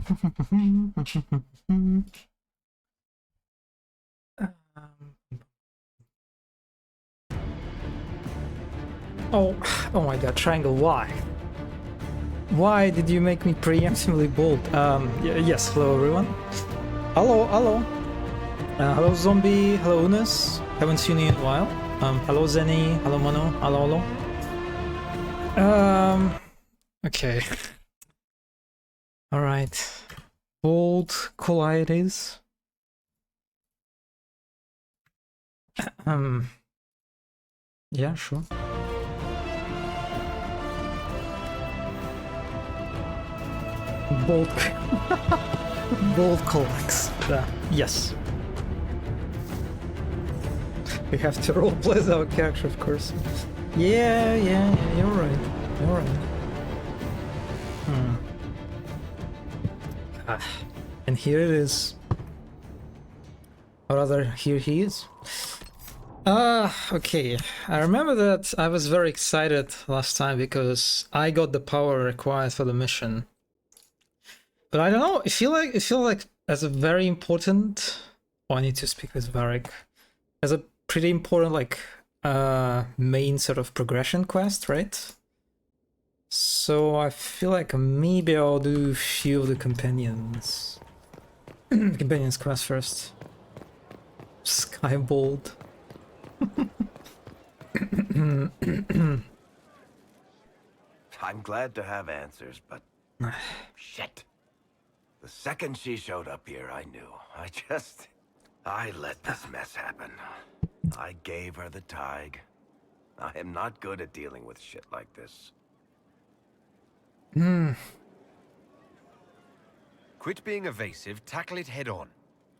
Oh, oh my god, triangle, why? Why did you make me preemptively bold? Yes, hello everyone. Hello. Hello Zombie, hello Unis. Haven't seen you in a while. Hello Zenny, hello Mono, hello. Okay. Alright. Bold collides. Yeah, sure. Bold bold collects. Yes. We have to roleplay our character, of course. Yeah, you're right. And here it is. Or rather, here he is. Okay. I remember that I was very excited last time because I got the power required for the mission. But I don't know, I feel like as a very important... Oh, I need to speak with Varric. As a pretty important, like, main sort of progression quest, right? So I feel like maybe I'll do a few of the companions. Companions quest first. Skybold. I'm glad to have answers, but... shit. The second she showed up here, I knew. I let this mess happen. I gave her the Tig. I am not good at dealing with shit like this. Quit being evasive, tackle it head on.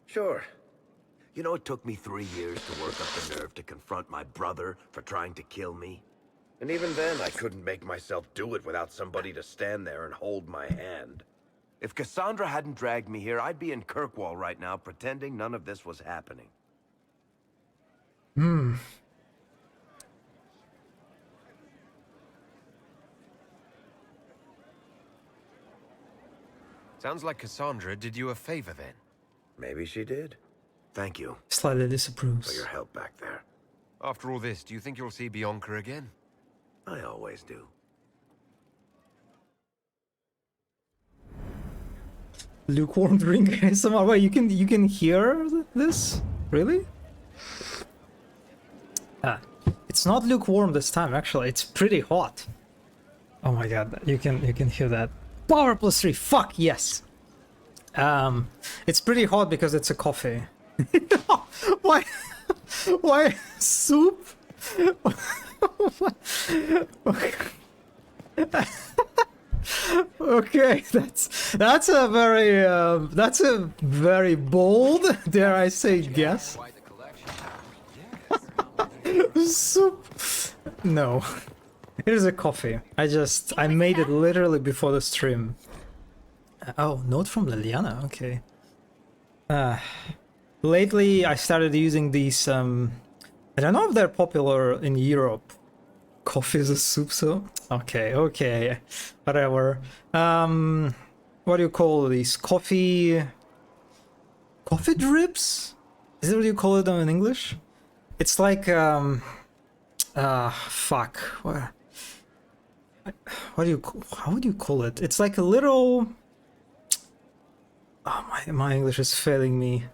Sure. You know, it took me 3 years to work up the nerve to confront my brother for trying to kill me. And even then, I couldn't make myself do it without somebody to stand there and hold my hand. If Cassandra hadn't dragged me here, I'd be in Kirkwall right now, pretending none of this was happening. Sounds like Cassandra did you a favor then. Maybe she did. Thank you Slightly disapproves. for your help back there. After all this, do you think you'll see Bianca again? I always do. Lukewarm drink ASMR. Wait, you can hear this? Really? It's not lukewarm this time. Actually, it's pretty hot. Oh my god, you can hear that. Power plus 3. Fuck yes. It's pretty hot because it's a coffee. Why? Why soup? Okay, that's a very bold, dare I say, guess. Soup. No. It is a coffee. I made it literally before the stream. Oh, note from Liliana, okay. Lately I started using these, I don't know if they're popular in Europe. Coffee is a soup, so? Okay, whatever. What do you call these? Coffee drips? Is that what you call it in English? It's like, fuck. How would you call it? It's like a little... Oh, my English is failing me.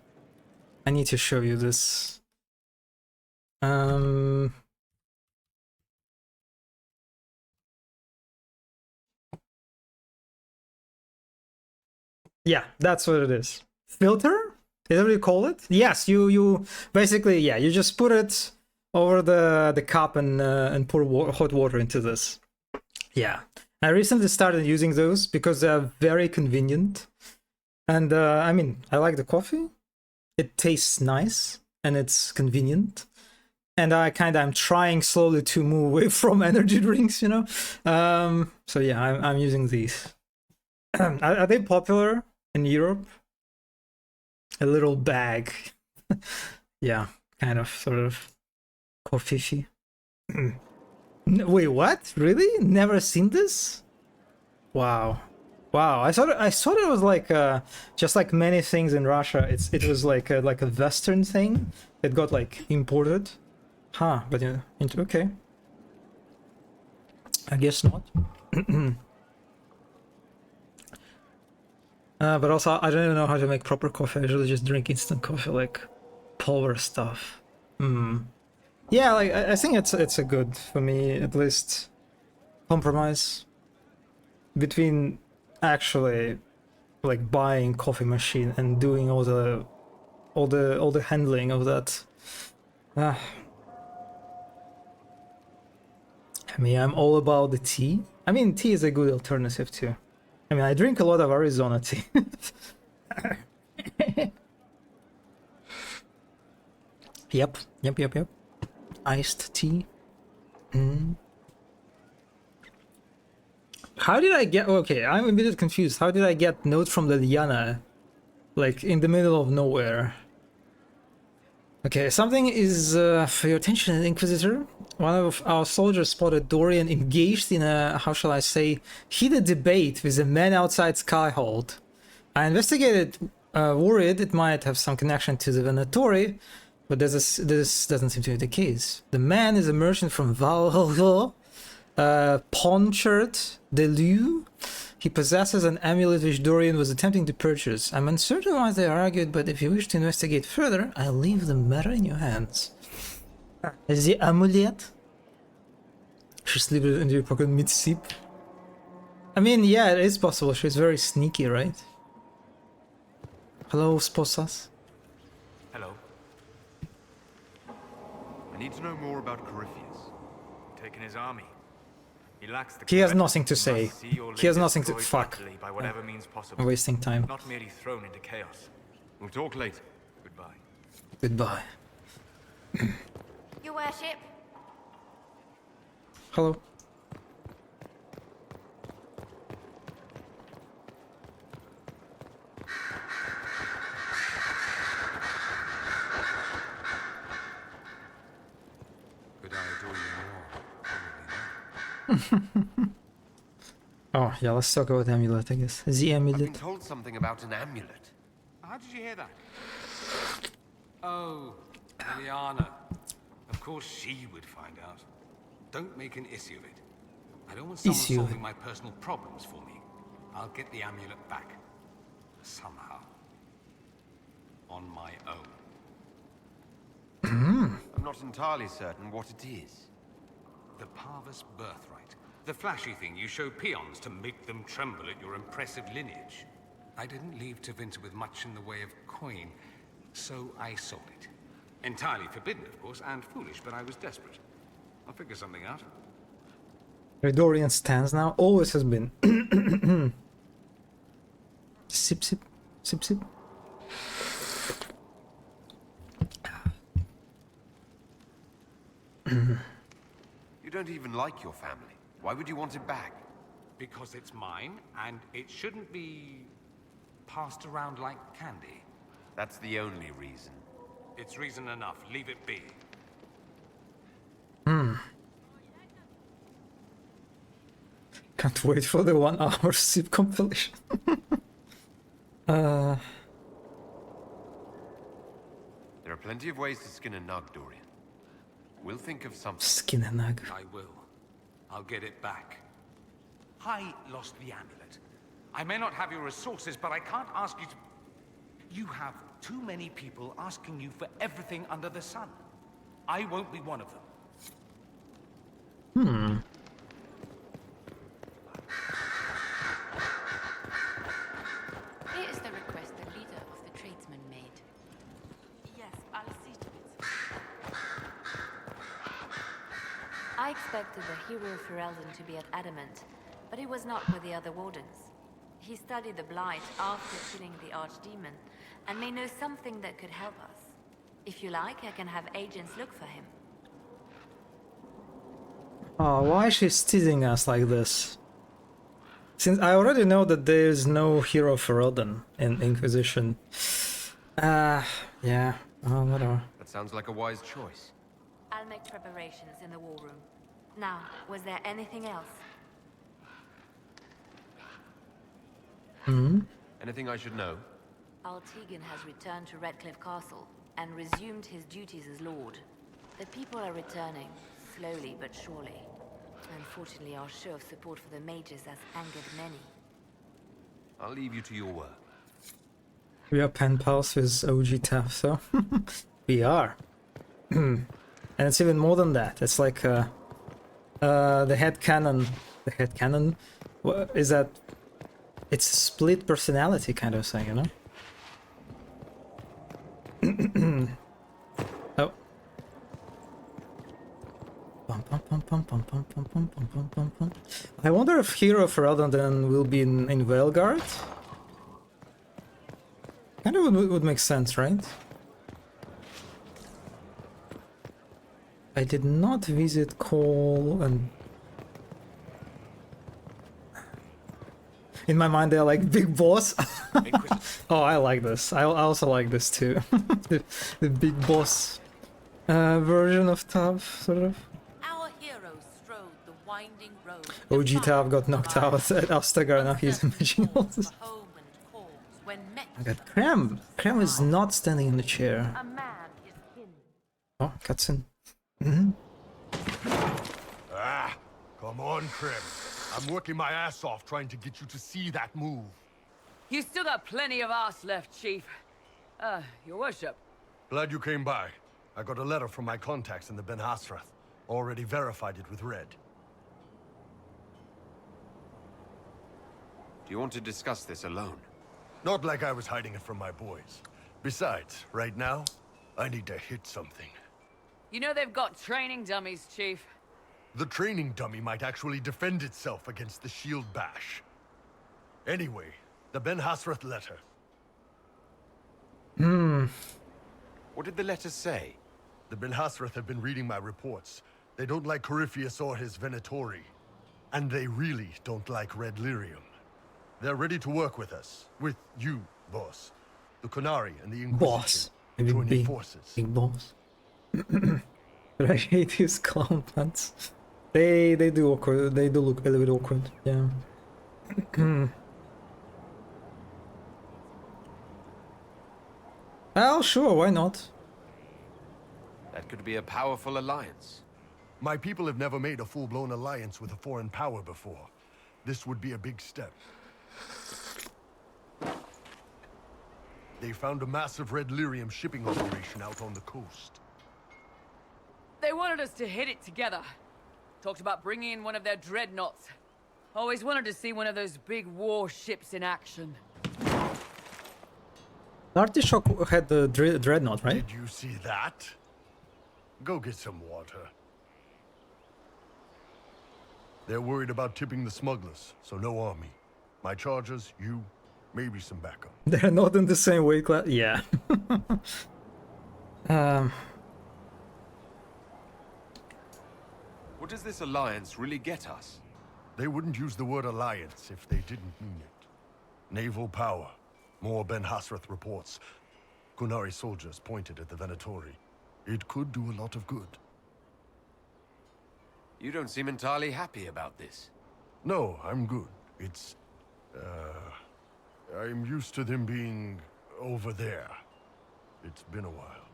I need to show you this. Yeah, that's what it is. Filter? Is that what you call it? Yes, you basically, yeah, you just put it over the cup and pour hot water into this. Yeah, I recently started using those because they're very convenient. And I mean, I like the coffee. It tastes nice and it's convenient. And I'm trying slowly to move away from energy drinks, you know. So yeah, I'm using these. Are they popular in Europe? A little bag. Yeah, kind of, sort of coffee. Wait, what? Really? Never seen this? Wow. Wow, I thought it was like just like many things in Russia. It was like a Western thing that got like imported. Huh? But okay, I guess not. But also, I don't even know how to make proper coffee. I usually just drink instant coffee, like power stuff. Yeah, like I think it's a good, for me at least, compromise between actually like buying coffee machine and doing all the handling of that. I mean, I'm all about the tea. I mean, tea is a good alternative too. I mean, I drink a lot of Arizona tea. Yep. Iced tea. How did I get... Okay, I'm a bit confused. How did I get note from Liliana? Like, in the middle of nowhere. Okay, something is for your attention, Inquisitor. One of our soldiers spotted Dorian engaged in a, how shall I say, heated debate with a man outside Skyhold. I investigated, worried it might have some connection to the Venatori, but this doesn't seem to be the case. The man is a merchant from Valhalla, Ponchert Delu. He possesses an amulet which Dorian was attempting to purchase. I'm uncertain why they argued, but if you wish to investigate further, I'll leave the matter in your hands. The amulet? She slipped it into your pocket mid-sip. I mean, yeah, it is possible. She's very sneaky, right? Hello, Sposas. Hello. I need to know more about Corypheus. Taking his army. He lacks the He has credit. nothing to say. Must see your He has leader nothing to... destroyed Fuck. utterly by whatever means possible. I'm wasting time. Not merely thrown into chaos. We'll talk later. Goodbye. Goodbye. Your worship. Hello. Could I adore you more? Probably not. Oh, yeah, let's talk about amulet, I guess. The I've been amulet. told something about an amulet. How did you hear that? Oh, Liliana. Of course she would find out. Don't make an issue of it. I don't want someone Issue. solving my personal problems for me. I'll get the amulet back. Somehow. On my own. I'm not entirely certain what it is. The Parvus birthright. The flashy thing you show peons to make them tremble at your impressive lineage. I didn't leave Tevinter with much in the way of coin, so I sold it. Entirely forbidden, of course, and foolish, but I was desperate. I'll figure something out. Dorian stands now. Always has been. Sip, sip. Sip, sip. You don't even like your family. Why would you want it back? Because it's mine, and it shouldn't be passed around like candy. That's the only reason. It's reason enough. Leave it be. Can't wait for the 1 hour sip compilation. There are plenty of ways to skin a nug, Dorian. We'll think of something. Skin and nug. I will. I'll get it back. I lost the amulet. I may not have your resources, but I can't ask you to... You have too many people asking you for everything under the sun. I won't be one of them. Here is the request the leader of the tradesmen made. Yes, I'll see to it. I expected the hero Ferelden to be at Adamant, but he was not with the other wardens. He studied the Blight after killing the Archdemon, and may know something that could help us. If you like, I can have agents look for him. Oh, why is she teasing us like this? Since I already know that there's no hero for Odin in Inquisition. Yeah, whatever. That sounds like a wise choice. I'll make preparations in the war room. Now, was there anything else? Anything I should know? Altegan has returned to Redcliffe Castle and resumed his duties as Lord. The people are returning, slowly but surely. Unfortunately, our show of support for the mages has angered many. I'll leave you to your work. We are pen pals with OG Taff, so we are. And it's even more than that. It's like the headcanon. The headcanon is that it's a split personality kind of thing, you know? Oh. I wonder if Hero of Rodden will be in Veilguard? Kind of would make sense, right? I did not visit Cole and... In my mind they're like Big Boss. Oh, I like this. I also like this too. the Big Boss version of Tav, sort of. Our heroes strode the winding road. OG Tav got knocked out at Ostagar, now he's imagining all this. I got Cram. Cram is not standing in the chair. A man is kin. Oh, cutscene. Ah, come on, Krim. I'm working my ass off trying to get you to see that move. You still got plenty of arse left, Chief. Your worship. Glad you came by. I got a letter from my contacts in the Ben Hasrath. Already verified it with Red. Do you want to discuss this alone? Not like I was hiding it from my boys. Besides, right now, I need to hit something. You know they've got training dummies, Chief. The training dummy might actually defend itself against the shield bash. Anyway, the Ben Hasrath letter. What did the letter say? The Ben Hasrath have been reading my reports. They don't like Corypheus or his Venatori. And they really don't like Red Lyrium. They're ready to work with us. With you, boss. The Qunari and the Inquisition. Boss. Maybe joining big, forces. big boss. But I hate these clown pants. They do awkward. They do look a little bit awkward. Yeah. Well, sure, why not? That could be a powerful alliance. My people have never made a full-blown alliance with a foreign power before. This would be a big step. They found a massive Red Lyrium shipping operation out on the coast. They wanted us to hit it together. Talked about bringing in one of their dreadnoughts. Always wanted to see one of those big war ships in action. Artichoke had the dreadnought, right? Did you see that? Go get some water. They're worried about tipping the smugglers, so no army. My chargers, you, maybe some backup. They're not in the same weight class. Yeah. What does this alliance really get us? They wouldn't use the word alliance if they didn't mean it. Naval power. More Ben Hasrath reports. Qunari soldiers pointed at the Venatori. It could do a lot of good. You don't seem entirely happy about this. No, I'm good. It's... I'm used to them being over there. It's been a while.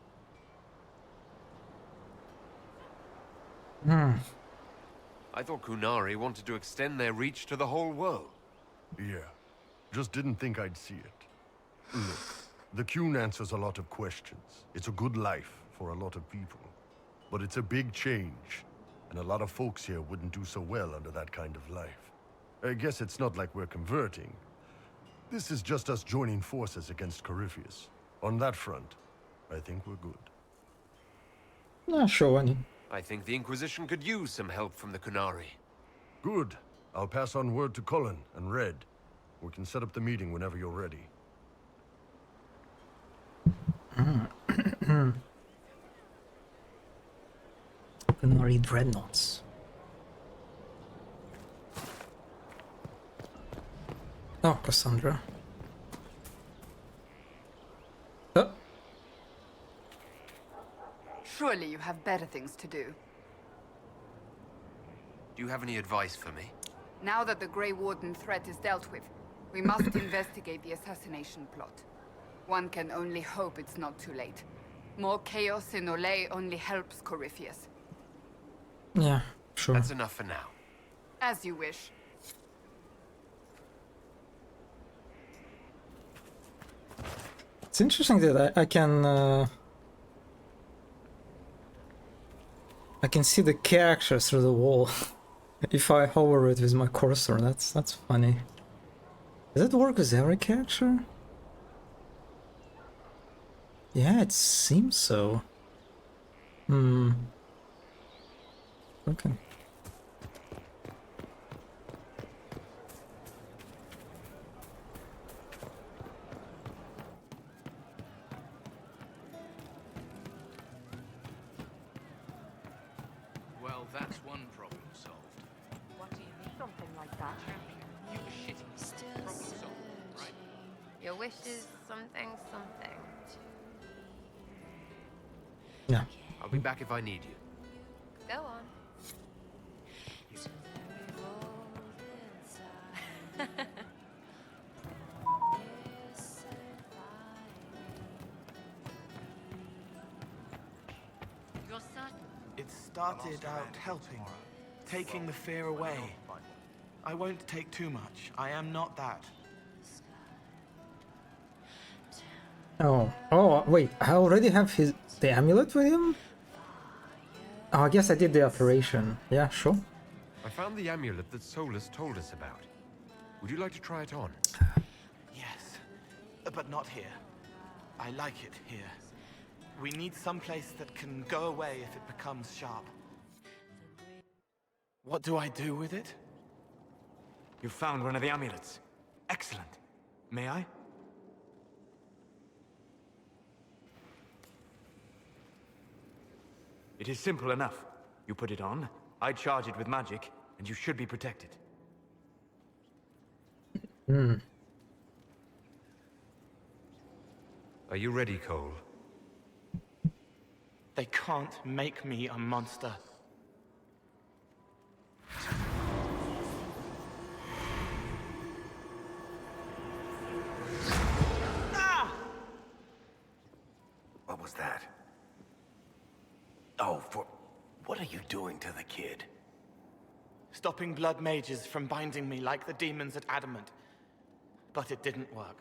I thought Qunari wanted to extend their reach to the whole world. Yeah. Just didn't think I'd see it. Look, the Qun answers a lot of questions. It's a good life for a lot of people. But it's a big change. And a lot of folks here wouldn't do so well under that kind of life. I guess it's not like we're converting. This is just us joining forces against Corypheus. On that front, I think we're good. Nah, sure, I mean. I think the Inquisition could use some help from the Qunari. Good. I'll pass on word to Cullen and Red. We can set up the meeting whenever you're ready. Qunari dreadnoughts. Oh, Cassandra. Oh. Surely you have better things to do. Do you have any advice for me? Now that the Grey Warden threat is dealt with, We must investigate the assassination plot. One can only hope it's not too late. More chaos in Olay only helps Corypheus. Yeah, sure. That's enough for now. As you wish. It's interesting that I can see the characters through the wall if I hover it with my cursor. That's funny. Does it work with every character? Yeah, it seems so. Okay. Well, that's one problem solved. What do you mean? Something like that. You were shitting. Problem solved, right? Your wish is something, something. Yeah. I'll be back if I need you. Go on. You're certain? It started out helping, taking the fear away. I won't take too much. I am not that. Oh, wait, I already have the amulet with him? Oh, I guess I did the operation. Yeah, sure. I found the amulet that Solus told us about. Would you like to try it on? Yes, but not here. I like it here. We need some place that can go away if it becomes sharp. What do I do with it? You found one of the amulets. Excellent. May I? It is simple enough. You put it on, I charge it with magic, and you should be protected. Are you ready, Cole? They can't make me a monster. What was that? Oh, what are you doing to the kid? Stopping blood mages from binding me like the demons at Adamant. But it didn't work.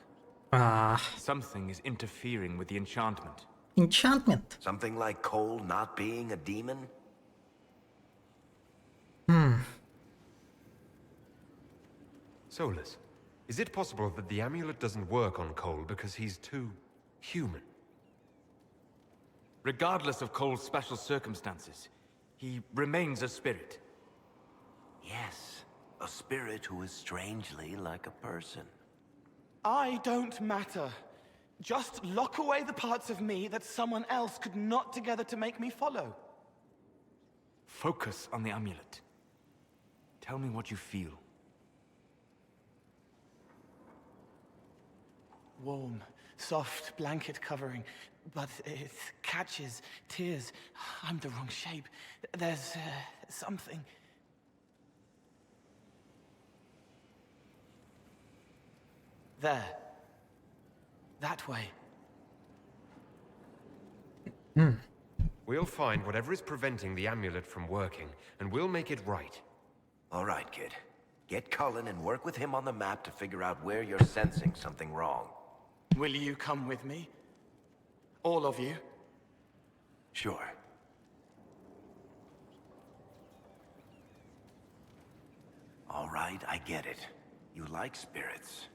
Something is interfering with the enchantment. Enchantment. Something like Cole not being a demon? Solus, is it possible that the amulet doesn't work on Cole because he's too human? Regardless of Cole's special circumstances, he remains a spirit. Yes, a spirit who is strangely like a person. I don't matter. Just lock away the parts of me that someone else could knot together to make me follow. Focus on the amulet. Tell me what you feel. Warm, soft blanket covering, but it catches tears. I'm the wrong shape. There's something. There. That way. We'll find whatever is preventing the amulet from working, and we'll make it right. All right, kid. Get Cullen and work with him on the map to figure out where you're sensing something wrong. Will you come with me? All of you? Sure. All right, I get it. You like spirits.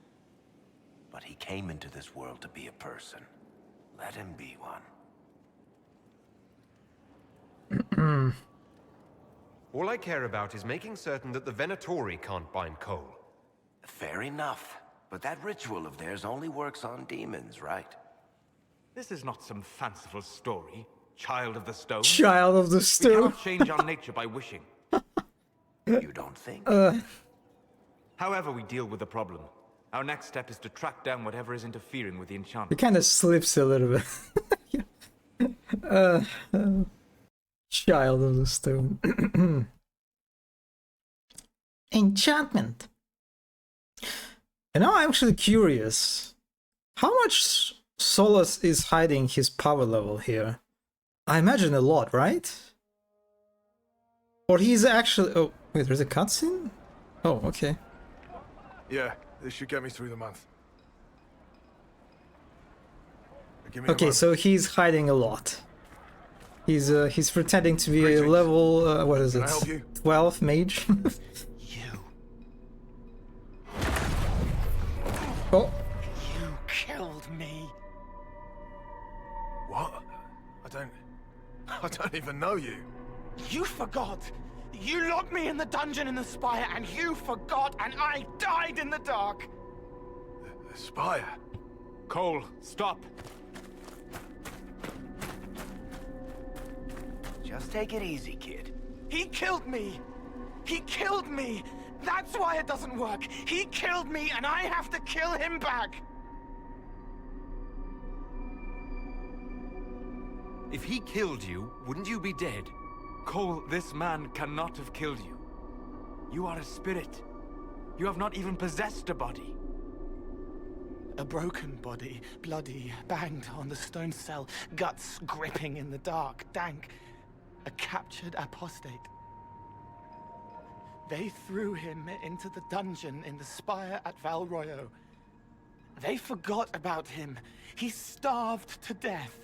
But he came into this world to be a person. Let him be one. All I care about is making certain that the Venatori can't bind Cole. Fair enough. But that ritual of theirs only works on demons, right? This is not some fanciful story, child of the stone. Child of the We stone. cannot change our nature by wishing. You don't think? However we deal with the problem, our next step is to track down whatever is interfering with the It enchantment. kind of slips a little bit. Child of the stone. Enchantment. And now I'm actually curious. How much Solus is hiding his power level here? I imagine a lot, right? Or he's actually... Oh, wait, there's a cutscene? Oh, okay. Yeah, this should get me through the month. Give me a Okay, moment. so he's hiding a lot. He's pretending to be a level... what is Can it? I help you? 12 mage? You. Oh. You killed me. What? I don't even know you. You forgot. You locked me in the dungeon in the spire, and you forgot, and I died in the dark. The spire? Cole, stop. Just take it easy, kid. He killed me. He killed me. That's why it doesn't work. He killed me, and I have to kill him back. If he killed you, wouldn't you be dead? Cole, this man cannot have killed you. You are a spirit. You have not even possessed a body. A broken body, bloody, banged on the stone cell, guts gripping in the dark, dank. A captured apostate. They threw him into the dungeon in the spire at Val Royo. They forgot about him. He starved to death.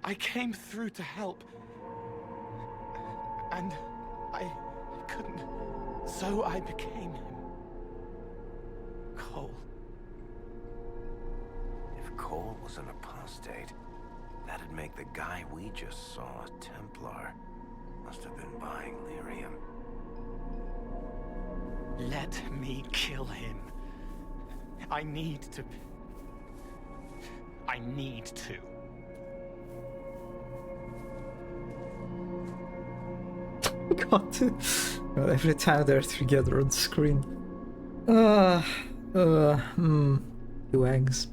I came through to help. And I couldn't. So I became him. Cole. If Cole was an apostate, that'd make the guy we just saw a Templar. Must have been buying lyrium. Let me kill him. I need to. God, every time they're together on screen. You eggs.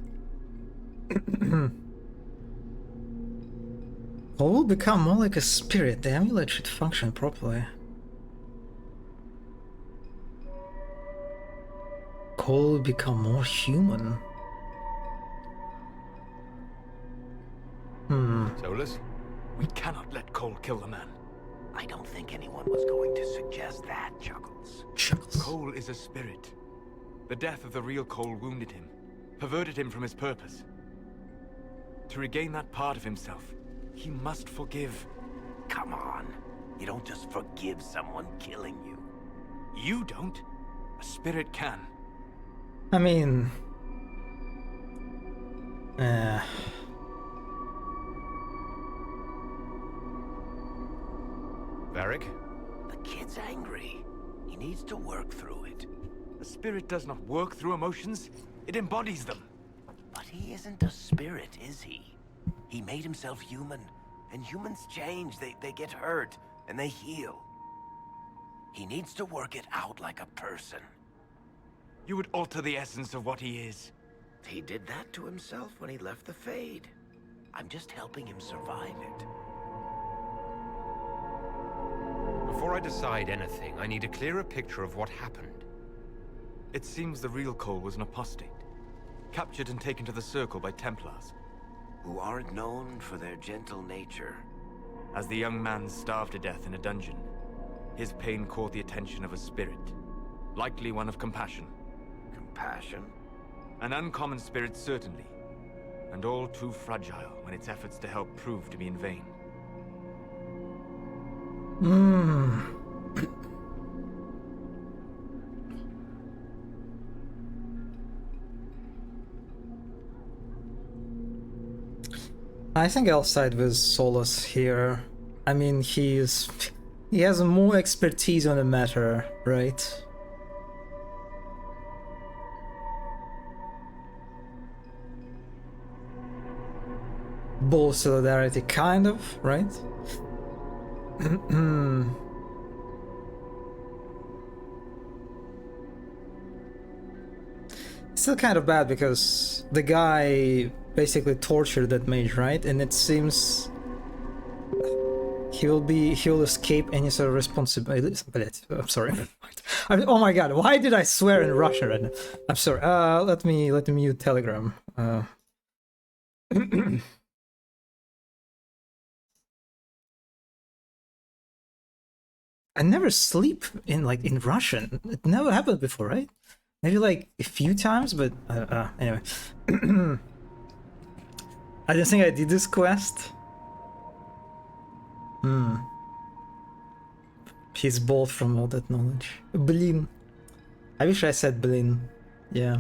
Or will become more like a spirit. The amulet should function properly. Cole will become more human. Solus? We cannot let Cole kill the man. I don't think anyone was going to suggest that, Chuckles. Chuckles. Cole is a spirit. The death of the real Cole wounded him, perverted him from his purpose. To regain that part of himself, he must forgive. Come on. You don't just forgive someone killing you. You don't. A spirit can. I mean... Varric? The kid's angry. He needs to work through it. A spirit does not work through emotions. It embodies them. But he isn't a spirit, is he? He made himself human. And humans change. They get hurt. And they heal. He needs to work it out like a person. You would alter the essence of what he is. He did that to himself when he left the Fade. I'm just helping him survive it. Before I decide anything, I need a clearer picture of what happened. It seems the real Cole was an apostate, captured and taken to the Circle by Templars. Who aren't known for their gentle nature. As the young man starved to death in a dungeon, his pain caught the attention of a spirit, likely one of compassion. Compassion? An uncommon spirit, certainly, and all too fragile when its efforts to help prove to be in vain. I think I'll side with Solus here. I mean, he has more expertise on the matter, right? Bull solidarity, kind of, right? Still kind of bad because the guy basically tortured that mage, right? And it seems he'll escape any sort of responsibility. I'm sorry. I mean, oh my god, why did I swear in Russian right now? I'm sorry. Let me mute Telegram. I never sleep in Russian. It never happened before, right? Maybe like a few times, but anyway. I didn't think I did this quest. He's bold from all that knowledge. Blin. I wish I said Blin. Yeah.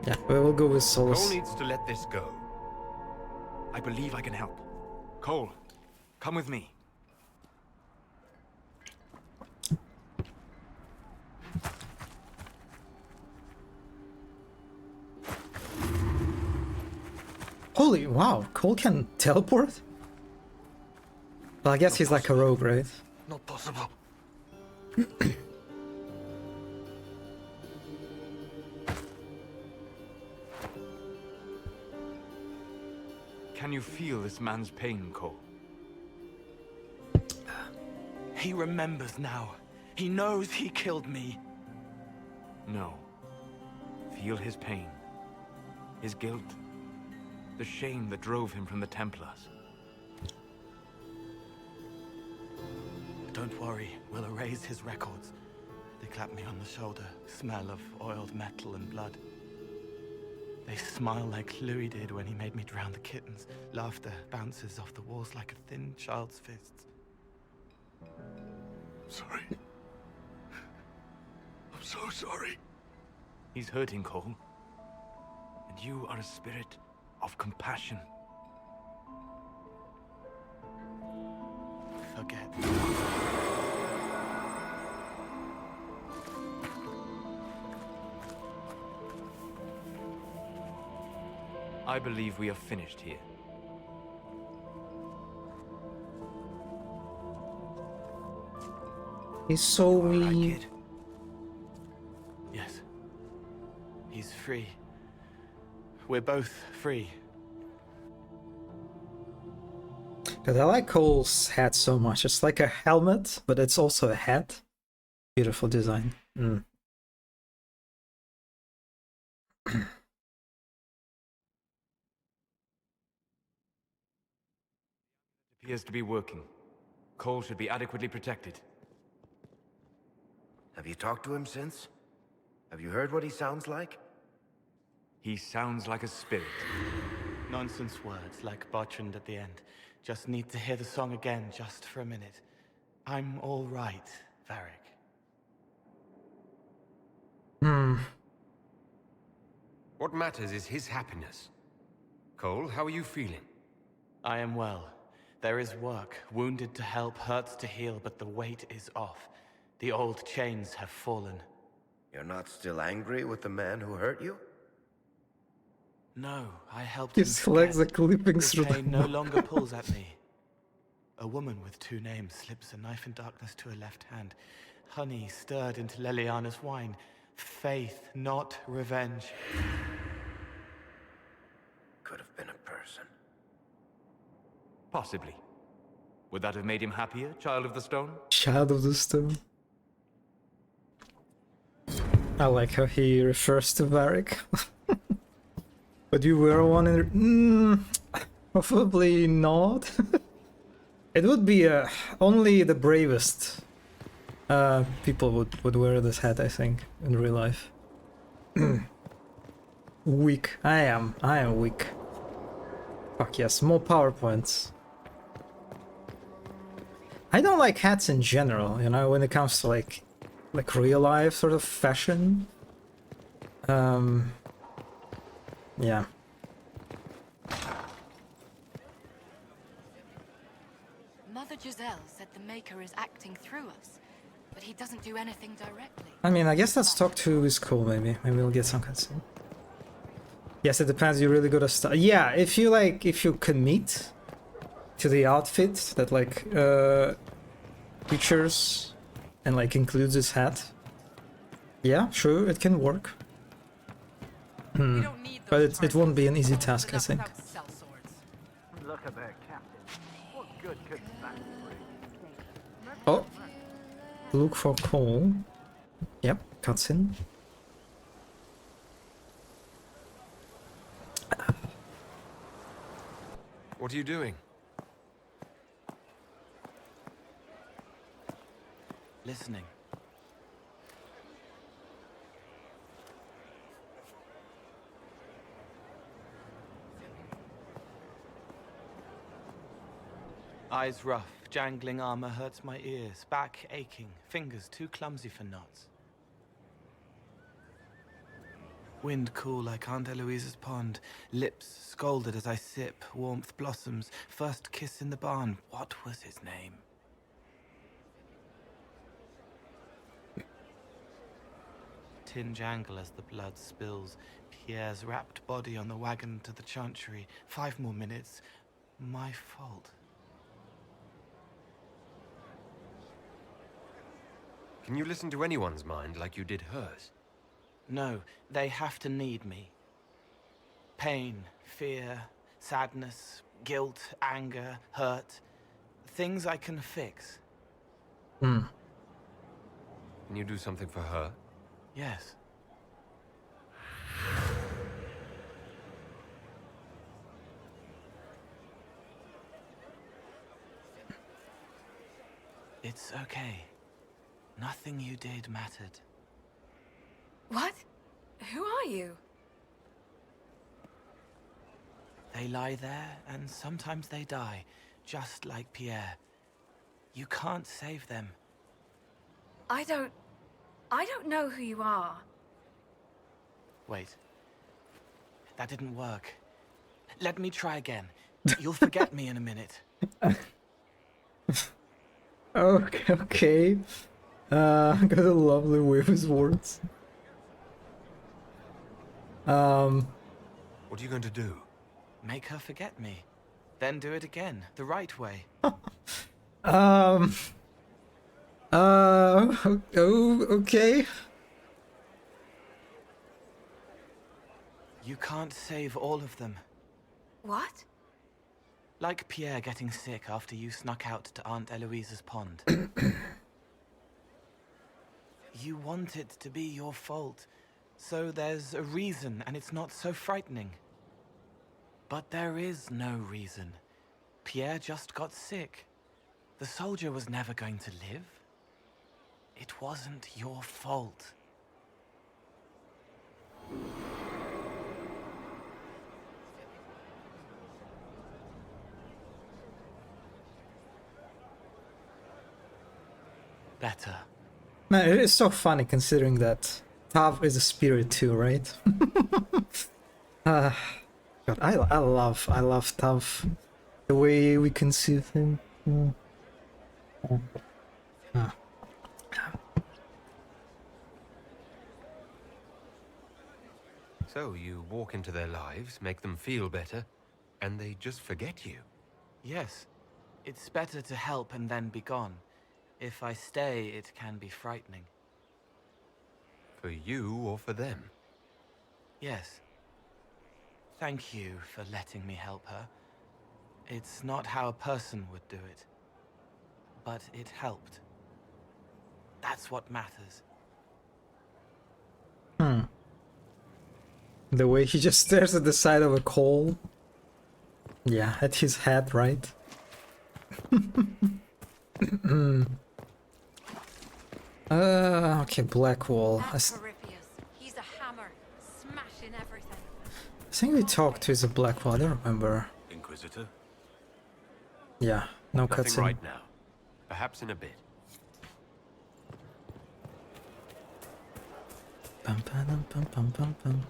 Yeah, we will go with Solus. Cole needs to let this go. I believe I can help. Cole, come with me. Holy wow, Cole can teleport? Well, I guess he's like a rogue, right? Not possible. Can you feel this man's pain, Cole? He remembers now. He knows he killed me. No. Feel his pain. His guilt. The shame that drove him from the Templars. Don't worry, we'll erase his records. They clap me on the shoulder, smell of oiled metal and blood. They smile like Louis did when he made me drown the kittens. Laughter bounces off the walls like a thin child's fists. Sorry. I'm so sorry. He's hurting, Cole. And you are a spirit of compassion. Forget. I believe we are finished here. He's so weak. Yes. He's free. We're both free. But I like Cole's hat so much. It's like a helmet, but it's also a hat. Beautiful design. Appears to be working. Cole should be adequately protected. Have you talked to him since? Have you heard what he sounds like? He sounds like a spirit. Nonsense words like Bertrand at the end. Just need to hear the song again just for a minute. I'm all right, Varric. What matters is his happiness. Cole, how are you feeling? I am well. There is work. Wounded to help, hurts to heal, but the weight is off. The old chains have fallen. You're not still angry with the man who hurt you? No, I helped His him legs are forget. clipping The through the chain no longer pulls at me. A woman with two names slips a knife in darkness to her left hand. Honey stirred into Leliana's wine. Faith, not revenge. Could have been a person. Possibly. Would that have made him happier, Child of the Stone? Child of the Stone. I like how he refers to Varric. But you were one in... probably not. It would be only the bravest people would wear this hat, I think, in real life. Weak. I am weak. Fuck yes, more PowerPoints. I don't like hats in general, you know, when it comes to like real life sort of fashion. Yeah. Mother Giselle said the Maker is acting through us, but he doesn't do anything directly. I mean, I guess let's talk to is cool, maybe. Maybe we'll get some cutscene. Yes, it depends, you're really good at stuff. Yeah, if you commit to the outfit that features and includes his hat. Yeah, sure, it can work. But it won't be an easy task, I think. Look at that, Captain. What good could that bring? Oh, Look for coal. Yep, cutscene. What are you doing? Listening. Eyes rough, jangling armor hurts my ears, back aching, fingers too clumsy for knots. Wind cool like Aunt Eloise's pond, lips scalded as I sip, warmth blossoms, first kiss in the barn, what was his name? Tin jangle as the blood spills, Pierre's wrapped body on the wagon to the chantry, 5 more minutes, my fault. Can you listen to anyone's mind like you did hers? No, they have to need me. Pain, fear, sadness, guilt, anger, hurt. Things I can fix. Hmm. Can you do something for her? Yes. It's okay. Nothing you did mattered. What? Who are you? They lie there, and sometimes they die, just like Pierre. You can't save them. I don't know who you are. Wait. That didn't work. Let me try again. You'll forget me in a minute. Okay. Got a lovely way with his words. What are you going to do? Make her forget me. Then do it again, the right way. Okay. You can't save all of them. What? Like Pierre getting sick after you snuck out to Aunt Eloise's pond. You want it to be your fault, so there's a reason and it's not so frightening. But there is no reason. Pierre just got sick. The soldier was never going to live. It wasn't your fault. Better. Man, it is so funny considering that Tav is a spirit too, right? God, I love Tav. The way we conceive him. So you walk into their lives, make them feel better, and they just forget you. Yes. It's better to help and then be gone. If I stay, it can be frightening. For you or for them? Yes. Thank you for letting me help her. It's not how a person would do it. But it helped. That's what matters. The way he just stares at the side of a coal. Yeah, at his head, right? Okay, Blackwall. That's Corypheus. He's a hammer, smashing everything. I think we talked to the Blackwall, I don't remember. Inquisitor? Yeah, no Nothing cutscene. right now. Perhaps in a bit. Bum, ba-dum, bum, bum, bum, bum.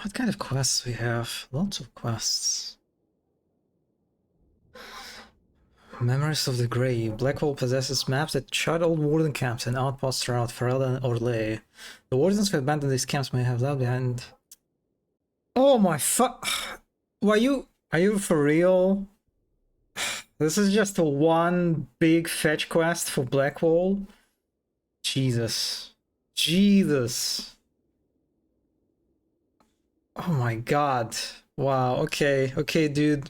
What kind of quests we have? Lots of quests. Memories of the Grave. Blackwall possesses maps that chart old warden camps and outposts throughout Ferelden and Orlais. The wardens who abandoned these camps may have left behind. Oh my fuck! Are you for real? This is just one big fetch quest for Blackwall? Jesus. Jesus. Oh my god. Wow, okay, okay, dude.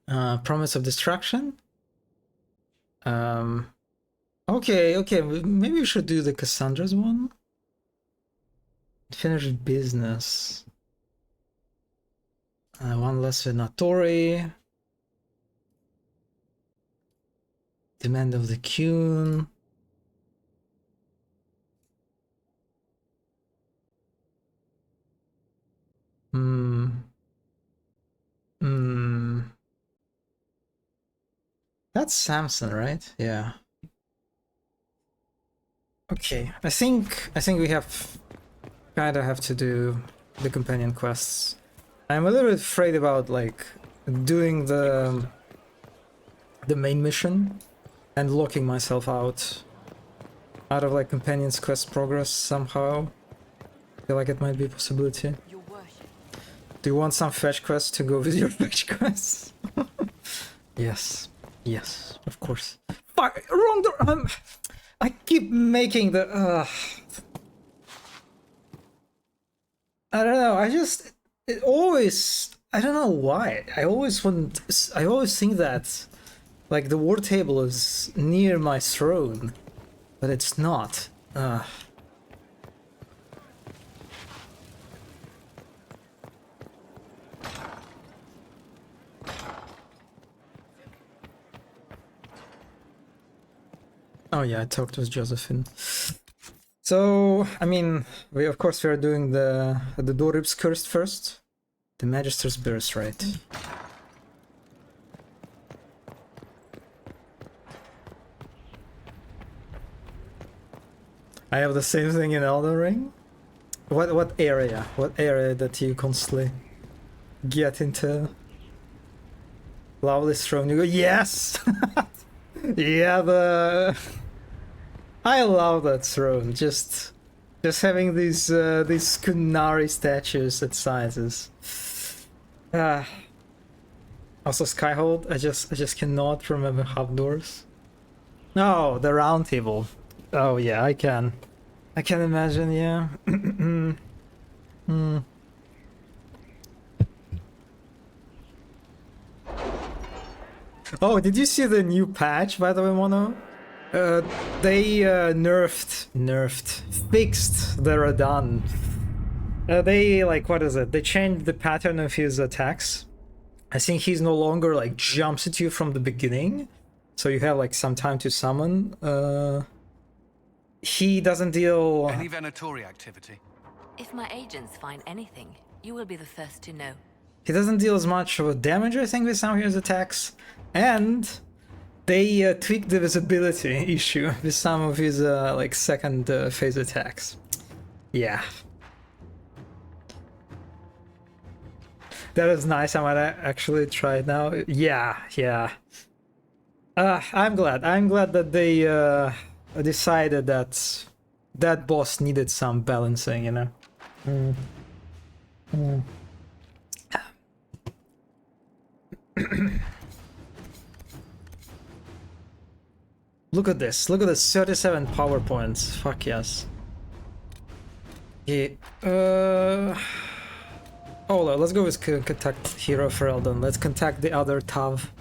Promise of Destruction? Okay, okay, maybe we should do the Cassandra's one. Finish business. One less Venatori. Demand of the Qun. That's Samson, right? Yeah. Okay, I think we kinda have to do the companion quests. I'm a little bit afraid about like doing the main mission and locking myself out of like companion's quest progress somehow. I feel like it might be a possibility. Do you want some fetch quests to go with your fetch quests? Yes, yes, of course. Fuck, wrong door. I keep making the. I don't know. It always. I don't know why. I always think that, like, the war table is near my throne, but it's not. Oh yeah, I talked with Josephine. So, I mean, we of course we are doing the Dorip's Curse first. The Magister's Birthright. I have the same thing in Elden Ring. What area? What area that you constantly get into? Lovely throne. You go, yes! Yeah, I love that throne. Just having these Kunari statues at sizes. Also Skyhold. I just cannot remember half doors. No, the round table. Oh yeah, I can imagine. Yeah. Oh, did you see the new patch, by the way, Mono? They fixed the Radan. They, like, what is it? They changed the pattern of his attacks. I think he's no longer, like, jumps at you from the beginning. So you have, like, some time to summon. He doesn't deal... Any Venatori activity? If my agents find anything, you will be the first to know. He doesn't deal as much of damage, I think, with some of his attacks. And they tweaked the visibility issue with some of his like second phase attacks. Yeah, that is nice. I might actually try it now. Yeah, yeah. I'm glad that they decided that that boss needed some balancing, you know. Look at this. Look at the 37 power points. Fuck yes. Yeah. Oh, let's go with contact Hero Ferelden. Let's contact the other Tav.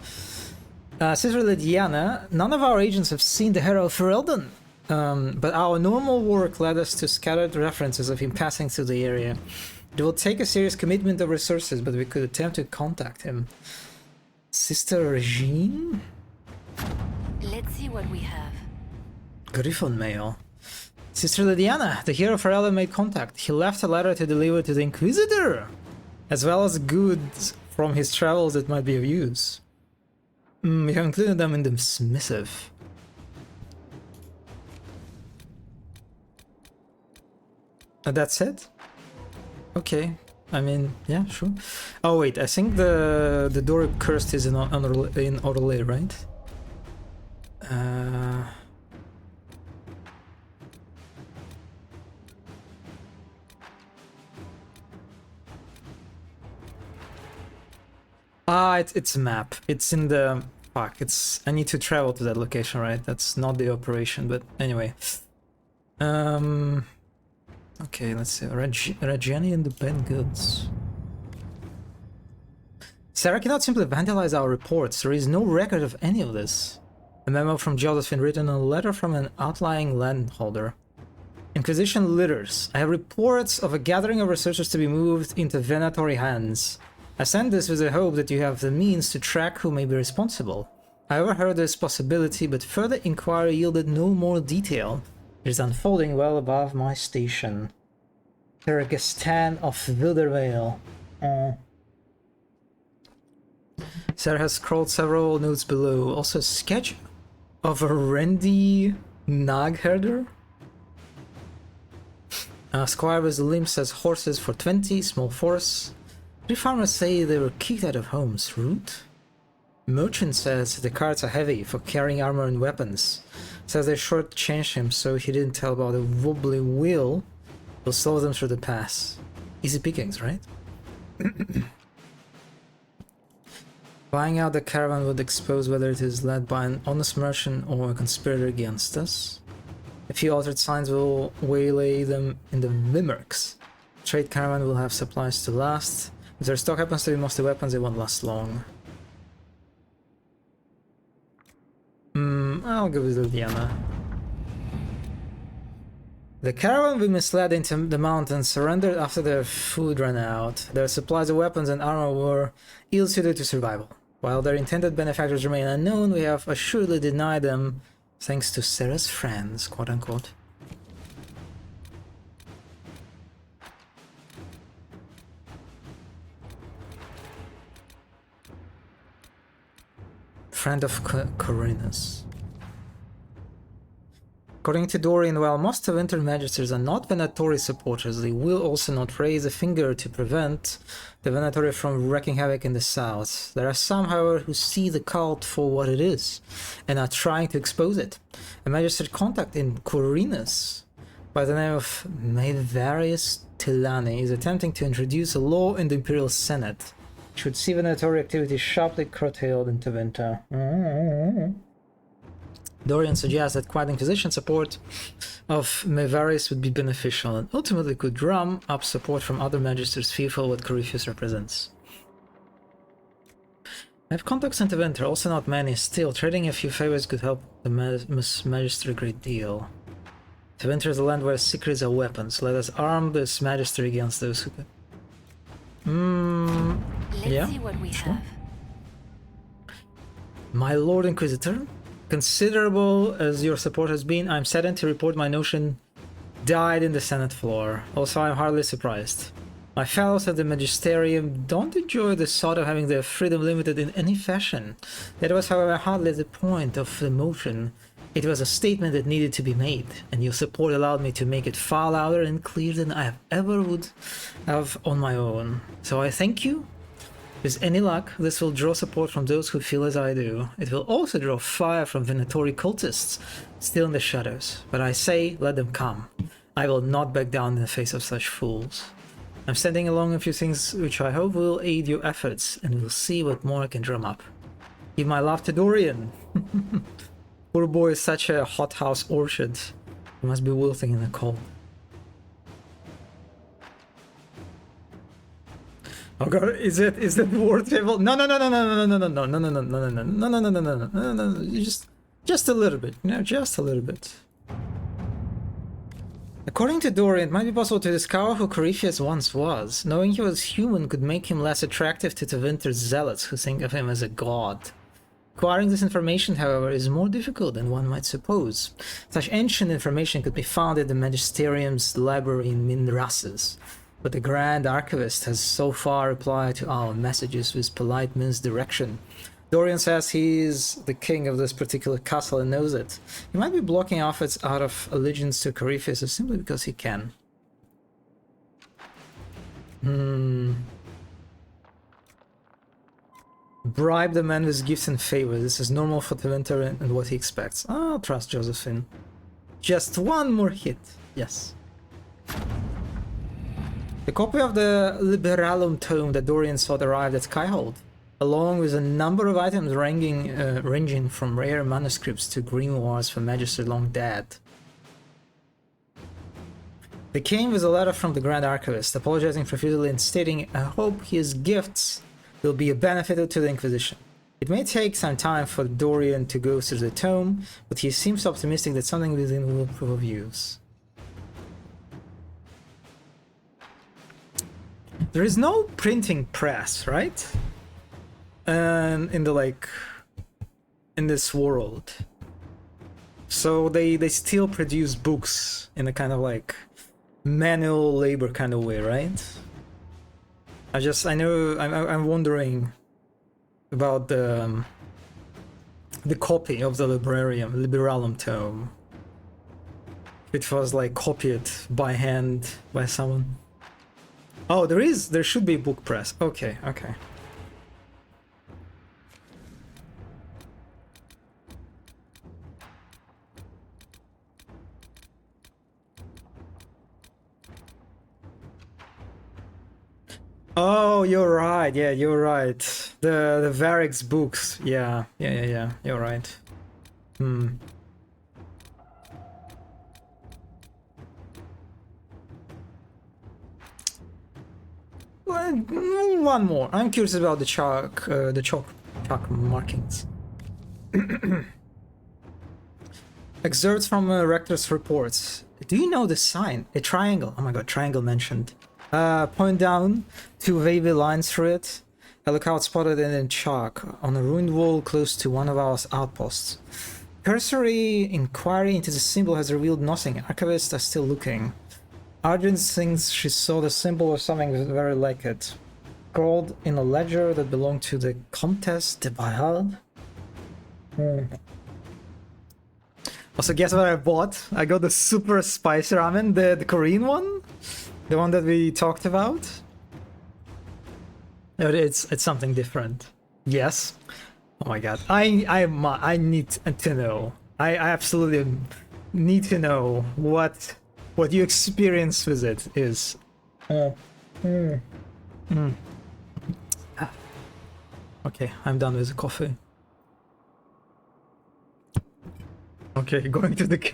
Sister Lydiana, none of our agents have seen the Hero Ferelden. But our normal work led us to scattered references of him passing through the area. It will take a serious commitment of resources, but we could attempt to contact him. Sister Regine? Let's see what we have. Griffon mail. Sister Lydiana, the Hero Ferelden made contact. He left a letter to deliver to the Inquisitor, as well as goods from his travels that might be of use. We have included them in the missive. That's it? Okay. I mean, yeah, sure. Oh wait, I think the door cursed is in Orlais, right? It's a map. It's in the... Fuck, it's... I need to travel to that location, right? That's not the operation, but anyway. Okay, let's see. Reggiani and the bad goods. Sarah cannot simply vandalize our reports. There is no record of any of this. A memo from Josephine written on a letter from an outlying landholder. Inquisition litters. I have reports of a gathering of researchers to be moved into venatory hands. I send this with the hope that you have the means to track who may be responsible. I overheard this possibility, but further inquiry yielded no more detail. It is unfolding well above my station. Kyrgyzstan of Wildervale. Sarah has scrolled several notes below. Also a sketch of a Randy Nagherder. Squire with the limb says horses for 20, small force. 3 farmers say they were kicked out of homes. Rude. Merchant says the carts are heavy for carrying armor and weapons. Says they shortchanged him so he didn't tell about the wobbly wheel. Will slow them through the pass. Easy pickings, right? Buying out the caravan would expose whether it is led by an honest merchant or a conspirator against us. A few altered signs will waylay them in the Vimerks. Trade caravan will have supplies to last. If their stock happens to be mostly weapons, it won't last long. I'll go with Ludiana. The caravan we misled into the mountains surrendered after their food ran out. Their supplies of weapons and armor were ill-suited to survival. While their intended benefactors remain unknown, we have assuredly denied them thanks to Sarah's friends, quote-unquote. Friend of Corinus. According to Dorian, while most of Winter Magisters are not Venatory supporters, they will also not raise a finger to prevent the Venatory from wreaking havoc in the south. There are some, however, who see the cult for what it is and are trying to expose it. A Magister contact in Corinus by the name of Maevarius Tilani is attempting to introduce a law in the Imperial Senate which would see Venatory activity sharply curtailed into winter. Dorian suggests that quiet Inquisition support of Maevarius would be beneficial and ultimately could drum up support from other Magisters fearful what Corypheus represents. I have contacts into Winter, also not many. Still, trading a few favors could help the Magister a great deal. To Winter is a land where secrets are weapons. Let us arm this Magister against those who could. Let's see what we have. My Lord Inquisitor, considerable as your support has been, I'm saddened to report my notion died in the Senate floor. Also, I'm hardly surprised. My fellows at the Magisterium don't enjoy the thought of having their freedom limited in any fashion. That was, however, hardly the point of the motion. It was a statement that needed to be made, and your support allowed me to make it far louder and clearer than I ever would have on my own. So I thank you. With any luck, this will draw support from those who feel as I do. It will also draw fire from Venatory cultists still in the shadows. But I say, let them come. I will not back down in the face of such fools. I'm sending along a few things which I hope will aid your efforts, and we'll see what more I can drum up. Give my love to Dorian. Poor boy is such a hothouse orchid. He must be wilting in the cold. Oh god, is that war table? No, just a little bit, just a little bit. According to Dorian, it might be possible to discover who Corypheus once was. Knowing he was human could make him less attractive to the Winter zealots who think of him as a god. Acquiring this information, however, is more difficult than one might suppose. Such ancient information could be found in the Magisterium's library in Minrassus, but the Grand Archivist has so far replied to our messages with polite misdirection. Dorian says he is the king of this particular castle and knows it. He might be blocking efforts out of allegiance to Corypheus simply because he can. Bribe the man with gifts and favors. This is normal for the Winter and what he expects. I'll trust Josephine. Just one more hit. Yes. The copy of the Liberalum tome that Dorian sought arrived at Skyhold, along with a number of items ranging from rare manuscripts to grimoires for Magister long dead. They came with a letter from the Grand Archivist, apologizing profusely and stating, I hope his gifts will be a benefit to the Inquisition. It may take some time for Dorian to go through the tome, but he seems optimistic that something within will prove of use. There is no printing press, right? In the in this world. So they still produce books in a kind of like manual labor kind of way, right? I'm wondering about the copy of the Liberalum tome. It was like copied by hand by someone. Oh, there should be a book press. Okay. Oh, you're right. Yeah, you're right. The Varix books. Yeah. You're right. Well, one more. I'm curious about the chalk markings. Excerpts from Rector's reports. Do you know the sign? A triangle. Oh my god, triangle mentioned. Point down, two wavy lines through it. A lookout spotted it in chalk on a ruined wall close to one of our outposts. Cursory inquiry into the symbol has revealed nothing. Archivists are still looking. Argent thinks she saw the symbol or something very like it. Scrawled in a ledger that belonged to the Comtesse de Bayard. Also, guess what I bought? I got the super spicy ramen, the Korean one. The one that we talked about? It's something different. Yes. Oh my god. I need to know. I absolutely need to know what your experience with it is. Okay, I'm done with the coffee. Okay, going to the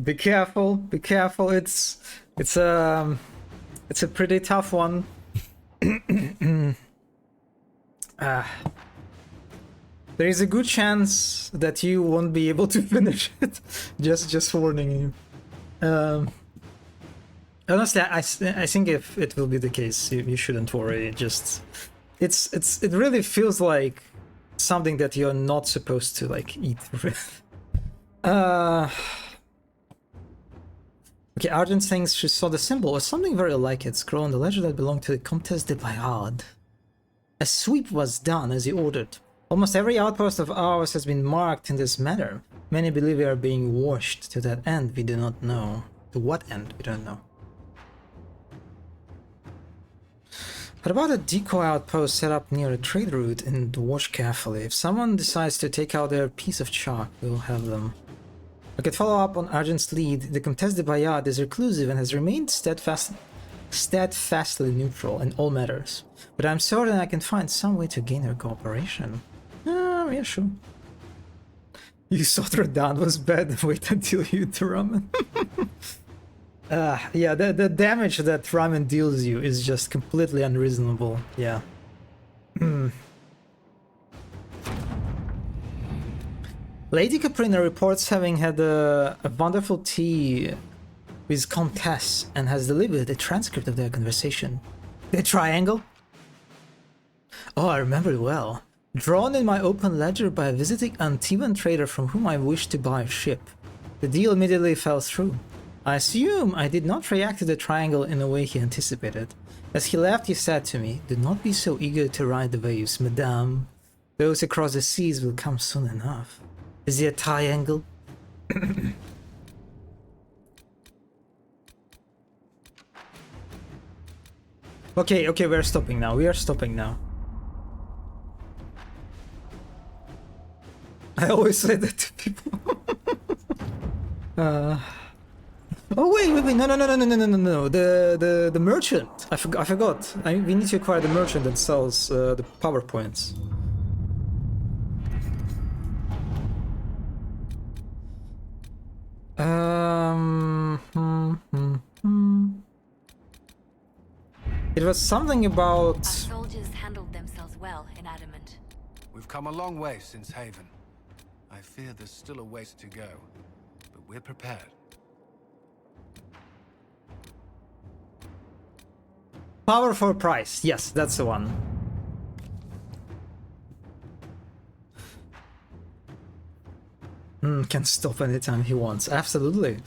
Be careful, be careful. It's a pretty tough one. There is a good chance that you won't be able to finish it. Just warning you. Honestly, I think if it will be the case, you shouldn't worry. It really feels like something that you're not supposed to like eat with. Okay, Argent thinks she saw the symbol or something very like it scrawled on the ledger that belonged to the Comtesse de Bayard. A sweep was done as he ordered. Almost every outpost of ours has been marked in this manner. Many believe we are being washed. To that end, we do not know. To what end, we don't know. What about a decoy outpost set up near a trade route and watch carefully? If someone decides to take out their piece of chalk, we'll have them. I could follow up on Argent's lead. The Comtesse de Bayard is reclusive and has remained steadfastly neutral in all matters. But I'm certain I can find some way to gain her cooperation. Yeah, sure. You thought Radan was bad, wait until you eat the ramen. Yeah, the damage that ramen deals you is just completely unreasonable. Yeah. Lady Caprina reports having had a wonderful tea with Comtesse and has delivered a transcript of their conversation. The triangle? Oh, I remember it well. Drawn in my open ledger by a visiting Antivan trader from whom I wished to buy a ship. The deal immediately fell through. I assume I did not react to the triangle in a way he anticipated. As he left, he said to me, "Do not be so eager to ride the waves, madame. Those across the seas will come soon enough." Is it a triangle? Okay, we're stopping now. We are stopping now. I always say that to people. Oh wait, no. The merchant. I forgot. We need to acquire the merchant that sells the PowerPoints. It was something about... Our soldiers handled themselves well in Adamant. We've come a long way since Haven. I fear there's still a ways to go, but we're prepared. Power for price. Yes, that's the one. Can stop anytime he wants. Absolutely.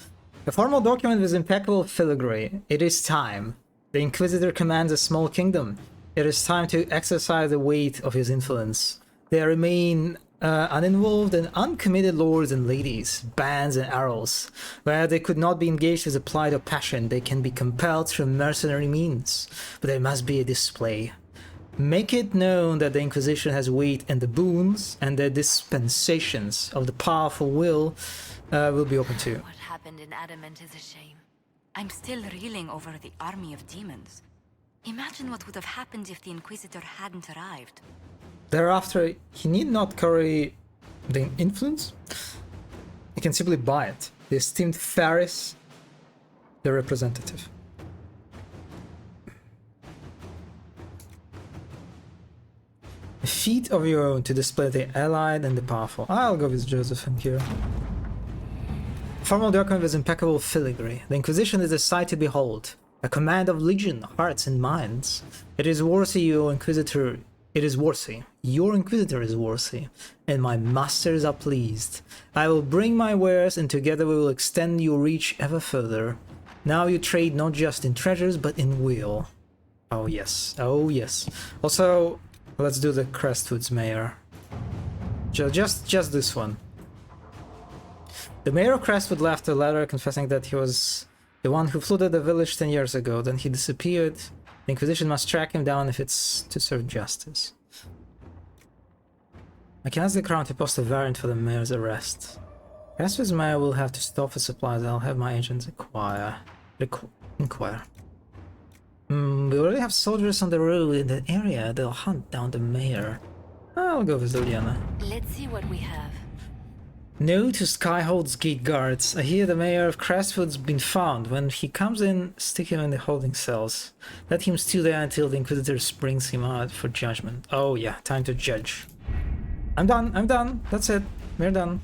A formal document with impeccable filigree. It is time. The Inquisitor commands a small kingdom. It is time to exercise the weight of his influence. There remain uninvolved and uncommitted lords and ladies, bands and arrows. Where they could not be engaged with a plight of passion, they can be compelled through mercenary means. But there must be a display. Make it known that the Inquisition has weight in the boons, and the dispensations of the powerful will be open to. What happened in Adamant is a shame. I'm still reeling over the army of demons. Imagine what would have happened if the Inquisitor hadn't arrived. Thereafter, he need not carry the influence. He can simply buy it. The esteemed Faris, the representative. A feat of your own to display the allied and the powerful. I'll go with Josephine here. Formal document with impeccable filigree. The Inquisition is a sight to behold. A command of legion, hearts and minds. It is worthy, your Inquisitor. It is worthy. Your Inquisitor is worthy, and my masters are pleased. I will bring my wares, and together we will extend your reach ever further. Now you trade not just in treasures, but in will. Oh yes, oh yes. Also, let's do the Crestwood's mayor. Just this one. The mayor of Crestwood left a letter confessing that he was the one who flooded the village 10 years ago. Then he disappeared. The Inquisition must track him down if it's to serve justice. I can ask the Crown to post a warrant for the mayor's arrest. Crestwood's mayor will have to stop for supplies. I'll have my agents inquire. We already have soldiers on the road in the area. They'll hunt down the mayor. I'll go with Liliana. Let's see what we have. No to Skyhold's gate guards. I hear the mayor of Crestwood's been found. When he comes in, stick him in the holding cells. Let him stew there until the Inquisitor brings him out for judgment. Oh yeah, time to judge. I'm done. That's it. We're done.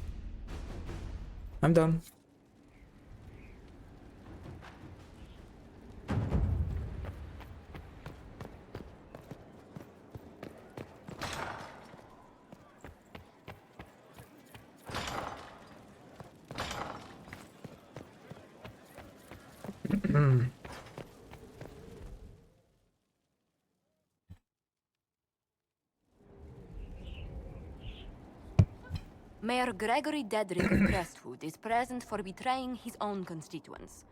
I'm done. Mayor Gregory Dedrick of Crestwood is present for betraying his own constituents.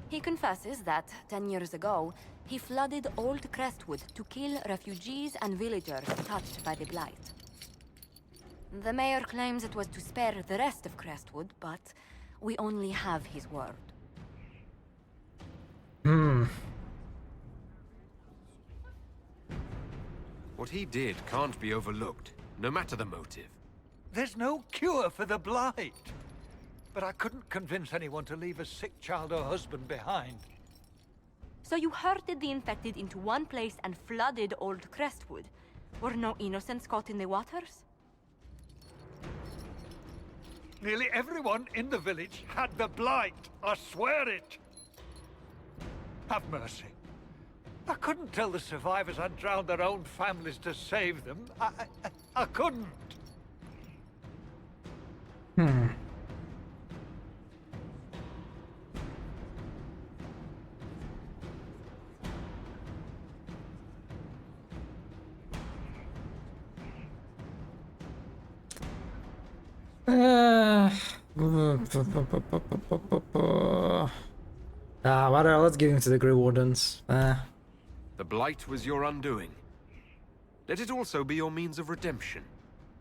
He confesses that, 10 years ago, he flooded Old Crestwood to kill refugees and villagers touched by the Blight. The mayor claims it was to spare the rest of Crestwood, but we only have his word. What he did can't be overlooked, no matter the motive. There's no cure for the Blight. But I couldn't convince anyone to leave a sick child or husband behind. So you herded the infected into one place and flooded Old Crestwood. Were no innocents caught in the waters? Nearly everyone in the village had the Blight. I swear it. Have mercy. I couldn't tell the survivors I'd drowned their own families to save them. I couldn't. Whatever, let's give him to the Grey Wardens. The Blight was your undoing. Let it also be your means of redemption.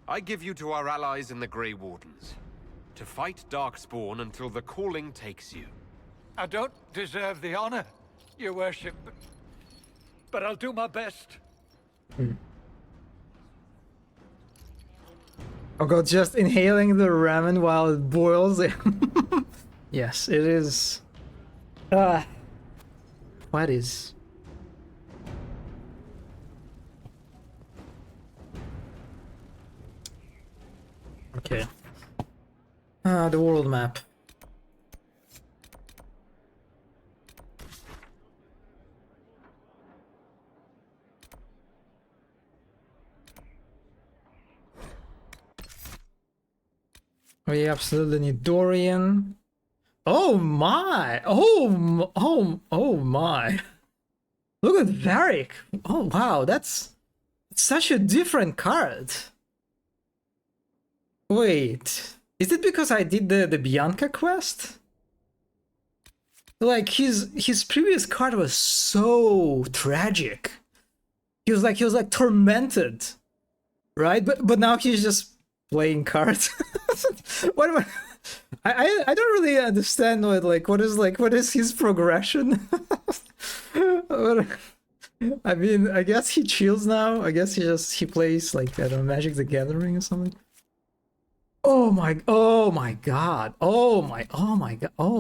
I give you to our allies in the Grey Wardens. To fight Darkspawn until the calling takes you. I don't deserve the honor, your worship, but I'll do my best. Oh god, just inhaling the ramen while it boils. Yes, it is. What is? Okay. The world map. We absolutely need Dorian. Oh my! Oh my! Look at Varric! Oh wow, that's such a different card. Wait, is it because I did the Bianca quest? Like his previous card was so tragic. He was like tormented, right? But now he's just playing cards. What am I don't really understand what is his progression. I mean, I guess he chills now. I guess he plays like, I don't know, Magic the Gathering or something. Oh my god. Oh my god. Oh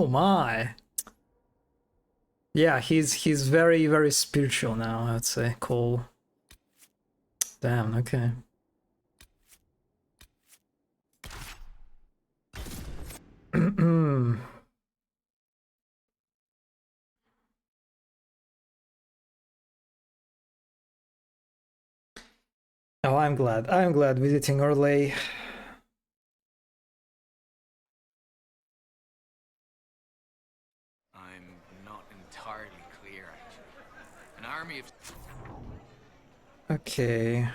my. Yeah, he's very, very spiritual now, I'd say. Cool. Damn, okay. Oh, I'm glad. I'm glad visiting Orlais. I'm not entirely clear, actually. An army of... Okay.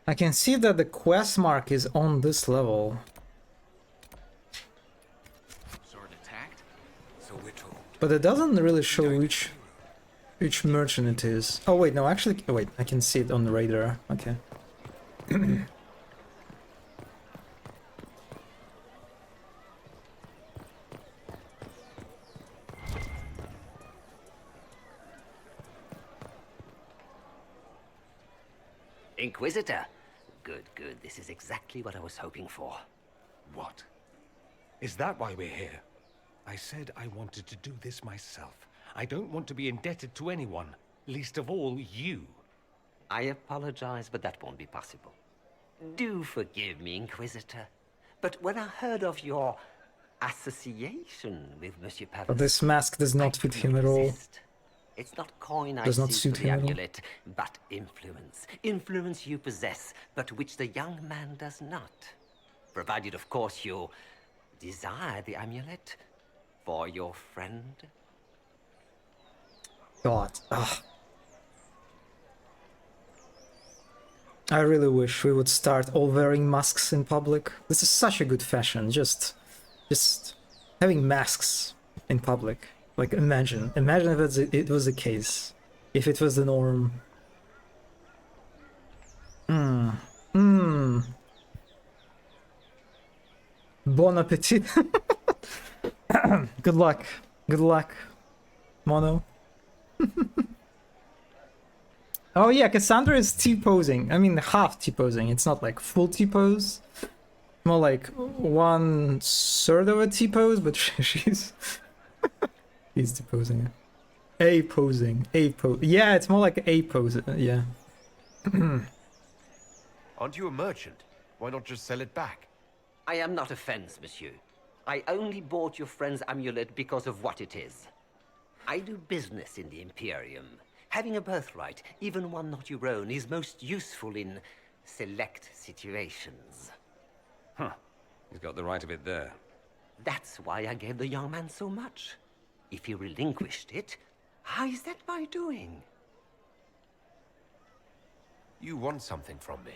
I can see that the quest mark is on this level. Sword attacked, so we're told. But it doesn't really show which merchant it is. Oh wait, no, actually, oh, wait, I can see it on the radar. Okay. Inquisitor. Good, good. This is exactly what I was hoping for. What? Is that why we're here? I said I wanted to do this myself. I don't want to be indebted to anyone, least of all you. I apologize, but that won't be possible. Do forgive me, Inquisitor. But when I heard of your association with Monsieur Pavas... But this mask does not fit him at all. It's not coin I Does not see suit for the him at all. amulet, but influence. Influence you possess, but which the young man does not. Provided, of course, you desire the amulet for your friend. God. Ugh. I really wish we would start all wearing masks in public. This is such a good fashion. Just having masks in public. Like, imagine if it was the case. If it was the norm. Bon appetit. Good luck. Good luck, Mono. Oh yeah, Cassandra is T-posing. I mean, half T-posing. It's not like full T-pose. More like 1/3 of a T-pose, but she's... He's T-posing. A-posing. A-pose. Yeah, it's more like A-pose. Yeah. Aren't you a merchant? Why not just sell it back? I am not a fence, monsieur. I only bought your friend's amulet because of what it is. I do business in the Imperium. Having a birthright, even one not your own, is most useful in select situations. Huh. He's got the right of it there. That's why I gave the young man so much. If he relinquished it, how is that my doing? You want something from me.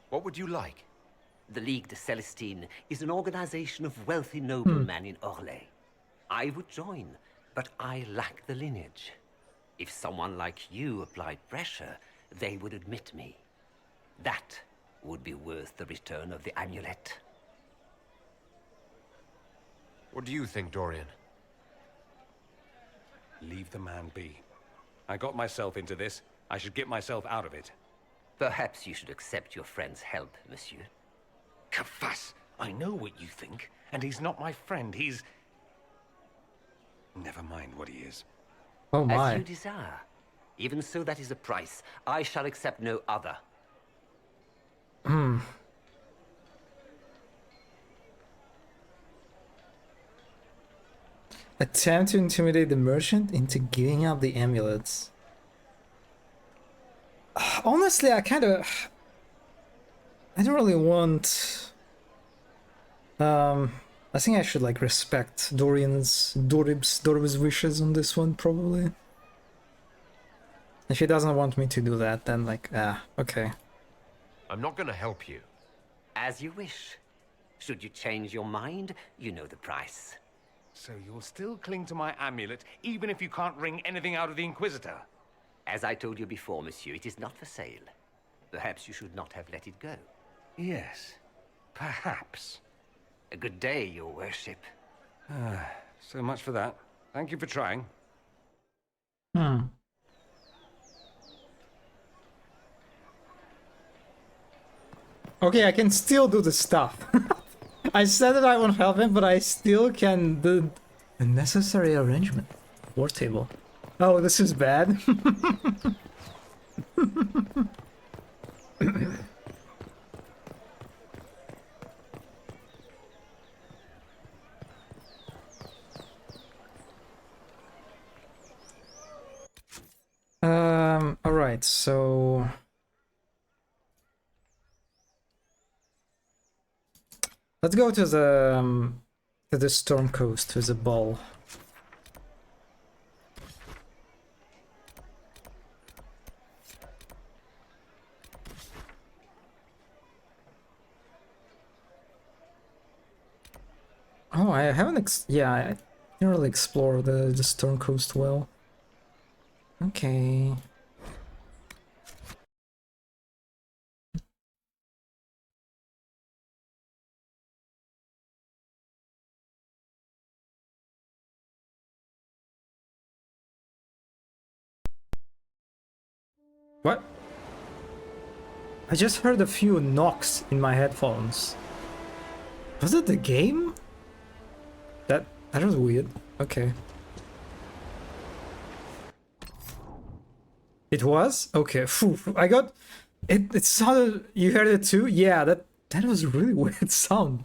What would you like? The Ligue de Celestine is an organization of wealthy noblemen in Orlais. I would join, but I lack the lineage. If someone like you applied pressure, they would admit me. That would be worth the return of the amulet. What do you think, Dorian? Leave the man be. I got myself into this. I should get myself out of it. Perhaps you should accept your friend's help, monsieur. Kafas! I know what you think, and he's not my friend. He's... Never mind what he is. Oh As my. you desire. Even so, that is a price. I shall accept no other. Attempt to intimidate the merchant into giving up the amulets. Honestly, I don't really want... I think I should like respect Dorib's wishes on this one, probably. If he doesn't want me to do that, then like, okay. I'm not gonna help you. As you wish. Should you change your mind, you know the price. So you'll still cling to my amulet, even if you can't wring anything out of the Inquisitor? As I told you before, monsieur, it is not for sale. Perhaps you should not have let it go. Yes, perhaps. A good day, your worship. So much for that. Thank you for trying. Okay, I can still do the stuff. I said that I won't help him, but I still can do the necessary arrangement. War table. Oh, this is bad. All right, so let's go to the Storm Coast, to the ball. Oh, I haven't yeah, I didn't really explore the Storm Coast well. Okay. What? I just heard a few knocks in my headphones. Was it the game? That was weird. Okay. It was? Okay. Phew. I got it sounded, you heard it too? Yeah, that was a really weird sound.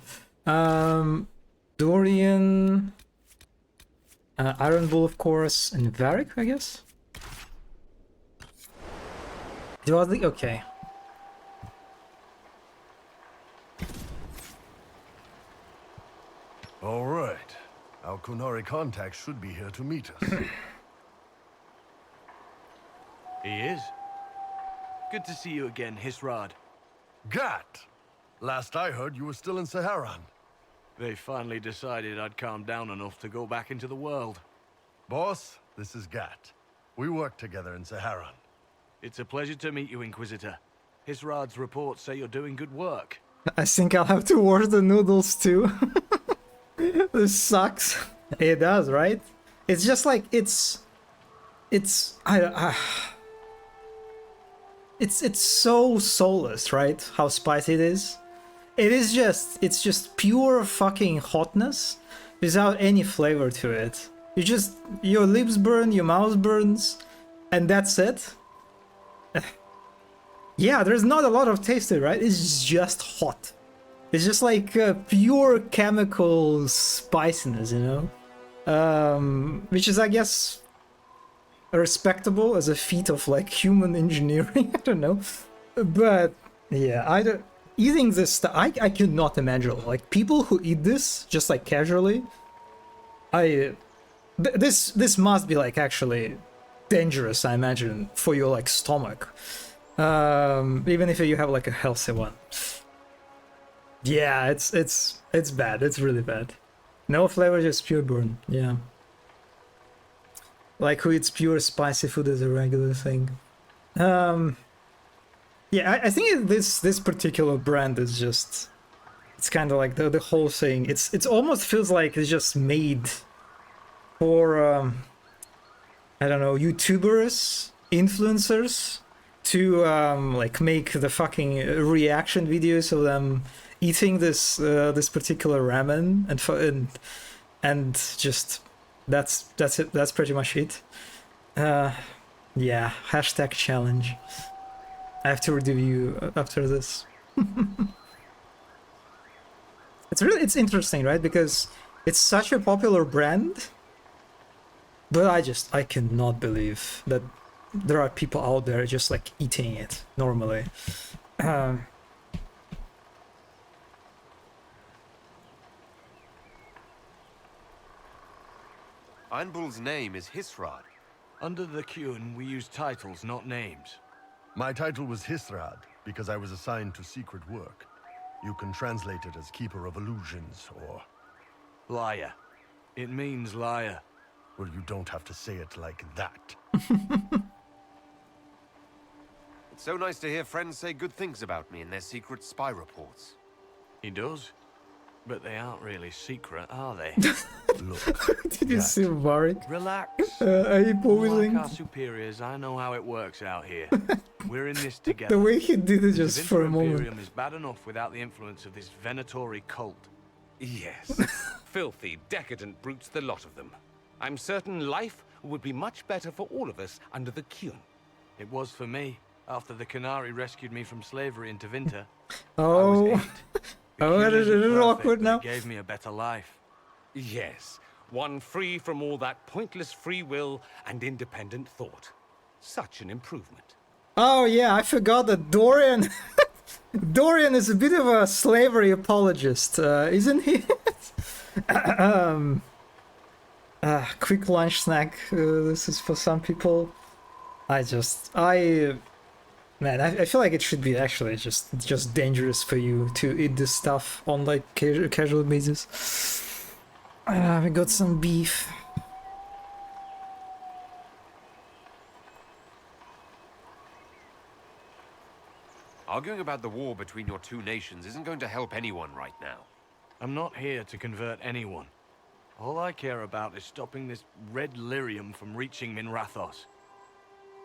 Dorian, Iron Bull, of course, and Varric, I guess. Okay. All right. Our Kunari contact should be here to meet us. He is. Good to see you again, Hisrad. Gat! Last I heard, you were still in Saharan. They finally decided I'd calmed down enough to go back into the world. Boss, this is Gat. We work together in Saharan. It's a pleasure to meet you, Inquisitor. Hisrad's reports say you're doing good work. I think I'll have to wash the noodles too. This sucks. It does, right? It's just like it's so soulless, right? How spicy it is. It's just pure fucking hotness without any flavor to it. Your lips burn, your mouth burns, and that's it. Yeah, there's not a lot of taste to it, right? It's just hot. It's just like pure chemical spiciness, you know? Which is, I guess, respectable as a feat of like human engineering. I don't know. But yeah, eating this stuff, I could not imagine. Like people who eat this just like casually, this must be like actually dangerous, I imagine, for your like stomach. Even if you have like a healthy one. Yeah, it's bad. It's really bad. No flavor, just pure burn. Yeah. Like who eats pure spicy food is a regular thing. Yeah, I think this particular brand is just, it's kind of like the whole thing. It's almost feels like it's just made for I don't know, YouTubers, influencers to like make the fucking reaction videos of them eating this this particular ramen and just that's it. That's pretty much it. Yeah, hashtag challenge. I have to review after this. It's interesting, right? Because it's such a popular brand, but I cannot believe that there are people out there just like eating it normally. Iron Bull's name is Hisrad. Under the Qun, we use titles, not names. My title was Hisrad because I was assigned to secret work. You can translate it as Keeper of Illusions or... Liar. It means liar. Well, you don't have to say it like that. It's so nice to hear friends say good things about me in their secret spy reports. He does. But they aren't really secret, are they? Look, Did you see Varric? Relax. Are you Like posing? our superiors, I know how it works out here. We're in this together. The way he did it just The for a moment. Imperium is bad enough without the influence of this Venatori cult. Yes. Filthy, decadent brutes, the lot of them. I'm certain life would be much better for all of us under the Qun. It was for me, after the Canary rescued me from slavery in Tevinter. Oh, oh, Qun it isn't is perfect, awkward but now. it gave me a better life. Yes, one free from all that pointless free will and independent thought. Such an improvement. Oh yeah, I forgot that Dorian. Dorian is a bit of a slavery apologist, isn't he? Quick lunch snack. This is for some people. Man, I feel like it should be actually just dangerous for you to eat this stuff on like casual basis. We got some beef. Arguing about the war between your two nations isn't going to help anyone right now. I'm not here to convert anyone. All I care about is stopping this red lyrium from reaching Minrathos.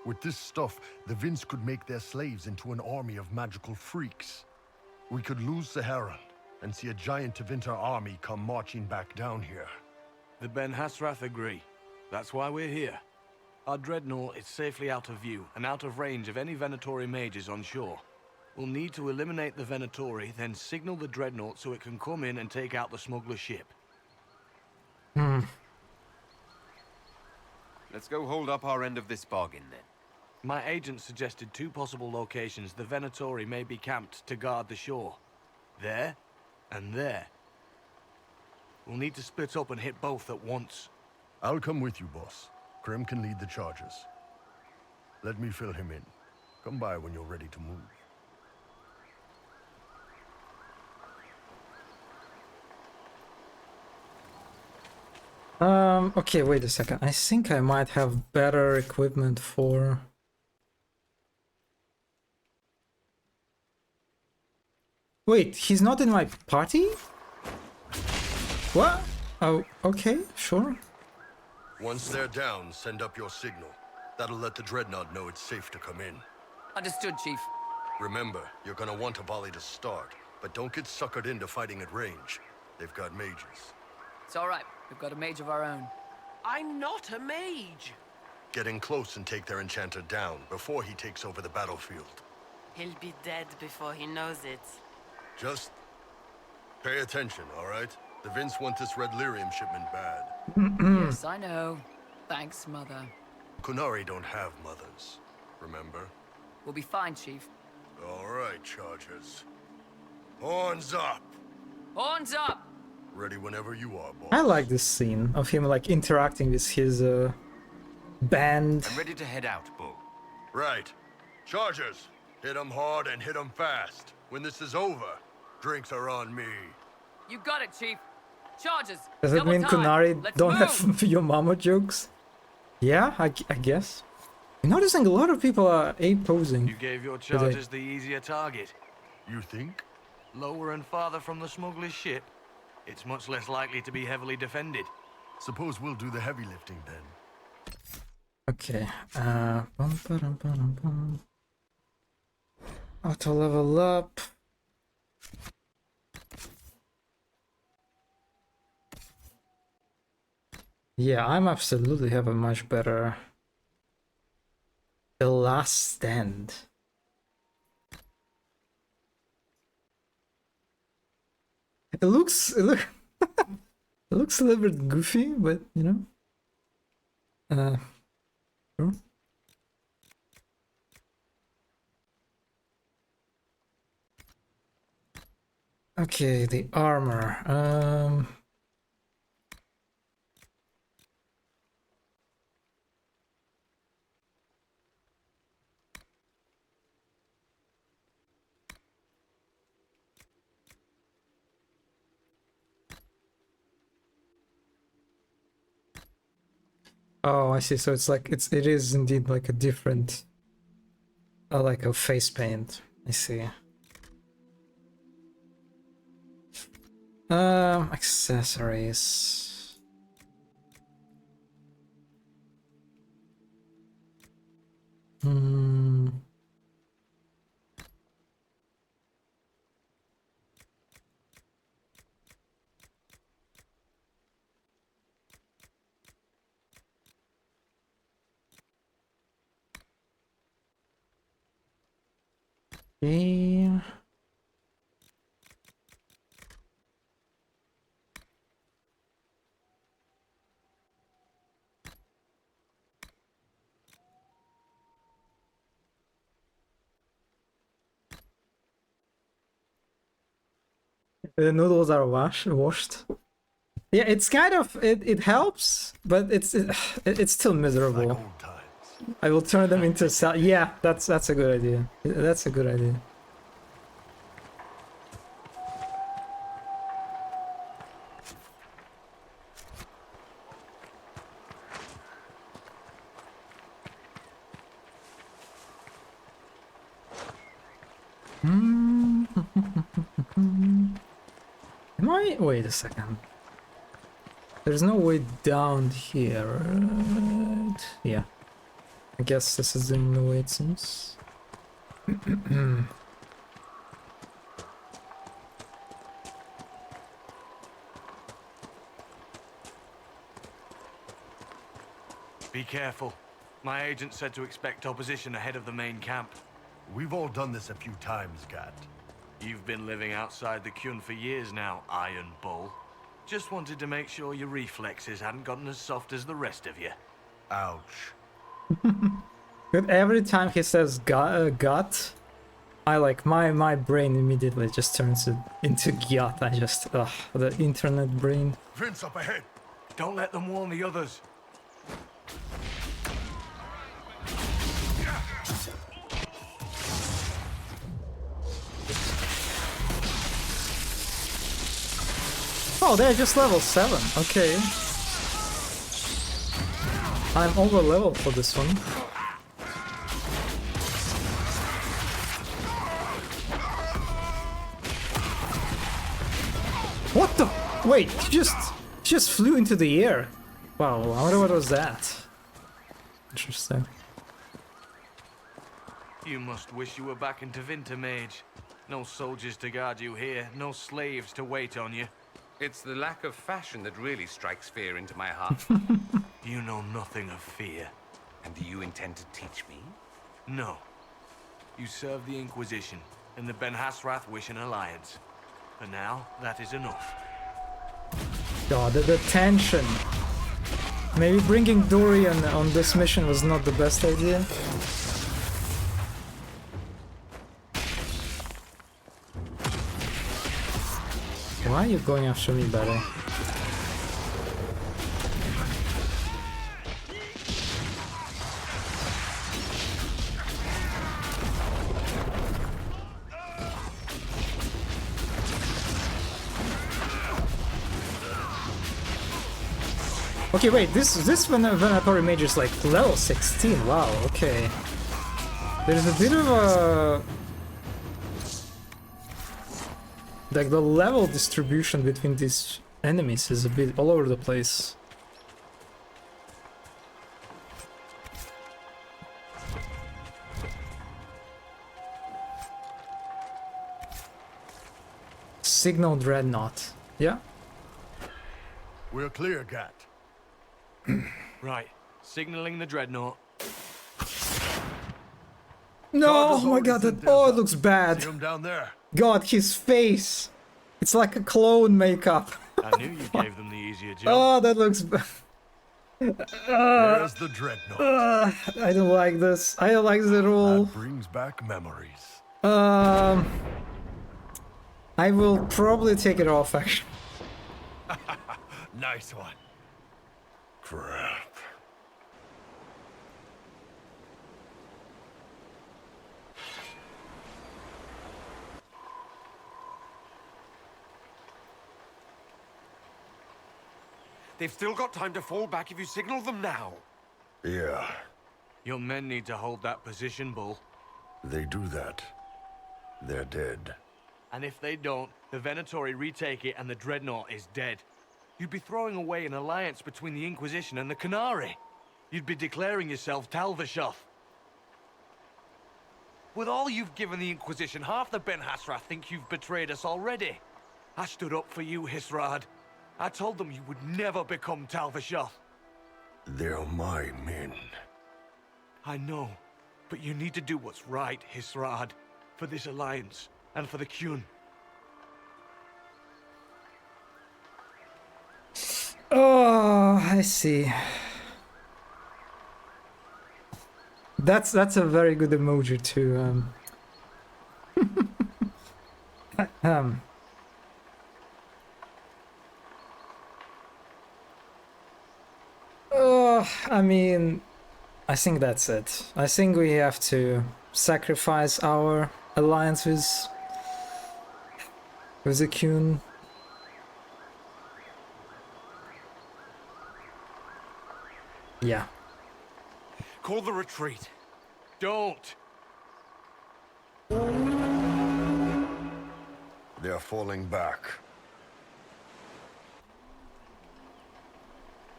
with this stuff, the Vince could make their slaves into an army of magical freaks. We could lose Saharan and see a giant Tevinter army come marching back down here. The Ben Hasrath agree. That's why we're here. Our dreadnought is safely out of view and out of range of any Venatori mages on shore. We'll need to eliminate the Venatori, then signal the dreadnought so it can come in and take out the smuggler ship. Let's go hold up our end of this bargain, then. My agent suggested two possible locations the Venatori may be camped to guard the shore. There, and there. We'll need to split up and hit both at once. I'll come with you, boss. Krim can lead the charges. Let me fill him in. Come by when you're ready to move. Okay, wait a second. I think I might have better equipment for... Wait, he's not in my party? What? Oh, okay, sure. Once they're down, send up your signal. That'll let the Dreadnought know it's safe to come in. Understood, Chief. Remember, you're gonna want a volley to start, but don't get suckered into fighting at range. They've got mages. It's all right. We've got a mage of our own. I'm not a mage. Get in close and take their enchanter down before he takes over the battlefield. He'll be dead before he knows it. Just pay attention, all right? The Vince want this red lyrium shipment bad. Yes, I know. Thanks, Mother. Kunari don't have mothers, remember? We'll be fine, Chief. All right, Chargers. Horns up! Horns up! Ready whenever you are, boss. I like this scene of him like interacting with his band. I'm ready to head out, Bull. Right. Chargers, hit 'em hard and hit 'em fast. When this is over, drinks are on me. You got it, Chief. Charges. Does it Double mean time. Kunari Let's don't move. have your mama jokes? Yeah, I guess. I'm noticing a lot of people are A-posing. You gave your charges the easier target. You think? Lower and farther from the smuggler's ship, it's much less likely to be heavily defended. Suppose we'll do the heavy lifting then. Okay, auto level up. Yeah, I'm absolutely have a much better The Last Stand. It looks it looks a little bit goofy, but you know. Sure. Okay, the armor. Oh, I see. So it's like it is indeed like a different, like a face paint. I see. Accessories. Hmm. Okay. The noodles are washed. Yeah, it's kind of it helps, but it's still miserable. I will turn them into salad. Yeah, that's a good idea. That's a good idea. Am I? Wait a second. There's no way down here, right? Yeah. I guess this is the only way it seems. Be careful. My agent said to expect opposition ahead of the main camp. We've all done this a few times, Gat. You've been living outside the Kyun for years now, Iron Bull. Just wanted to make sure your reflexes hadn't gotten as soft as the rest of you. Ouch. But every time he says gut, I like my brain immediately just turns it into gyat. I just the internet brain. Vince up ahead. Don't let them warn the others. Oh, they're just level 7. Okay. I'm over leveled for this one. What the? Wait, just flew into the air. Wow, I wonder what was that. Interesting. You must wish you were back in Tevinter, Mage. No soldiers to guard you here, no slaves to wait on you. It's the lack of fashion that really strikes fear into my heart. You know nothing of fear. And do you intend to teach me? No. You serve the Inquisition, and the Ben Hasrath wish an alliance. For now, that is enough. God, the tension. Maybe bringing Dorian on this mission was not the best idea. Why are you going after me, buddy? Okay, wait, this Venatori Mage is like level 16, wow, okay. There's a bit of a... like the level distribution between these enemies is a bit all over the place. Signal Dreadnought, yeah? We're clear, Gat. Right, signaling the Dreadnought. No, Charges oh my already god, sent that, oh, theirs it looks up. bad. See him down there? God, his face. It's like a clone makeup. I knew you gave them the easier job. Oh, that looks bad. There's the dreadnought. I don't like this. I don't like this at all. That brings back memories. I will probably take it off, actually. Nice one. Crap. They've still got time to fall back if you signal them now. Yeah, Your men need to hold that position, Bull. they do that. They're dead. And if they don't, the Venatori retake it and the Dreadnought is dead. You'd be throwing away an alliance between the Inquisition and the Canary. You'd be declaring yourself Talvishoth. With all you've given the Inquisition, half the Ben Hassrath think you've betrayed us already. I stood up for you, Hisrad. I told them you would never become Talvishoth. They're my men. I know, but you need to do what's right, Hisrad. For this alliance, and for the Qun. Oh, I see. That's a very good emoji too. I mean, I think that's it. I think we have to sacrifice our alliance with the Qun. Yeah. Call the retreat. Don't! They're falling back.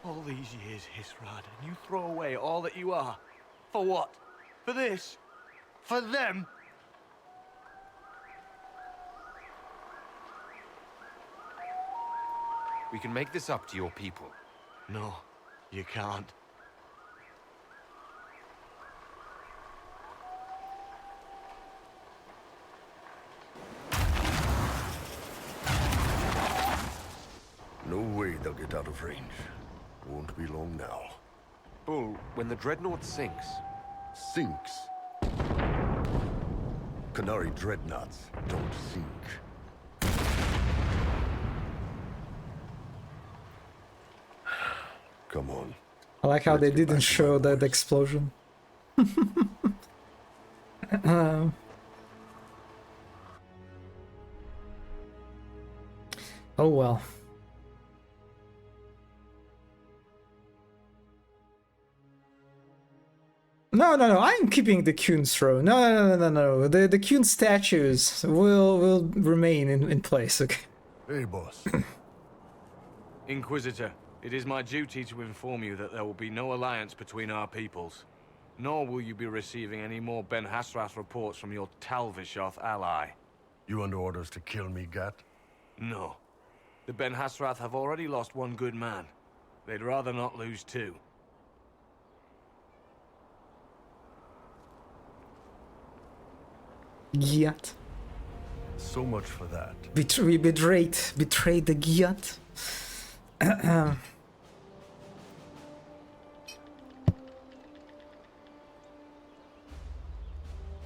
All these years, Hisrad, and you throw away all that you are. For what? For this? For them? We can make this up to your people. No, you can't. No way they'll get out of range. Won't be long now. Bull, when the Dreadnought sinks... Sinks? Canary dreadnoughts don't sink. Come on. I like how they didn't show that explosion. Oh well. No, I'm keeping the Qun's throne. No. The Qun statues will remain in place, okay? Hey, boss. Inquisitor, it is my duty to inform you that there will be no alliance between our peoples. Nor will you be receiving any more Ben Hassrath reports from your Talvishoth ally. You under orders to kill me, Gat? No. The Ben Hassrath have already lost one good man. They'd rather not lose two. Giat. So much for that. We betrayed the Giat.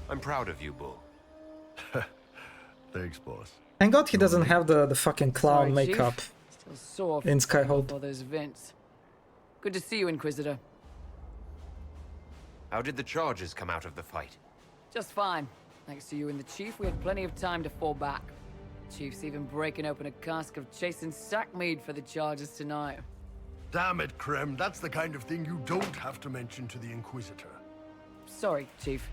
I'm proud of you, Bull. Thanks, boss. Thank God he doesn't have the fucking clown Sorry, makeup Chief. Still sore in from Skyhold. all those events. Good to see you, Inquisitor. How did the charges come out of the fight? Just fine. Thanks to you and the Chief, we had plenty of time to fall back. Chief's even breaking open a cask of chastened sackmead for the charges tonight. Damn it, Krem. That's the kind of thing you don't have to mention to the Inquisitor. Sorry, Chief.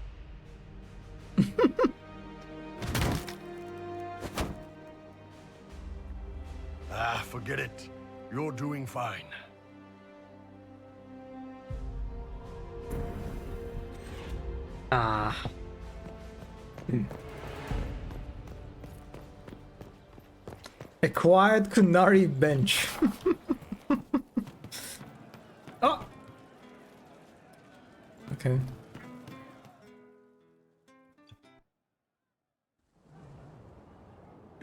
Forget it. You're doing fine. Acquired Kunari bench. Oh. Okay.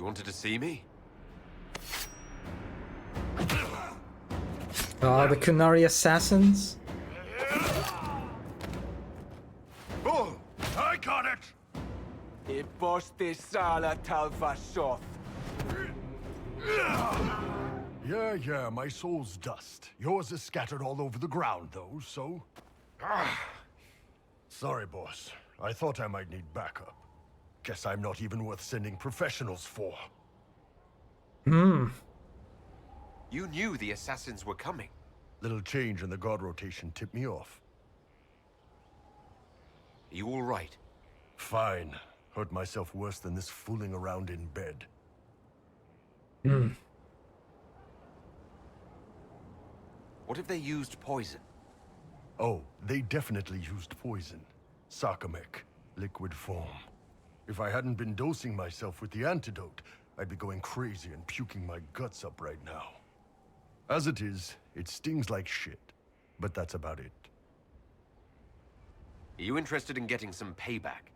You wanted to see me? The Kunari assassins. Bull, I got it! Yeah, my soul's dust. Yours is scattered all over the ground, though, so... Sorry, boss. I thought I might need backup. Guess I'm not even worth sending professionals for. Hmm. You knew the assassins were coming. Little change in the guard rotation tipped me off. Are you all right? Fine. Hurt myself worse than this fooling around in bed. Hmm. What if they used poison? Oh, they definitely used poison. Sarcomec, liquid form. If I hadn't been dosing myself with the antidote, I'd be going crazy and puking my guts up right now. As it is, it stings like shit, but that's about it. Are you interested in getting some payback?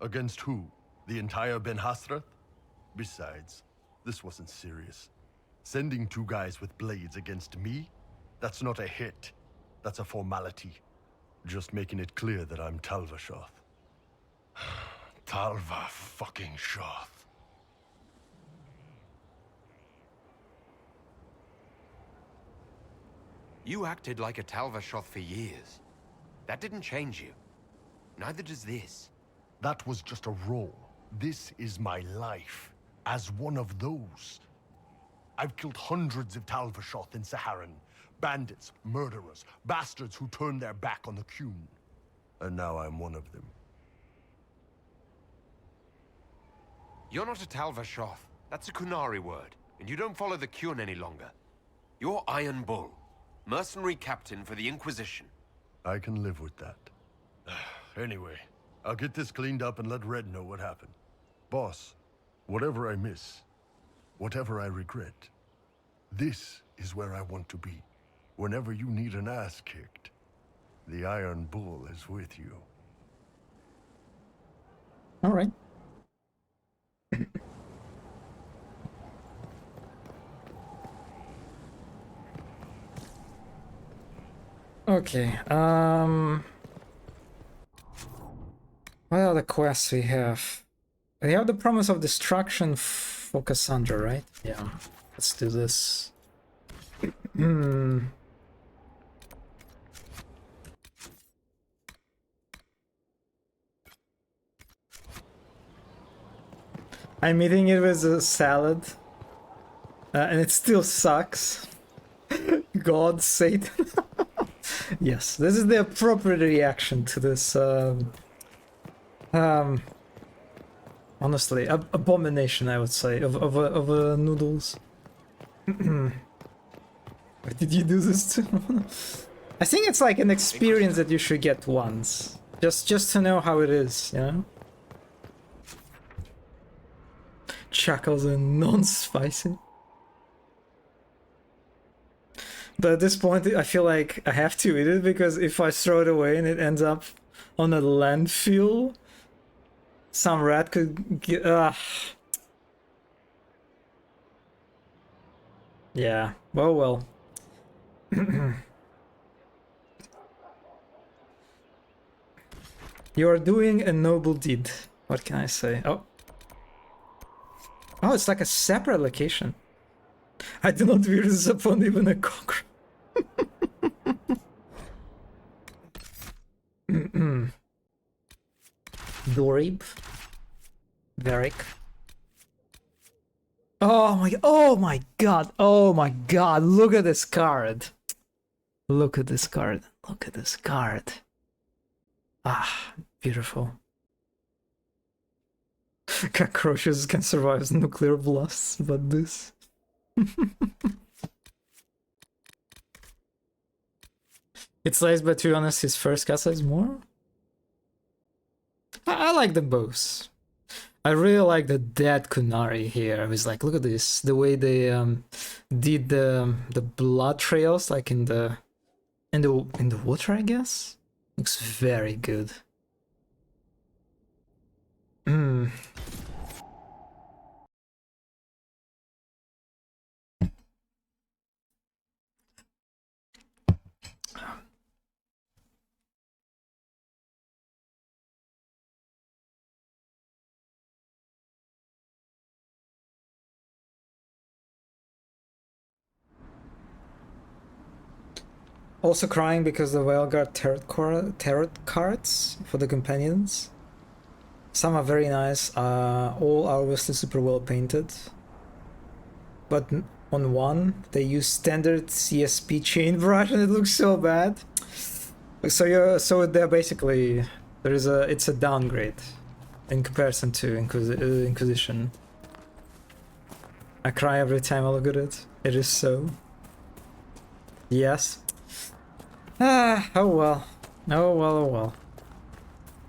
Against who? The entire Ben Hasrath? Besides, this wasn't serious. Sending two guys with blades against me? That's not a hit. That's a formality. Just making it clear that I'm Talvashoth. Talva fucking Shoth. You acted like a Talvashoth for years. That didn't change you. Neither does this. That was just a role. This is my life. As one of those. I've killed hundreds of Talvashoth in Saharan. Bandits, murderers, bastards who turned their back on the Qun. And now I'm one of them. You're not a Talvashoth. That's a Kunari word. And you don't follow the Qun any longer. You're Iron Bull. Mercenary captain for the Inquisition. I can live with that. Anyway, I'll get this cleaned up and let Red know what happened. Boss, whatever I miss, whatever I regret, this is where I want to be. Whenever you need an ass kicked, the Iron Bull is with you. All right. Okay, what are the quests we have? We have the Promise of Destruction for Cassandra, right? Yeah, let's do this. I'm eating it with a salad, and it still sucks. God, Satan. Yes, this is the appropriate reaction to this, honestly, abomination, I would say, of noodles. Why did you do this too? I think it's like an experience that you should get once, just to know how it is, you know? Chuckles and non-spicy. But at this point, I feel like I have to eat it, because if I throw it away and it ends up on a landfill, some rat could get... Yeah, well. You are doing a noble deed. What can I say? Oh, it's like a separate location. I do not wear this upon even a cockroach. Dorib. Varric. Oh my god, look at this card. Look at this card. Ah, beautiful. Cockroaches can survive nuclear blasts, but this... It's nice, but to be honest, his first cast is more. I like them both. I really like the dead Kunari here. I was like, look at this, the way they did the blood trails, like in the water, I guess. Looks very good. Also crying because the Whale got tarot cards for the companions. Some are very nice, all are obviously super well painted. But on one, they use standard CSP chain brush and it looks so bad. So they're basically, it's a downgrade in comparison to Inquisition. I cry every time I look at it. It is so. Yes. Oh well. Oh well, oh well.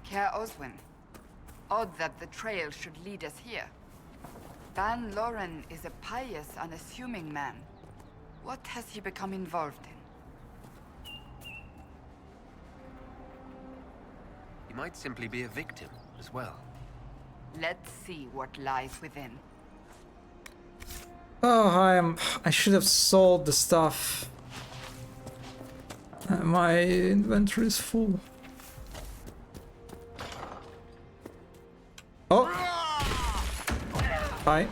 Care Oswin. Odd that the trail should lead us here. Van Loren is a pious, unassuming man. What has he become involved in? He might simply be a victim as well. Let's see what lies within. Oh, I should have sold the stuff. My inventory is full. Oh! Hi.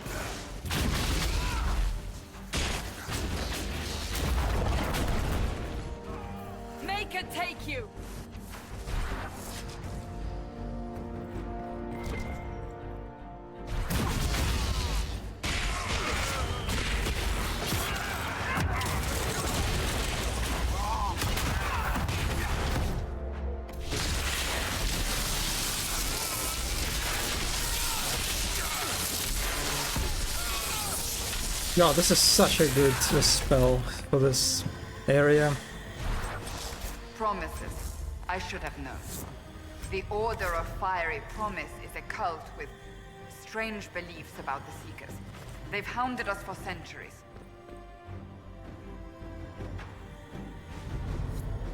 Make her take you! Yo, this is such a good spell for this area. Promises. I should have known. The Order of Fiery Promise is a cult with strange beliefs about the Seekers. They've hounded us for centuries.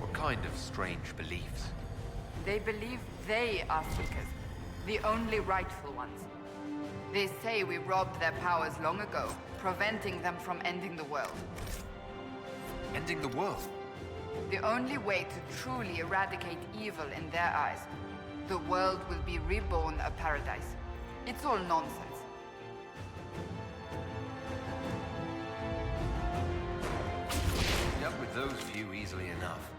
What kind of strange beliefs? They believe they are Seekers, the only rightful ones. They say we robbed their powers long ago, preventing them from ending the world. Ending the world? The only way to truly eradicate evil in their eyes, the world will be reborn a paradise. It's all nonsense. Dealt with those few easily enough.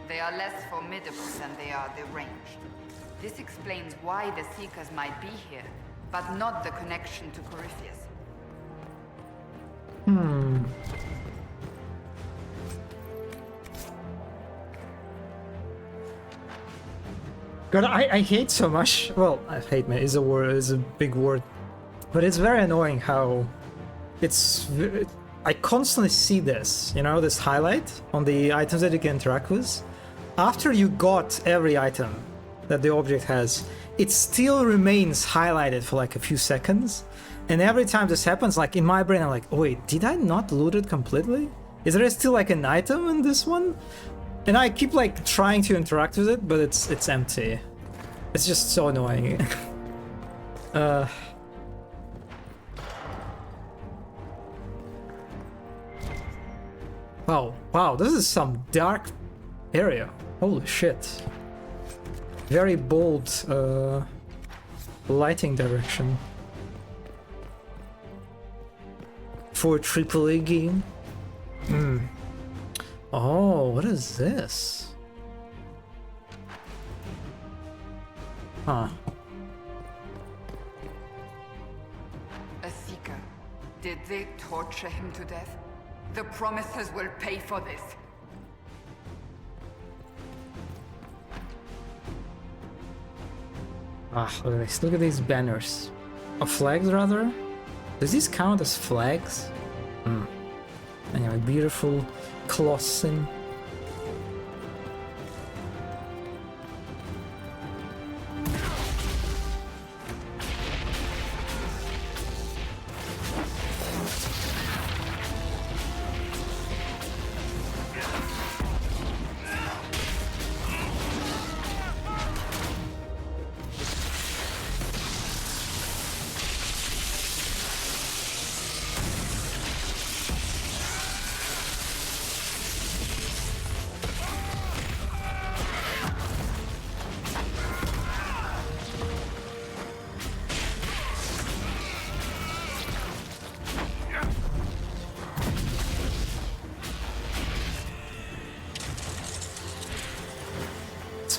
They are less formidable than they are deranged. This explains why the Seekers might be here, but not the connection to Corypheus. God, I hate so much. Well, I hate is a word, is a big word, but it's very annoying how it's. I constantly see this, you know, this highlight on the items that you can interact with. After you got every item that the object has, it still remains highlighted for like a few seconds. And every time this happens, like in my brain, I'm like, oh, wait, did I not loot it completely? Is there still like an item in this one? And I keep like trying to interact with it, but it's empty. It's just so annoying. Wow, this is some dark area. Holy shit. Very bold lighting direction. For a AAA game. Oh, what is this? Huh. A Seeker. Did they torture him to death? The Promises will pay for this. Look at this. Look at these banners. Or flags, rather? Does this count as flags? Anyway, beautiful clothing.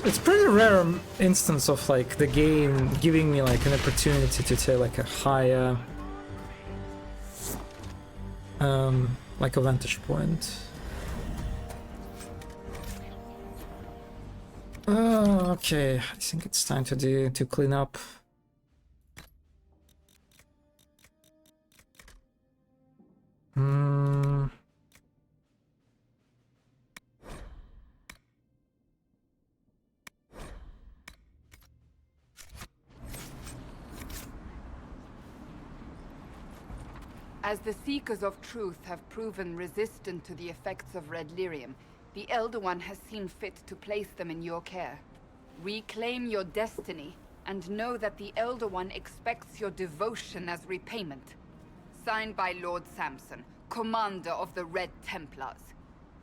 it's pretty rare instance of like the game giving me like an opportunity to take like a higher like a vantage point. Okay, I think it's time to clean up. As the Seekers of Truth have proven resistant to the effects of red lyrium, the Elder One has seen fit to place them in your care. Reclaim your destiny, and know that the Elder One expects your devotion as repayment. Signed by Lord Samson, Commander of the Red Templars.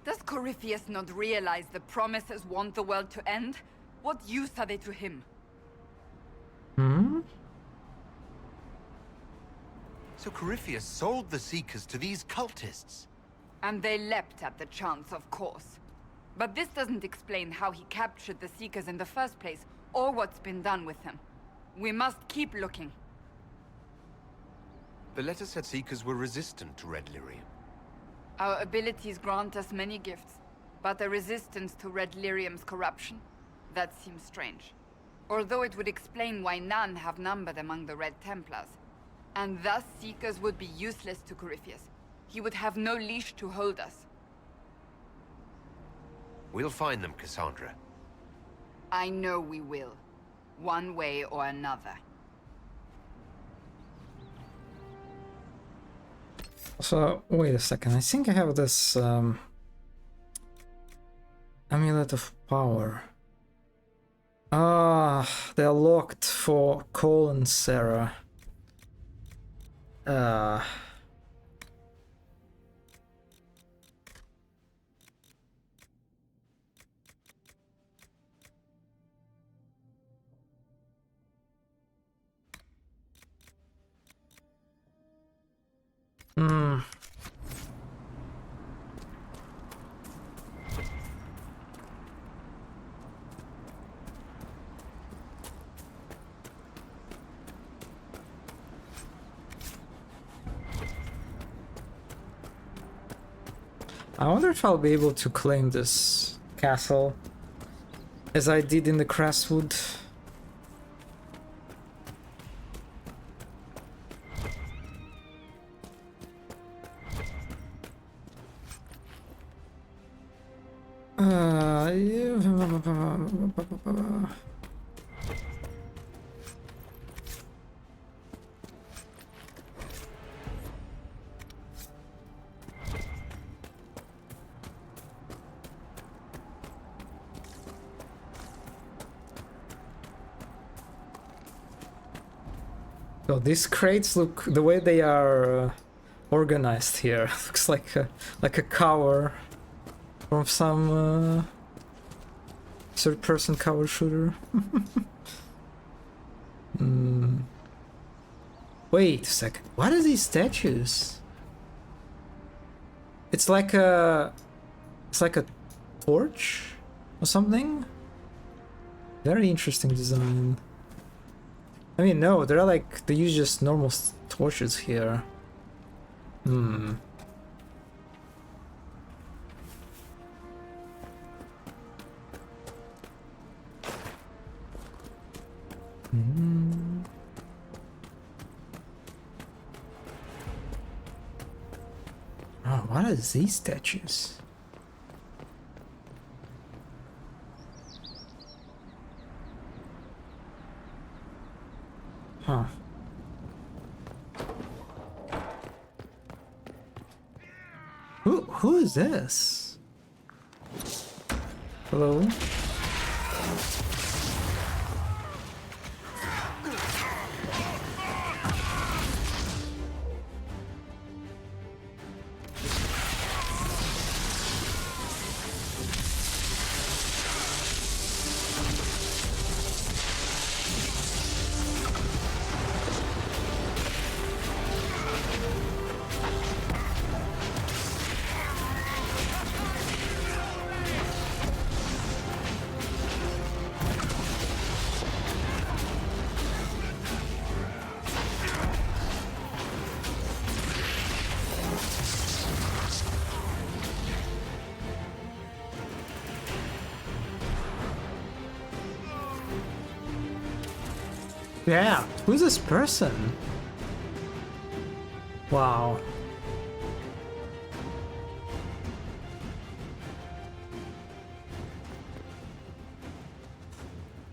Does Corypheus not realize the promises want the world to end? What use are they to him? So Corypheus sold the Seekers to these cultists? And they leapt at the chance, of course. But this doesn't explain how he captured the Seekers in the first place, or what's been done with them. We must keep looking. The letter said Seekers were resistant to red lyrium. Our abilities grant us many gifts, but a resistance to red lyrium's corruption? That seems strange. Although it would explain why none have numbered among the Red Templars. And thus Seekers would be useless to Corypheus. He would have no leash to hold us. We'll find them, Cassandra. I know we will. One way or another. So, wait a second. I think I have this Amulet of Power. They're locked for Cole and Sarah. I wonder if I'll be able to claim this castle as I did in the Crestwood. So these crates look, the way they are organized here, looks like a cover from some third-person cover shooter. Wait a second, what are these statues? It's like a torch or something. Very interesting design. I mean, no, they're like, they use just normal torches here. Oh, what are these statues? Huh. Who is this? Hello? Yeah, who's this person? Wow.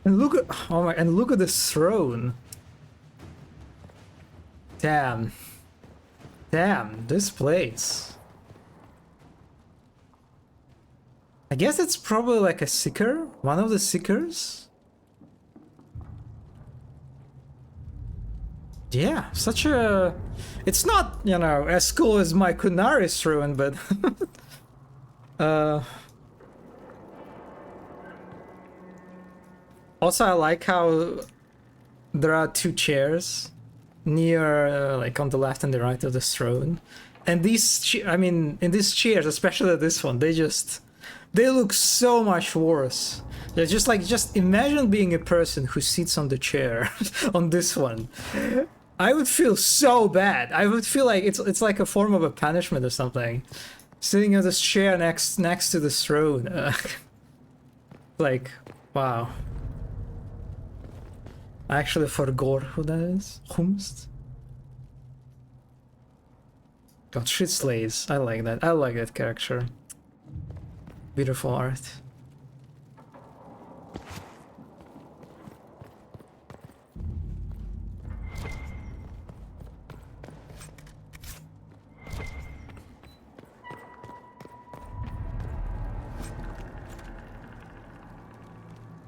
And look at and look at this throne. Damn. Damn, this place. I guess it's probably like a seeker, one of the seekers. Yeah, such a... It's not, you know, as cool as my Kunaris throne, but... Also, I like how there are two chairs near, like on the left and the right of the throne. And these, I mean, in these chairs, especially this one, they look so much worse. They're just imagine being a person who sits on the chair on this one. I would feel so bad. I would feel like it's like a form of a punishment or something. Sitting on this chair next to the throne. Like, wow. I actually forgot who that is. Humst? God, shit slays. I like that. I like that character. Beautiful art.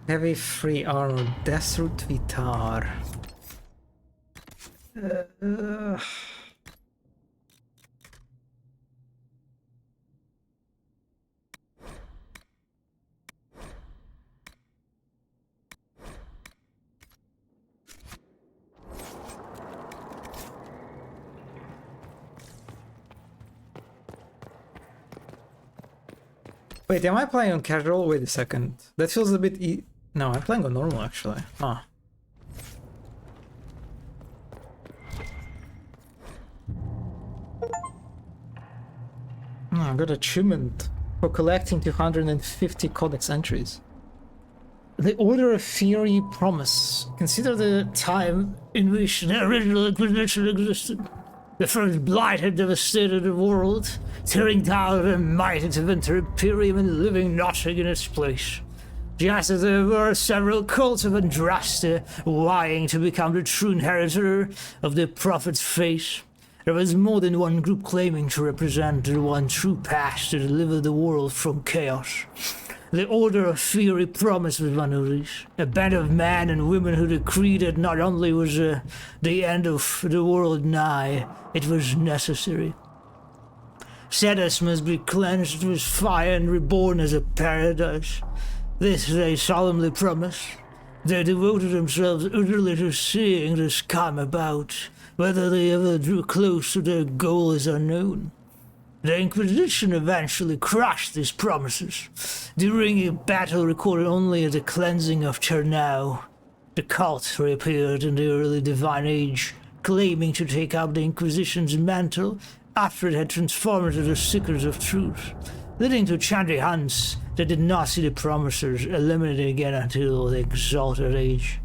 Heavy free armor, Desert Vitar. Wait, am I playing on casual? Wait a second. That feels a bit no, I'm playing on normal actually. Ah. I got achievement for collecting 250 codex entries. The Order of Fury Promise. Consider the time in which the original Inquisition existed. The first blight had devastated the world, tearing down the mighty Tevinter Imperium and leaving nothing in its place. Just as there were several cults of Andraste vying to become the true inheritor of the Prophet's faith, there was more than one group claiming to represent the one true path to deliver the world from chaos. The Order of Fury Promise was one of these, a band of men and women who decreed that not only was the end of the world nigh, it was necessary. Cetus must be cleansed with fire and reborn as a paradise. This they solemnly promised. They devoted themselves utterly to seeing this come about. Whether they ever drew close to their goal is unknown. The Inquisition eventually crushed these promises, during a battle recorded only as the cleansing of Chernau. The cult reappeared in the early Divine Age, claiming to take up the Inquisition's mantle after it had transformed into the Seekers of Truth, leading to Chandri hunts that did not see the Promisers eliminated again until the Exalted Age.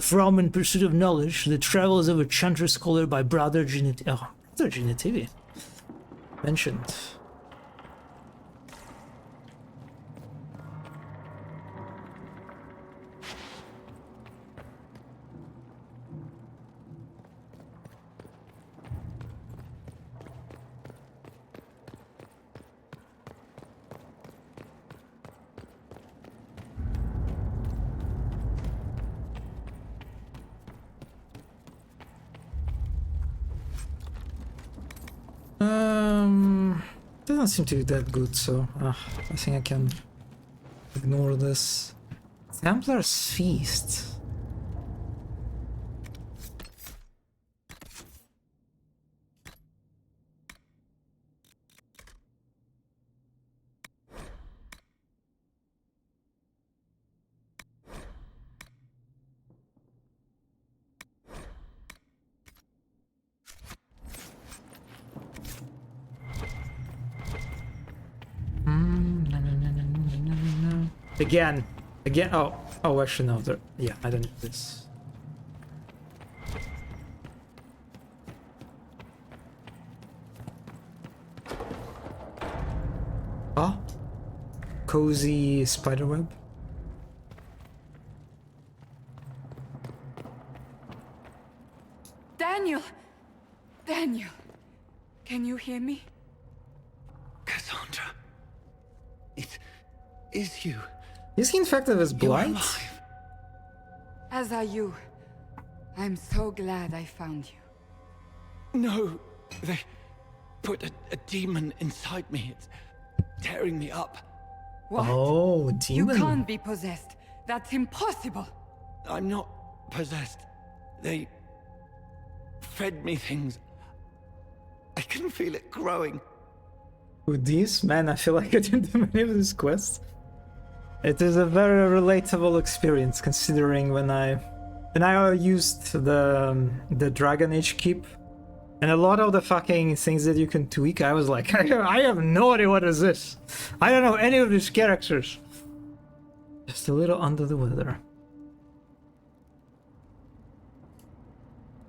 From In Pursuit of Knowledge, The Travels of a Chanter Scholar by Brother Genetivi. Mentioned. Doesn't seem to be that good, so I think I can ignore this. Templar's Feast. Again. Oh, actually no, yeah, I don't need this. Oh, cozy spiderweb. Daniel! Daniel! Can you hear me? Cassandra. It is you. Is he infected with You're blight? alive. As are you. I'm so glad I found you. No, they put a demon inside me. It's tearing me up. What? Oh, You demon. can't be possessed. That's impossible. I'm not possessed. They fed me things. I can feel it growing. With these, man, I feel like I didn't do many of these quests. It is a very relatable experience, considering when I used the Dragon Age keep, and a lot of the fucking things that you can tweak, I was like, I have no idea what is this. I don't know any of these characters. Just a little under the weather.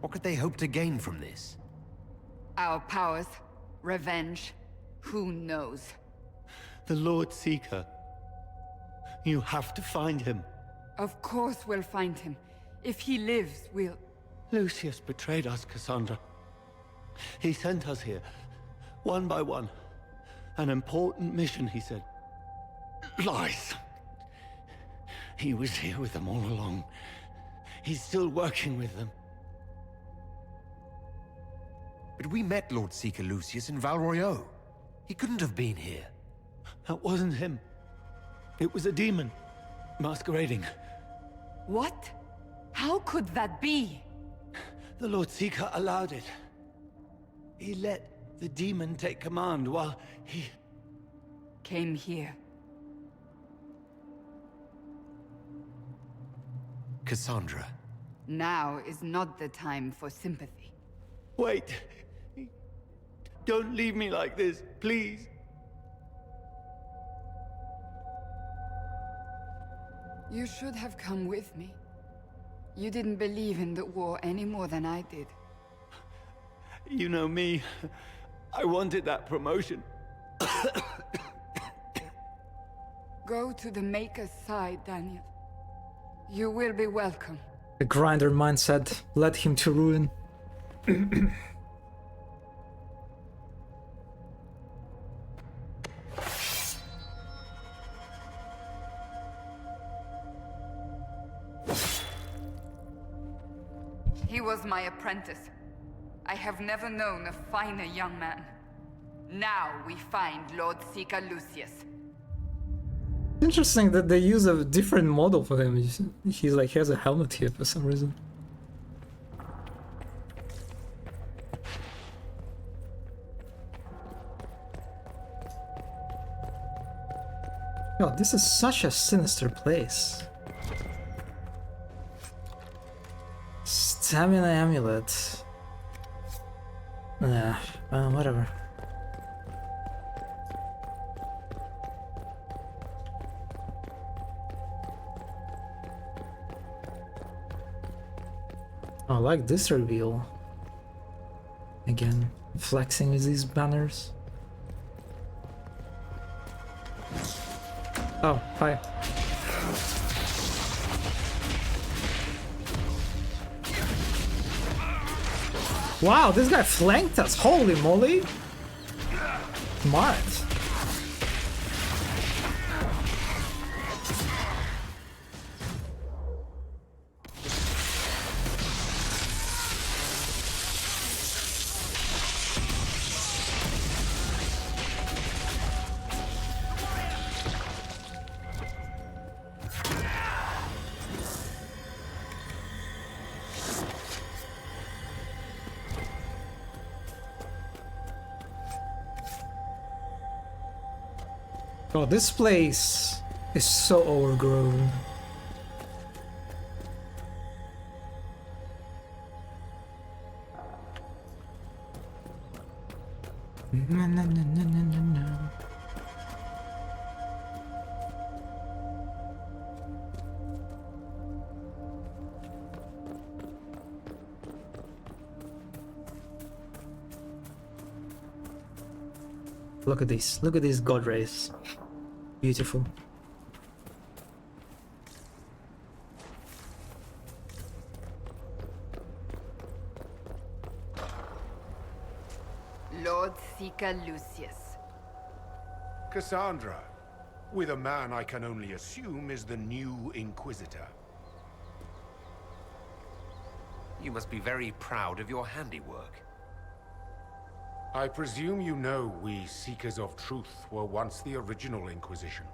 What could they hope to gain from this? Our powers, revenge, who knows? The Lord Seeker. You have to find him. Of course we'll find him. If he lives, we'll... Lucius betrayed us, Cassandra. He sent us here, one by one. An important mission, he said. Lies. He was here with them all along. He's still working with them. But we met Lord Seeker Lucius in Val Royeaux. He couldn't have been here. That wasn't him. It was a demon, masquerading. What? How could that be? The Lord Seeker allowed it. He let the demon take command while he... Came here. Cassandra. Now is not the time for sympathy. Wait. Don't leave me like this, please. You should have come with me. You didn't believe in the war any more than I did. You know me. I wanted that promotion. Go to the Maker's side, Daniel. You will be welcome. The grinder mindset led him to ruin. He was my apprentice. I have never known a finer young man. Now we find Lord Seeker Lucius. Interesting that they use a different model for him. He's like, he has a helmet here for some reason. God, this is such a sinister place. Stamina amulet. Yeah, whatever. I like this reveal. Again, flexing with these banners. Oh, hi. Wow, this guy flanked us. Holy moly. Smart. Oh, this place is so overgrown. No, no, no, no, no, no, no. Look at this. Look at this god race. Beautiful. Lord Seeker Lucius. Cassandra, with a man I can only assume is the new Inquisitor. You must be very proud of your handiwork. I presume you know we Seekers of Truth were once the original Inquisition.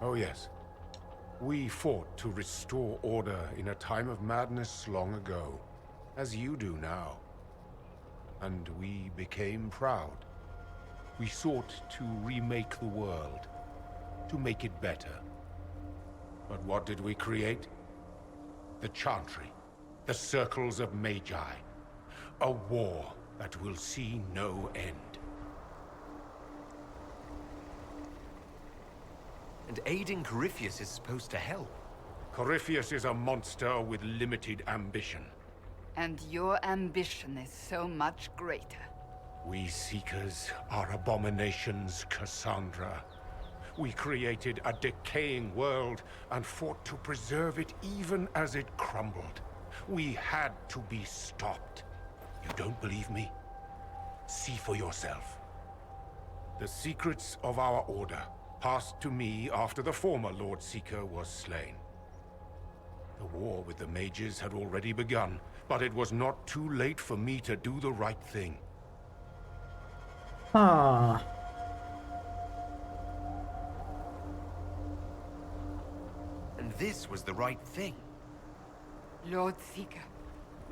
Oh yes. We fought to restore order in a time of madness long ago, as you do now. And we became proud. We sought to remake the world, to make it better. But what did we create? The Chantry, the Circles of Magi. A war that will see no end. And aiding Corypheus is supposed to help. Corypheus is a monster with limited ambition. And your ambition is so much greater. We Seekers are abominations, Cassandra. We created a decaying world and fought to preserve it even as it crumbled. We had to be stopped. You don't believe me? See for yourself. The secrets of our order passed to me after the former Lord Seeker was slain. The war with the mages had already begun, but it was not too late for me to do the right thing. Ah. And this was the right thing. Lord Seeker,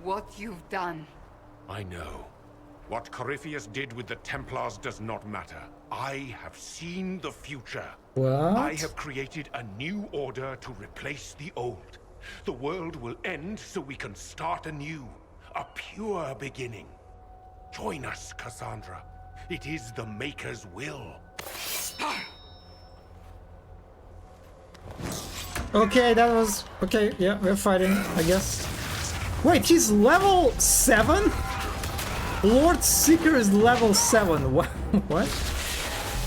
what you've done. I know. What Corypheus did with the Templars does not matter. I have seen the future. What? I have created a new order to replace the old. The world will end so we can start anew. A pure beginning. Join us, Cassandra. It is the Maker's will. Okay, that was... Okay, yeah, we're fighting, I guess. Wait, he's level 7? Lord Seeker is level 7. What? What?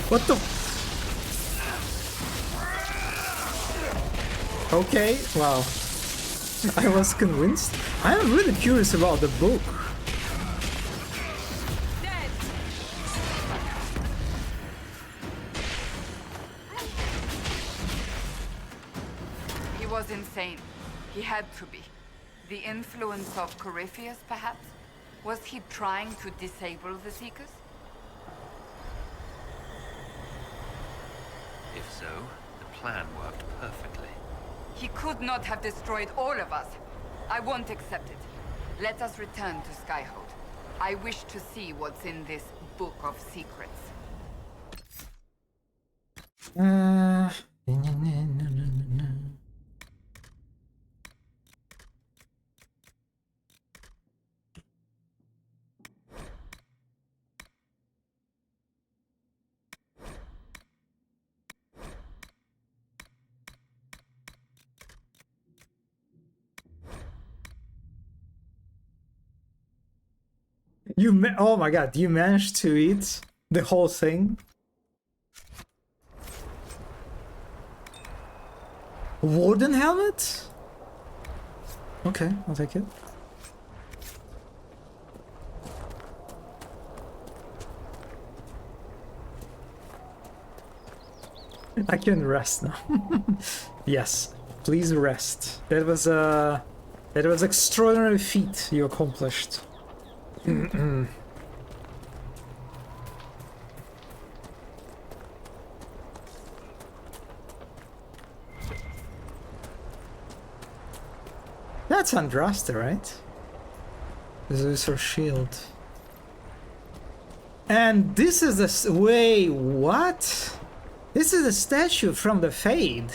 What the... Okay, wow. I was convinced. I'm really curious about the book. He was insane. He had to be. The influence of Corypheus, perhaps? Was he trying to disable the Seekers? If so, the plan worked perfectly. He could not have destroyed all of us. I won't accept it. Let us return to Skyhold. I wish to see what's in this Book of Secrets. Oh my god, you managed to eat the whole thing? Warden helmet? Okay, I'll take it. I can rest now. Yes, please rest. That was extraordinary feat you accomplished. That's Andraste, right? This is her shield. And this is the... Wait, what? This is a statue from the Fade,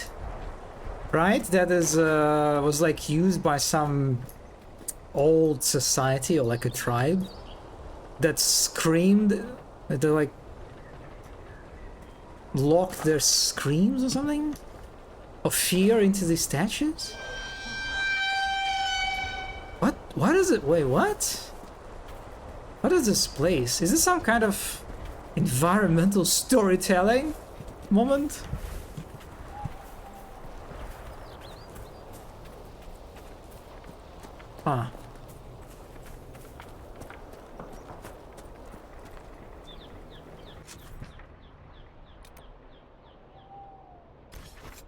right? That is was like used by some old society or like a tribe that screamed, that they like locked their screams or something of fear into these statues. What is it? Wait, what is this place? Is this some kind of Environmental storytelling moment. Huh.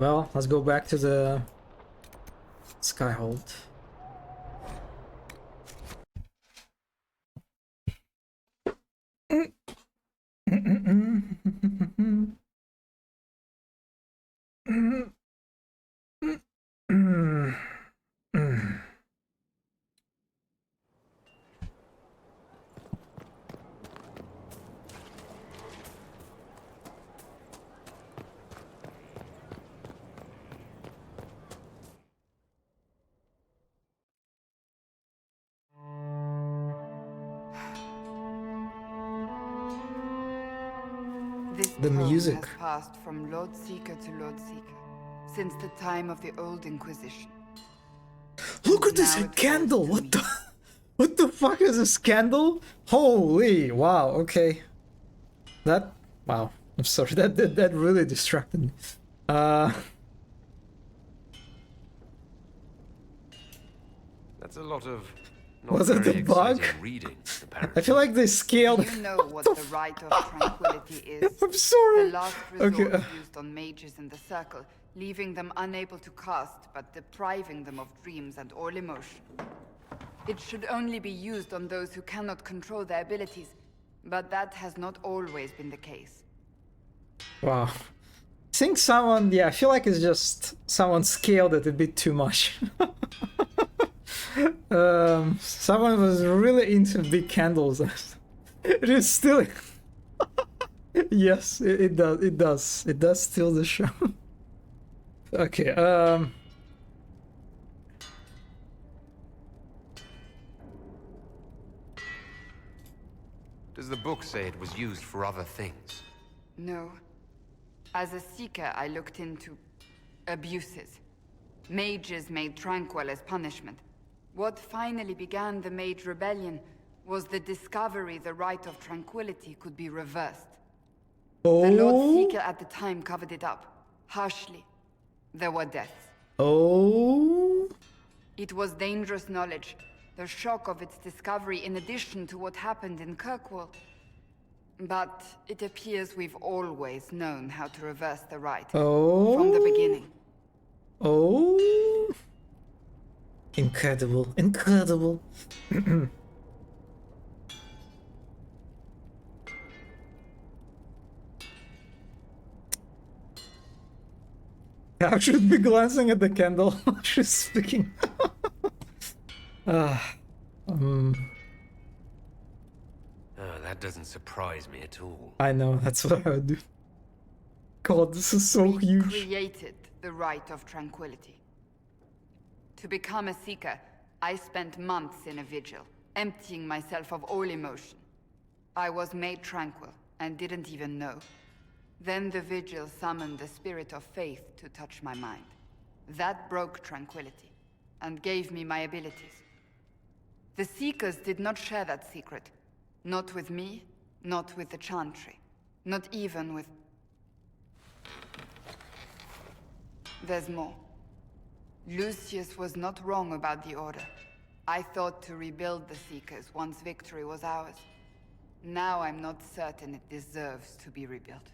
Well, let's go back to the Skyhold. This The throne music. has passed from Lord Seeker to Lord Seeker since the time of the Old Inquisition. Look at this candle! What the fuck is this candle? Holy wow, okay. Wow. I'm sorry, that really distracted me. That's a lot of Was it the bug? reading, I feel like they scaled. You know what the Rite of Tranquility is. I'm sorry. The last resort Okay. used on mages in the Circle, leaving them unable to cast, but depriving them of dreams and all emotion. It should only be used on those who cannot control their abilities, but that has not always been the case. Wow. I think someone, yeah, I feel like it's just someone scaled it a bit too much. Someone was really into big candles. It is still. Yes, it does. It does steal the show. Okay, Does the book say it was used for other things? No. As a seeker, I looked into abuses. Mages made Tranquil as punishment. What finally began the Mage Rebellion was the discovery the Rite of Tranquility could be reversed. Oh. The Lord Seeker at the time covered it up, harshly. There were deaths. Oh. It was dangerous knowledge, the shock of its discovery in addition to what happened in Kirkwall. But it appears we've always known how to reverse the rite. Oh. From the beginning. Oh. Incredible, incredible. I should be glancing at the candle. She's speaking. Oh, that doesn't surprise me at all. I know, that's what I would do. God, this is so huge. Created the Rite of Tranquility. To become a Seeker, I spent months in a vigil, emptying myself of all emotion. I was made tranquil, and didn't even know. Then the vigil summoned the spirit of faith to touch my mind. That broke tranquility, and gave me my abilities. The Seekers did not share that secret. Not with me, not with the Chantry, not even with... There's more. Lucius was not wrong about the Order. I thought to rebuild the Seekers once victory was ours. Now I'm not certain it deserves to be rebuilt.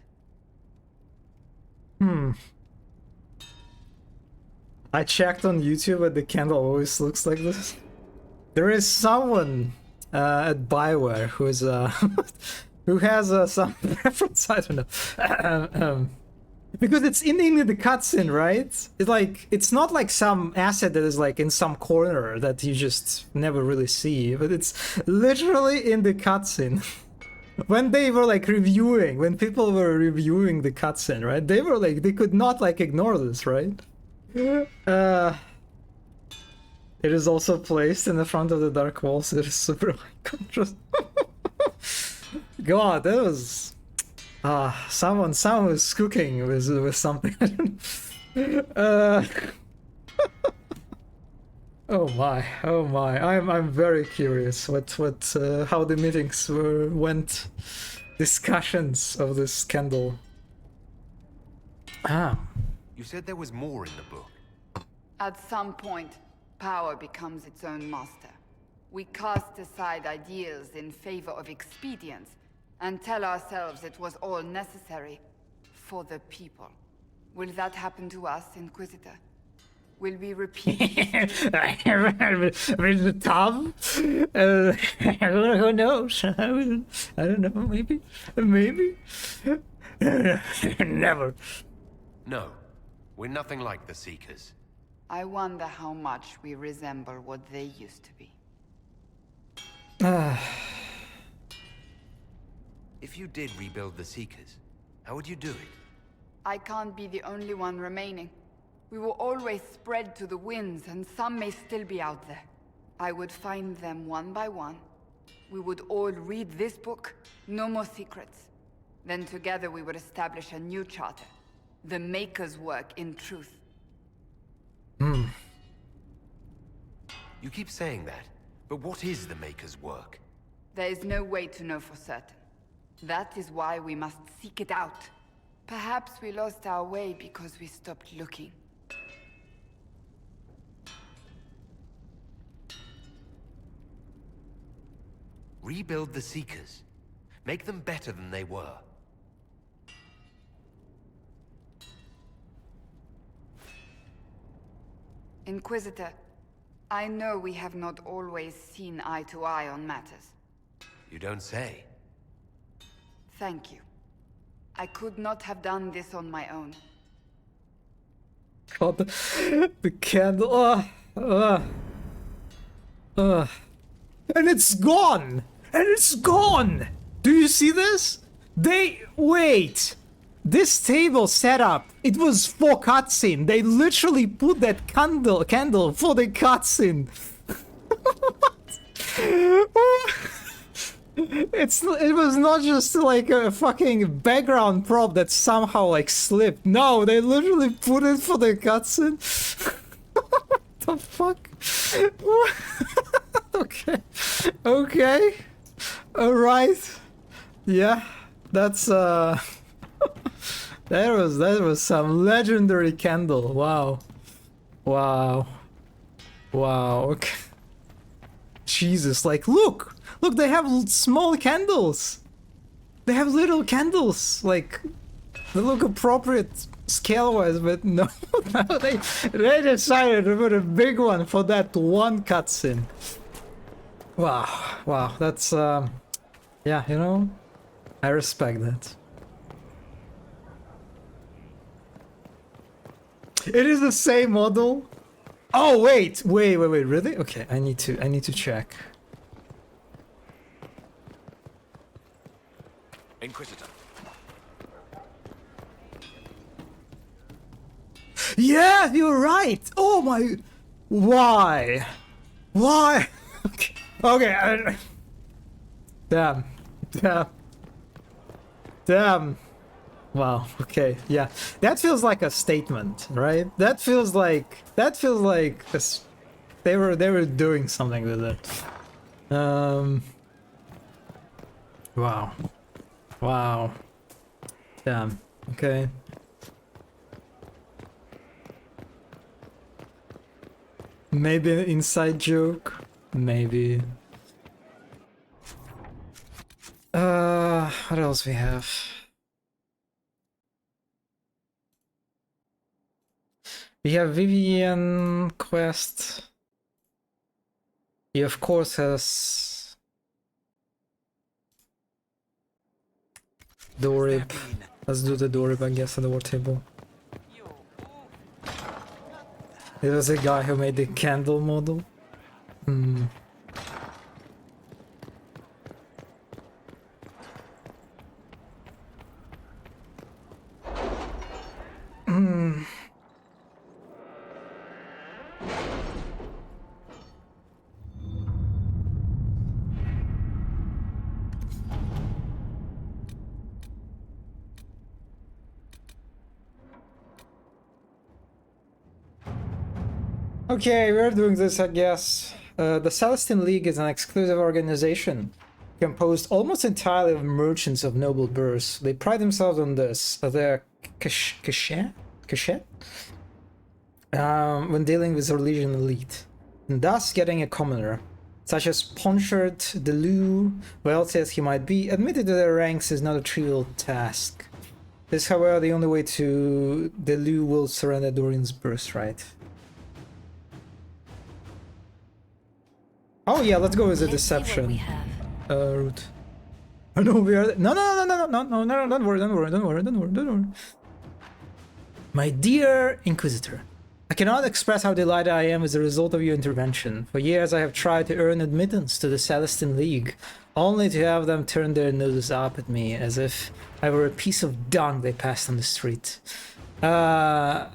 I checked on YouTube and the candle always looks like this. There is someone at Bioware who's who has some reference, I don't know. Because it's in the cutscene, right? It's like, it's not like some asset that is like in some corner that you just never really see, but it's literally in the cutscene. When they were like reviewing, when people were reviewing the cutscene, right? They were like, they could not like ignore this, right? It is also placed in the front of the dark walls. It is super high contrast. God, that was... someone was cooking with something. Oh my. I'm very curious how the meetings went. discussions of this scandal. Ah. You said there was more in the book. At some point, power becomes its own master. We cast aside ideals in favor of expedience, and tell ourselves it was all necessary for the people. Will that happen to us, Inquisitor? Will we repeat with Tom? Who knows? I don't know, maybe? Maybe? Never. No, we're nothing like the Seekers. I wonder how much we resemble what they used to be. If you did rebuild the Seekers, how would you do it? I can't be the only one remaining. We will always spread to the winds, and some may still be out there. I would find them one by one. We would all read this book, no more secrets. Then together we would establish a new charter. The Maker's work in truth. Hmm. You keep saying that, but what is the Maker's work? There is no way to know for certain. That is why we must seek it out. Perhaps we lost our way because we stopped looking. Rebuild the Seekers. Make them better than they were. Inquisitor, I know we have not always seen eye to eye on matters. You don't say. Thank you. I could not have done this on my own. God, the candle. And it's gone! And it's gone! Do you see this? Wait! This table setup, it was for cutscene. They literally put that candle for the cutscene. It was not just like a fucking background prop that somehow like slipped. No, they literally put it for the cutscene. What the fuck? Okay. Alright. Yeah. That's that was some legendary candle. Wow. Okay. Jesus, like look, they have small candles. They have little candles, like they look appropriate scale-wise, but no, they decided to put a big one for that one cutscene. Wow, that's yeah, you know, I respect that. It is the same model. Oh wait, really? Okay, I need to check. Inquisitor. Yeah, you're right. Oh my, why? Okay. Damn. Wow. Okay. Yeah. That feels like a statement, right? That feels like they were doing something with it. Wow. Damn. Okay. Maybe an inside joke. Maybe. What else we have? We have Vivian quest. He of course has Dorib. Let's do the Dorib, I guess, at the war table. It was a guy who made the candle model. Okay, we're doing this, I guess. The Celestine League is an exclusive organization composed almost entirely of merchants of noble birth. They pride themselves on this, their cachet, when dealing with the religion elite, and thus getting a commoner, such as Ponchard, Deleu, wealthy as he might be, admitted to their ranks is not a trivial task. This is, however, the only way to Deleu will surrender Dorian's birthright. Oh yeah, let's go with the deception route. Oh no, we are no, don't worry. My dear Inquisitor, I cannot express how delighted I am as a result of your intervention. For years I have tried to earn admittance to the Celestine League, only to have them turn their noses up at me as if I were a piece of dung they passed on the street. Now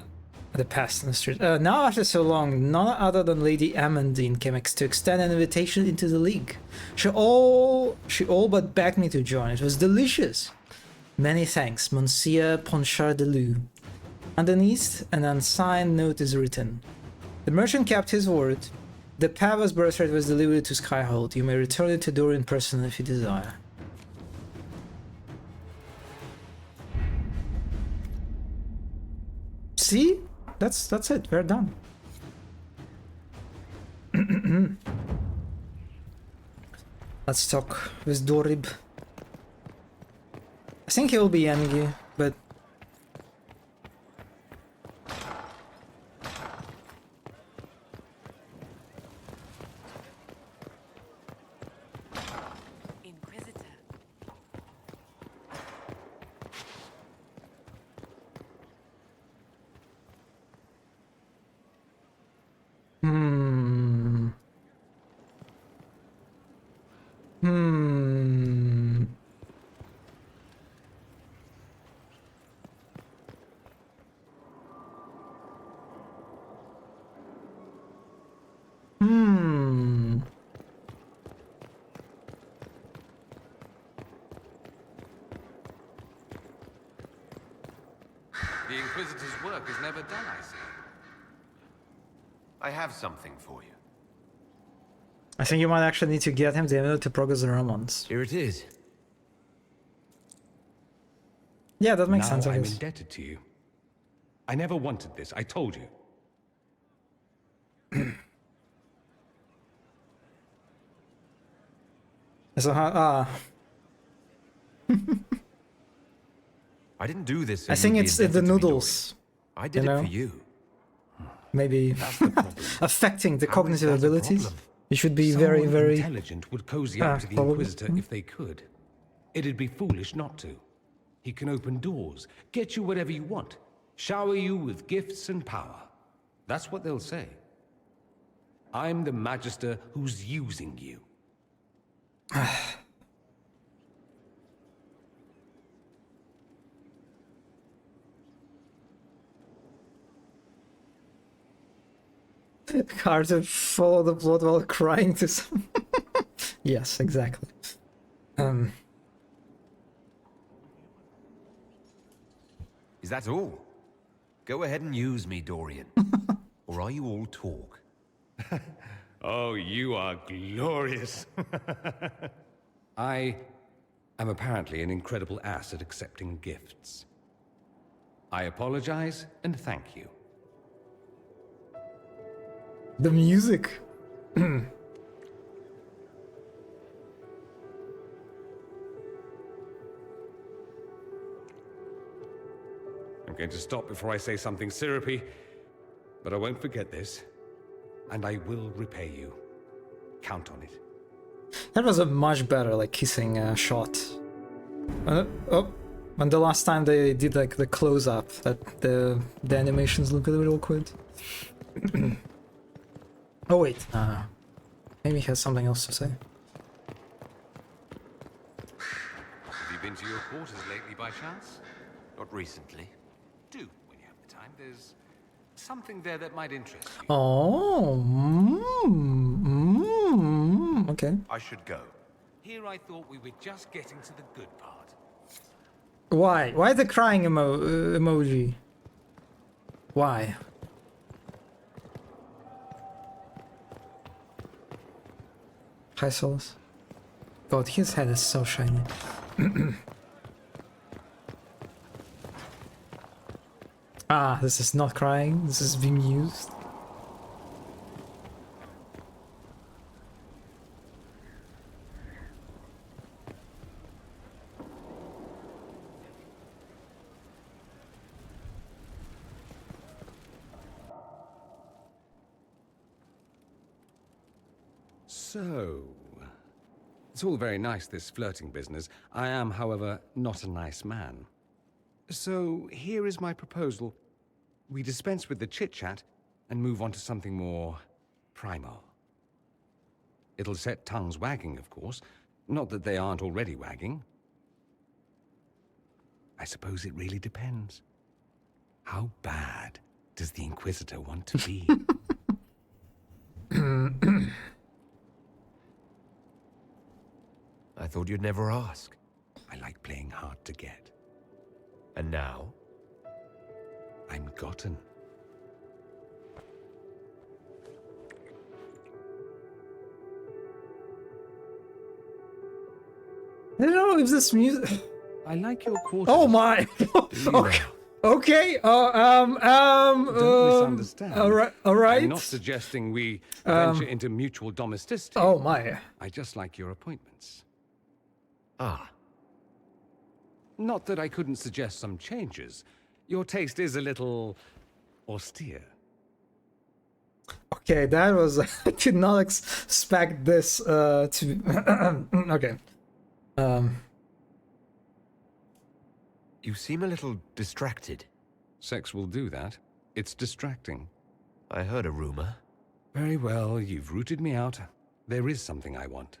after so long, none other than Lady Amandine came to extend an invitation into the League. She all but begged me to join. It was delicious. Many thanks, Monsieur Ponchard Deleu. Underneath, an unsigned note is written. The merchant kept his word. The Pava's birthright was delivered to Skyhold. You may return it to Dorian personally if you desire. See? That's it. We're done. Let's talk with Dorib. I think he will be Engi, but The Inquisitor's work is never done, I see. I have something for you. I think you might actually need to get him the ability to progress the romance. Here it is. Yeah, that makes sense, I I'm guess. indebted to you. I never wanted this, I told you. So how, I didn't do this. I think it's the noodles. I did it for you. Maybe affecting the cognitive abilities. You should be very, very intelligent would cozy up to the Inquisitor if they could. It'd be foolish not to. He can open doors, get you whatever you want, shower you with gifts and power. That's what they'll say. I'm the Magister who's using you. Hard to follow the plot while crying to some. Yes, exactly. Is that all? Go ahead and use me, Dorian. Or are you all talk? Oh, you are glorious. I am apparently an incredible ass at accepting gifts. I apologize and thank you. The music. I'm going to stop before I say something syrupy, but I won't forget this, and I will repay you. Count on it. That was a much better, like, kissing shot. Oh, and the last time they did, like, the close-up, that the animations look a little awkward. Oh wait, maybe he has something else to say. Have you been to your quarters lately by chance? Not recently. Do, when you have the time. There's something there that might interest you. Oh, okay. I should go. Here I thought we were just getting to the good part. Why? Why the crying emoji? Why? Hi, Solus. God, his head is so shiny. Ah, this is not crying. This is being used. So, it's all very nice, this flirting business. I am, however, not a nice man. So, here is my proposal. We dispense with the chit-chat and move on to something more primal. It'll set tongues wagging, of course. Not that they aren't already wagging. I suppose it really depends. How bad does the Inquisitor want to be? I thought you'd never ask. I like playing hard to get. And now? I'm gotten. I don't know if this music. I like your quarters. Oh my! Okay. Okay. Don't misunderstand. All right. All right. I'm not suggesting we venture into mutual domesticity. Oh my! I just like your appointments. Ah. Not that I couldn't suggest some changes. Your taste is a little austere. Okay, that was. I did not expect this to. Okay. You seem a little distracted. Sex will do that. It's distracting. I heard a rumor. Very well, you've rooted me out. There is something I want.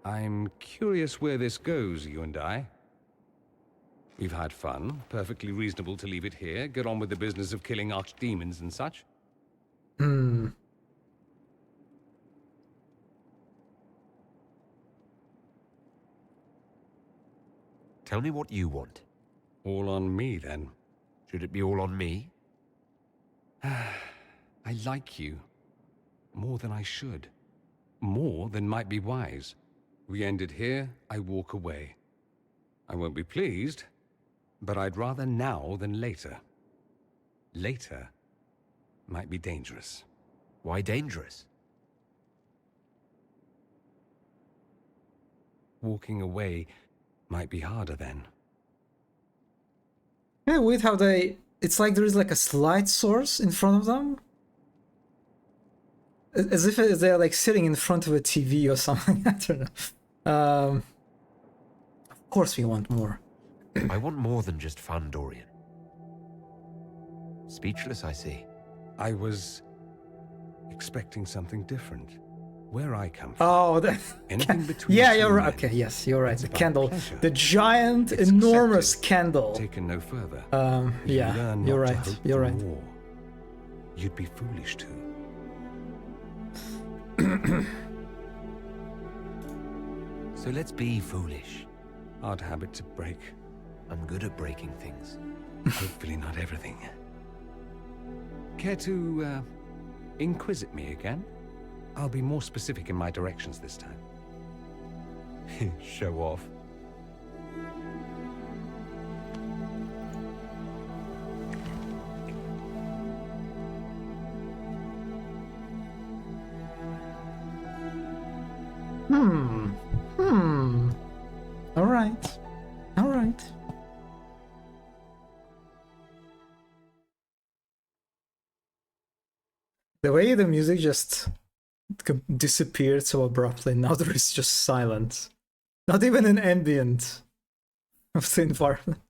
I'm curious where this goes, you and I. We've had fun. Perfectly reasonable to leave it here. Get on with the business of killing archdemons and such. Hmm. Tell me what you want. All on me, then. Should it be all on me? I like you. More than I should. More than might be wise. We end it here, I walk away. I won't be pleased, but I'd rather now than later. Later might be dangerous. Why dangerous? Walking away might be harder then. Yeah, weird how they. It's like there is like a slide source in front of them. As if they're like sitting in front of a TV or something. I don't know. Of course we want more. I want more than just fun, Dorian. Speechless, I see. I was expecting something different. Where I come from. Oh, that. Anything between Yeah, two you're right. men. Okay, yes, you're right. The about candle, pleasure. the giant, It's enormous accepted, candle. Taken no further. You Yeah, learn you're not to right. hope You're for right. more. You'd be foolish to. So let's be foolish. Hard habit to break. I'm good at breaking things. Hopefully not everything. Care to, inquisit me again? I'll be more specific in my directions this time. Show off. All right. All right. The way the music just disappeared so abruptly, now there is just silence. Not even an ambient of the environment.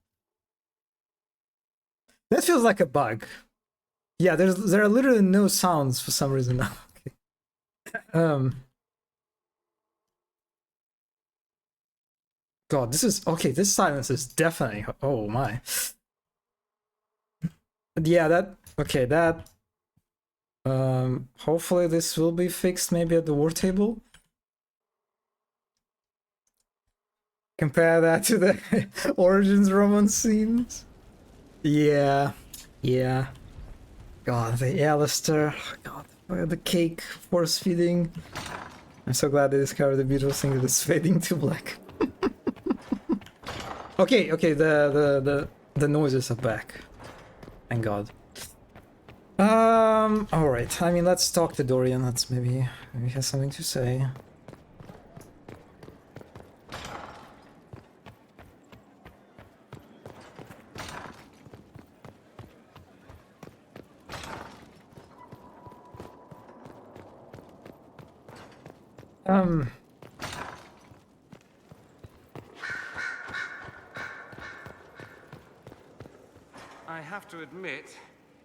That feels like a bug. Yeah, there are literally no sounds for some reason now. Okay. God, this is okay. This silence is definitely. Oh my. Yeah, that. Okay, that. Hopefully this will be fixed maybe at the war table. Compare that to the Origins romance scenes. Yeah. Yeah. God, the Alistair. God, the cake force feeding. I'm so glad they discovered the beautiful thing that is fading to black. Okay, the noises are back. Thank God. Alright. I mean, let's talk to Dorian. Let's maybe he has something to say. I have to admit,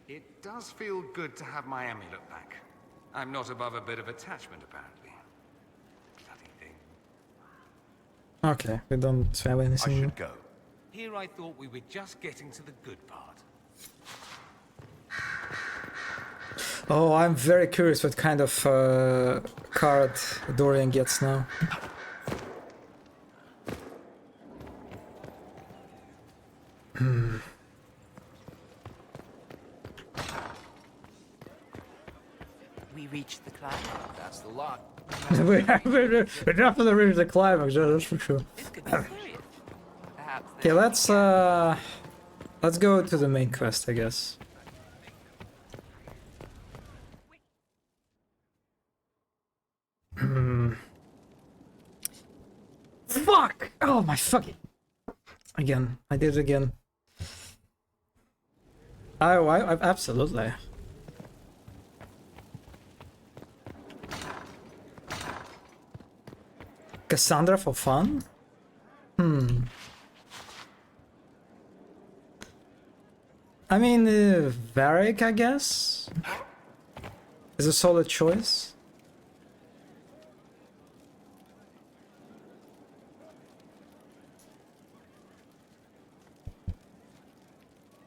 it does feel good to have my amulet back. I'm not above a bit of attachment, apparently. Bloody thing. Okay, we don't have anything. I should go. Here I thought we were just getting to the good part. Oh, I'm very curious what kind of card Dorian gets now. We reached the climax. That's the lot. We're definitely reached the climax, that's for sure. This could be serious. Perhaps. Okay, let's go to the main quest, I guess. Fuck! Oh my fucking... Again, I did it again. I absolutely. Cassandra for fun? I mean, Varric, I guess, is a solid choice.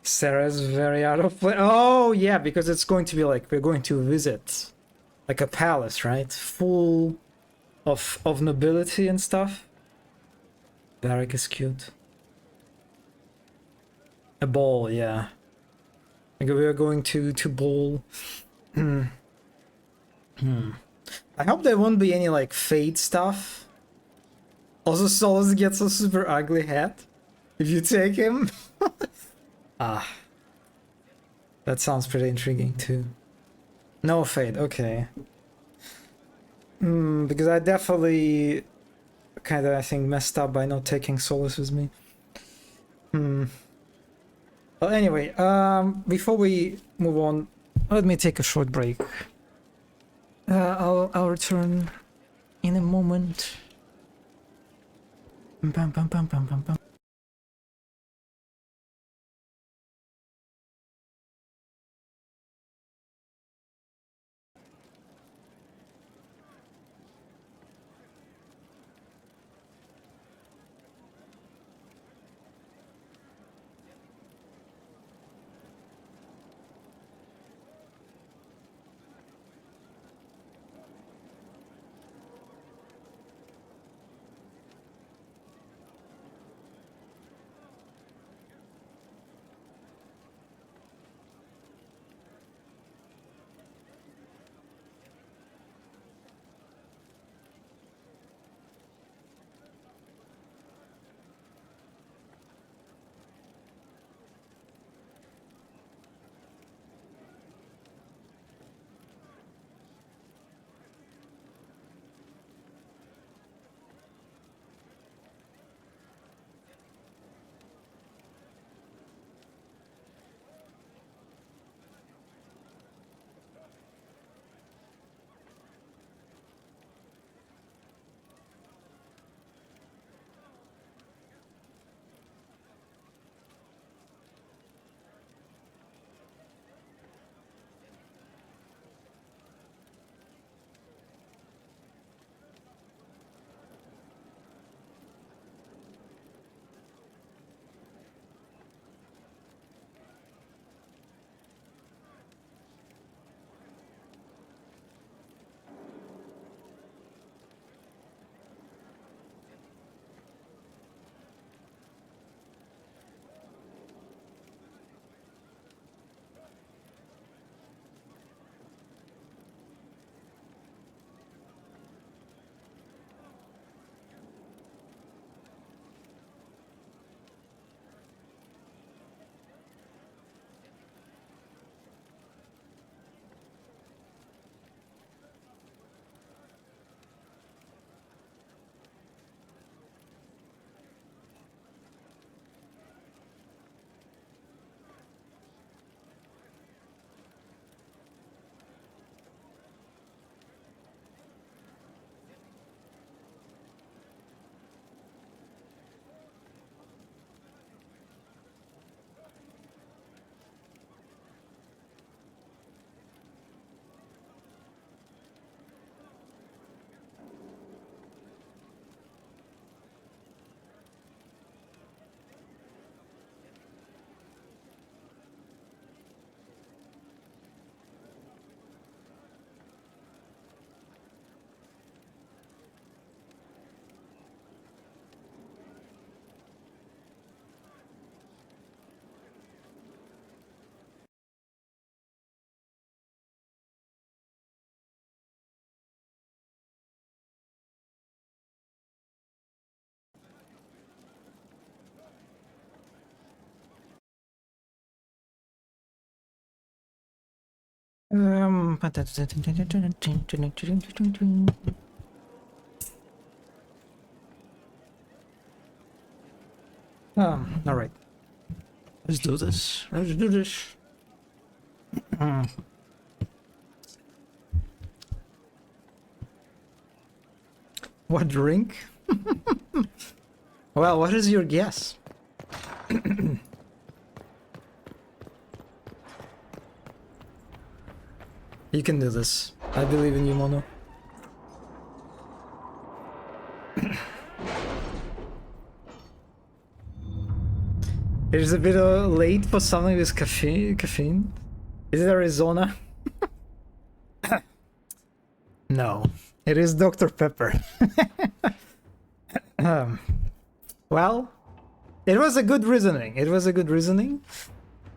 Sarah's very out of place. Oh, yeah, because it's going to be like, we're going to visit like a palace, right? Full of nobility and stuff. Varric is cute. A ball, yeah. Like we are going to ball. I hope there won't be any like fade stuff. Also, Solus gets a super ugly hat if you take him. That sounds pretty intriguing too. No fade, okay. Because I definitely kind of, I think, messed up by not taking Solus with me. Well, anyway, before we move on, let me take a short break. I'll return in a moment. Bam, bam, bam, bam, bam, bam. Um. All right. Let's do this. Let's do this. What drink? Well, what is your guess? You can do this. I believe in you, Mono. It is a bit late for something with caffeine. Is it Arizona? No, it is Dr. Pepper. Well, it was a good reasoning. It was a good reasoning.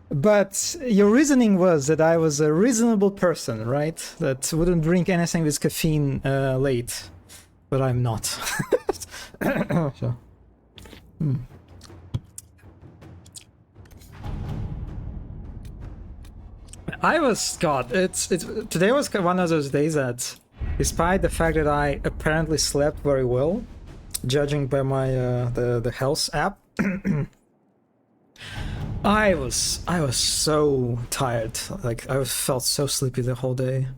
But your reasoning was that I was a reasonable person, right? That wouldn't drink anything with caffeine late. But I'm not. So. I was, God, today was one of those days that, despite the fact that I apparently slept very well, judging by my the health app, I was so tired. Like I felt so sleepy the whole day.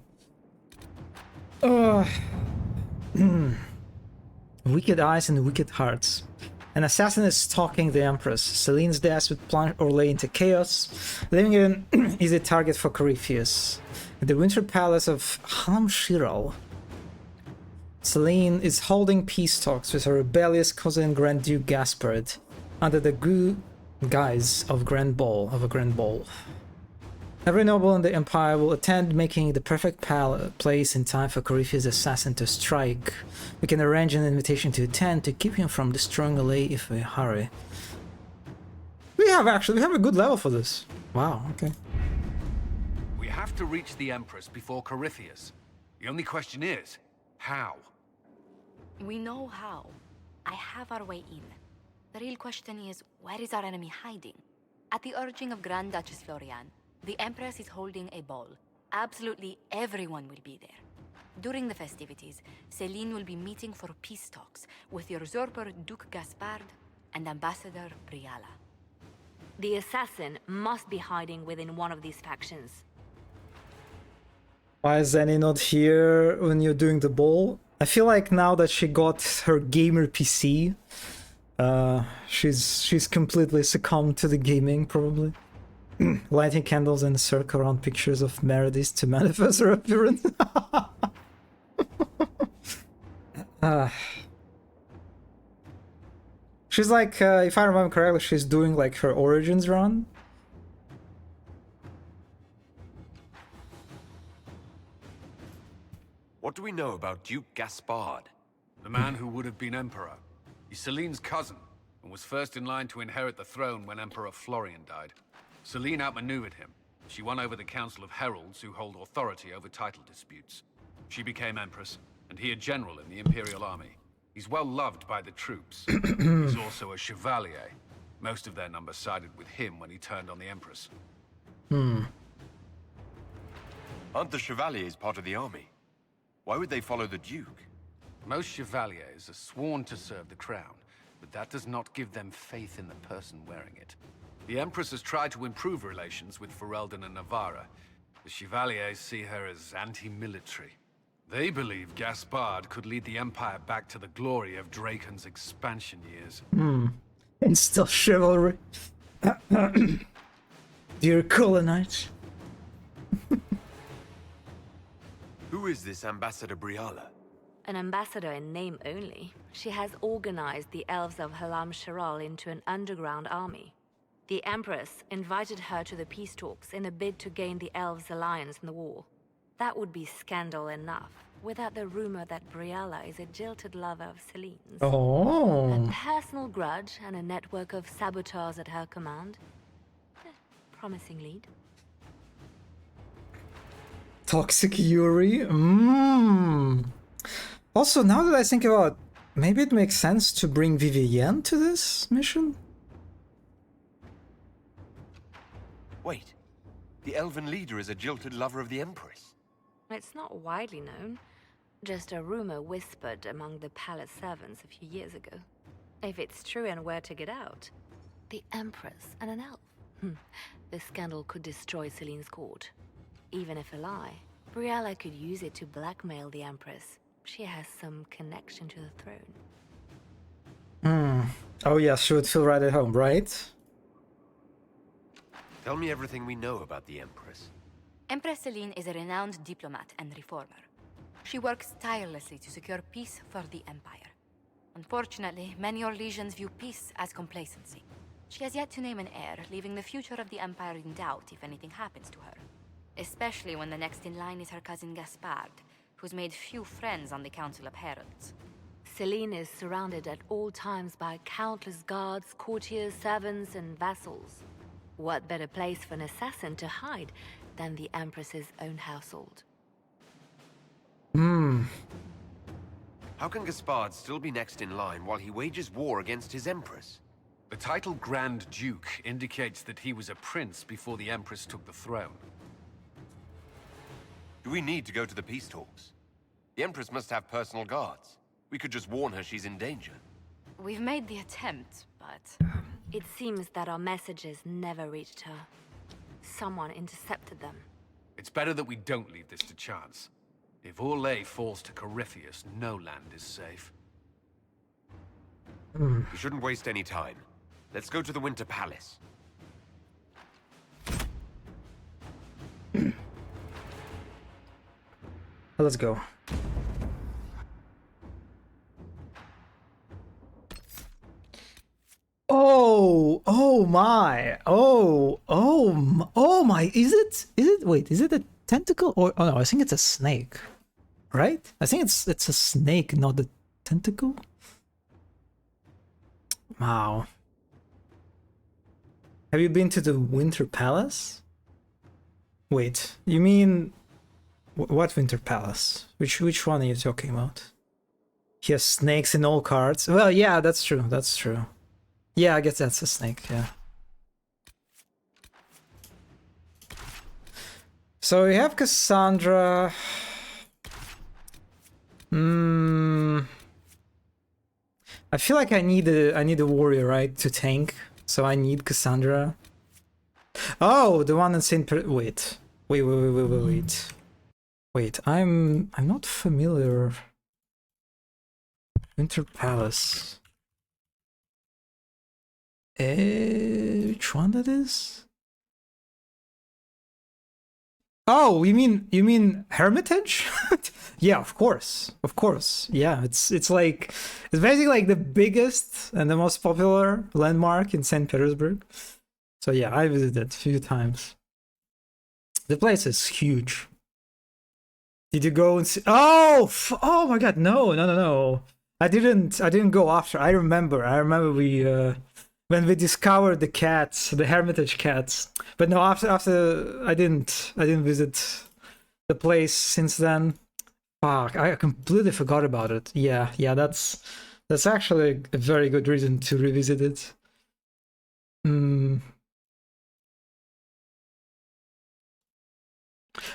Wicked eyes and wicked hearts. An assassin is stalking the Empress. Celine's death would plunge Orlais into chaos, leaving an easy target for Corypheus. At the Winter Palace of Halam-Shiral, Celine is holding peace talks with her rebellious cousin Grand Duke Gaspard under the guise of a Grand Ball. Every noble in the Empire will attend, making the perfect place in time for Corypheus' assassin to strike. We can arrange an invitation to attend to keep him from destroying Orlais if we hurry. We have a good level for this. Wow, okay. We have to reach the Empress before Corypheus. The only question is, how? We know how. I have our way in. The real question is, where is our enemy hiding? At the urging of Grand Duchess Florian, the Empress is holding a ball. Absolutely everyone will be there. During the festivities, Celine will be meeting for peace talks with usurper Duke Gaspard and Ambassador Briala. The assassin must be hiding within one of these factions. Why is Annie not here when you're doing the ball? I feel like now that she got her gamer PC, she's completely succumbed to the gaming, probably. Lighting candles in a circle around pictures of Meredith to manifest her appearance. She's like, if I remember correctly, she's doing like her Origins run. What do we know about Duke Gaspard? The man who would have been Emperor. He's Celine's cousin, and was first in line to inherit the throne when Emperor Florian died. Celine outmaneuvered him. She won over the Council of Heralds, who hold authority over title disputes. She became Empress, and he a general in the Imperial Army. He's well loved by the troops. He's also a Chevalier. Most of their number sided with him when he turned on the Empress. Aren't the Chevaliers part of the army? Why would they follow the Duke? Most Chevaliers are sworn to serve the crown, but that does not give them faith in the person wearing it. The Empress has tried to improve relations with Ferelden and Navarra. The Chevaliers see her as anti-military. They believe Gaspard could lead the Empire back to the glory of Draken's expansion years. And still chivalry. Dear colonites. Who is this Ambassador Briala? An ambassador in name only. She has organized the elves of Halam-Shiral into an underground army. The Empress invited her to the peace talks in a bid to gain the elves' alliance in the war. That would be scandal enough, without the rumor that Briala is a jilted lover of Celine's. Oh. A personal grudge and a network of saboteurs at her command. Promising lead. Toxic Yuri. Also, now that I think about it, maybe it makes sense to bring Vivienne to this mission? Wait, The elven leader is a jilted lover of the Empress. It's not widely known. Just a rumor whispered among the palace servants a few years ago. If it's true and were to get out, the Empress and an elf. The scandal could destroy Celine's court. Even if a lie, Briella could use it to blackmail the Empress. She has some connection to the throne. Oh yeah, she would feel right at home, right? Tell me everything we know about the Empress. Empress Celine is a renowned diplomat and reformer. She works tirelessly to secure peace for the Empire. Unfortunately, many Orlesians view peace as complacency. She has yet to name an heir, leaving the future of the Empire in doubt if anything happens to her. Especially when the next in line is her cousin Gaspard, who's made few friends on the Council of Heralds. Celine is surrounded at all times by countless guards, courtiers, servants, and vassals. What better place for an assassin to hide than the Empress's own household? How can Gaspard still be next in line while he wages war against his Empress? The title Grand Duke indicates that he was a prince before the Empress took the throne. Do we need to go to the peace talks? The Empress must have personal guards. We could just warn her she's in danger. We've made the attempt, but... It seems that our messages never reached her. Someone intercepted them. It's better that we don't leave this to chance. If Orlais falls to Corypheus, no land is safe. We shouldn't waste any time. Let's go to the Winter Palace. Let's go. Oh my. Oh my. Is it wait, is it a tentacle or oh no, I think it's a snake. Right? I think it's a snake, not a tentacle. Wow. Have you been to the Winter Palace? Wait, you mean what Winter Palace? Which one are you talking about? He has snakes in all cards. Well, yeah, that's true. That's true. Yeah, I guess that's a snake. Yeah. So we have Cassandra. I feel like I need a warrior, right, to tank. So I need Cassandra. Oh, the one in Saint. Wait, I'm not familiar. Winter Palace. Which one that is? Oh, you mean Hermitage? Yeah, of course. Yeah, it's basically like the biggest and the most popular landmark in St. Petersburg. So yeah, I visited a few times. The place is huge. Did you go and see? Oh my God, no. I didn't go after. I remember we when we discovered the cats, the Hermitage cats. But no, after I didn't visit the place since then. Fuck, I completely forgot about it. Yeah, that's actually a very good reason to revisit it.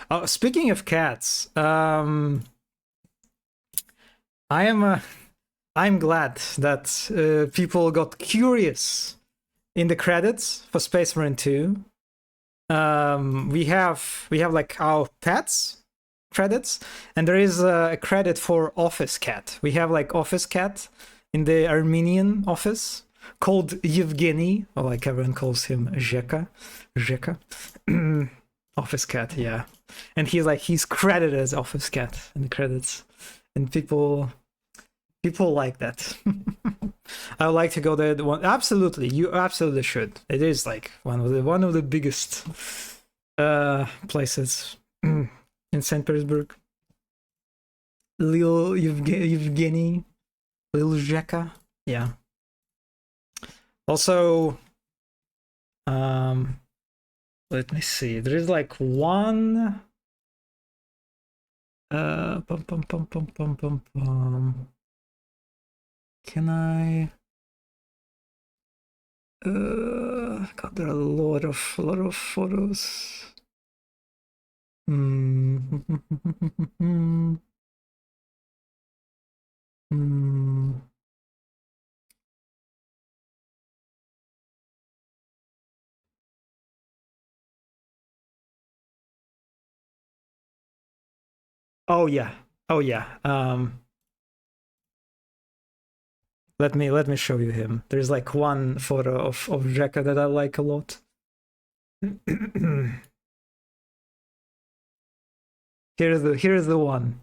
Oh, speaking of cats, I'm glad that people got curious in the credits for Space Marine 2. We have like our pets credits, and there is a credit for Office Cat. We have like Office Cat in the Armenian office called Yevgeny, or like everyone calls him Zheka. Office Cat, yeah. And he's credited as Office Cat in the credits, and people like that. I would like to go there. Absolutely, you absolutely should. It is like one of the biggest places in St. Petersburg. Lil Yevgeny, Lil Zheka, yeah. Also, let me see. There is like one. Can I? God, there are a lot of photos. Hmm. Hmm. Oh yeah. Oh yeah. Let me show you him. There's like one photo of Rekka that I like a lot. Here's the one.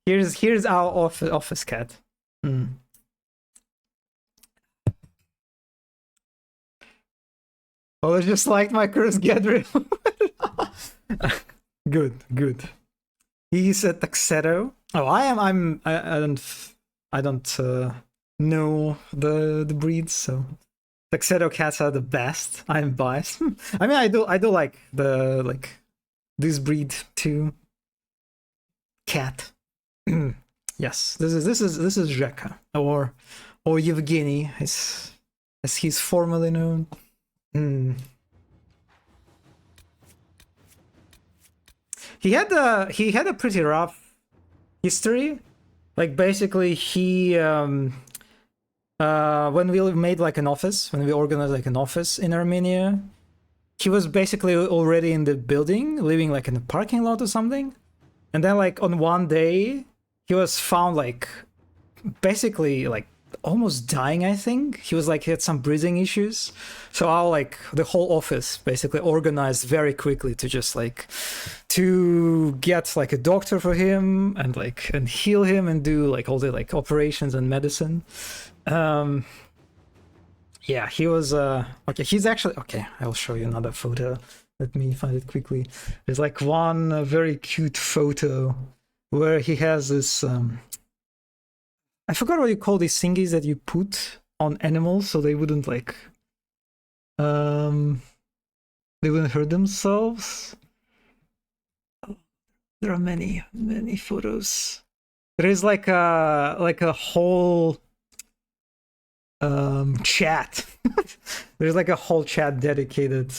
Here's our office cat. Mm. Oh, I just liked my curse gathering. Good. He's a tuxedo. Oh, I don't know the breeds, so tuxedo cats are the best. I'm biased. I mean, I do like this breed too. Cat. Yes, this is Rekka or Yevgeny, as he's formerly known. Mm. He had a pretty rough history. Like basically, he when we made like an office, when we organized like an office in Armenia, he was basically already in the building, living like in the parking lot or something. And then like on one day, he was found like basically like almost dying, I think. He had some breathing issues. So the whole office basically organized very quickly to just to get like a doctor for him and heal him and do like all the like operations and medicine. Yeah, he was okay, he's actually okay, I'll show you another photo. Let me find it quickly. There's like one very cute photo where he has this I forgot what you call these thingies that you put on animals so they wouldn't they wouldn't hurt themselves. There are many photos. There is like a whole chat. There's like a whole chat dedicated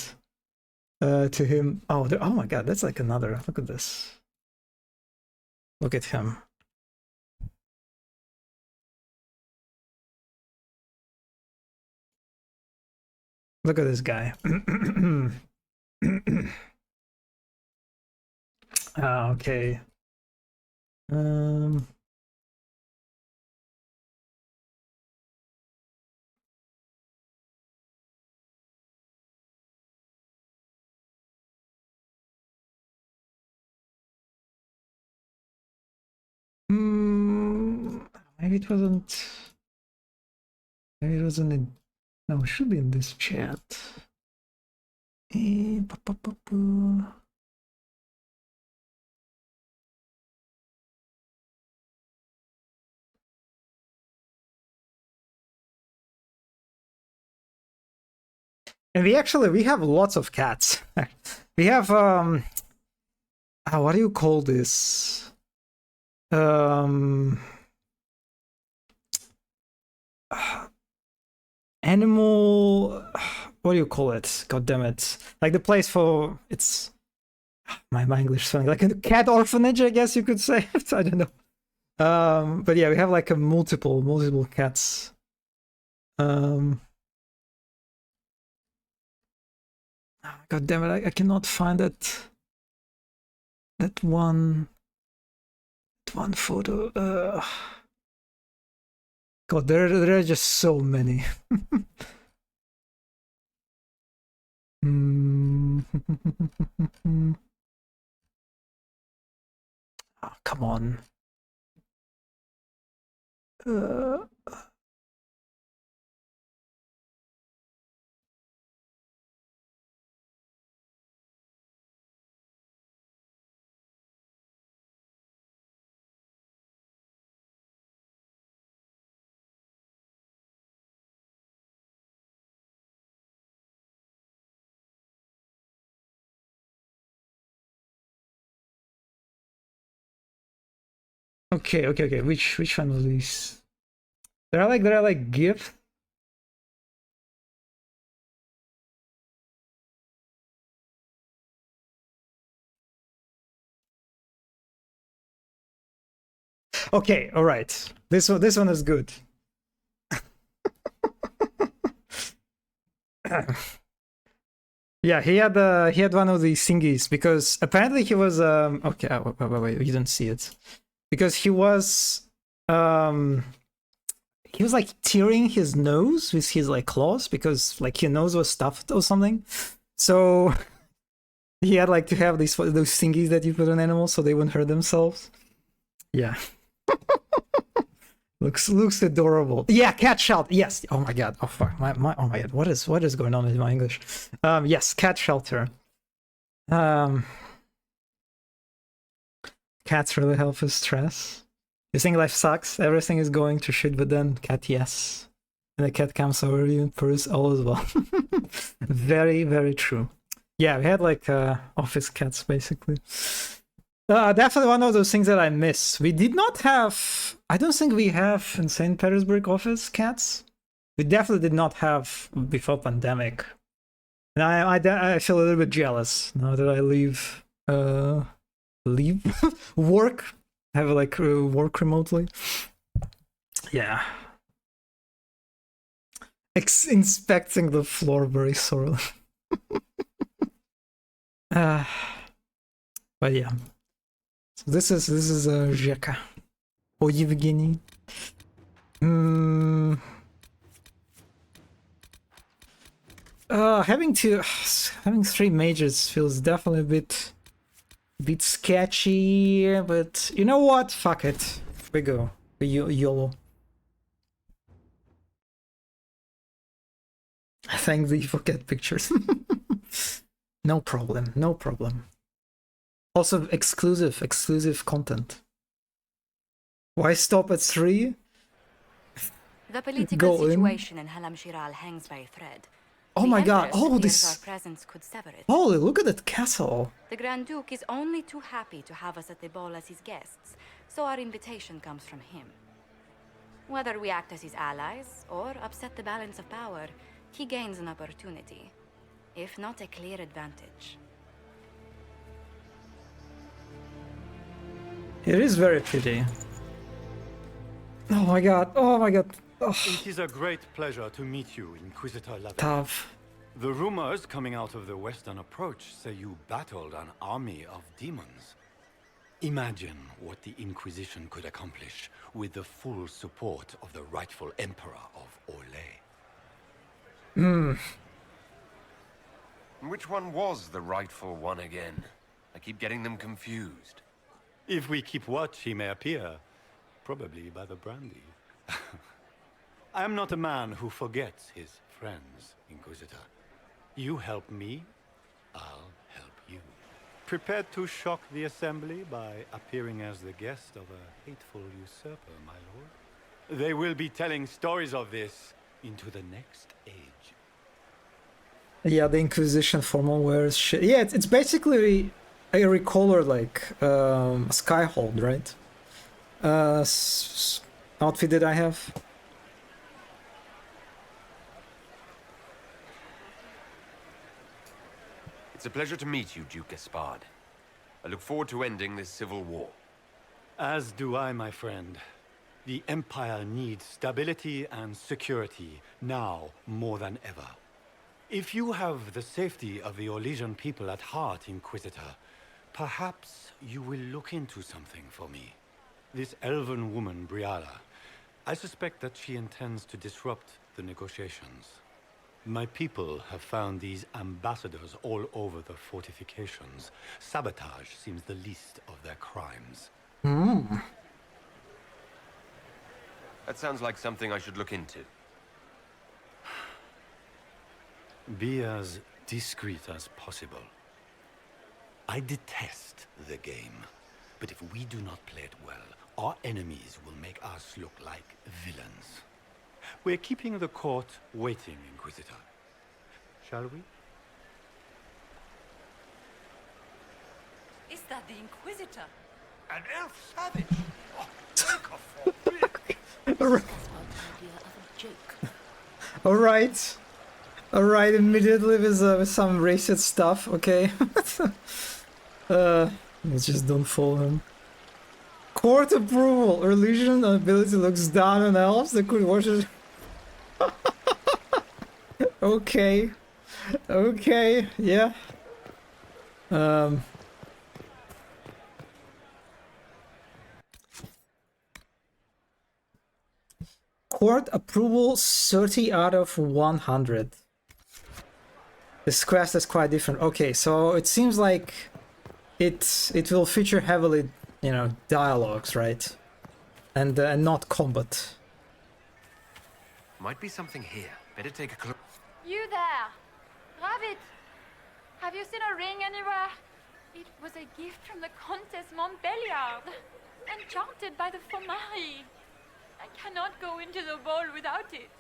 to him. Oh, oh my god, that's like another. Look at this. Look at him. Look at this guy. Okay. Maybe it wasn't. Maybe it wasn't in. No, it should be in this chat. And we have lots of cats. We have what do you call this? Animal, what do you call it? God damn it. Like the place for it's my English sounding like a cat orphanage, I guess you could say. I don't know. But yeah, we have like a multiple cats. God damn it, I cannot find that one photo. God, there are just so many. Oh, come on. Okay. Which one was these? There are like gifts. Okay, all right. This one is good. Yeah, he had one of these thingies because apparently he was okay. Wait, you didn't see it because he was like tearing his nose with his like claws because like his nose was stuffed or something. So he had like to have those thingies that you put on animals so they wouldn't hurt themselves. Yeah. Looks adorable. Yeah, cat shelter. Yes. Oh my god. Oh fuck. Oh my god. What is going on with my English? Yes, cat shelter. Cats really help with stress. You think life sucks? Everything is going to shit, but then cat, yes. And the cat comes over you and purrs all as well. Very, very true. Yeah, we had like office cats basically. Definitely one of those things that I miss. We did not have... I don't think we have in St. Petersburg office cats. We definitely did not have before pandemic. And I feel a little bit jealous now that I leave work. Have like work remotely. Yeah. Inspecting the floor very sorely. But yeah. So this is Zheka. Or Yevgeny. Having 3 mages feels definitely a bit sketchy, but you know what? Fuck it. We go. YOLO. Thank thee for cat pictures. No problem, no problem. Also exclusive content. Why stop at 3? The political situation in Halam Shiral hangs by a thread. Oh my god, oh this... Our presence could sever it. Holy, look at that castle. The Grand Duke is only too happy to have us at the ball as his guests, so our invitation comes from him. Whether we act as his allies or upset the balance of power, he gains an opportunity, if not a clear advantage. It is very pretty. Oh my god, oh my god. Oh. It is a great pleasure to meet you, Inquisitor Lavelle. Tough. The rumors coming out of the Western Approach say you battled an army of demons. Imagine what the Inquisition could accomplish with the full support of the rightful Emperor of Orlais. Which one was the rightful one again? I keep getting them confused. If we keep watch, he may appear. Probably by the brandy. I am not a man who forgets his friends, Inquisitor. You help me, I'll help you. Prepared to shock the Assembly by appearing as the guest of a hateful usurper, my lord? They will be telling stories of this into the next age. Yeah, the Inquisition formal wears shit. Yeah, it's basically a recolor like Skyhold, right? Outfit that I have. It's a pleasure to meet you, Duke Gaspard. I look forward to ending this civil war. As do I, my friend. The Empire needs stability and security, now more than ever. If you have the safety of the Orlesian people at heart, Inquisitor, perhaps you will look into something for me. This elven woman, Briala, I suspect that she intends to disrupt the negotiations. My people have found these ambassadors all over the fortifications. Sabotage seems the least of their crimes. That sounds like something I should look into. Be as discreet as possible. I detest the game, but if we do not play it well, our enemies will make us look like villains. We're keeping the court waiting, Inquisitor. Shall we? Is that the Inquisitor? An elf savage? Alright, immediately with some racist stuff, okay? Let's just don't follow him. Court approval. Religion ability looks down on elves that could watch it. Okay. Okay, yeah. Court approval 30 out of 100. This quest is quite different. Okay, so it seems like it will feature heavily, you know, dialogues, right? And not combat. Might be something here. Better take a clook. You there! Rabbit! Have you seen a ring anywhere? It was a gift from the Countess Montbelliard, enchanted by the Fomari. I cannot go into the ball without it.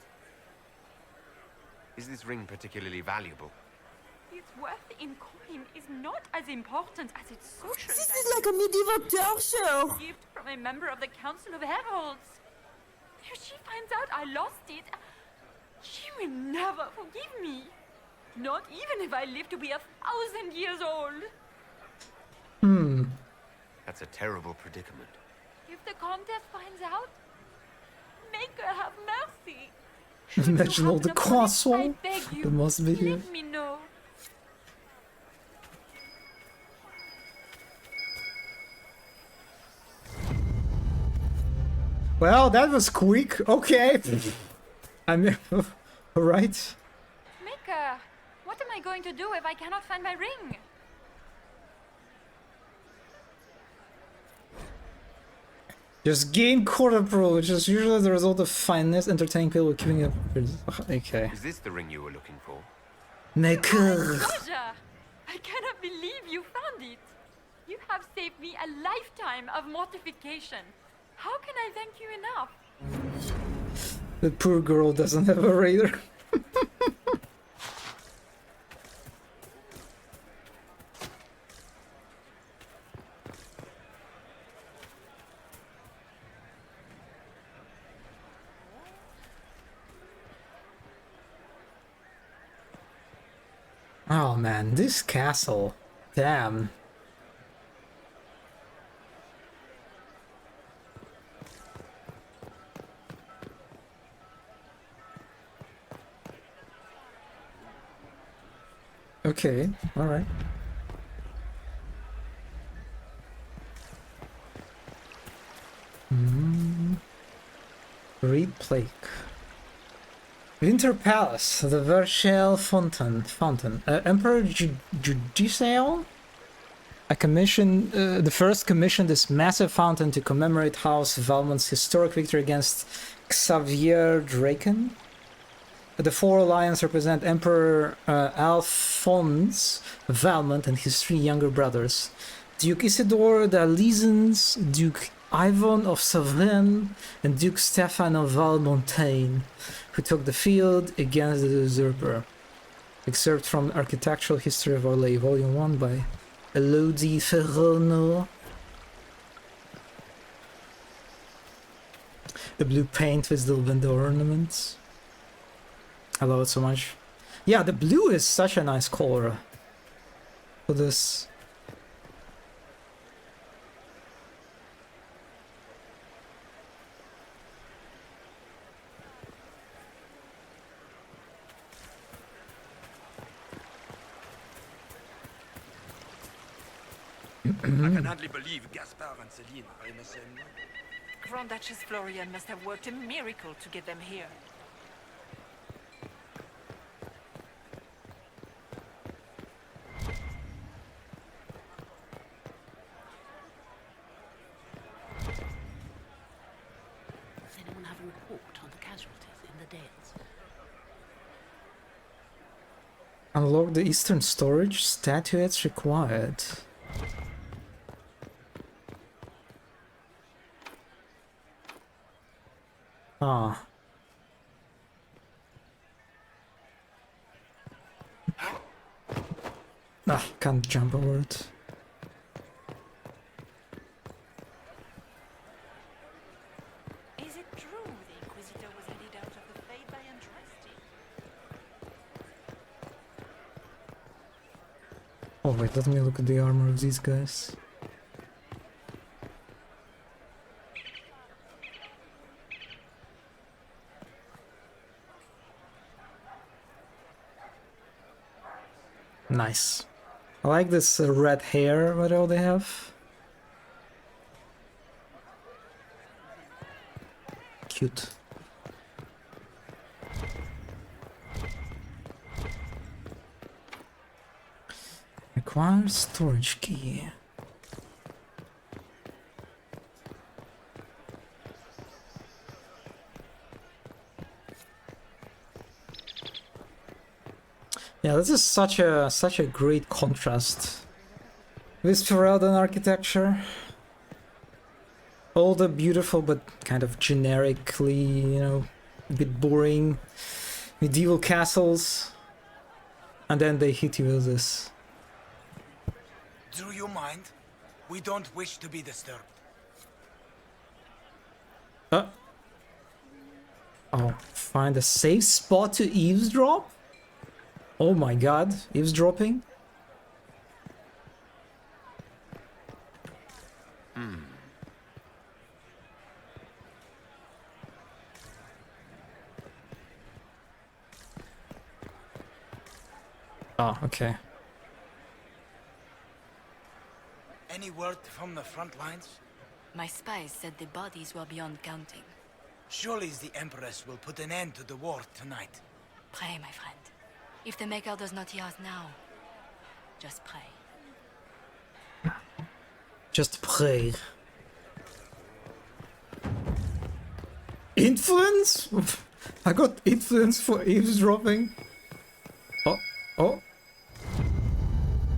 Is this ring particularly valuable? Its worth in coin is not as important as its social This value. is like a medieval talk show. A gift from a member of the Council of Heralds. If she finds out I lost it, she will never forgive me. Not even if I live to be 1,000 years old. That's a terrible predicament. If the Countess finds out, make her have mercy. Imagine all the I castle beg you, that must be here. let me know. Well, that was quick. Okay. I mean, alright. Maker, what am I going to do if I cannot find my ring? Just gain court approval, which is usually the result of fineness, entertaining people with keeping up. Okay. Is this the ring you were looking for? Maker. Treasure! I cannot believe you found it. You have saved me a lifetime of mortification. How can I thank you enough? The poor girl doesn't have a radar. Oh man, this castle. Damn. Okay, alright. Reed Plague. Winter Palace, the Versailles Fountain. Emperor Judicael? The first commissioned this massive fountain to commemorate House Valmont's historic victory against Xavier Draken. The four lions represent Emperor Alphonse Valmont and his three younger brothers, Duke Isidore d'Alezans, Duke Ivan of Savoyen, and Duke Stefan of Valmontaigne, who took the field against the usurper. Excerpt from Architectural History of Orlais, Volume 1 by Elodie Ferrono. The blue paint with the window ornaments. I love it so much. Yeah, the blue is such a nice color for this. I can hardly believe Gaspard and Celine are in the same room. Grand Duchess Florian must have worked a miracle to get them here. Does anyone have a report on the casualties in the Dales? Unlock the eastern storage. Statuettes required. Ah. Ah, can't jump over it. Is it true the Inquisitor was headed out of the Fae by Andraste? Oh wait, let me look at the armor of these guys. nice. I like this red hair, what all they have. Cute. Require storage key. Yeah, this is such a great contrast with Ferelden architecture. All the beautiful but kind of generically, you know, a bit boring medieval castles, and then they hit you with this. Do you mind? We don't wish to be disturbed. Oh, find a safe spot to eavesdrop? Oh my god, eavesdropping? Oh, okay. Any word from the front lines? My spies said the bodies were beyond counting. Surely the Empress will put an end to the war tonight. Pray, my friend. If the Maker does not hear us now, just pray. Just pray. Influence? I got influence for eavesdropping. Oh, oh.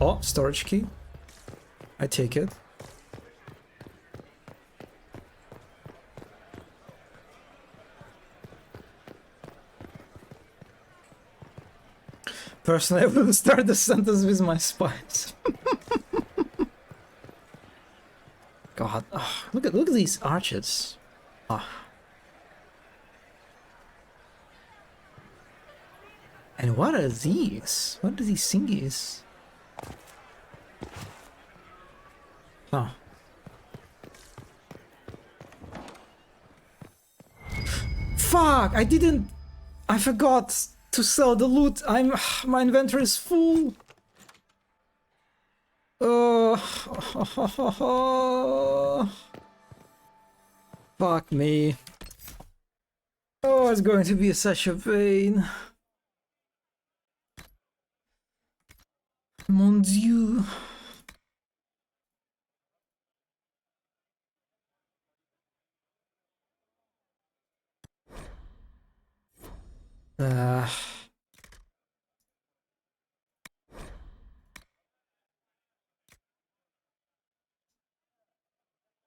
Oh, storage key. I take it. Personally, I will start the sentence with my spies. God, oh, look at these arches. Ah. And what are these? What are these thingies? Oh. Fuck! I forgot to sell the loot. My inventory is full. Fuck me. Oh, it's going to be such a pain. Mon Dieu.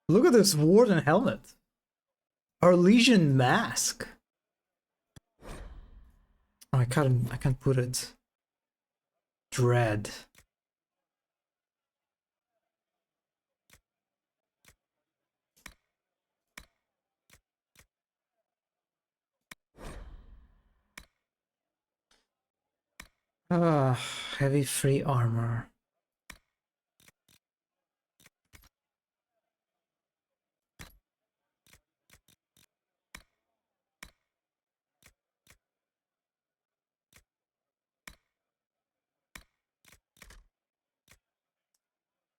Look at this warden helmet. Arlesian mask. Oh, I can't put it. Dread. Heavy free armor.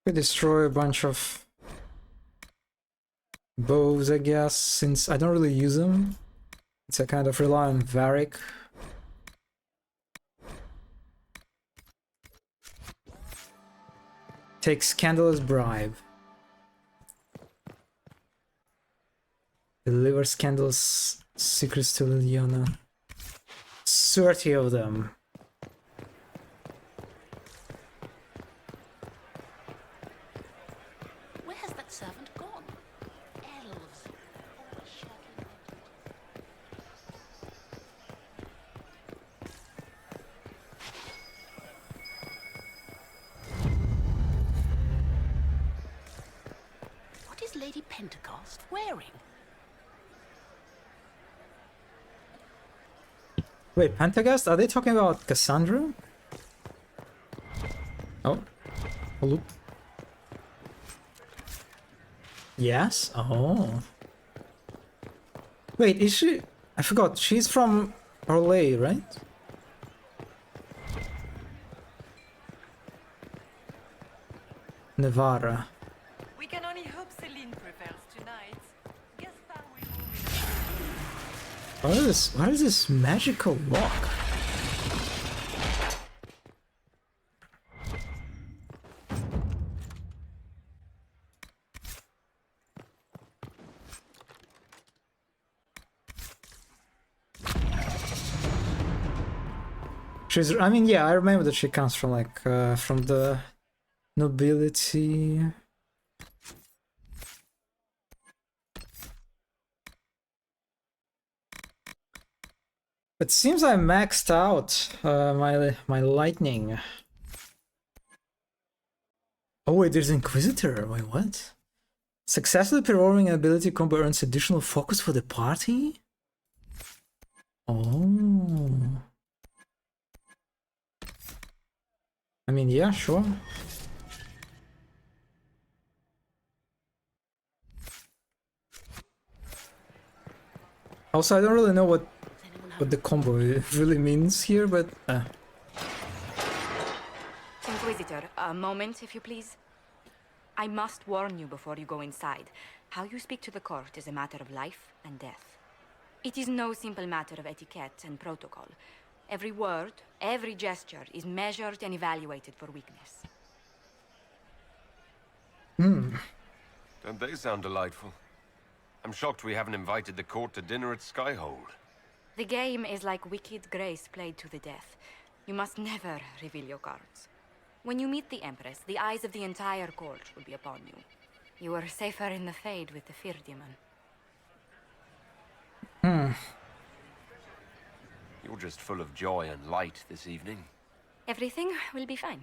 We destroy a bunch of bows, I guess, since I don't really use them. It's a kind of rely on Varric. Take scandalous bribe. Deliver scandalous secrets to Liliana. 30 of them. Where has that servant gone? Elves. Always shirking. What is Lady Pentecost wearing? Wait, Pentagast? Are they talking about Cassandra? Oh. Hello. Yes? Oh. Wait, is she... I forgot, she's from Orlais, right? Nevada. We can only hope Celine prevails tonight. Gaspar will What is this magical lock? I mean, yeah, I remember that she comes from like from the nobility. It seems I maxed out my lightning. Oh wait, there's Inquisitor. Wait, what? Successfully performing an ability combo earns additional focus for the party? Oh. I mean, yeah, sure. Also, I don't really know what the combo really means here, but Inquisitor, a moment, if you please. I must warn you before you go inside. How you speak to the court is a matter of life and death. It is no simple matter of etiquette and protocol. Every word, every gesture is measured and evaluated for weakness. Don't they sound delightful? I'm shocked we haven't invited the court to dinner at Skyhold. The game is like Wicked Grace played to the death. You must never reveal your cards. When you meet the Empress, the eyes of the entire court will be upon you. You are safer in the Fade with the Fear Demon. You're just full of joy and light this evening. Everything will be fine.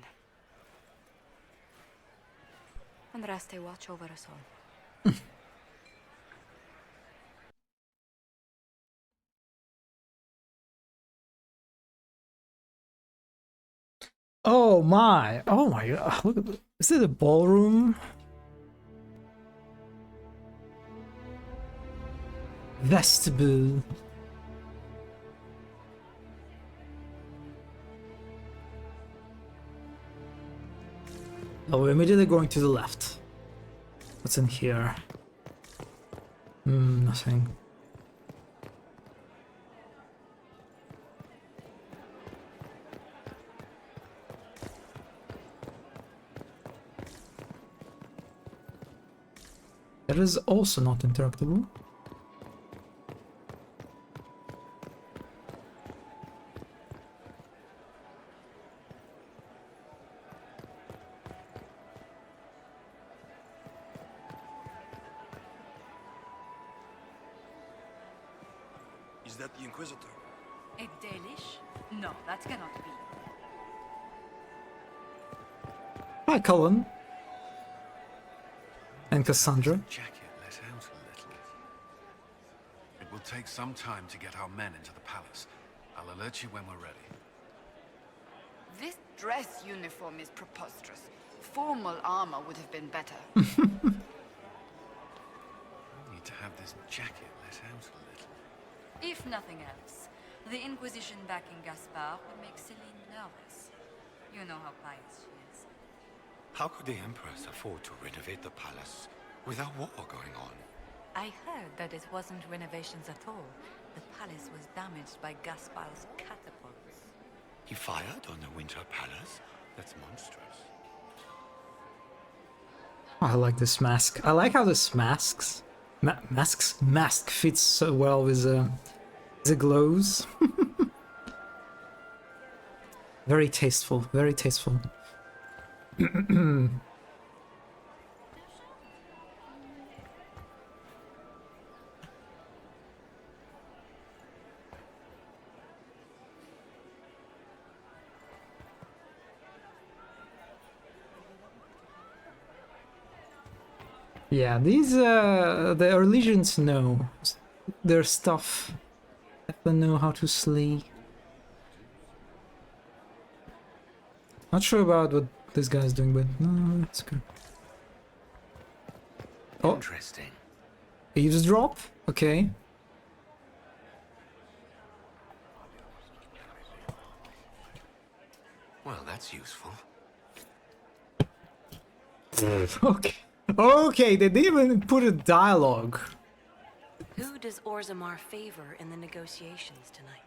Andraste, watch over us all. oh my god! Look at this. Is it a ballroom? Vestibule. Oh, we're immediately going to the left. What's in here? Nothing. That is also not interruptible. Is that the Inquisitor? A Dalish? No, that cannot be. Hi, Cullen. And Cassandra. Jacket let out a little. It will take some time to get our men into the palace. I'll alert you when we're ready. This dress uniform is preposterous. Formal armor would have been better. Need to have this jacket let out a little. If nothing else, the Inquisition backing Gaspar would make Celine nervous. You know how pious she is. How could the Empress afford to renovate the palace without war going on? I heard that it wasn't renovations at all. The palace was damaged by Gaspar's catapults. He fired on the Winter Palace? That's monstrous. I like this mask. I like how this mask fits so well with the glows. Very tasteful, very tasteful. Yeah, these the Orlesians know their stuff. They know how to slay. Not sure about what this guy's doing, but no, it's good. Oh. Interesting. Eavesdrop? Okay. Well, that's useful. Okay. Okay, they didn't even put a dialogue. Who does Orzammar favor in the negotiations tonight?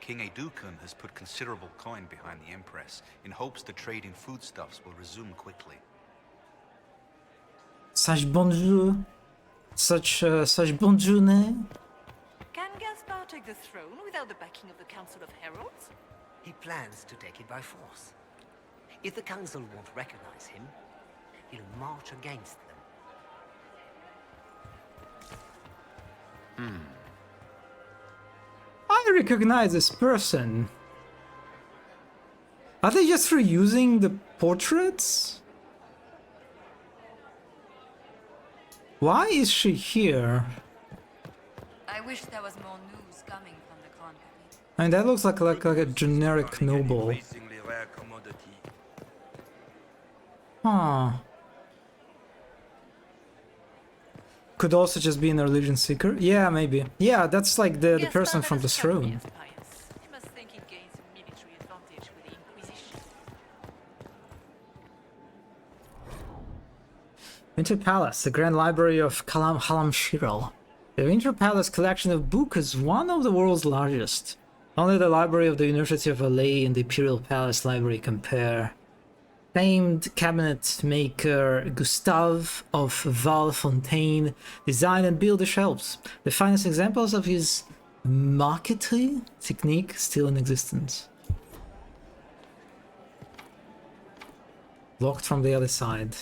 King Aeducan has put considerable coin behind the Empress in hopes the trade in foodstuffs will resume quickly. Such bonjour. Such bonjour. Can Gaspar take the throne without the backing of the Council of Heralds? He plans to take it by force. If the Council won't recognize him, he'll march against them. I recognize this person. Are they just reusing the portraits? Why is she here? I wish there was more news coming from the Crown Capital. I mean, that looks like a generic noble. Huh. Could also just be an religion seeker? Yeah, maybe. Yeah, that's like the person from the throne. He must think he gains a military advantage with the Inquisition. Winter Palace, the Grand Library of Halam Shiral. The Winter Palace collection of books is one of the world's largest. Only the Library of the University of Valais and the Imperial Palace Library compare. Famed cabinet maker Gustave of Valfontaine designed and built the shelves, the finest examples of his marquetry technique still in existence. Locked from the other side.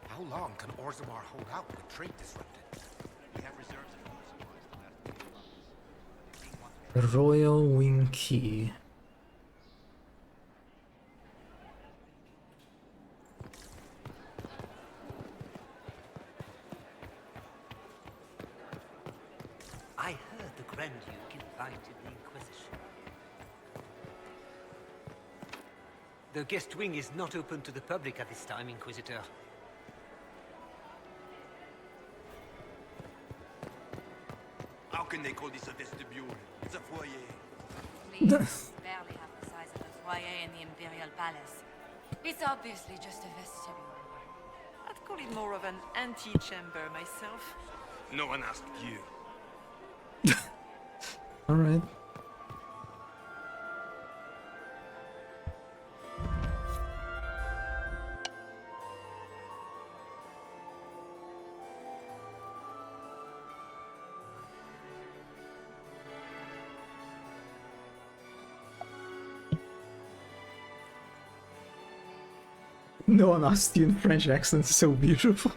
How long can Orzammar hold out with trade disrupted? We have reserves of The Royal Wing Key. I heard the Grand Duke invited the Inquisition. The guest wing is not open to the public at this time, Inquisitor. How can they call this a vestibule? It's a foyer. Please, barely half the size of the foyer in the Imperial Palace. It's obviously just a vestibule. I'd call it more of an antechamber myself. No one asked you. All right. No one asked you in French accent, so beautiful.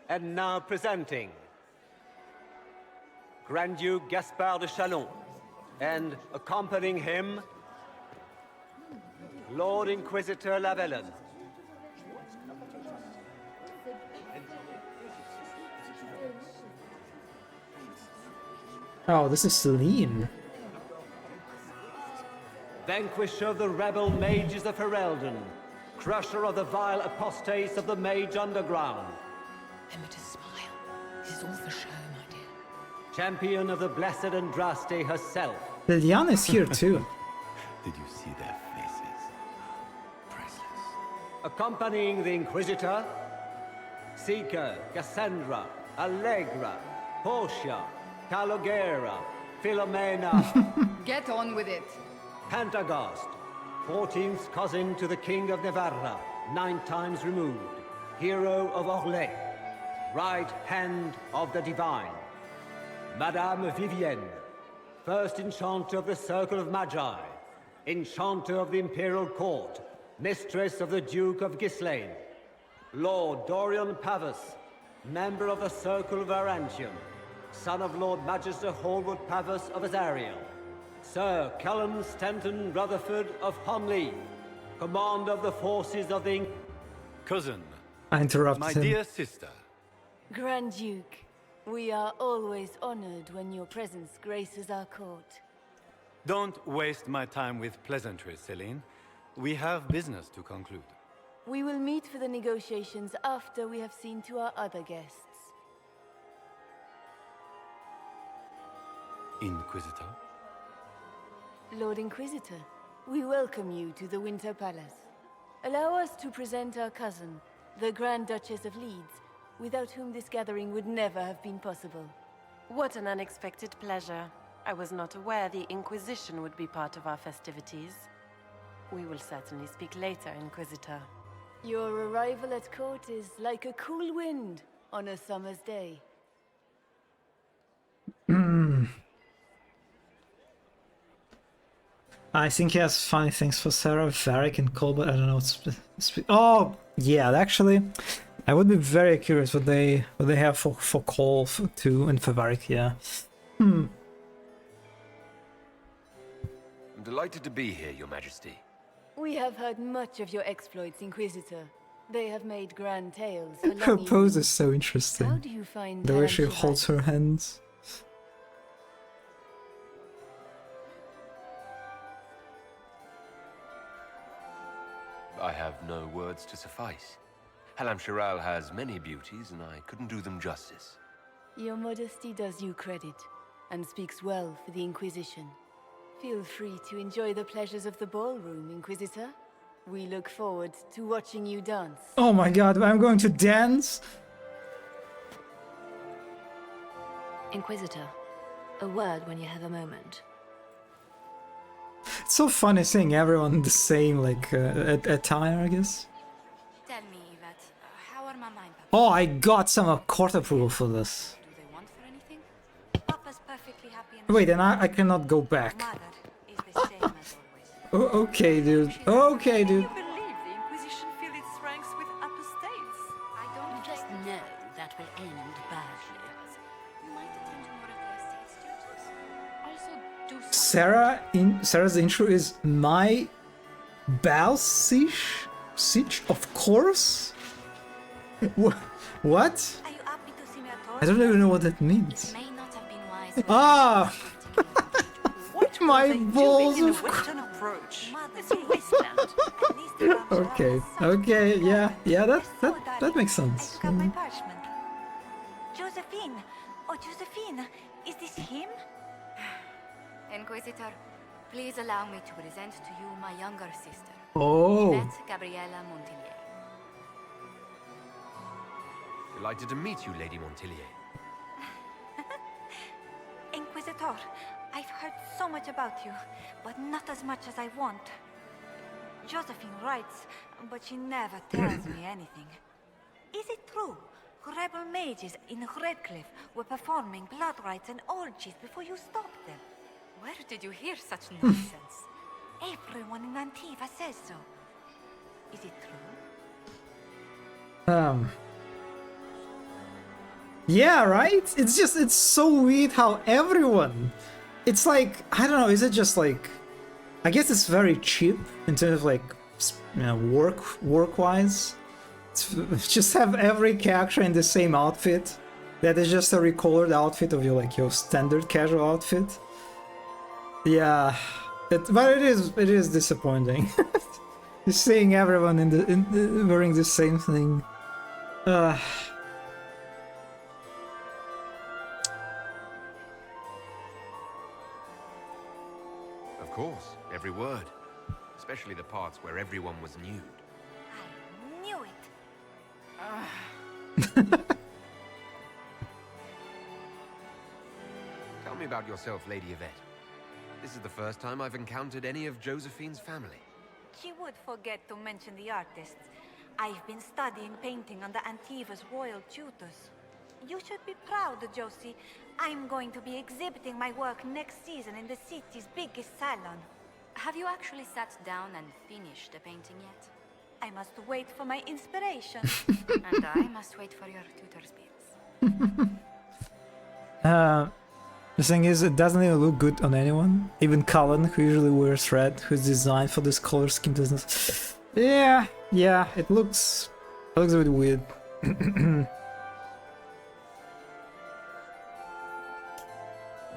And now presenting Grand Duke Gaspard de Chalon, and accompanying him, Lord Inquisitor Lavellen. Oh, this is Celine. Vanquisher of the rebel mages of Ferelden, crusher of the vile apostates of the Mage Underground. Remember to smile. This is all for show, my dear. Champion of the Blessed Andraste herself. Liliana is here too. Did you see their faces? Priceless. Accompanying the Inquisitor, Seeker, Cassandra, Allegra, Portia, Calogera, Philomena. Get on with it. Pantagast, 14th cousin to the King of Navarra, 9 times removed. Hero of Orlais, right hand of the Divine. Madame Vivienne, first enchanter of the Circle of Magi, enchanter of the Imperial Court, mistress of the Duke of Ghislaine. Lord Dorian Pavus, member of the Circle of Arantium, son of Lord Magister Hallwood Pavus of Azariel. Sir Callum Stanton Rutherford of Honley, commander of the forces of the... Cousin. I interrupted My him. dear sister. Grand Duke, we are always honored when your presence graces our court. Don't waste my time with pleasantries, Celine. We have business to conclude. We will meet for the negotiations after we have seen to our other guests. Inquisitor? Lord Inquisitor, we welcome you to the Winter Palace. Allow us to present our cousin, the Grand Duchess of Leeds, without whom this gathering would never have been possible. What an unexpected pleasure. I was not aware the Inquisition would be part of our festivities. We will certainly speak later, Inquisitor. Your arrival at court is like a cool wind on a summer's day. I think he has funny things for Sarah, Varric, and Colbert. I don't know. Oh, yeah. Actually, I would be very curious what they have for Cole too and for Varric. Yeah. I'm delighted to be here, Your Majesty. We have heard much of your exploits, Inquisitor. They have made grand tales for Her long pose evenings. is so interesting. How do you find the way she Tarantulas? holds her hands. I have no words to suffice. Halam Shiral has many beauties, and I couldn't do them justice. Your modesty does you credit, and speaks well for the Inquisition. Feel free to enjoy the pleasures of the ballroom, Inquisitor. We look forward to watching you dance. Oh my god, I'm going to dance? Inquisitor, a word when you have a moment. It's so funny seeing everyone in the same, like, attire, I guess. Tell me, Yvette, how are Mama and Papa? Oh, I got some court approval for this. Do they want for anything? Papa's perfectly happy and Wait, and I cannot go back. Mother is the same as always. Oh, okay, dude. Okay, dude. Can you believe the Inquisition fill its ranks with upper states? I don't You just know that will end badly. You might attend to more of the estate's duties. Also, do something. Sarah's intro is my Balsish? Sich, of course? What? Are you happy to see me at all? I don't even know what that means. It may not have been wise for Ah! My They do it balls in a of Western approach. It's a wasteland. At least around Okay, okay, yeah, that makes sense. got my parchment. Josephine! Oh, Josephine! Is this him? Inquisitor, please allow me to present to you my younger sister. Oh. Yvette Gabriella Montillier. Delighted to meet you, Lady Montillier. Inquisitor, I've heard so much about you, but not as much as I want. Josephine writes, but she never tells me anything. Is it true? Rebel mages in Redcliffe were performing blood rites and orgies before you stopped them. Where did you hear such nonsense? Everyone in Antiva says so. Is it true? Yeah, right? It's so weird how everyone... It's like, I don't know, is it just like... I guess it's very cheap in terms of like, you know, work-wise. Just have every character in the same outfit. That is just a recolored outfit of your standard casual outfit. Yeah, but it is disappointing. Just seeing everyone wearing the same thing. Of course, every word. Especially the parts where everyone was nude. I knew it. Tell me about yourself, Lady Yvette. This is the first time I've encountered any of Josephine's family. She would forget to mention the artists. I've been studying painting under Antiva's royal tutors. You should be proud, Josie. I'm going to be exhibiting my work next season in the city's biggest salon. Have you actually sat down and finished the painting yet? I must wait for my inspiration. And I must wait for your tutor's bits. The thing is, it doesn't even look good on anyone. Even Cullen, who usually wears red, who's designed for this color scheme, doesn't. Yeah, it looks a bit weird.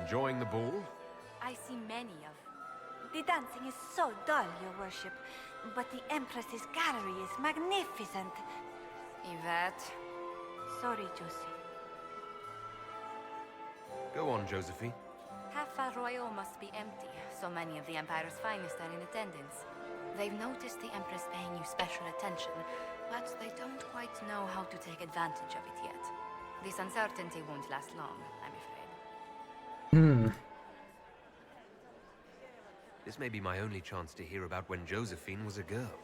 Enjoying the ball? I see many of. The dancing is so dull, your worship. but the Empress's gallery is magnificent. Yvette. Sorry, Josie. Go on, Josephine. Half Royal must be empty. So many of the Empire's finest are in attendance. They've noticed the Empress paying you special attention, but they don't quite know how to take advantage of it yet. This uncertainty won't last long, I'm afraid. This may be my only chance to hear about when Josephine was a girl.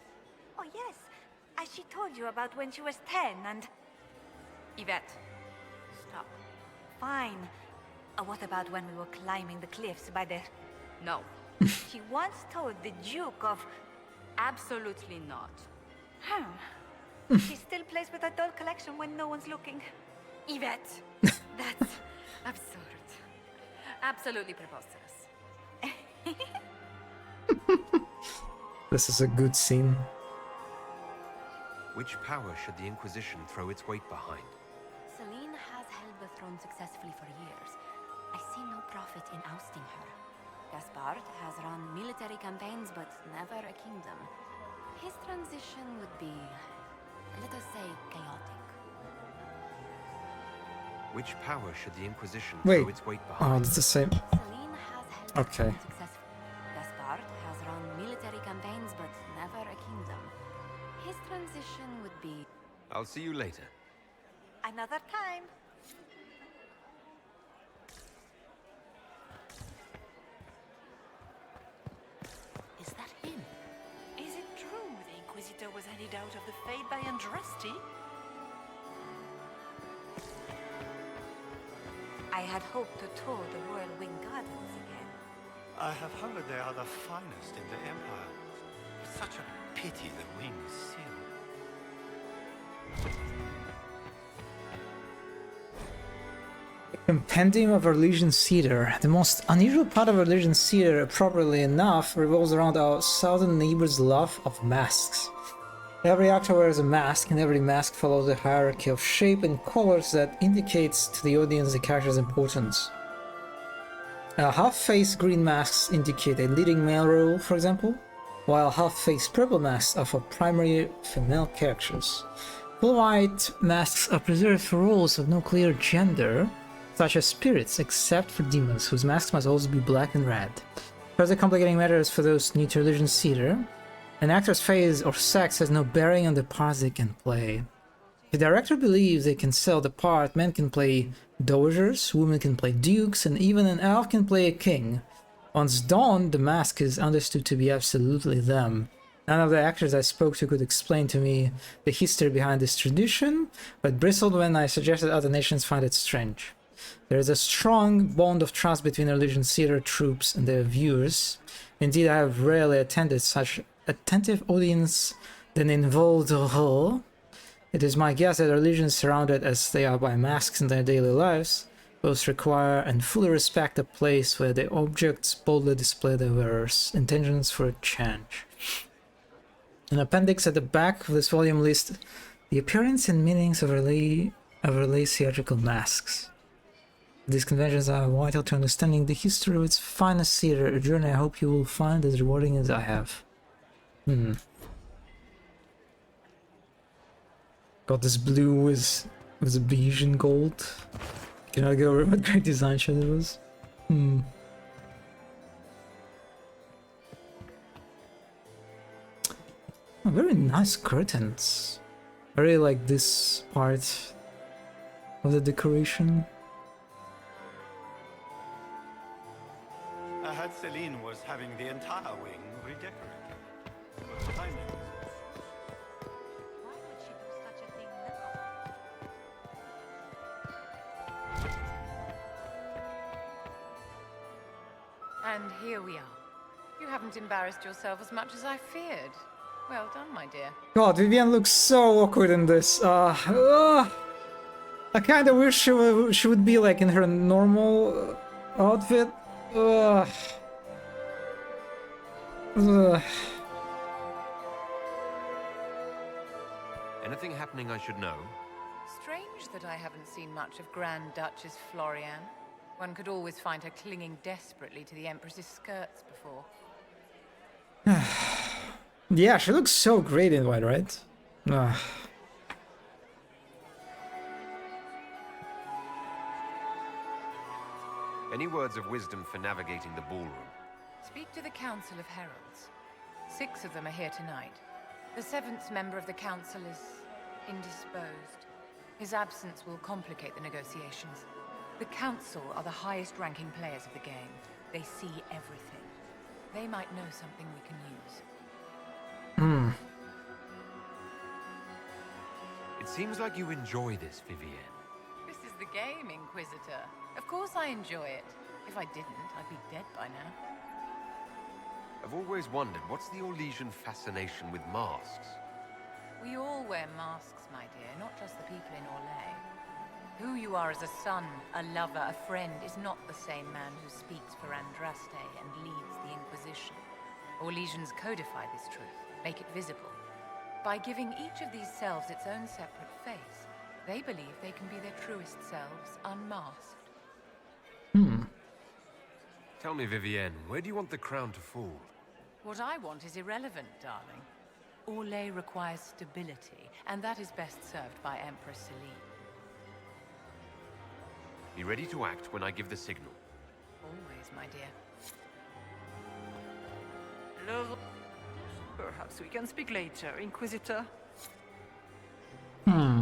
Oh, yes. As she told you about when she was 10 and... Yvette, stop. Fine. What about when we were climbing the cliffs by the... No. She once told the Duke of... Absolutely not. She still plays with her doll collection when no one's looking. Yvette, that's absurd. Absolutely preposterous. This is a good scene. Which power should the Inquisition throw its weight behind? Celine has held the throne successfully for years. I see no profit in ousting her. Gaspard has run military campaigns, but never a kingdom. His transition would be, let us say, chaotic. Which power should the Inquisition Wait. throw its weight behind? Oh, it's the same. Celine has held the Okay. throne successfully. Gaspard has run military campaigns, but never a kingdom. His transition would be... I'll see you later. Another time. Is that him? Is it true the Inquisitor was handed out of the Fade by Andraste? I had hoped to tour the Royal Wing Gardens again. I have heard they are the finest in the Empire. Such a pity the wings seal. Compendium of Religion Theater. The most unusual part of Religion Theater, appropriately enough, revolves around our southern neighbor's love of masks. Every actor wears a mask, and every mask follows a hierarchy of shape and colors that indicates to the audience the character's importance. Half-face green masks indicate a leading male role, for example, while half-face purple masks are for primary female characters. Full white masks are preserved for roles of no clear gender, such as spirits, except for demons, whose masks must also be black and red. Further complicating matters for those new to religion theater, an actor's face or sex has no bearing on the parts they can play. If the director believes they can sell the part, men can play dowagers, women can play dukes, and even an elf can play a king. Once donned, the mask is understood to be absolutely them. None of the actors I spoke to could explain to me the history behind this tradition, but bristled when I suggested other nations find it strange. There is a strong bond of trust between religion theater troops and their viewers. Indeed, I have rarely attended such attentive audience than involved the whole. It is my guess that religions surrounded as they are by masks in their daily lives both require and fully respect a place where the objects boldly display their wearers' intentions for a change. An appendix at the back of this volume lists the appearance and meanings of relay theatrical masks. These conventions are vital to understanding the history of its finest theater, a journey I hope you will find as rewarding as I have. Got this blue with a beige and gold. Cannot go over what great design shot it was. Oh, very nice curtains. I really like this part of the decoration. I heard Celine was having the entire wing redecorated. What timing is it? Why would she do such a thing now? And here we are. You haven't embarrassed yourself as much as I feared. Well done, my dear. God, Vivienne looks so awkward in this. I kind of wish she would be like in her normal outfit. Anything happening I should know? Strange that I haven't seen much of Grand Duchess Florian. One could always find her clinging desperately to the Empress's skirts before. Yeah, she looks so great in white, right? Ah. Any words of wisdom for navigating the ballroom? Speak to the Council of Heralds. 6 of them are here tonight. The 7th member of the Council is indisposed. His absence will complicate the negotiations. The Council are the highest-ranking players of the game. They see everything. They might know something we can use. It seems like you enjoy this, Vivienne. This is the game, Inquisitor. Of course I enjoy it. If I didn't, I'd be dead by now. I've always wondered, what's the Orlesian fascination with masks? We all wear masks, my dear, not just the people in Orlais. Who you are as a son, a lover, a friend, is not the same man who speaks for Andraste and leads the Inquisition. Orlesians codify this truth, make it visible. By giving each of these selves its own separate face, they believe they can be their truest selves, unmasked. Tell me, Vivienne, where do you want the crown to fall? What I want is irrelevant, darling. Orlais requires stability, and that is best served by Empress Celine. Be ready to act when I give the signal. Always, my dear. Perhaps we can speak later, Inquisitor. Smile,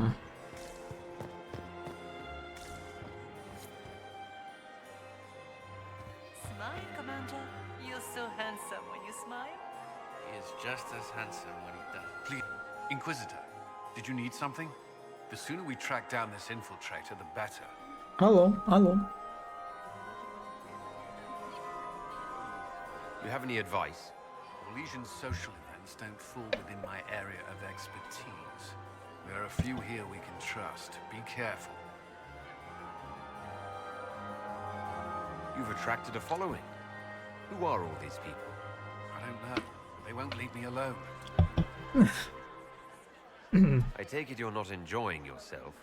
Commander. You're so handsome when you smile. He is just as handsome when he does. Please, Inquisitor, did you need something? The sooner we track down this infiltrator, the better. Hello, hello. You have any advice? Orlesian social events don't fall within my area of expertise. There are a few here we can trust. Be careful. You've attracted a following. Who are all these people? I don't know. They won't leave me alone. I take it you're not enjoying yourself.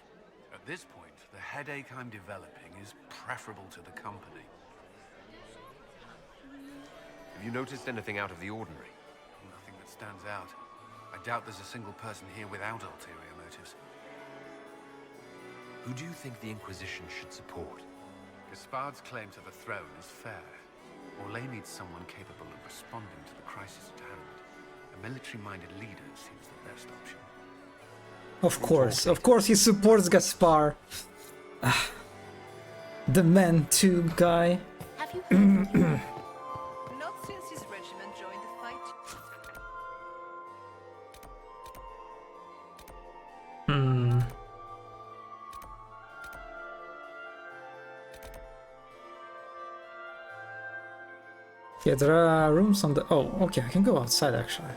At this point, the headache I'm developing is preferable to the company. Have you noticed anything out of the ordinary? Nothing that stands out. I doubt there's a single person here without ulterior motives. Who do you think the Inquisition should support? Gaspard's claim to the throne is fair. Orlais needs someone capable of responding to the crisis at hand. A military-minded leader seems the best option. Of course he supports Gaspard. The man too guy. Have you Not since his regiment joined the fight. Yeah, there are rooms on the... Oh, okay, I can go outside actually.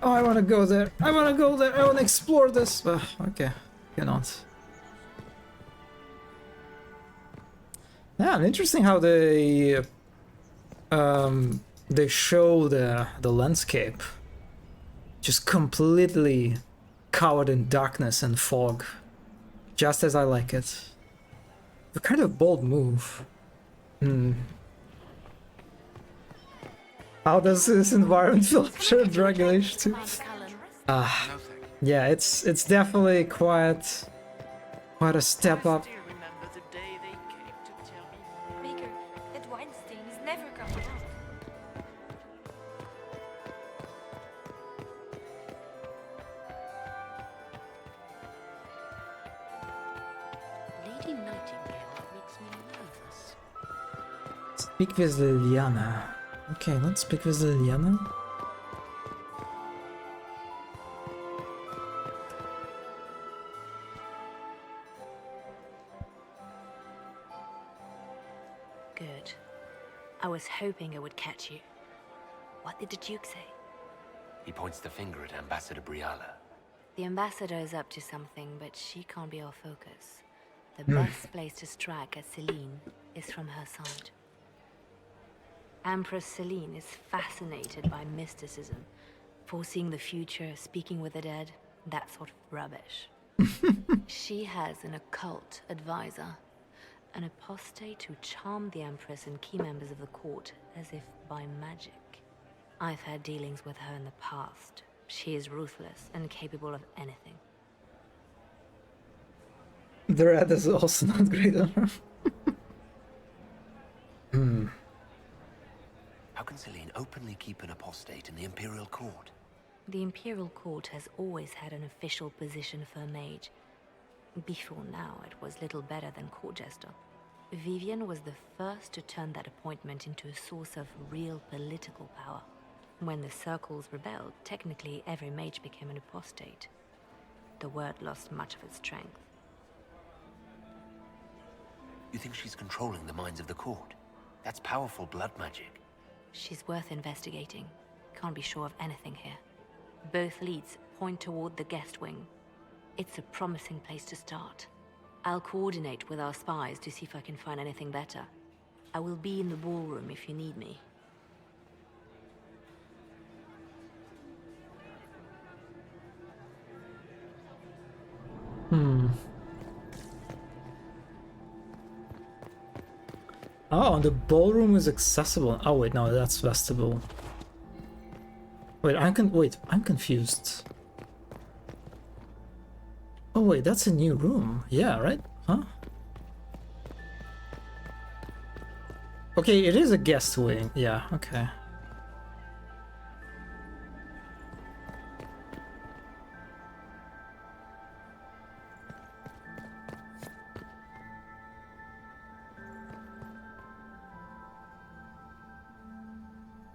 Oh, I wanna go there. I wanna go there. I wanna explore this. Okay, cannot. Yeah, interesting how they show the landscape just completely covered in darkness and fog, just as I like it. A kind of bold move. How does this environment feel after Dragon Age 2? Yeah, it's definitely quite a step up. Maker, that Weinstein is never coming out. Lady Nightingale makes me nervous. Speak with Liliana. Okay, let's speak with Liliana. Good. I was hoping I would catch you. What did the Duke say? He points the finger at Ambassador Briala. The ambassador is up to something, but she can't be our focus. The best place to strike at Celine is from her side. Empress Celine is fascinated by mysticism, foreseeing the future, speaking with the dead, that sort of rubbish. She has an occult advisor, An apostate who charmed the Empress and key members of the court as if by magic. I've had dealings with her in the past. She is ruthless and capable of anything. The red is also not great on her. How can Celine openly keep an apostate in the Imperial Court? The Imperial Court has always had an official position for a mage. Before now, it was little better than court jester. Vivian was the first to turn that appointment into a source of real political power. When the circles rebelled, technically every mage became an apostate. The word lost much of its strength. You think she's controlling the minds of the court? That's powerful blood magic. She's worth investigating. Can't be sure of anything here. Both leads point toward the guest wing. It's a promising place to start. I'll coordinate with our spies to see if I can find anything better. I will be in the ballroom if you need me. Oh, the ballroom is accessible. Oh wait, no, that's vestibule. Wait, I'm confused. Oh wait, that's a new room. Yeah, right? Huh? Okay, it is a guest wing. Yeah, okay.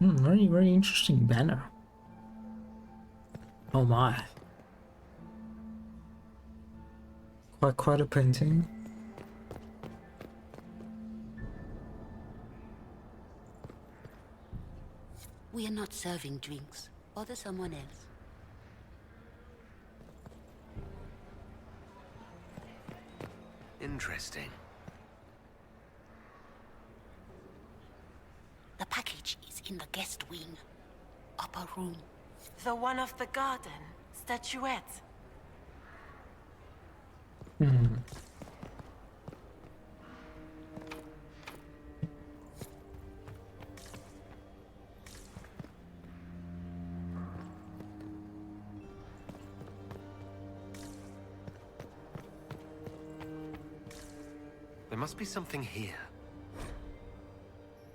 Very, very interesting banner. Oh my. Quite a painting. We are not serving drinks. Bother someone else. Interesting. The package is in the guest wing. Upper room. The one off the garden. Statuette. There must be something here.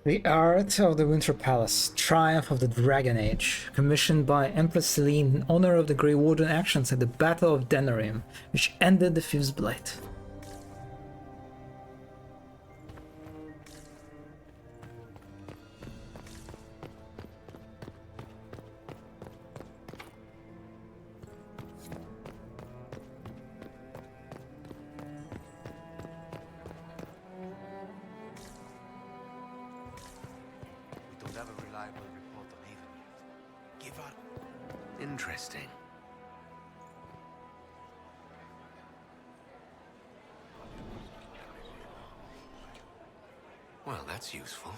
The Art of the Winter Palace, Triumph of the Dragon Age, commissioned by Empress Celine in honor of the Grey Warden actions at the Battle of Denerim, which ended the Fifth Blight. Interesting. Well, that's useful.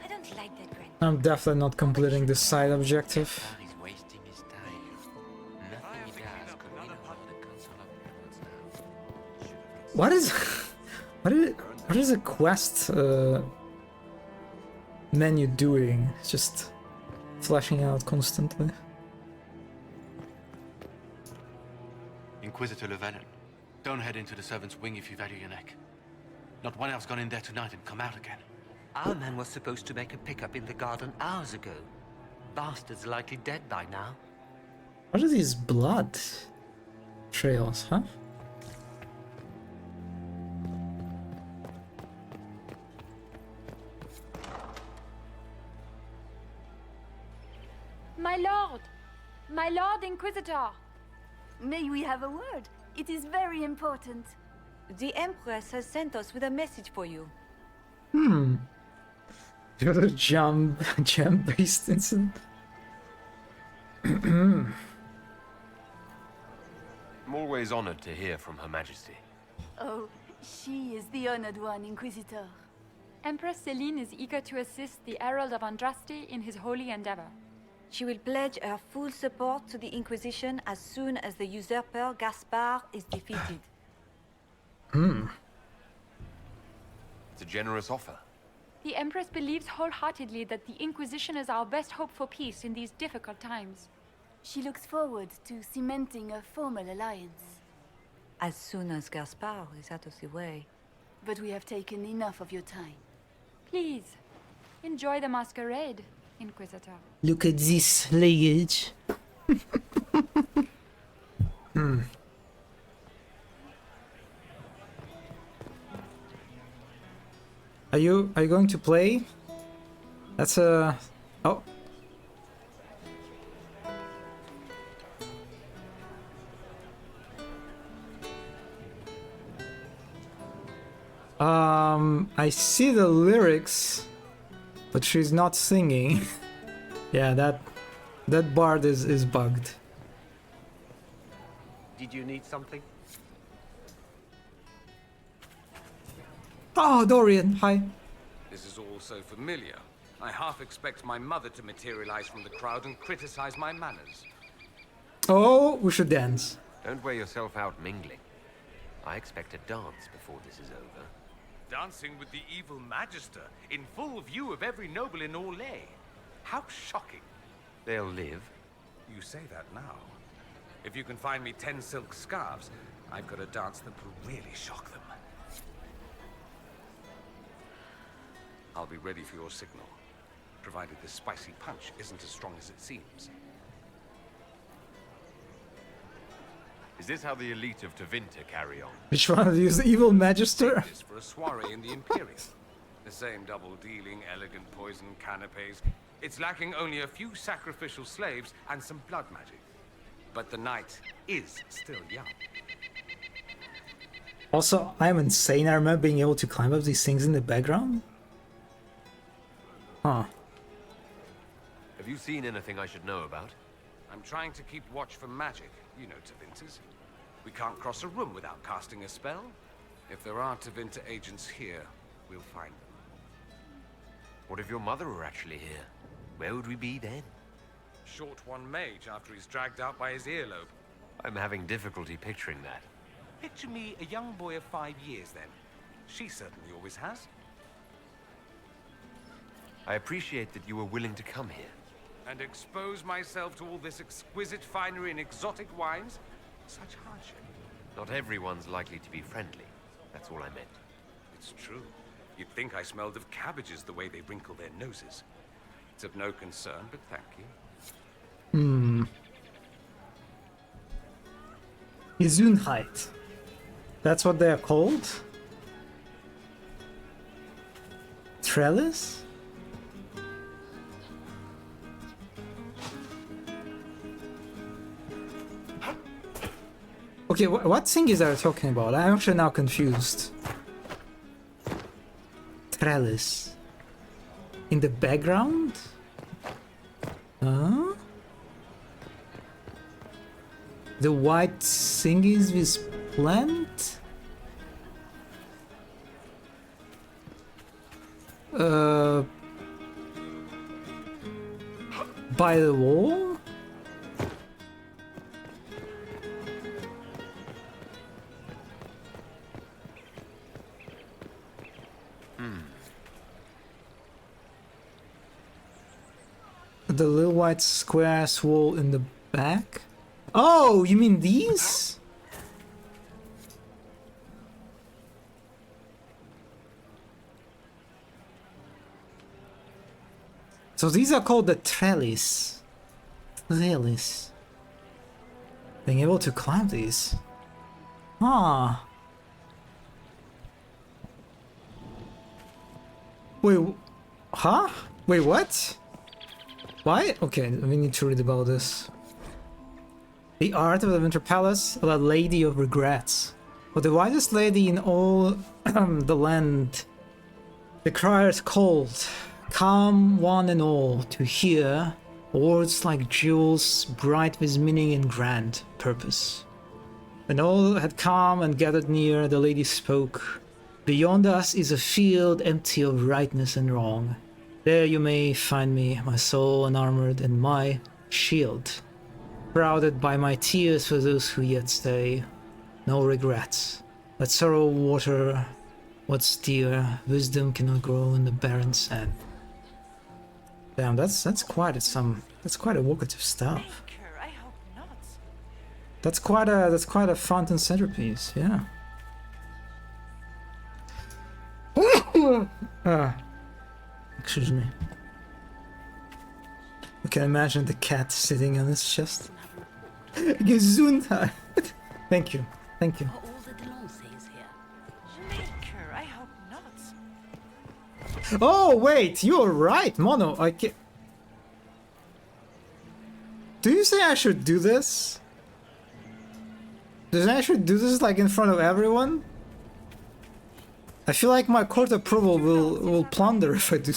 I don't like that grand. I'm definitely not completing this side objective. He's wasting his time. Nothing he does could win over the Council of Lords now. What is a quest menu doing? It's just flashing out constantly. Inquisitor Llewellyn, don't head into the servants' wing if you value your neck. Not one else gone in there tonight and come out again. Our man was supposed to make a pickup in the garden hours ago. Bastard's likely dead by now. What are these blood trails, huh? My Lord Inquisitor! May we have a word? It is very important. The Empress has sent us with a message for you. You're the jam-based incident. I'm always honored to hear from Her Majesty. Oh, she is the honored one, Inquisitor. Empress Celine is eager to assist the Herald of Andraste in his holy endeavor. She will pledge her full support to the Inquisition as soon as the usurper Gaspard is defeated. It's a generous offer. The Empress believes wholeheartedly that the Inquisition is our best hope for peace in these difficult times. She looks forward to cementing a formal alliance. As soon as Gaspard is out of the way. But we have taken enough of your time. Please, enjoy the masquerade, Inquisitor. Look at this luggage. Are you going to play? That's a... Oh. I see the lyrics, but she's not singing. Yeah, that bard is bugged. Did you need something? Oh, Dorian, hi. This is all so familiar. I half expect my mother to materialize from the crowd and criticize my manners. Oh, we should dance. Don't wear yourself out mingling. I expect a dance before this is over. Dancing with the evil Magister in full view of every noble in Orlais. How shocking. They'll live. You say that now. If you can find me 10 silk scarves, I've got a dance that will really shock them. I'll be ready for your signal, provided this spicy punch isn't as strong as it seems. Is this how the elite of Tevinter carry on? Which one of you is the evil Magister? This for a soiree in the Imperium. The same double-dealing, elegant poison canapes. It's lacking only a few sacrificial slaves and some blood magic. But the night is still young. Also, I'm insane. I remember being able to climb up these things in the background. Huh. Have you seen anything I should know about? I'm trying to keep watch for magic. You know Tevinters. We can't cross a room without casting a spell. If there are Tevinter agents here, we'll find them. What if your mother were actually here? Where would we be then? Short one mage after he's dragged out by his earlobe. I'm having difficulty picturing that. Picture me a young boy of 5 years then. She certainly always has. I appreciate that you were willing to come here. And expose myself to all this exquisite finery and exotic wines? Such hardship. Not everyone's likely to be friendly. That's all I meant. It's true. You'd think I smelled of cabbages the way they wrinkle their noses. It's of no concern, but thank you. Gesundheit. That's what they are called? Trellis? Okay, what thing is they talking about? I'm actually now confused. Trellis. In the background? Huh? The white thingies with plant? By the wall? The little white square wall in the back? Oh, you mean these? So these are called the trellis. Trellis. Being able to climb these. Ah. Wait, huh? Wait, what? Why? Okay, we need to read about this. The art of the Winter Palace, the Lady of Regrets. For the wisest lady in all the land, the criers called, come one and all to hear words like jewels, bright with meaning and grand purpose. When all had come and gathered near, the lady spoke. Beyond us is a field empty of rightness and wrong. There you may find me, my soul unarmored and my shield. Shrouded by my tears for those who yet stay. No regrets. Let sorrow water what's dear. Wisdom cannot grow in the barren sand. Damn, that's quite evocative stuff. That's quite a front and centerpiece, yeah. Excuse me. You can imagine the cat sitting on his chest. Gesundheit. Thank you. Thank you. Are all the Delancey's here? Maker, I hope not. Oh wait, you're right, Mono. I can. Do you say I should do this? Does I should do this like in front of everyone? I feel like my court approval will plunder if I do.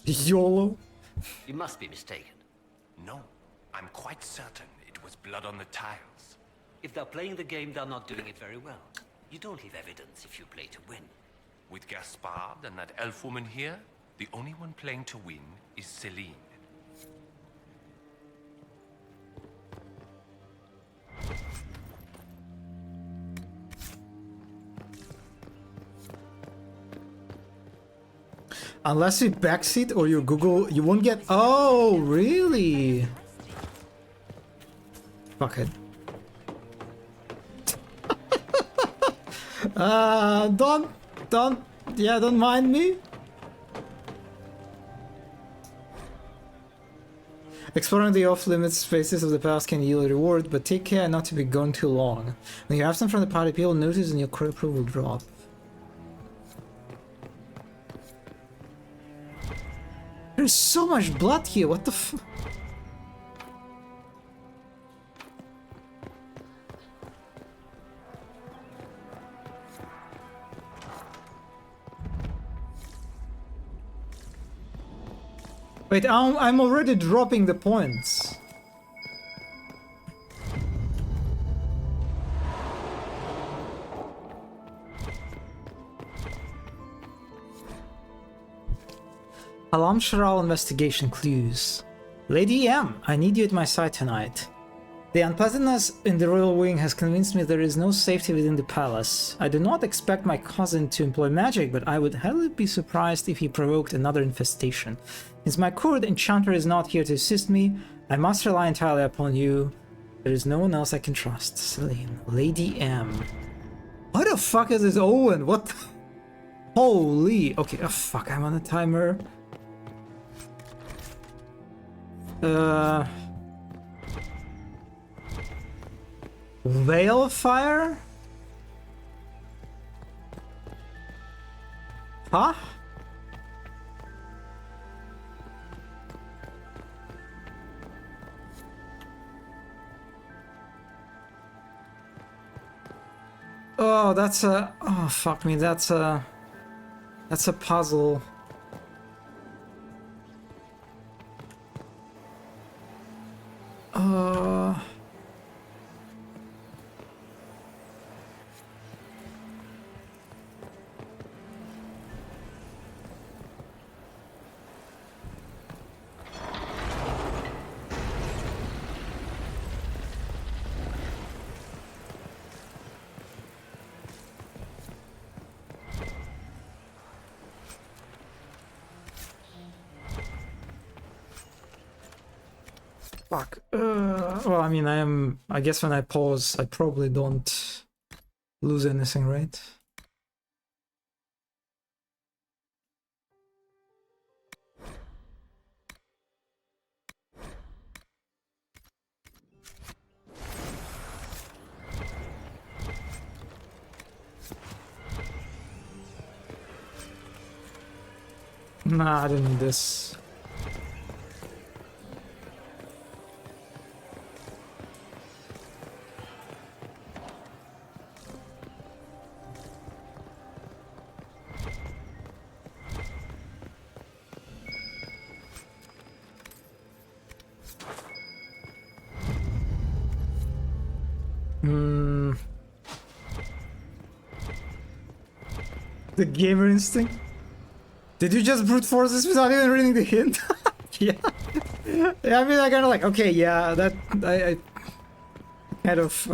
YOLO. You must be mistaken. No, I'm quite certain it was blood on the tiles. If they're playing the game, they're not doing it very well. You don't leave evidence if you play to win. With Gaspard and that elf woman here, the only one playing to win is Celine. Unless you backseat or you Google, you won't get. Oh, really? Fuck it. Don't mind me. Exploring the off-limits spaces of the past can yield a reward, but take care not to be gone too long. When you're absent from the party, people notice and your crew approval will drop. There's so much blood here, what the f- Wait, I'm already dropping the points. Alam Sharal investigation clues. Lady M, I need you at my side tonight. The unpleasantness in the royal wing has convinced me there is no safety within the palace. I do not expect my cousin to employ magic, but I would hardly be surprised if he provoked another infestation. Since my court enchanter is not here to assist me, I must rely entirely upon you. There is no one else I can trust. Celine. Lady M. What the fuck is this Owen? What the... Holy... Okay, oh fuck, I'm on a timer. Veil of Fire? Huh? Oh, that's a... Oh, fuck me, that's a... That's a puzzle. Fuck. Well, I mean, I guess when I pause, I probably don't lose anything, right? Nah, I didn't need this. The gamer instinct? Did you just brute force this without even reading the hint? Yeah. Yeah, I mean, I kind of like, okay, yeah, that I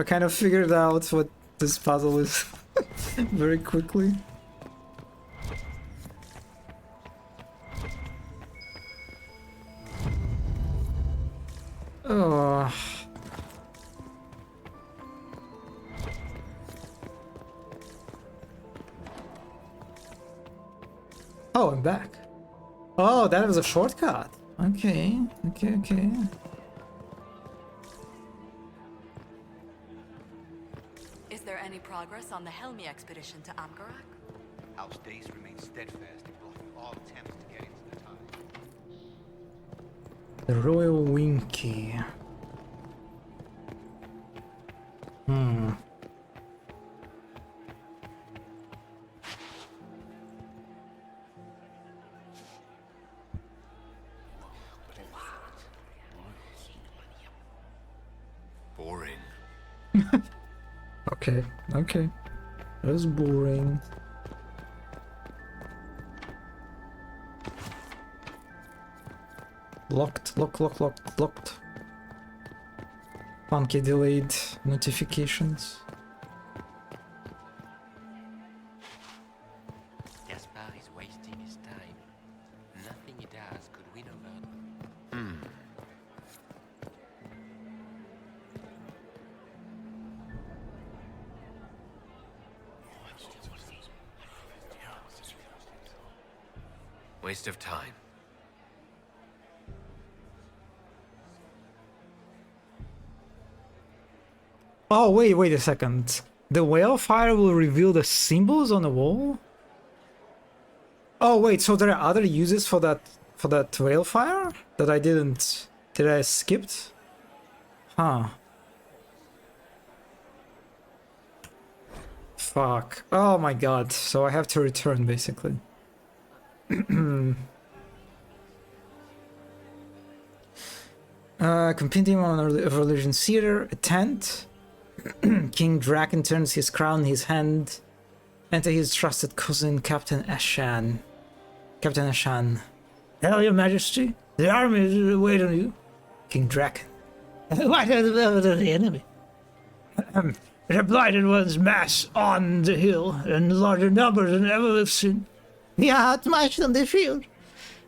kind of figured out what this puzzle is very quickly. Oh. Oh, I'm back. Oh, that was a shortcut. Okay, okay. Is there any progress on the Helmi expedition to Amgarak? House Days remains steadfast in blocking all attempts to get into the tunnel. The Royal Winky. Boring. Okay. That was boring. Locked. Funky delayed notifications. Gaspar is wasting his time. Nothing he does could win over them. Waste of time. Oh, wait a second. The whale fire will reveal the symbols on the wall? Oh, wait, so there are other uses for that whale fire that I didn't... Did I skipped? Huh. Fuck. Oh my god. So I have to return, basically. Compendium on Religion Theater. Attend. King Draken turns his crown in his hand. Enter his trusted cousin, Captain Ashan. Captain Ashan. Hello, your majesty. The army is waiting on you. King Draken. What are the enemy? The blighted ones mass on the hill in larger numbers than ever we've seen. We are outmatched on the field.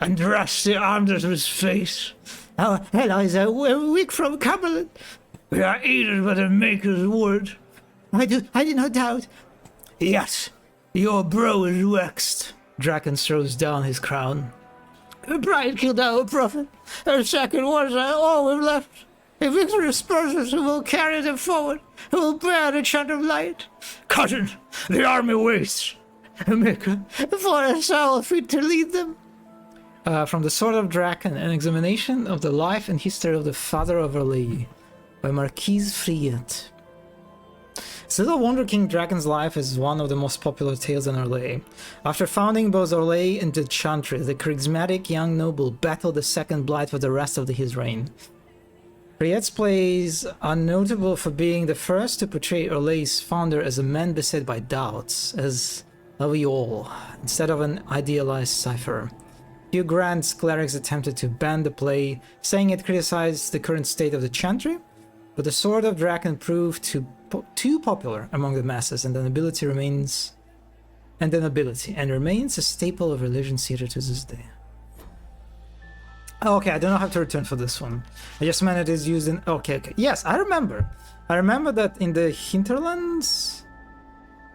And Rusty armed us with face. Our allies are weak from Cumberland. We are aided by the Maker's word. I do not doubt. Yes, your bro is waxed. Draken throws down his crown. Her pride killed our prophet. Her second words are all we've left. A victory spurs us who will carry them forward, who will bear the chant of light. Cousin, the army waits. Maker, for us all fit to lead them. From the Sword of Draken, an examination of the life and history of the Father of Orlais, by Marquise Friet. It's little wonder King Draken's life is one of the most popular tales in Orlais. After founding both Orlais and the Chantry, the charismatic young noble battled the Second Blight for the rest of his reign. Friet's plays are notable for being the first to portray Orlais' founder as a man beset by doubts, as we all, instead of an idealized cipher. Few Grand clerics attempted to ban the play, saying it criticized the current state of the Chantry, but the Sword of Draken proved too popular among the masses, and remains a staple of religion theater to this day. Oh, okay, I don't have to return for this one. I just meant it is used in... Okay. Yes, I remember. I remember that in the Hinterlands,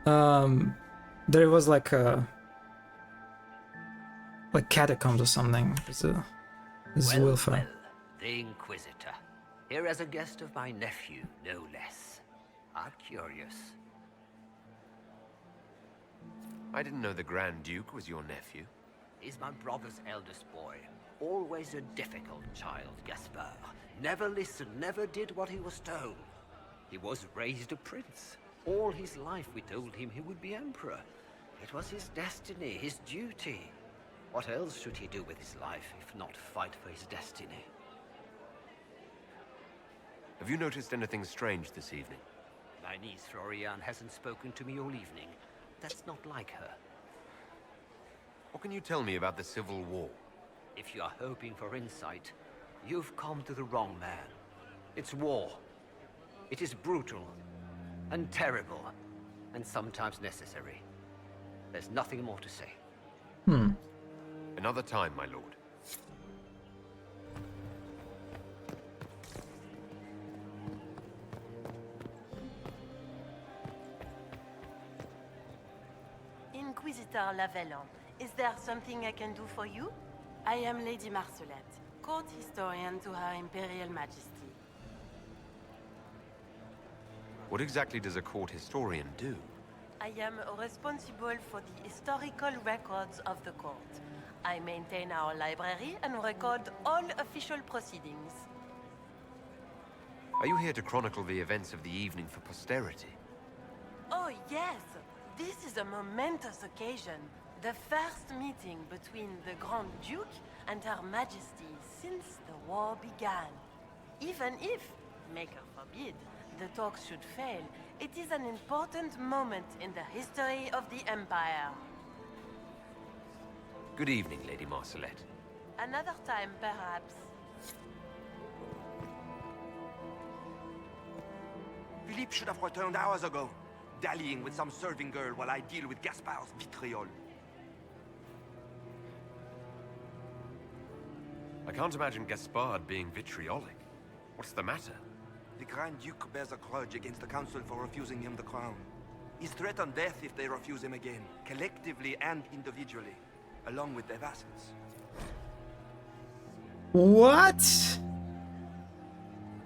there was like catacombs or something. Well, the Inquisitor. Here as a guest of my nephew, no less. I'm curious. I didn't know the Grand Duke was your nephew. He's my brother's eldest boy. Always a difficult child, Gaspar. Never listened, never did what he was told. He was raised a prince. All his life we told him he would be emperor. It was his destiny, his duty. What else should he do with his life, if not fight for his destiny? Have you noticed anything strange this evening? My niece Florian hasn't spoken to me all evening. That's not like her. What can you tell me about the Civil War? If you are hoping for insight, You've come to the wrong man. It's war. It is brutal, and terrible, and sometimes necessary. There's nothing more to say. Another time, my lord. Inquisitor Lavellan, is there something I can do for you? I am Lady Marcelette, court historian to Her Imperial Majesty. What exactly does a court historian do? I am responsible for the historical records of the court. I maintain our library and record all official proceedings. Are you here to chronicle the events of the evening for posterity? Oh yes, this is a momentous occasion. The first meeting between the Grand Duke and Her Majesty since the war began. Even if, Maker forbid, the talks should fail, it is an important moment in the history of the Empire. Good evening, Lady Marcelette. Another time, perhaps. Philippe should have returned hours ago, dallying with some serving girl while I deal with Gaspard's vitriol. I can't imagine Gaspard being vitriolic. What's the matter? The Grand Duke bears a grudge against the Council for refusing him the crown. He's threatened death if they refuse him again, collectively and individually, along with their vassals. What?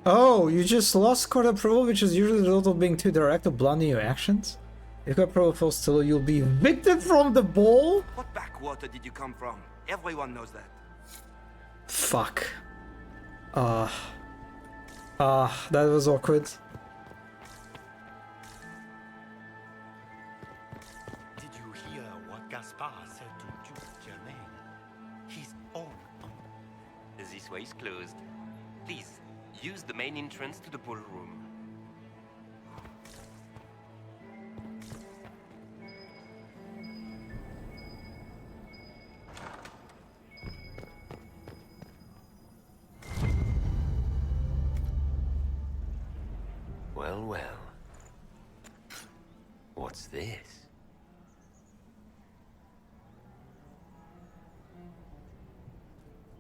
Oh, you just lost court approval, which is usually the result of being too direct or blunt in your actions? If court approval falls still, you'll be evicted from the ball? What backwater did you come from? Everyone knows that. Fuck. That was awkward. Did you hear what Gaspard said to Duke Germain? His own uncle. This way is closed. Please, use the main entrance to the ballroom. Well, well. What's this?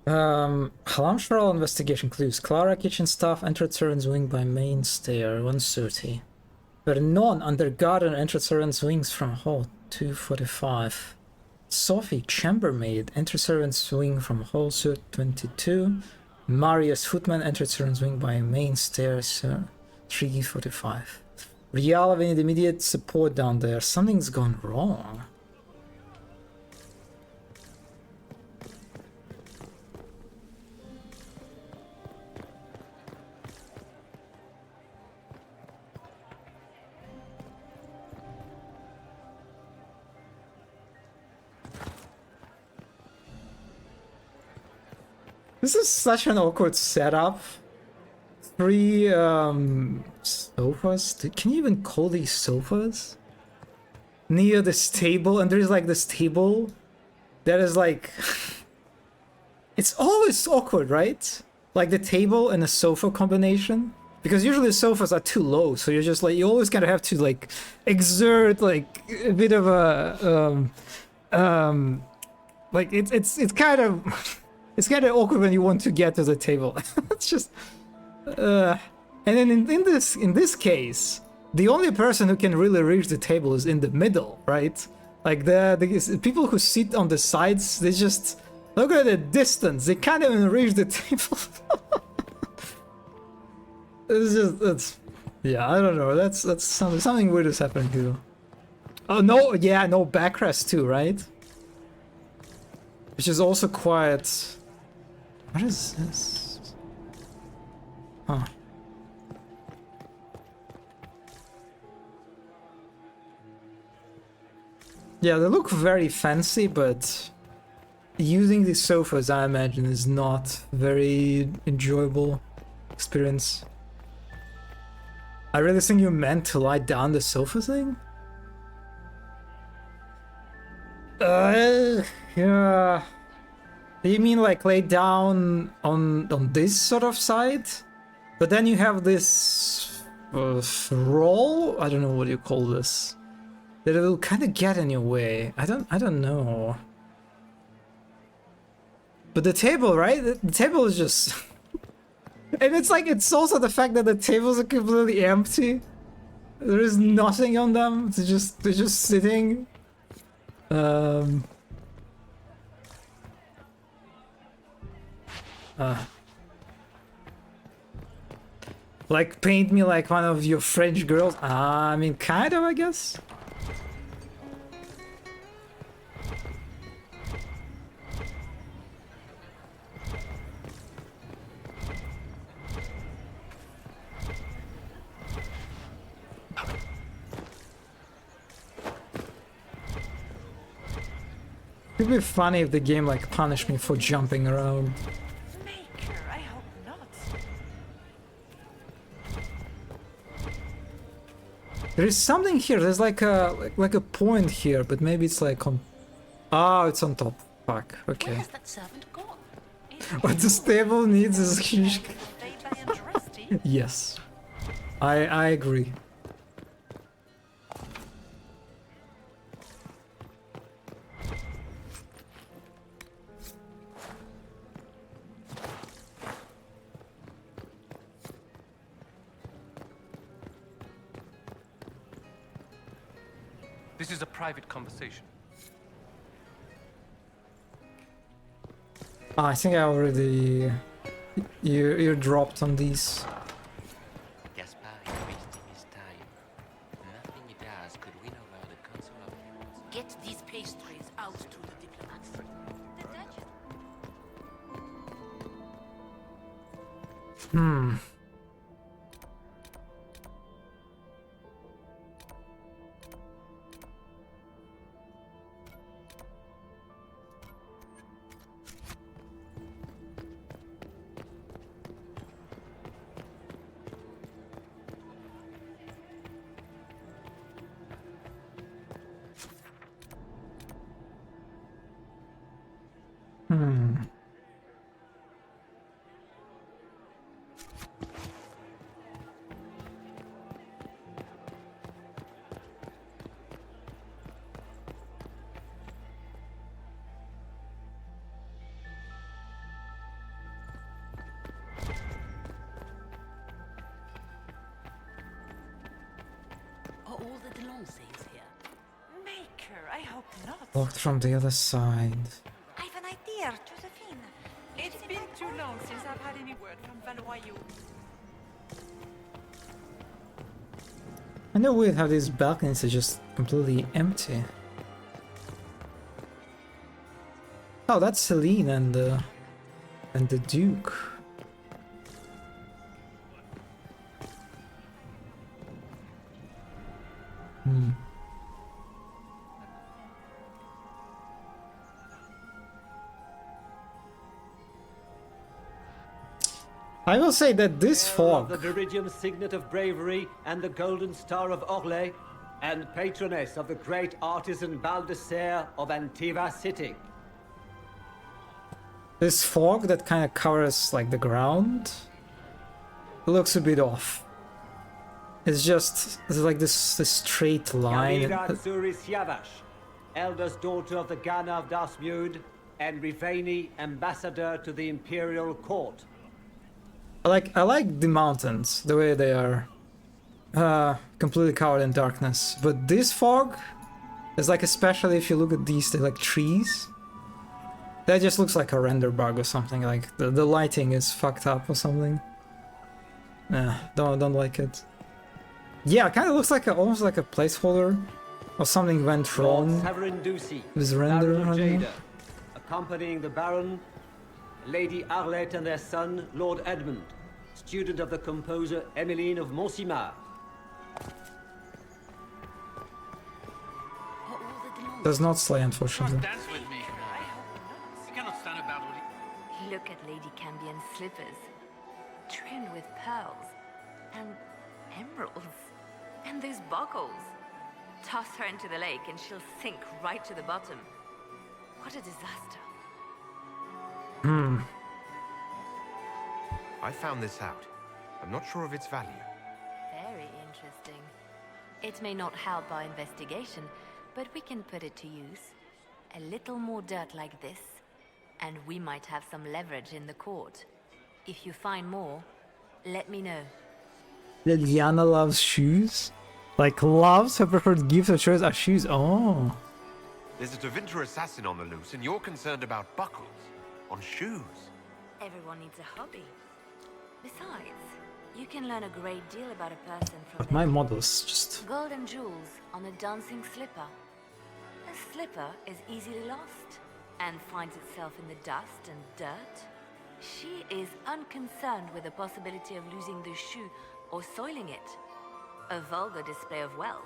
Alarm for all investigation clues. Clara kitchen staff entered servants' wing by main stair, 130. Vernon under guard and entered servants' wings from hall, 245. Sophie, chambermaid, entered servants' wing from hall, 22. Marius, footman, entered servants' wing by main stairs, 345. Rial, we need immediate support down there. Something's gone wrong. This is such an awkward setup. 3 sofas. Can you even call these sofas? Near this table, and there's like this table that is like it's always awkward, right? Like the table and the sofa combination, because usually the sofas are too low, so you're just like you always kind of have to like exert like a bit of a like it's kind of it's kind of awkward when you want to get to the table. It's just and then in this case, the only person who can really reach the table is in the middle, right? Like the people who sit on the sides, they just look at the distance. They can't even reach the table. Yeah, I don't know. That's something weird is happening here. Oh no, yeah, no backrest too, right? Which is also quite. What is this? Huh. Yeah, they look very fancy, but using these sofas, I imagine, is not very enjoyable experience. I really think you meant to lie down the sofa thing? Yeah. You mean like lay down on this sort of side? But then you have this roll? I don't know what you call this. That it will kind of get in your way. I don't know. But the table, right? The table is just... and it's like, it's also the fact that the tables are completely empty. There is nothing on them. They're just sitting. Like paint me like one of your French girls. I mean, kind of, I guess. It'd be funny if the game like punished me for jumping around. Maker, I hope not. There is something here. There's like a point here, but maybe it's like on. Oh, it's on top. Fuck. Okay. Where's that servant gone? What this table needs is huge. Yes, I agree. This is a private conversation. Oh, I think I already... You dropped on these. Gaspar is wasting his time. Nothing he does could win over the Council of Heroes. Get these pastries out to the diplomats. Hmm. Are all the Delonces here? Maker, I hope not. Locked from the other side. I have an idea, Josephine. It's been too long since I've had any word from Valoyou. I know weird how these balconies are just completely empty. Oh, that's Celine and the Duke. Hmm. I will say that this fog... The Viridian Signet of Bravery and the Golden Star of Orlais, and patroness of the great artisan Baldassare of Antiva City. This fog that kind of covers like the ground looks a bit off. It's just it's like this straight line. Yamira Tsuri Siavash, eldest daughter of the Ghana of Dasmud, and Rivani, ambassador to the Imperial Court. I like the mountains, the way they are completely covered in darkness. But this fog is like, especially if you look at these, they're like trees. That just looks like a render bug or something. Like the lighting is fucked up or something. Nah, don't like it. Yeah, it kind of looks like almost like a placeholder or something went wrong. This render, Baron of I don't know. Jada, accompanying the Baron, Lady Arlette and their son, Lord Edmund, student of the composer Emmeline of Monsimar. Does not slay, unfortunately. Dance with me. You cannot stand about all Look at Lady Cambion's slippers, trimmed with pearls and emeralds, and those buckles. Toss her into the lake and she'll sink right to the bottom. What a disaster. I found this out. I'm not sure of its value. Very interesting. It may not help our investigation, but we can put it to use. A little more dirt like this, and we might have some leverage in the court. If you find more, let me know. Liliana loves shoes? Like, loves her preferred gift of choice are shoes? Oh. There's a Tevinter assassin on the loose, and you're concerned about buckles on shoes. Everyone needs a hobby. Besides, you can learn a great deal about a person from But their my models just... golden jewels on a dancing slipper. A slipper is easily lost and finds itself in the dust and dirt. She is unconcerned with the possibility of losing the shoe or soiling it. A vulgar display of wealth.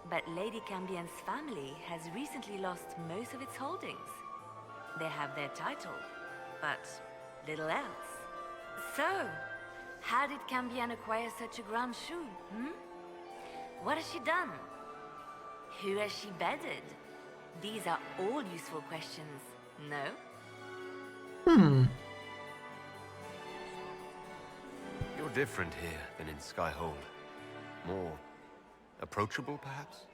But Lady Cambien's family has recently lost most of its holdings. They have their title, but little else. So, how did Cambien acquire such a grand shoe, What has she done? Who has she bedded? These are all useful questions, no? You're different here than in Skyhold. More approachable, perhaps?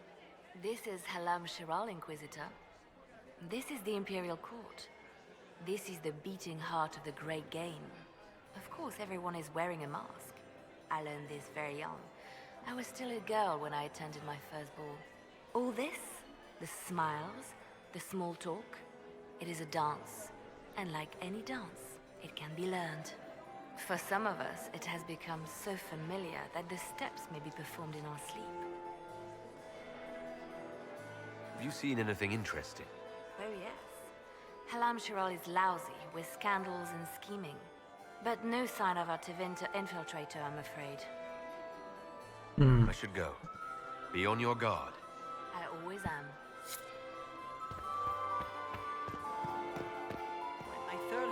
This is Halam Shiral, Inquisitor. This is the Imperial Court. This is the beating heart of the Great Game. Of course, everyone is wearing a mask. I learned this very young. I was still a girl when I attended my first ball. All this, the smiles, the small talk, it is a dance. And like any dance, it can be learned. For some of us, it has become so familiar that the steps may be performed in our sleep. Have you seen anything interesting? Oh yes. Halam Shiral is lousy with scandals and scheming. But no sign of our Tevinter infiltrator, I'm afraid. I should go. Be on your guard. I always am. My third...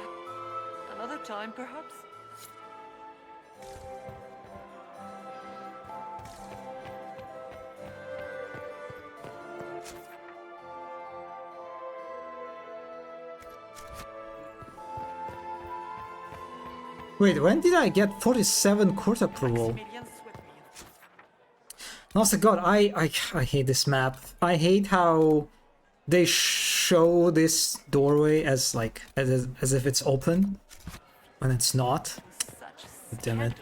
Another time, perhaps? Wait, when did I get 47 court approval? Also, God, I hate this map. I hate how they show this doorway as like as if it's open when it's not. Damn it.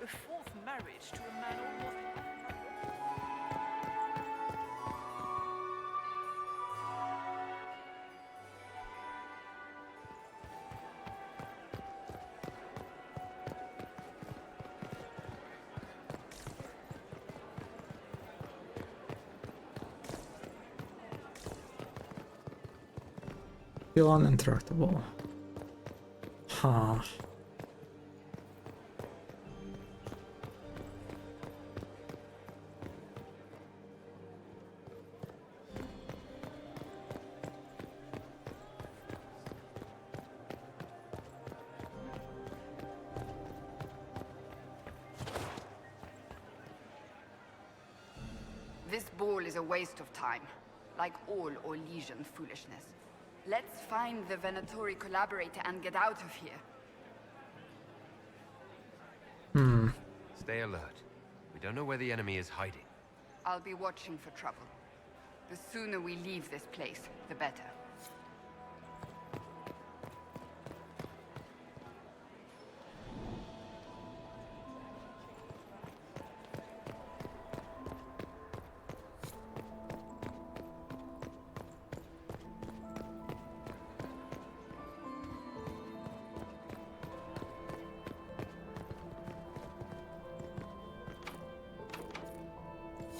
A fourth marriage to a man almost... Still uninteractable. Huh. This ball is a waste of time, like all Orlesian foolishness. Let's find the Venatori collaborator and get out of here. Stay alert. We don't know where the enemy is hiding. I'll be watching for trouble. The sooner we leave this place, the better.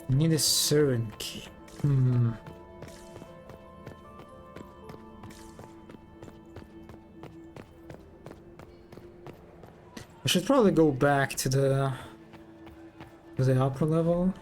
Need a servant key. I should probably go back to the upper level.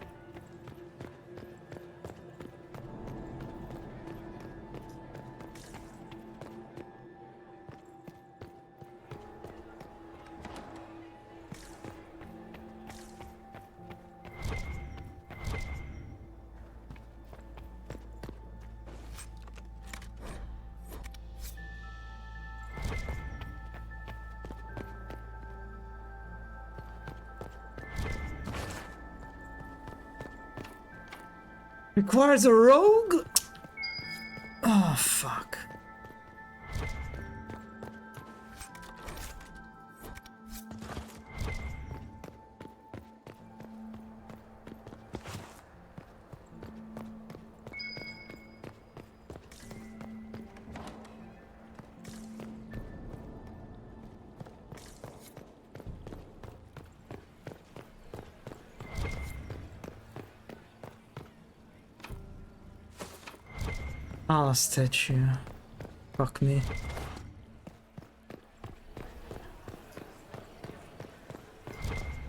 Requires a rogue? Oh, fuck. Ah, statue. Fuck me.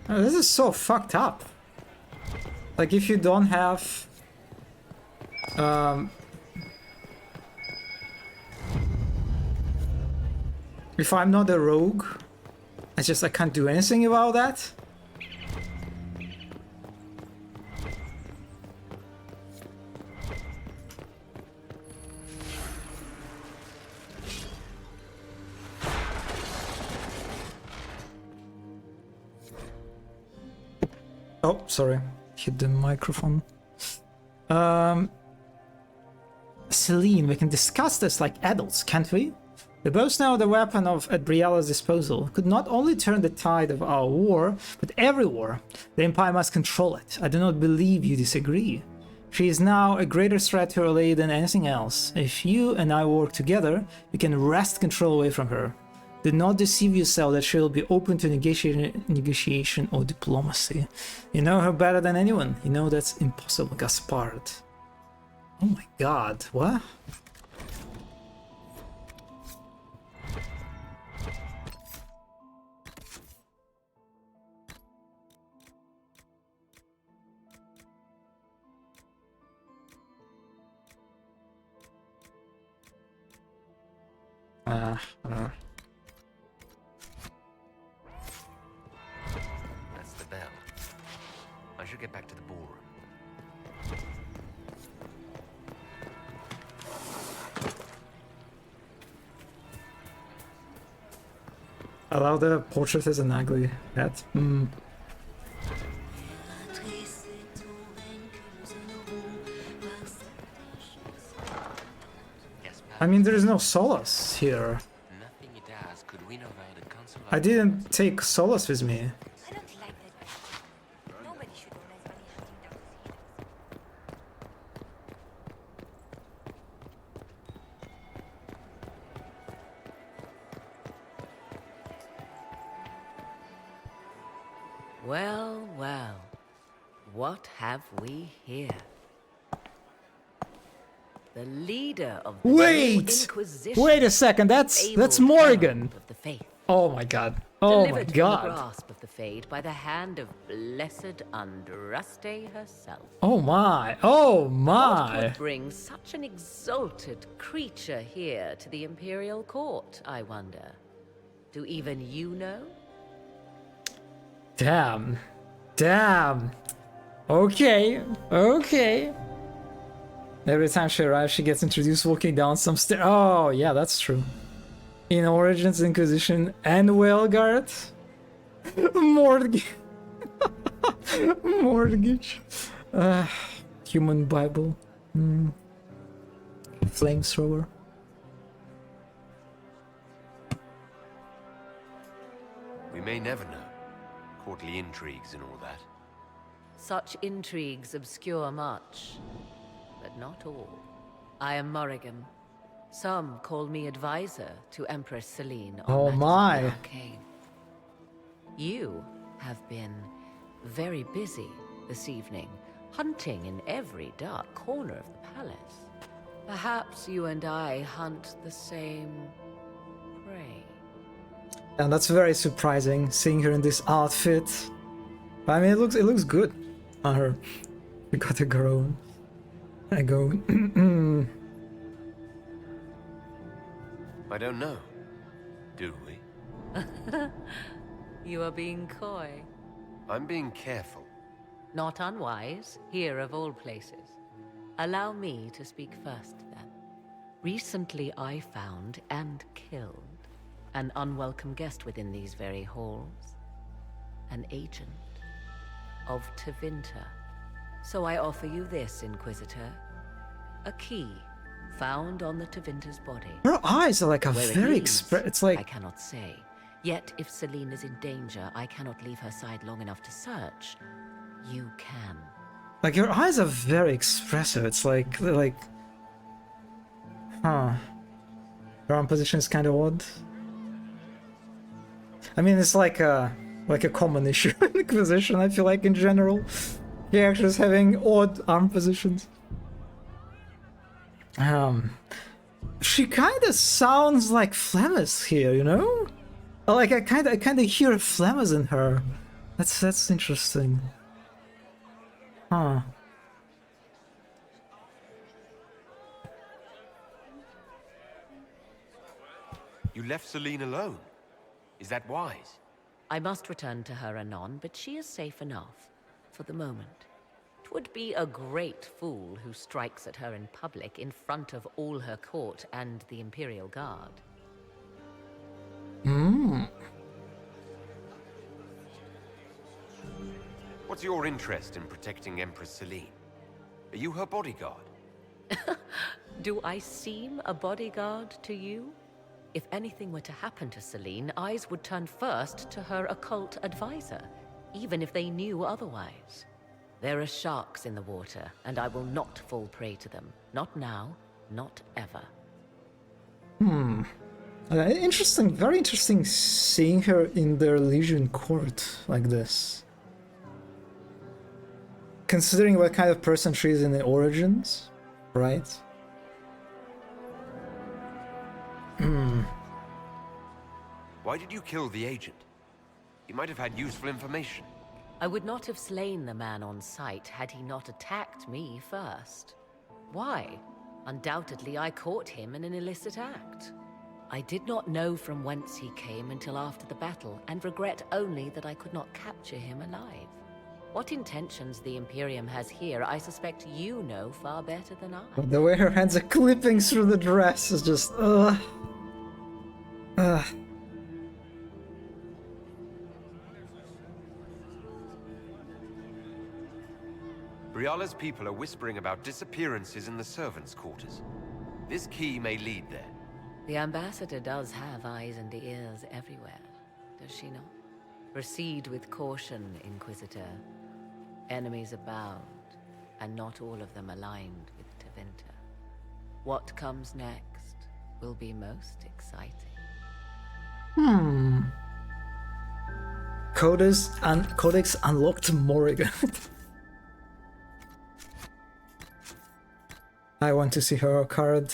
Oh, this is so fucked up. Like, if you don't have... if I'm not a rogue, I can't do anything about that. Oh, sorry. Hit the microphone. Celine, we can discuss this like adults, can't we? We both know the weapon at Brielle's disposal could not only turn the tide of our war, but every war. The Empire must control it. I do not believe you disagree. She is now a greater threat to Orlais than anything else. If you and I work together, we can wrest control away from her. Do not deceive yourself that she will be open to negotiation or diplomacy. You know her better than anyone. You know that's impossible, Gaspard. Oh my god, what? That's the bell. I should get back to the ballroom. Allow the portrait as an ugly hat. I mean, there is no solace here. I didn't take solace with me. Well, well. What have we here? The leader of the Inquisition. Wait a second, that's Morrigan. Of the faith. Oh my god. Oh my Delivered from god. the grasp of the Fade by the hand of blessed Andraste herself. Oh my. Oh What my. could bring such an exalted creature here to the Imperial Court, I wonder? Do even you know? Damn. Damn. Okay. Okay. Every time she arrives, she gets introduced walking down some stairs. Oh, yeah, that's true. In Origins, Inquisition, and Wellguard. Mortgage. Mortgage. Human Bible. Flamethrower. We may never know. Courtly intrigues and all that. Such intrigues obscure much, but not all. I am Morrigan. Some call me advisor to Empress Celine on Oh matters of my. the arcane. You have been very busy this evening, hunting in every dark corner of the palace. Perhaps you and I hunt the same prey. And that's very surprising, seeing her in this outfit. I mean, it looks good on her. We got a groan. I go. I don't know. Do we? You are being coy. I'm being careful. Not unwise, here of all places. Allow me to speak first, then. Recently I found and killed an unwelcome guest within these very halls. An agent of Tevinter. So I offer you this, Inquisitor. A key found on the Tevinter's body. Her eyes are like a Where it very leads, it's like I cannot say. Yet if Celine is in danger, I cannot leave her side long enough to search. You can. like your eyes are very expressive. It's like huh. Her arm position is kind of odd. I mean, it's like a common issue in Inquisition, I feel like, in general. Characters having odd arm positions. She kind of sounds like Flemmis here, you know? Like I kind of hear Flemmis in her. That's interesting. Huh. You left Celine alone. Is that wise? I must return to her anon, but she is safe enough, for the moment. 'Twould be a great fool who strikes at her in public in front of all her court and the Imperial Guard. What's your interest in protecting Empress Celine? Are you her bodyguard? Do I seem a bodyguard to you? If anything were to happen to Celine, eyes would turn first to her occult advisor, even if they knew otherwise. There are sharks in the water, and I will not fall prey to them. Not now, not ever. Interesting, very interesting seeing her in the Elysian court like this. Considering what kind of person she is in the Origins, right? Why did you kill the agent? He might have had useful information. I would not have slain the man on sight had he not attacked me first. Why? Undoubtedly, I caught him in an illicit act. I did not know from whence he came until after the battle, and regret only that I could not capture him alive. What intentions the Imperium has here, I suspect you know far better than I. The way her hands are clipping through the dress is just, ugh. Briala's people are whispering about disappearances in the servants' quarters. This key may lead there. The ambassador does have eyes and ears everywhere, does she not? Proceed with caution, Inquisitor. Enemies abound, and not all of them aligned with Tevinter. What comes next will be most exciting. Codex unlocked Morrigan. I want to see her card.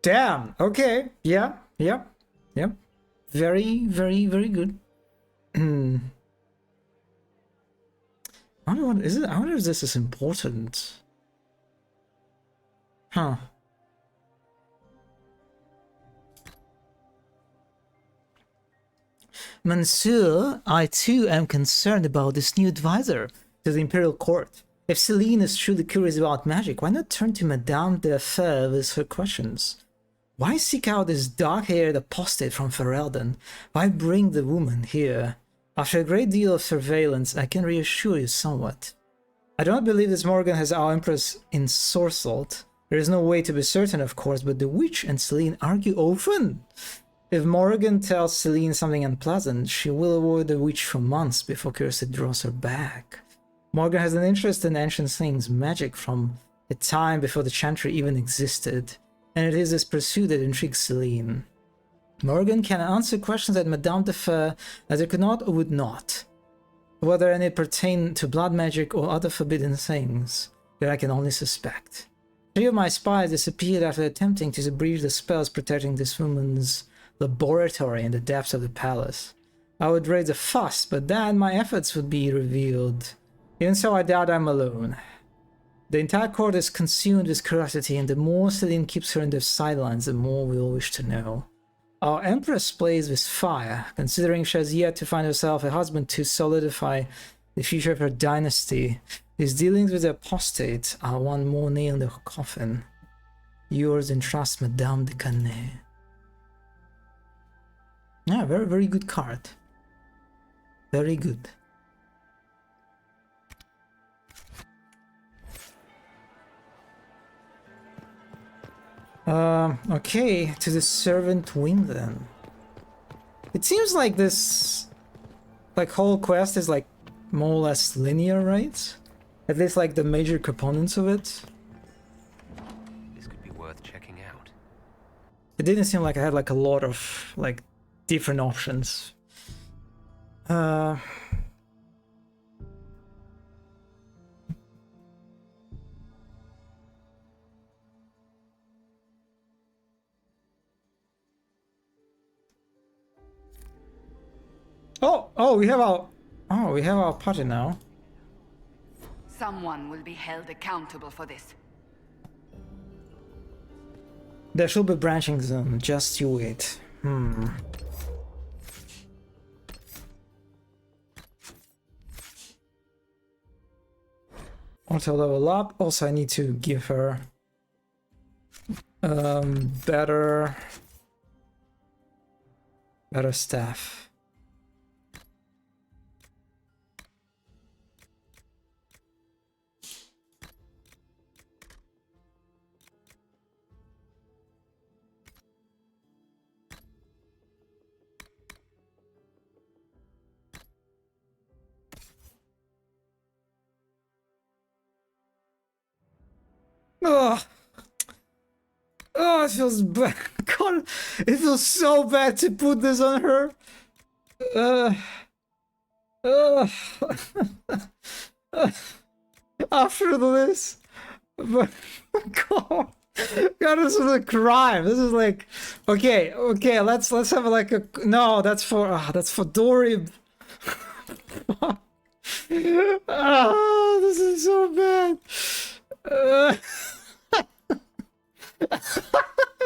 Damn. Okay. Yeah. Very, very, very good. I wonder what is it? I wonder if this is important. Huh. Monsieur, I too am concerned about this new advisor to the Imperial Court. If Celine is truly curious about magic, why not turn to Madame de Fer with her questions? Why seek out this dark-haired apostate from Ferelden? Why bring the woman here? After a great deal of surveillance, I can reassure you somewhat. I do not believe this Morgan has our Empress ensorcelled. There is no way to be certain, of course, but the witch and Celine argue often. If Morgan tells Celine something unpleasant, she will avoid the witch for months before curiosity draws her back. Morgan has an interest in ancient things, magic from a time before the Chantry even existed, and it is this pursuit that intrigues Celine. Morgan can answer questions that Madame de Fer either could not or would not, whether any pertain to blood magic or other forbidden things that I can only suspect. 3 of my spies disappeared after attempting to breach the spells protecting this woman's laboratory in the depths of the palace. I would raise a fuss, but then my efforts would be revealed. Even so, I doubt I'm alone. The entire court is consumed with curiosity, and the more Celine keeps her in the sidelines, the more we all wish to know. Our Empress plays with fire, considering she has yet to find herself a husband to solidify the future of her dynasty. These dealings with the apostate are one more nail in the coffin. Yours in trust, Madame de Canet. Yeah, very, very good card. Very good. Okay, to the servant wing then. It seems like this, like, whole quest is like more or less linear, right? At least like the major components of it. This could be worth checking out. It didn't seem like I had like a lot of like different options. Oh, we have our party now. Someone will be held accountable for this. There should be branching zone, just you wait. Auto level up. Also, I need to give her better staff. Oh, it feels bad. God, it feels so bad to put this on her. After this, but God, this is a crime. This is like, okay, let's have like a no. That's for Dory. This is so bad. This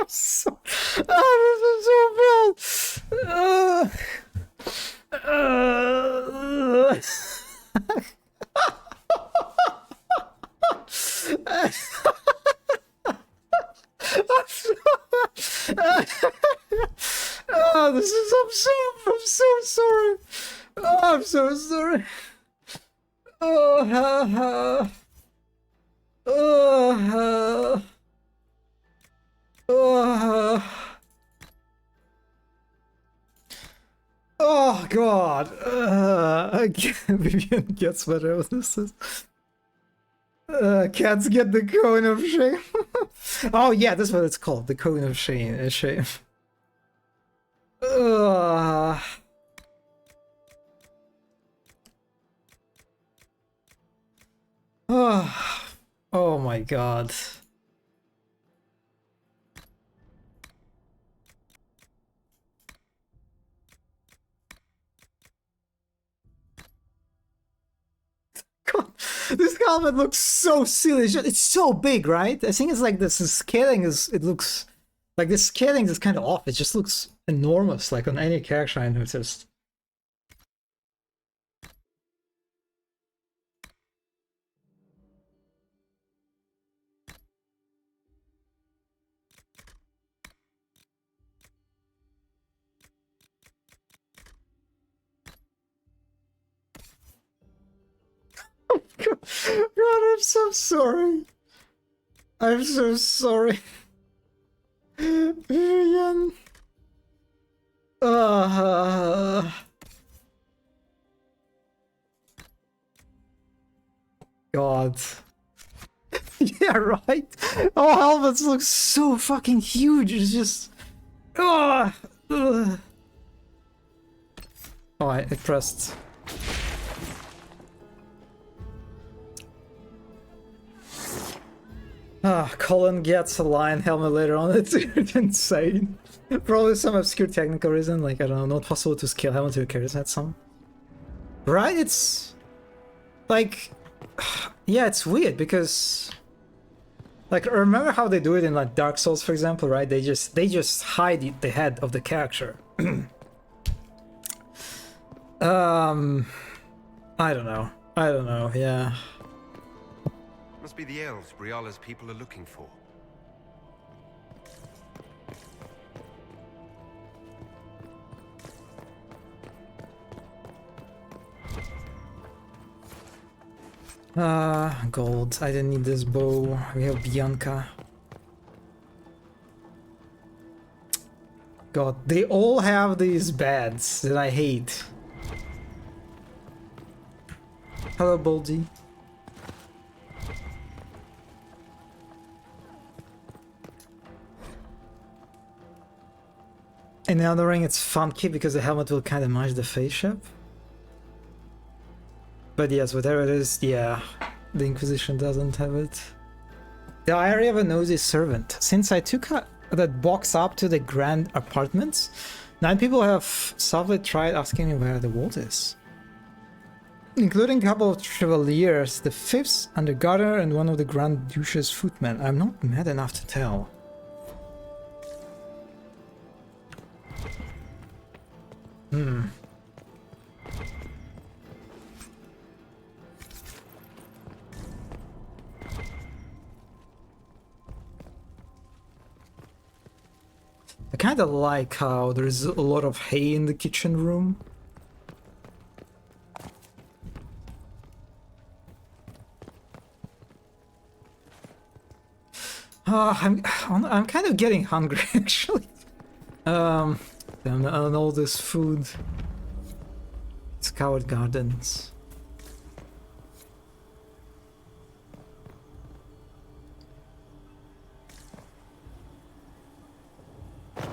is so bad. This is I'm so sorry. I'm so sorry. Oh God! Vivian gets whatever this is. Cats get the cone of shame. Oh yeah, that's what it's called. The cone of shame. Oh my God. God, this helmet looks so silly. It's so big, right? I think it's like this. The scaling is. It looks like the scaling is kind of off. It just looks enormous, like on any character I noticed. God, I'm so sorry. I'm so sorry. Vivian. God. Yeah, right? Oh, helmets look so fucking huge. It's just... Oh, I pressed... Colin gets a lion helmet later on. It's insane. Probably some obscure technical reason, like, I don't know, not possible to scale helmet to a character set some. Right? It's... like... yeah, it's weird, because... like, remember how they do it in, like, Dark Souls, for example, right? They just hide the head of the character. I don't know, yeah. Must be the elves Briala's people are looking for. Gold. I didn't need this bow. We have Bianca. God, they all have these beds that I hate. Hello, Boldy. In the other ring, it's funky because the helmet will kind of match the face shape. But yes, whatever it is, yeah, the Inquisition doesn't have it. The Diary of a Nosy Servant. Since I took that box up to the grand apartments, 9 people have softly tried asking me where the vault is. Including a couple of Chevaliers, the 5th Under Gardener, and one of the Grand Duchess footmen. I'm not mad enough to tell. I kind of like how there's a lot of hay in the kitchen room. I'm kind of getting hungry actually. On all this food. Scoured Gardens.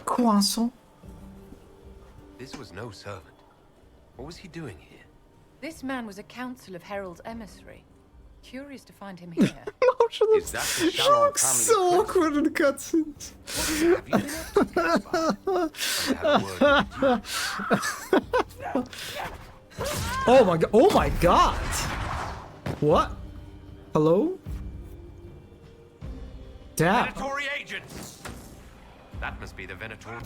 Croissant. This was no servant. What was he doing here? This man was a council of Herald's emissary. Curious to find him here. Is that the Sharon family? So awkward in the cutscenes. Oh my god! Oh my god! What? Hello? Damn. Venatori agents! That must be the Venator.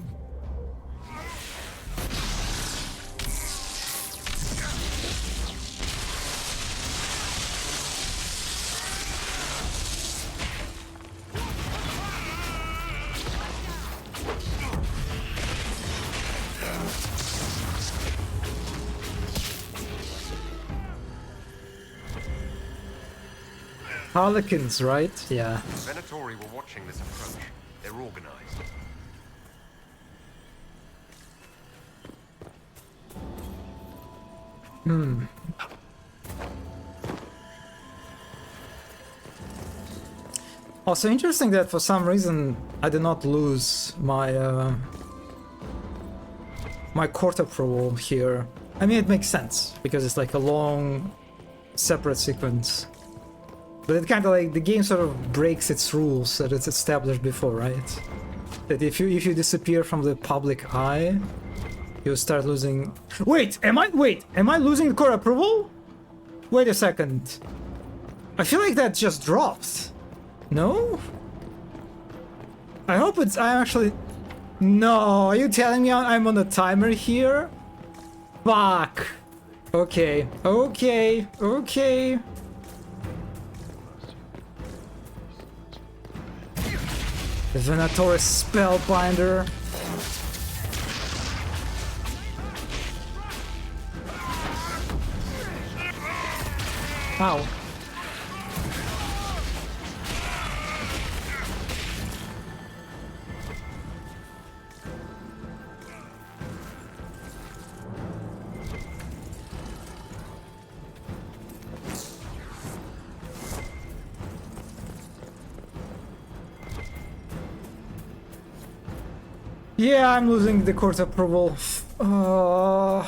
Harlequins, right? Yeah. Venatori were watching this approach. They're organized. Also interesting that for some reason I did not lose my my court approval here. I mean, it makes sense because it's like a long separate sequence. But it kind of like the game sort of breaks its rules that it's established before, right? That if you disappear from the public eye, you start losing. Wait, am I losing the court approval? Wait a second. I feel like that just dropped. No? I hope I'm actually. No, are you telling me I'm on a timer here? Fuck. Okay. The Venator Spellbinder. Ow. Yeah, I'm losing the court approval. God,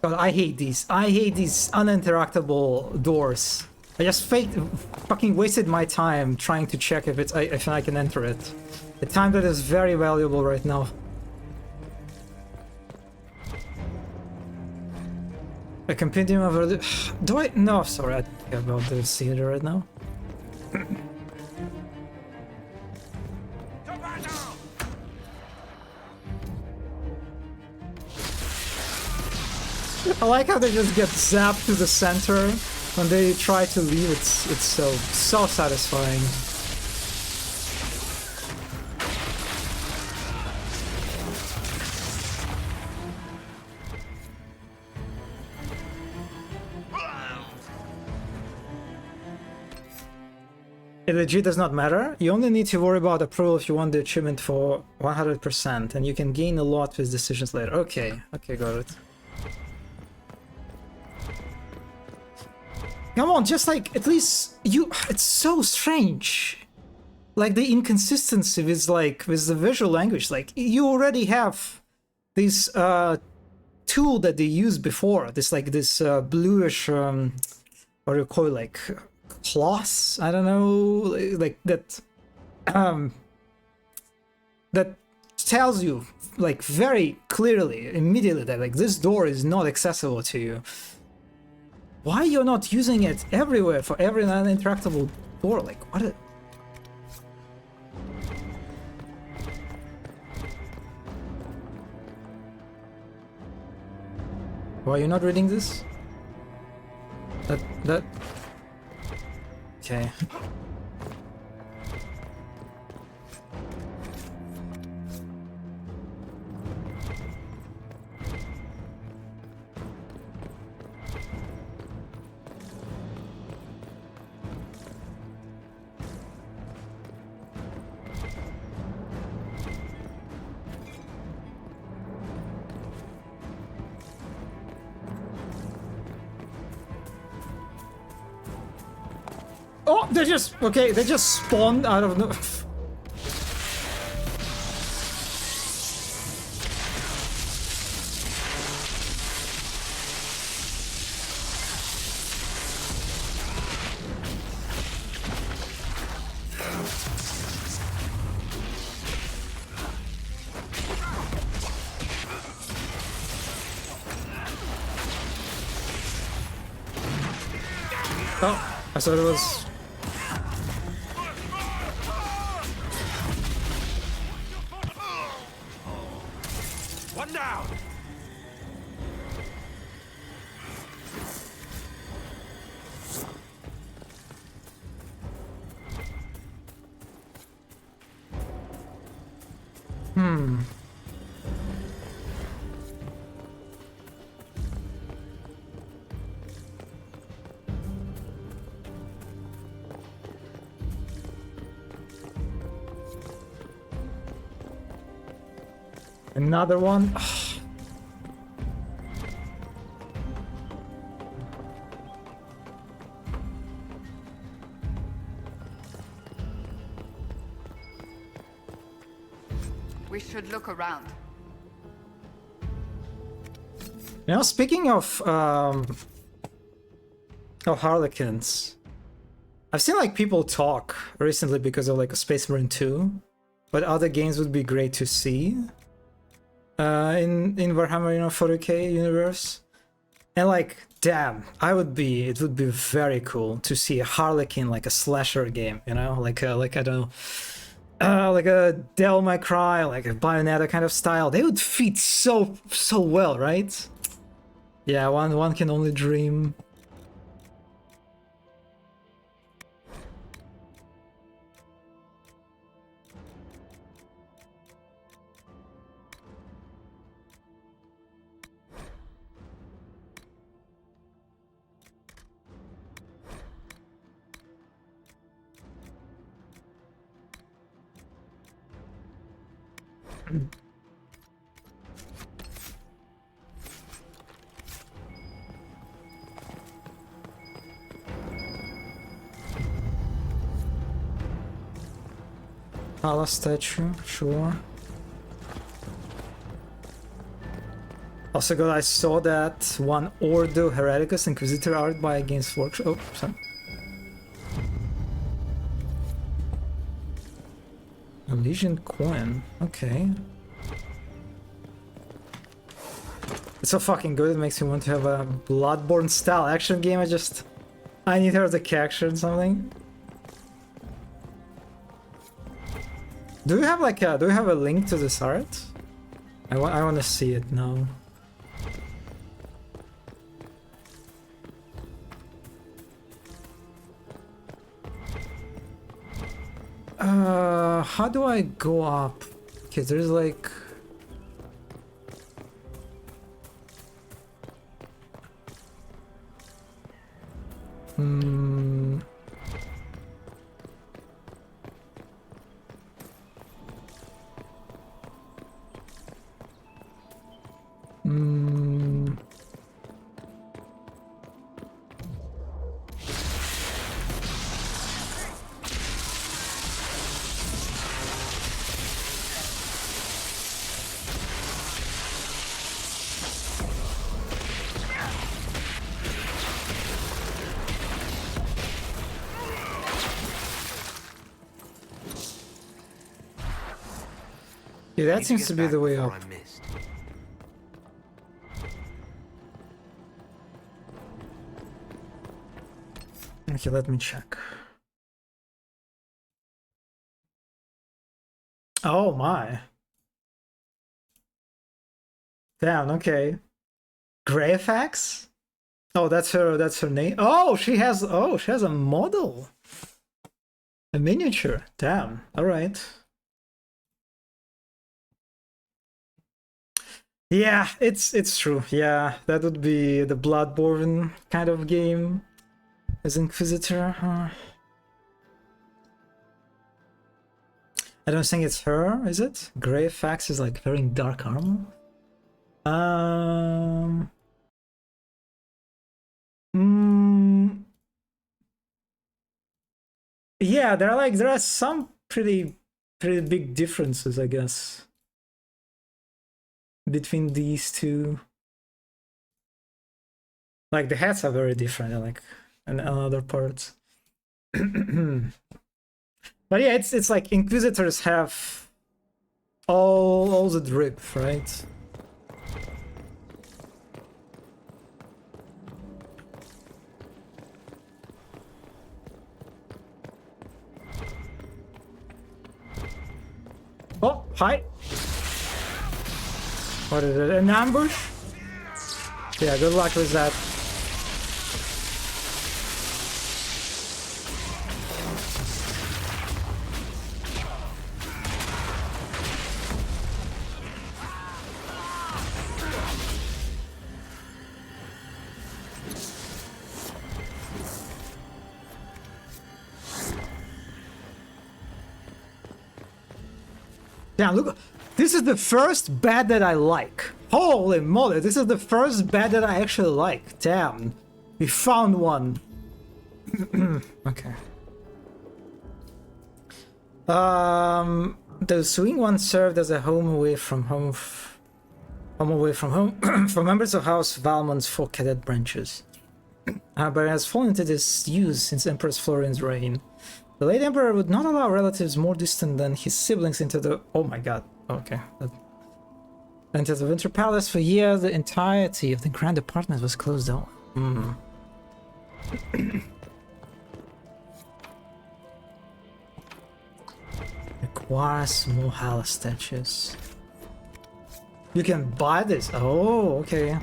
I hate these. I hate these uninteractable doors. I just fucking wasted my time trying to check if I can enter it. The time that is very valuable right now. A compendium of... Do I... No, sorry, I think about the theater right now. I like how they just get zapped to the center when they try to leave. It's so satisfying. It legit does not matter. You only need to worry about approval if you want the achievement for 100%, and you can gain a lot with decisions later. Okay, got it. Come on, just like, at least you... It's so strange. Like, the inconsistency with, like, with the visual language. Like, you already have this tool that they used before. This, like, this bluish, what do you call it, like... cloth, I don't know, like that that tells you like very clearly immediately that like this door is not accessible to you. Why you're not using it everywhere for every non-interactable door? Like what why are you not reading this? That okay. Oh, they just... Okay, they just spawned out of no... Oh, I thought it was... One down. Another one. We should look around. You know, speaking of Harlequins, I've seen like people talk recently because of like a Space Marine 2, but other games would be great to see in Warhammer, you know, 40k universe. And like, damn, it would be very cool to see a Harlequin, like a slasher game, you know, like I don't know, like a Devil May Cry, like a Bayonetta kind of style. They would fit so well, right? Yeah, one can only dream. Palace statue, sure. Also, God, I saw that one Ordo Hereticus Inquisitor art by Games Workshop. Oh, sorry. A Legion coin. Okay. It's so fucking good. It makes me want to have a Bloodborne style action game. I need her to capture something. Do you have like do you have a link to this art? I want to see it now. How do I go up? Okay, there's like... Hmm... Hmm... Yeah, that seems to be the way up. Okay, let me check. Oh my. Damn, okay. Greyfax? Oh, that's her name. Oh, she has a model. A miniature. Damn. All right. Yeah, it's true. Yeah, that would be the Bloodborne kind of game as Inquisitor. I don't think it's her, is it? Greyfax is like wearing dark armor. Yeah, there are some pretty big differences, I guess, between these two. Like the hats are very different, like and other parts. But yeah, it's like Inquisitors have all the drip, right? Oh, hi. What is it? An ambush? Yeah, good luck with that. Damn, look, this is the first bed that I like. Holy moly, this is the first bed that I actually like. Damn, we found one. Okay. The swing one served as a home away from home for members of House Valmont's four cadet branches. But it has fallen into disuse since Empress Florian's reign. The late Emperor would not allow relatives more distant than his siblings into the... Oh my god. Okay. Into the Winter Palace. For years, the entirety of the Grand Apartment was closed off. Requires more Hala statues. You can buy this. Oh, okay.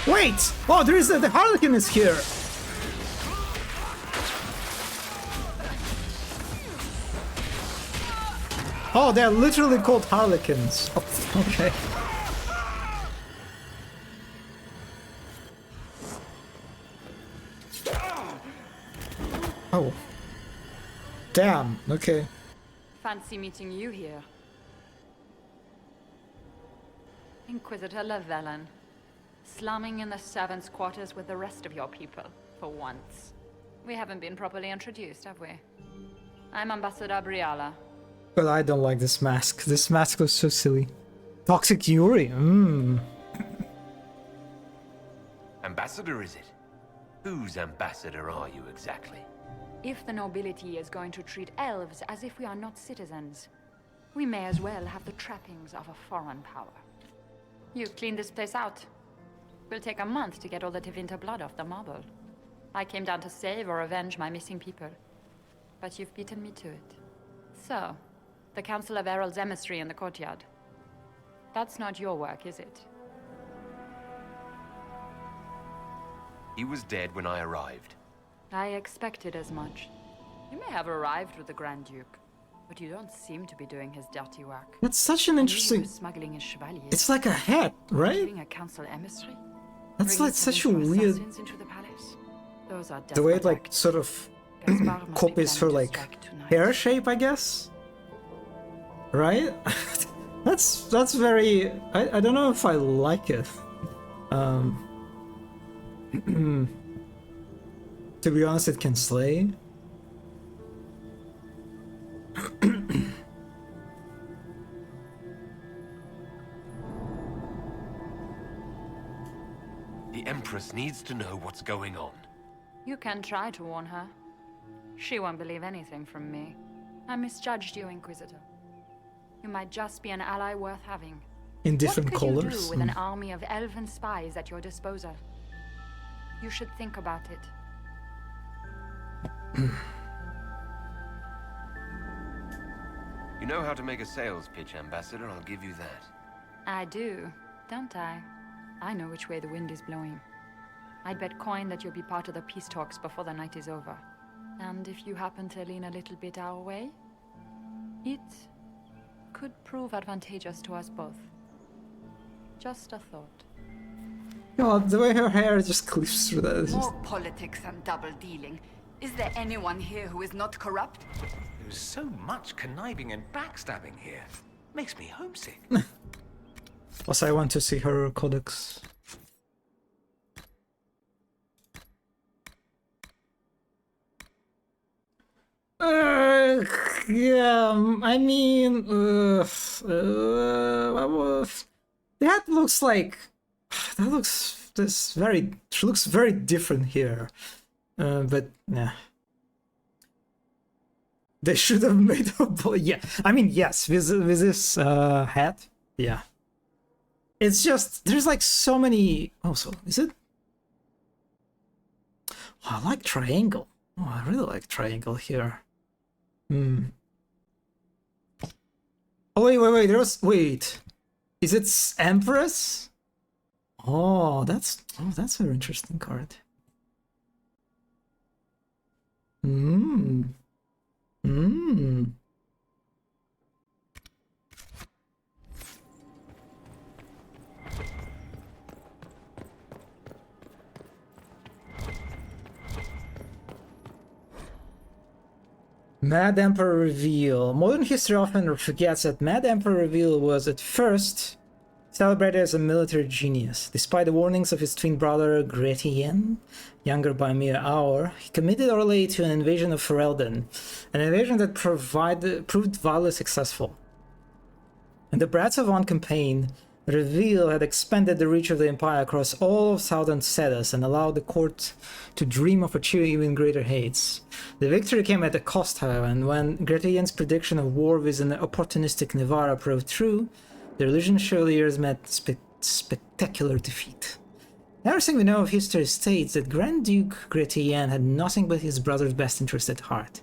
Wait! Oh, there is the Harlequin is here. Oh, they're literally called Harlequins. Oh, okay. Oh. Damn, okay. Fancy meeting you here. Inquisitor Llewellyn. Slumming in the servants' quarters with the rest of your people, for once. We haven't been properly introduced, have we? I'm Ambassador Briala. But I don't like this mask. This mask was so silly. Toxic Yuri. Ambassador, is it? Whose ambassador are you exactly? If the nobility is going to treat elves as if we are not citizens, we may as well have the trappings of a foreign power. You've cleaned this place out. Will take a month to get all the Tevinter blood off the marble. I came down to save or avenge my missing people. But you've beaten me to it. So, the Council of Herald's emissary in the courtyard. That's not your work, is it? He was dead when I arrived. I expected as much. You may have arrived with the Grand Duke, but you don't seem to be doing his dirty work. That's such an interesting... Smuggling his chevaliers. It's like a hat, right? A council emissary. That's like such a weird... Into the palace. Those are the way it like sort of copies her like hair shape, I guess. Right? that's very... I don't know if I like it. To be honest, it can slay. The Empress needs to know what's going on. You can try to warn her. She won't believe anything from me. I misjudged you, Inquisitor. You might just be an ally worth having. In different what could colors? You do with an army of elven spies at your disposal? You should think about it. You know how to make a sales pitch, Ambassador, I'll give you that. I do, don't I? I know which way the wind is blowing. I'd bet coin that you'll be part of the peace talks before the night is over. And if you happen to lean a little bit our way, it could prove advantageous to us both. Just a thought. God, the way her hair just clips through that. More politics and double dealing. Is there anyone here who is not corrupt? There's so much conniving and backstabbing here. Makes me homesick. Also, I want to see her codex. Yeah, I mean, that looks like she looks very different here, but yeah, they should have made a yeah. I mean, yes, with this hat, yeah. It's just there's like so many. Also, is it? Oh, I like triangle. Oh, I really like triangle here. Oh wait. Wait. Is it Empress? Oh, that's a very interesting card. Mad Emperor Reveal. Modern history often forgets that Mad Emperor Reveal was at first celebrated as a military genius. Despite the warnings of his twin brother Gretien, younger by a mere hour, he committed Orlais to an invasion of Ferelden, an invasion that proved wildly successful. In the Brats of On campaign, Reveal had expanded the reach of the Empire across all of southern Cetus and allowed the court to dream of achieving even greater heights. The victory came at a cost, however, and when Gretien's prediction of war with an opportunistic Nevarra proved true, the Elysian Chevaliers met spectacular defeat. Everything we know of history states that Grand Duke Gretien had nothing but his brother's best interest at heart.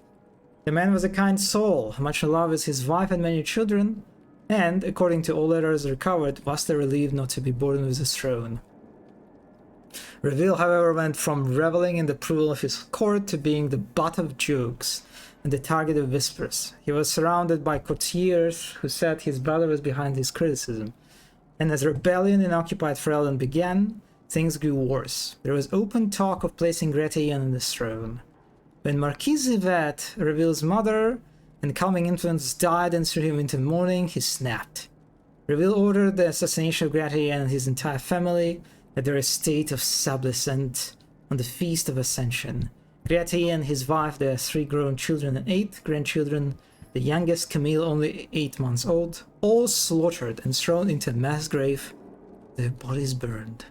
The man was a kind soul, much in love with his wife and many children, and, according to all letters recovered, vastly relieved not to be born with a throne. Reveal, however, went from reveling in the approval of his court to being the butt of jokes and the target of whispers. He was surrounded by courtiers who said his brother was behind his criticism, and as rebellion in occupied Ferelden began, things grew worse. There was open talk of placing Gretien on the throne. When Marquise Yvette, Reveal's mother, and calming influence died and threw him into mourning, he snapped. Reveal ordered the assassination of Gretien and his entire family at their estate of Sablescent on the Feast of Ascension. Gretien, his wife, their 3 grown children and 8 grandchildren the youngest Camille only 8 months old, all slaughtered and thrown into a mass grave, their bodies burned.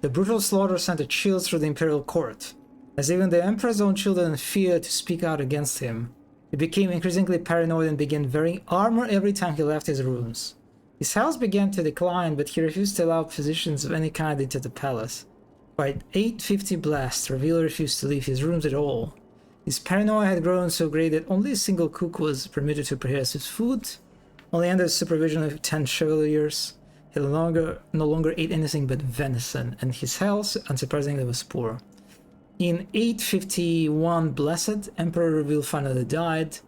The brutal slaughter sent a chill through the imperial court, as even the emperor's own children feared to speak out against him. He became increasingly paranoid and began wearing armor every time he left his rooms. His health began to decline, but he refused to allow physicians of any kind into the palace. By 850 blast, Reveal refused to leave his rooms at all. His paranoia had grown so great that only a single cook was permitted to prepare his food, only under the supervision of 10 chevaliers. He no longer ate anything but venison, and his health, unsurprisingly, was poor. In 851 Blessed, Emperor Reveal finally died,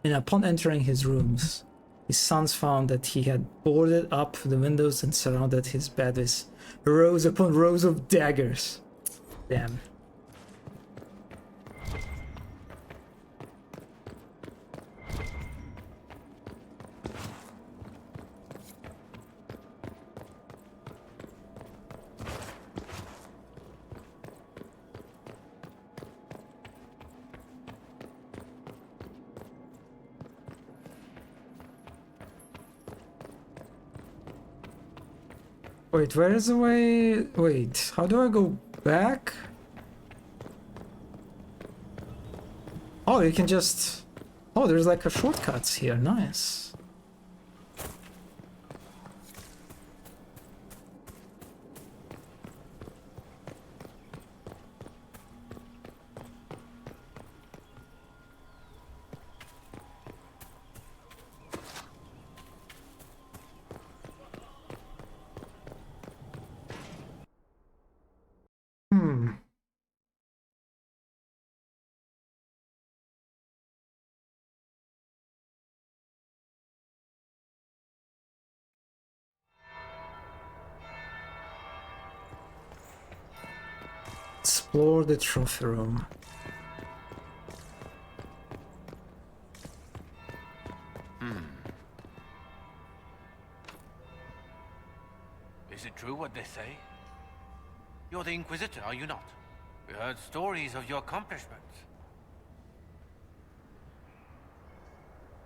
and upon entering his rooms, his sons found that he had boarded up the windows and surrounded his bed with rows upon rows of daggers. Damn. Wait, where is the way? Wait, how do I go back? Oh, you can just... Oh, there's like a shortcuts here. Nice. Explore the trophy room. Is it true what they say? You're the Inquisitor, are you not? We heard stories of your accomplishments.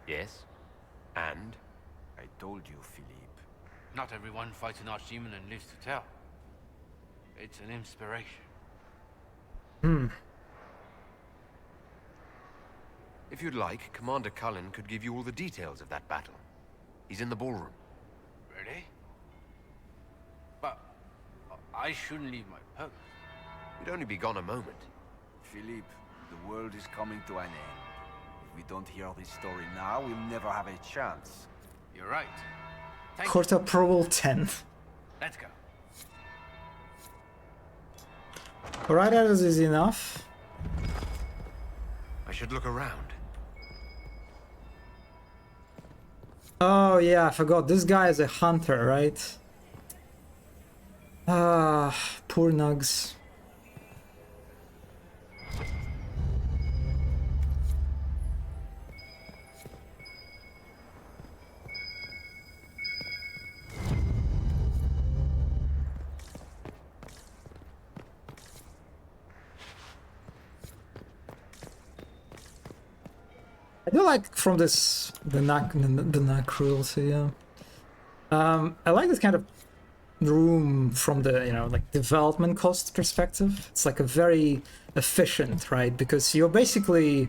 Yes? And? I told you, Philippe. Not everyone fights an archdemon and lives to tell. It's an inspiration. If you'd like, Commander Cullen could give you all the details of that battle. He's in the ballroom. Really? But I shouldn't leave my post. You'd only be gone a moment. Philippe, the world is coming to an end. If we don't hear this story now, we'll never have a chance. You're right. Court approval 10. Let's go. Alright, that is easy enough. I should look around. Oh yeah, I forgot. This guy is a hunter, right? Ah, poor Nugs. I do like from this the knack rules here. I like this kind of room from the like development cost perspective. It's like a very efficient, right? Because you're basically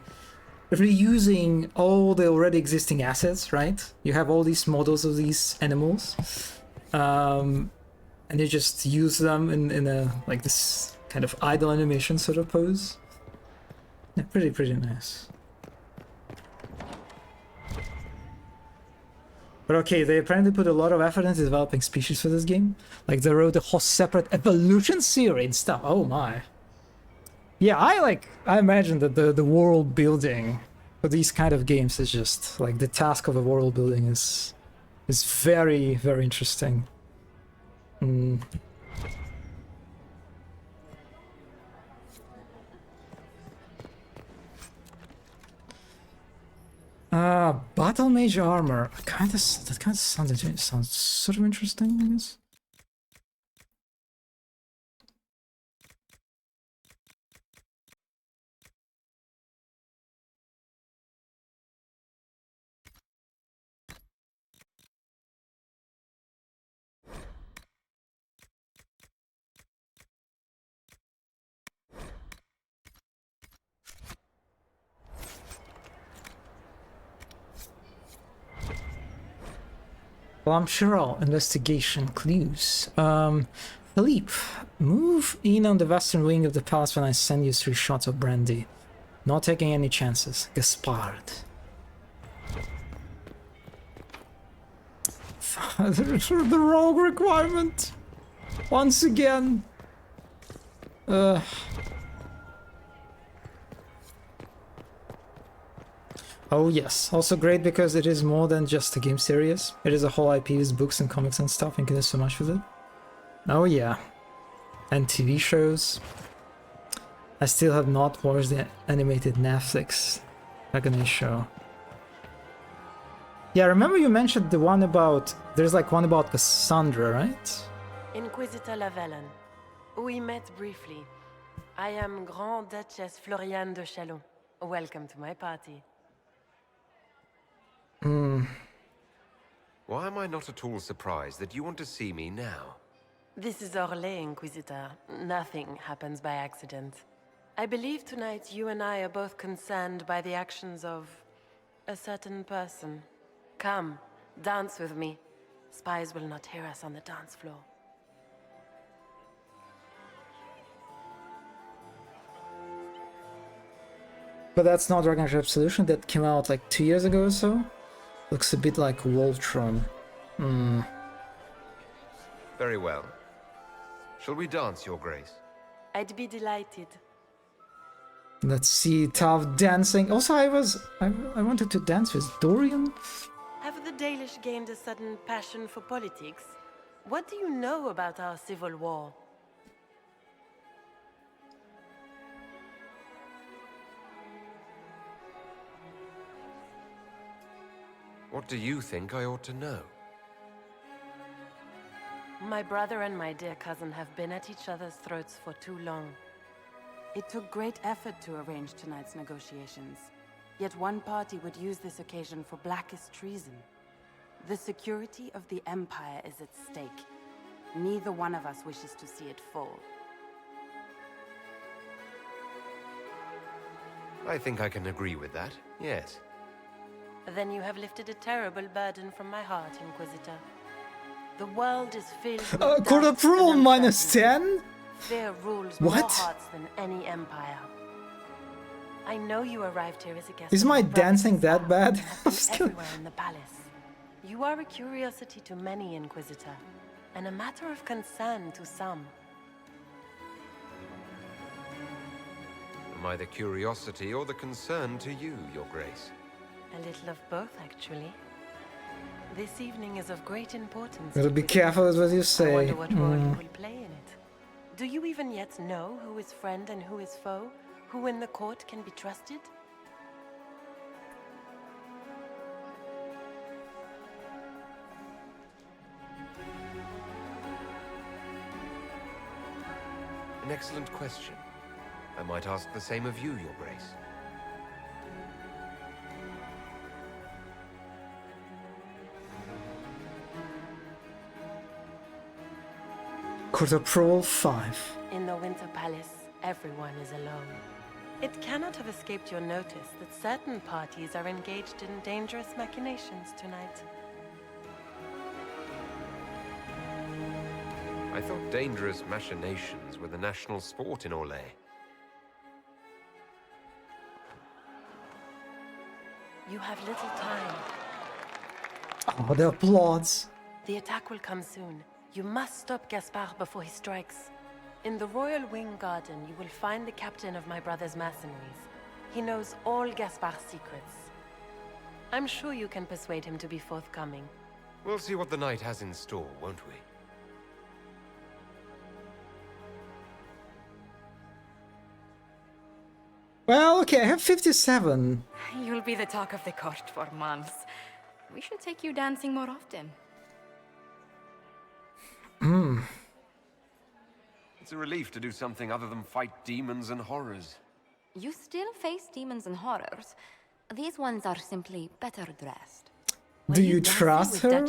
reusing all the already existing assets, right? You have all these models of these animals, and you just use them in a like this kind of idle animation sort of pose. Yeah, pretty nice. But okay, they apparently put a lot of effort into developing species for this game. Like they wrote a whole separate evolution theory and stuff. Oh my. Yeah, I imagine that the world building for these kind of games is just like the task of a world building is very, very interesting. Battle mage armor. That kind of sounds sort of interesting, I guess. Well, I'm sure I'll investigation clues. Philippe, move in on the western wing of the palace when I send you 3 shots of brandy. Not taking any chances. Gaspard. The rogue requirement. Once again. Oh yes, also great because it is more than just a game series. It is a whole IP with books and comics and stuff, and there's so much with it. Oh yeah. And TV shows. I still have not watched the animated Netflix Dragon show. Yeah, remember you mentioned the one about... There's like one about Cassandra, right? Inquisitor Lavalin. We met briefly. I am Grand Duchess Floriane de Chalon. Welcome to my party. Why am I not at all surprised that you want to see me now? This is Orlais, Inquisitor. Nothing happens by accident. I believe tonight you and I are both concerned by the actions of a certain person. Come, dance with me. Spies will not hear us on the dance floor. But that's not Dragon Age Absolution, that came out like 2 years ago or so. Looks a bit like Voltron. Very well. Shall we dance, Your Grace? I'd be delighted. Let's see, tough dancing. Also, I wanted to dance with Dorian. Have the Dalish gained a sudden passion for politics? What do you know about our civil war? What do you think I ought to know? My brother and my dear cousin have been at each other's throats for too long. It took great effort to arrange tonight's negotiations. Yet one party would use this occasion for blackest treason. The security of the Empire is at stake. Neither one of us wishes to see it fall. I think I can agree with that, yes. Then you have lifted a terrible burden from my heart, Inquisitor. The world is filled with Court approval -10? Fear rules What? more hearts than any empire. I know you arrived here as a guest. Is my dancing that bad? Everywhere in the palace. You are a curiosity to many, Inquisitor, and a matter of concern to some. Am I the curiosity or the concern to you, Your Grace? A little of both, actually. This evening is of great importance. Gotta be careful with what you say. I wonder what role you will play in it. Do you even yet know who is friend and who is foe? Who in the court can be trusted? An excellent question. I might ask the same of you, Your Grace. Court approval 5. In the Winter Palace, everyone is alone. It cannot have escaped your notice that certain parties are engaged in dangerous machinations tonight. I thought dangerous machinations were the national sport in Orlais. You have little time. Oh, the applause. The attack will come soon. You must stop Gaspard before he strikes. In the Royal Wing Garden, you will find the captain of my brother's mercenaries. He knows all Gaspard's secrets. I'm sure you can persuade him to be forthcoming. We'll see what the night has in store, won't we? Well, okay, I have 57. You'll be the talk of the court for months. We should take you dancing more often. It's a relief to do something other than fight demons and horrors. You still face demons and horrors. These ones are simply better dressed. Do you trust her?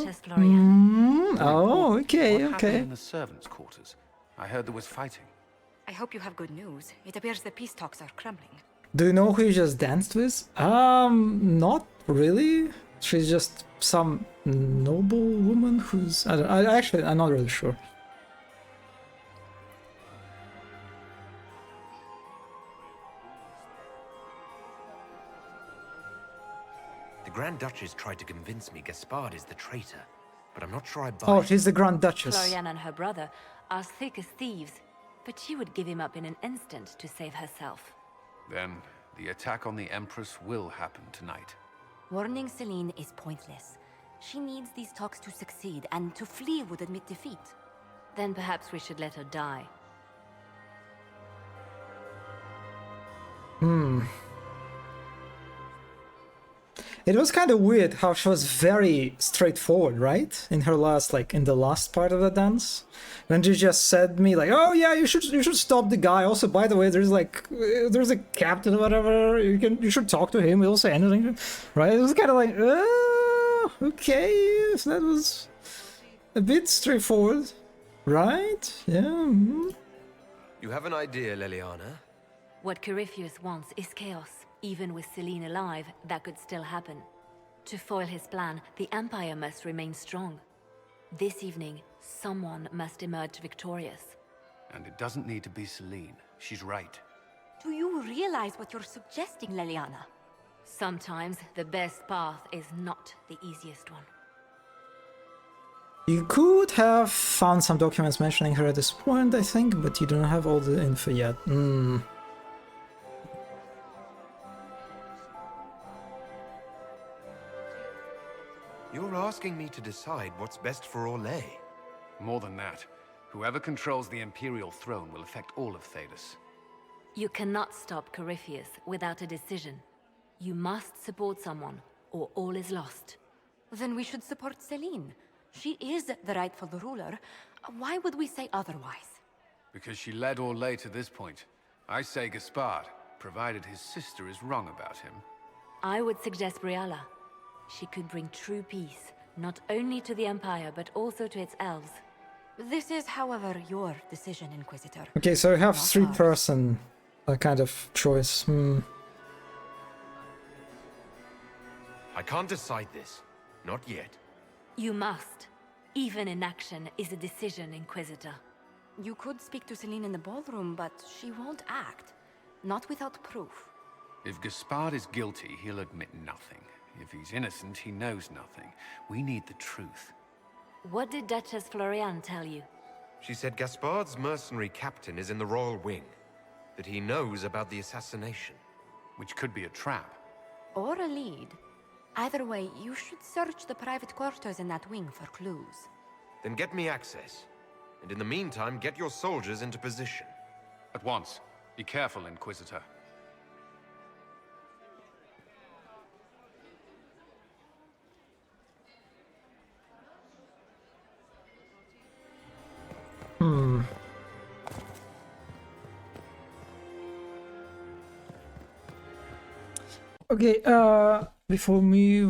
Oh, okay, What happened okay. in the servants' quarters? I heard there was fighting. I hope you have good news. It appears the peace talks are crumbling. Do you know who you just danced with? Not really. she's just some noble woman who's... I'm not really sure. The Grand Duchess tried to convince me Gaspard is the traitor, but I'm not sure I buy Oh, it. she's the Grand Duchess. Florian and her brother are thick as thieves, but she would give him up in an instant to save herself. Then, the attack on the Empress will happen tonight. Warning Celine is pointless. She needs these talks to succeed, and to flee would admit defeat. Then perhaps we should let her die. It was kind of weird how she was very straightforward, right? In her last, in the last part of the dance, when she just said me like, "Oh yeah, you should stop the guy. Also, by the way, there's a captain or whatever. You should talk to him. He'll say anything, right?" It was kind of like, okay, so that was a bit straightforward, right? Yeah. You have an idea, Leliana? What Corypheus wants is chaos. Even with Celine alive, that could still happen. To foil his plan, the Empire must remain strong. This evening, someone must emerge victorious. And it doesn't need to be Celine. She's right. Do you realize what you're suggesting, Leliana? Sometimes the best path is not the easiest one. You could have found some documents mentioning her at this point, I think, but you don't have all the info yet. You're asking me to decide what's best for Orlais. More than that, whoever controls the Imperial throne will affect all of Thedas. You cannot stop Corypheus without a decision. You must support someone, or all is lost. Then we should support Celine. She is the rightful ruler. Why would we say otherwise? Because she led Orlais to this point. I say Gaspard, provided his sister is wrong about him. I would suggest Briala. She could bring true peace, not only to the Empire, but also to its elves. This is, however, your decision, Inquisitor. Okay, so you have Not three-person kind of choice. I can't decide this. Not yet. You must. Even inaction is a decision, Inquisitor. You could speak to Celine in the ballroom, but she won't act. Not without proof. If Gaspard is guilty, he'll admit nothing. If he's innocent, he knows nothing. We need the truth. What did Duchess Florian tell you? She said Gaspard's mercenary captain is in the royal wing. That he knows about the assassination. Which could be a trap. Or a lead. Either way, you should search the private quarters in that wing for clues. Then get me access. And in the meantime, get your soldiers into position. At once. Be careful, Inquisitor. Okay, before we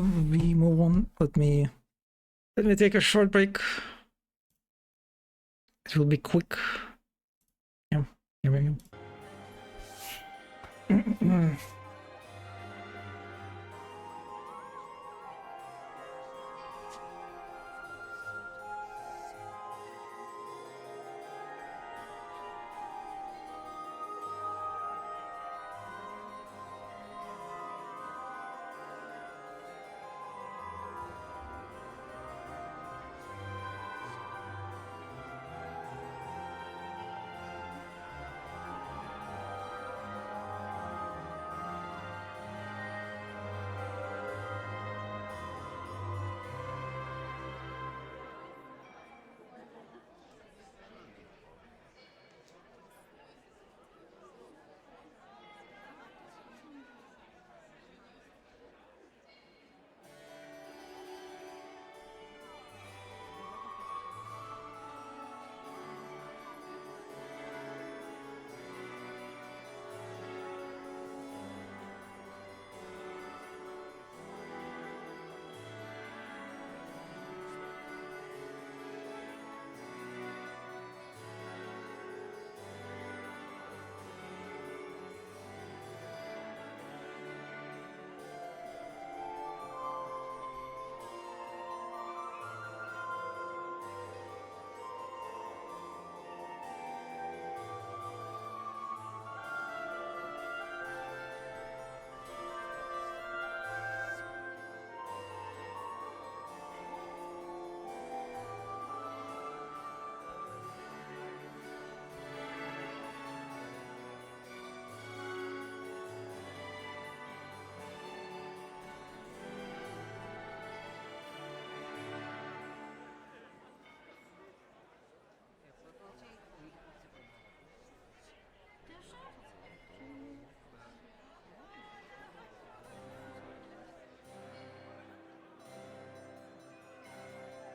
move on, let me take a short break. It will be quick. Yeah, here we go.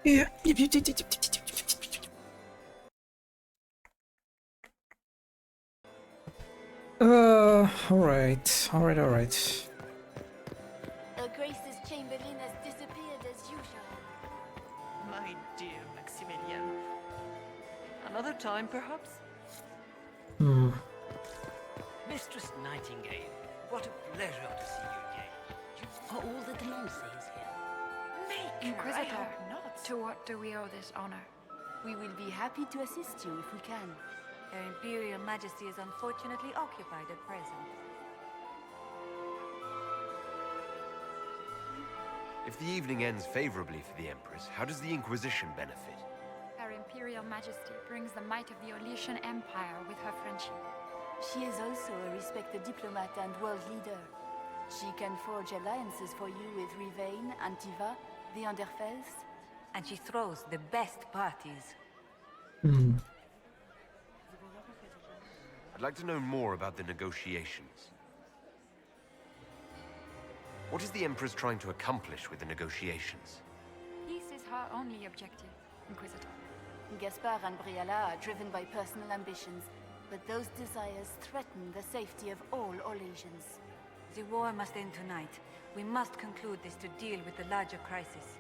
Yeah. Alright. Her Grace's Chamberlain has disappeared as usual. My dear Maximilian. Another time, perhaps? Hmm. Mistress Nightingale, what a pleasure to see you again. Are all the Delanceys here? Maker, I Inquisitor, hope not. to what do we owe this honor? We will be happy to assist you if we can. Her Imperial Majesty is unfortunately occupied at present. If the evening ends favorably for the Empress, how does the Inquisition benefit? Her Imperial Majesty brings the might of the Orlesian Empire with her friendship. She is also a respected diplomat and world leader. She can forge alliances for you with Rivain, Antiva, the Underfells. And she throws the best parties. Hmm. I'd like to know more about the negotiations. What is the Empress trying to accomplish with the negotiations? Peace is her only objective, Inquisitor. Gaspard and Briala are driven by personal ambitions, but those desires threaten the safety of all Orlesians. The war must end tonight. We must conclude this to deal with the larger crisis.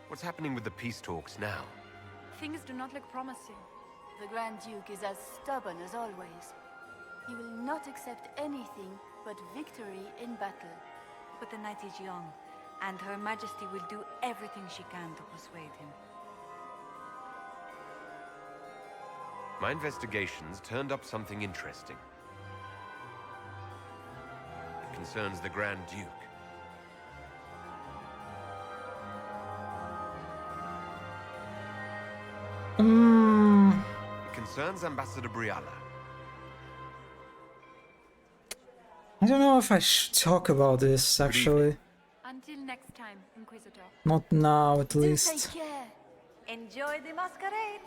What's happening with the peace talks now? Things do not look promising. The Grand Duke is as stubborn as always. He will not accept anything but victory in battle. But the night is young, and Her Majesty will do everything she can to persuade him. My investigations turned up something interesting. It concerns the Grand Duke. It concerns Ambassador Briala. I don't know if I should talk about this, actually. Until next time, Inquisitor. Not now, at least. Take care. Enjoy the masquerade.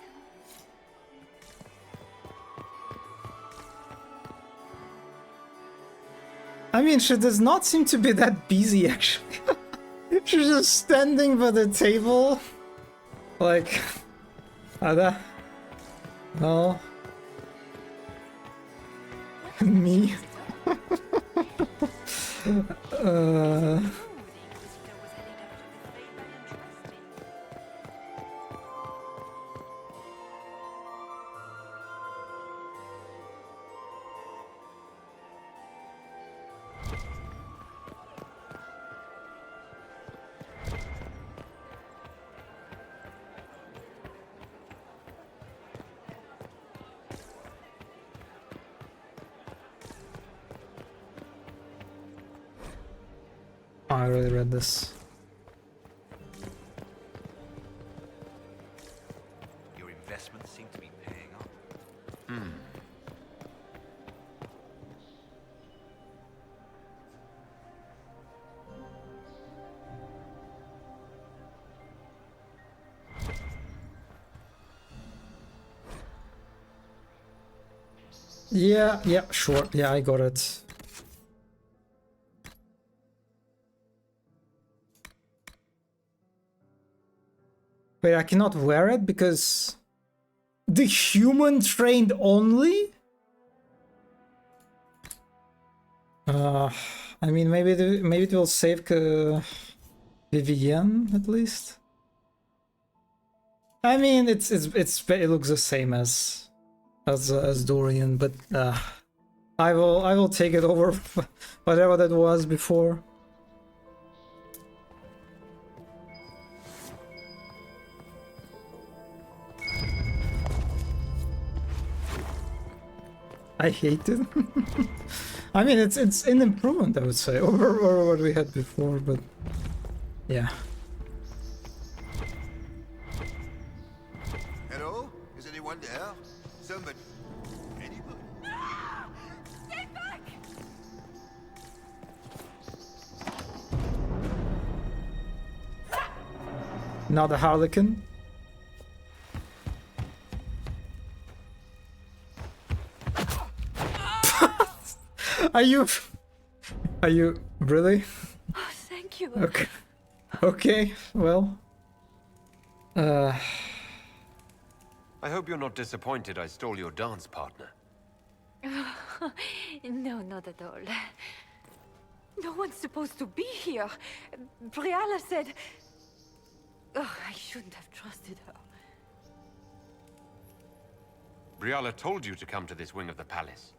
I mean, she does not seem to be that busy, actually. She's just standing by the table. Like... Ada? No? Me? Oh, I already read this. Your investments seem to be paying off. Yeah, sure. Yeah, I got it. Wait, I cannot wear it because the human trained only? I mean, maybe it will save Vivienne at least. I mean, it looks the same as Dorian, but I will take it over whatever that was before. I hate it. I mean, it's an improvement, I would say, over what we had before, but yeah. Hello? Is anyone there? Somebody? Anybody? Stay back! Not a Harlequin. Are you really? Oh, thank you. Okay, well, I hope you're not disappointed I stole your dance partner. No, not at all. No one's supposed to be here. Briala said... Oh, I shouldn't have trusted her. Briala told you to come to this wing of the palace.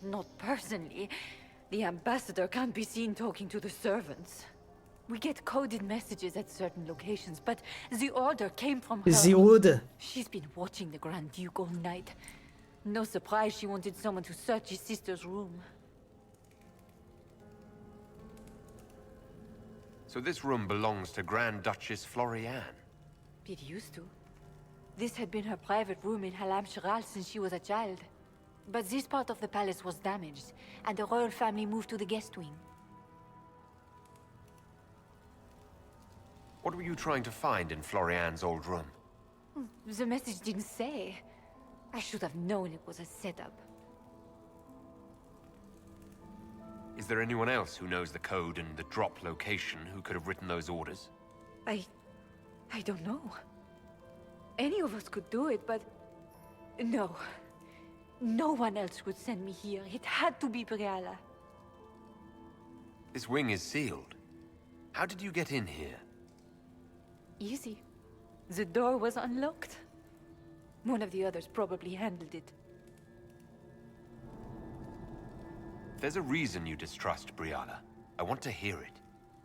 Not personally. The ambassador can't be seen talking to the servants. We get coded messages at certain locations, but the order came from her. The order. She's been watching the Grand Duke all night. No surprise she wanted someone to search his sister's room. So this room belongs to Grand Duchess Florianne? It used to. This had been her private room in Halam Shiral since she was a child. But this part of the palace was damaged, and the royal family moved to the guest wing. What were you trying to find in Florianne's old room? The message didn't say. I should have known it was a setup. Is there anyone else who knows the code and the drop location who could have written those orders? I don't know. Any of us could do it, but... No. No one else would send me here. It had to be Briala. This wing is sealed. How did you get in here? Easy. The door was unlocked. One of the others probably handled it. If there's a reason you distrust Briala, I want to hear it.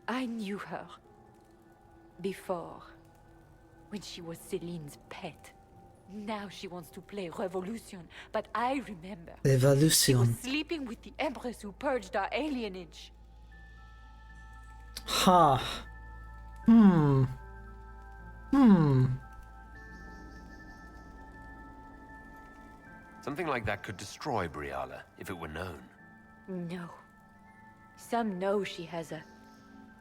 I knew her. Before. When she was Celine's pet. Now she wants to play Revolution, but I remember. She Revolution. was sleeping with the Empress who purged our alienage. Ha. Something like that could destroy Briala, if it were known. No. Some know she has a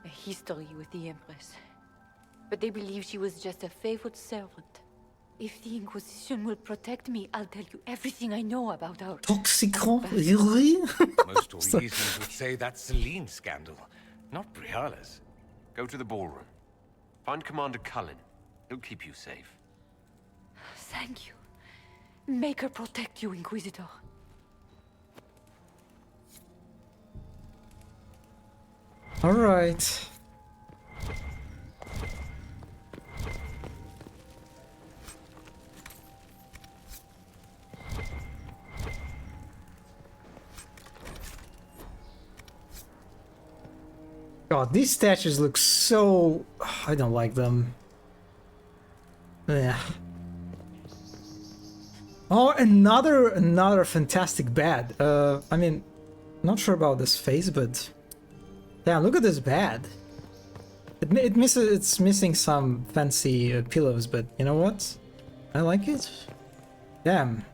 history with the Empress. But they believe she was just a favorite servant. If the Inquisition will protect me, I'll tell you everything I know about her. Toxicant? Really? Most Orlesians would say that's Celine's scandal, not Briala's. Go to the ballroom. Find Commander Cullen. He'll keep you safe. Thank you. Make her protect you, Inquisitor. All right. God, these statues look so... I don't like them. Yeah. Oh, another fantastic bed. I mean, not sure about this face, but damn, look at this bed. It's missing some fancy pillows, but you know what? I like it. Damn.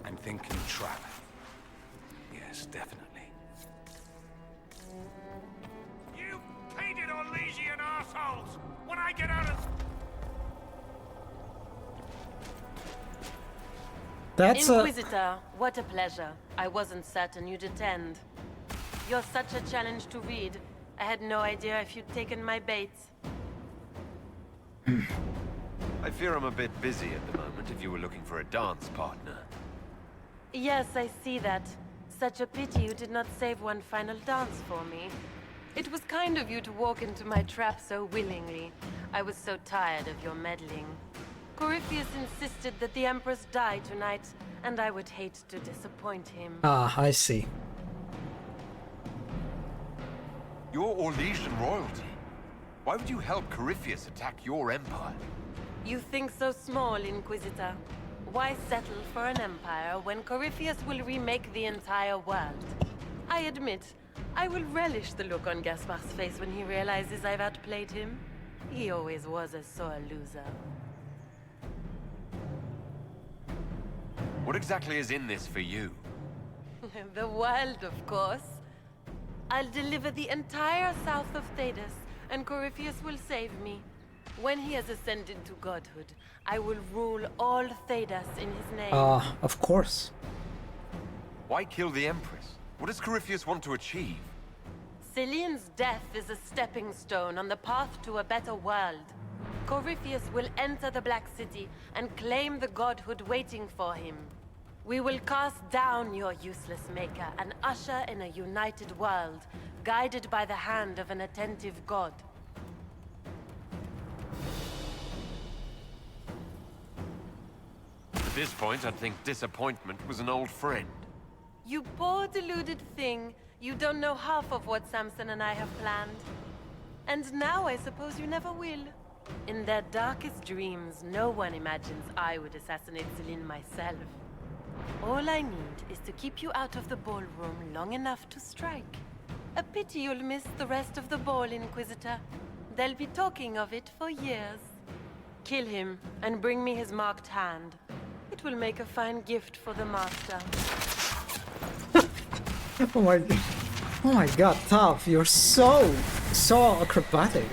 I'm thinking trap. Yes, definitely. You painted Orlesian assholes! When I get out of... That's Inquisitor, what a pleasure. I wasn't certain you'd attend. You're such a challenge to read. I had no idea if you'd taken my bait. I fear I'm a bit busy at the moment if you were looking for a dance partner. Yes, I see that. Such a pity you did not save one final dance for me. It was kind of you to walk into my trap so willingly. I was so tired of your meddling. Corypheus insisted that the Empress die tonight, and I would hate to disappoint him. Ah, I see. You're Orlesian royalty. Why would you help Corypheus attack your empire? You think so small, Inquisitor. Why settle for an empire when Corypheus will remake the entire world? I admit, I will relish the look on Gaspar's face when he realizes I've outplayed him. He always was a sore loser. What exactly is in this for you? The world, of course. I'll deliver the entire south of Thedas, and Corypheus will save me. When he has ascended to godhood, I will rule all Thedas in his name. Of course. Why kill the Empress? What does Corypheus want to achieve? Celine's death is a stepping stone on the path to a better world. Corypheus will enter the Black City and claim the godhood waiting for him. We will cast down your useless maker and usher in a united world, guided by the hand of an attentive god. At this point, I'd think disappointment was an old friend. You poor deluded thing. You don't know half of what Samson and I have planned. And now I suppose you never will. In their darkest dreams, no one imagines I would assassinate Celine myself. All I need is to keep you out of the ballroom long enough to strike. A pity you'll miss the rest of the ball, Inquisitor. They'll be talking of it for years. Kill him and bring me his marked hand. It will make a fine gift for the master. Oh my god, Tav, you're so acrobatic.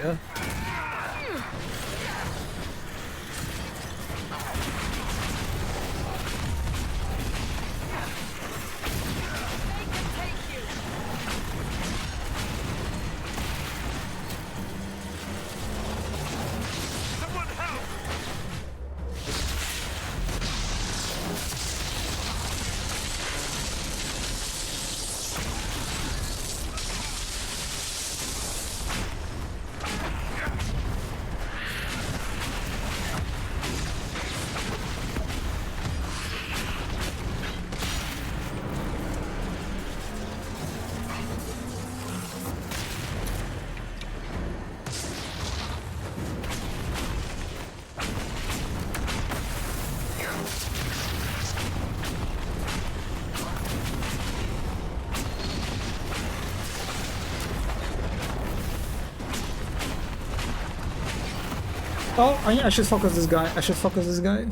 Oh, I should focus this guy. I should focus this guy.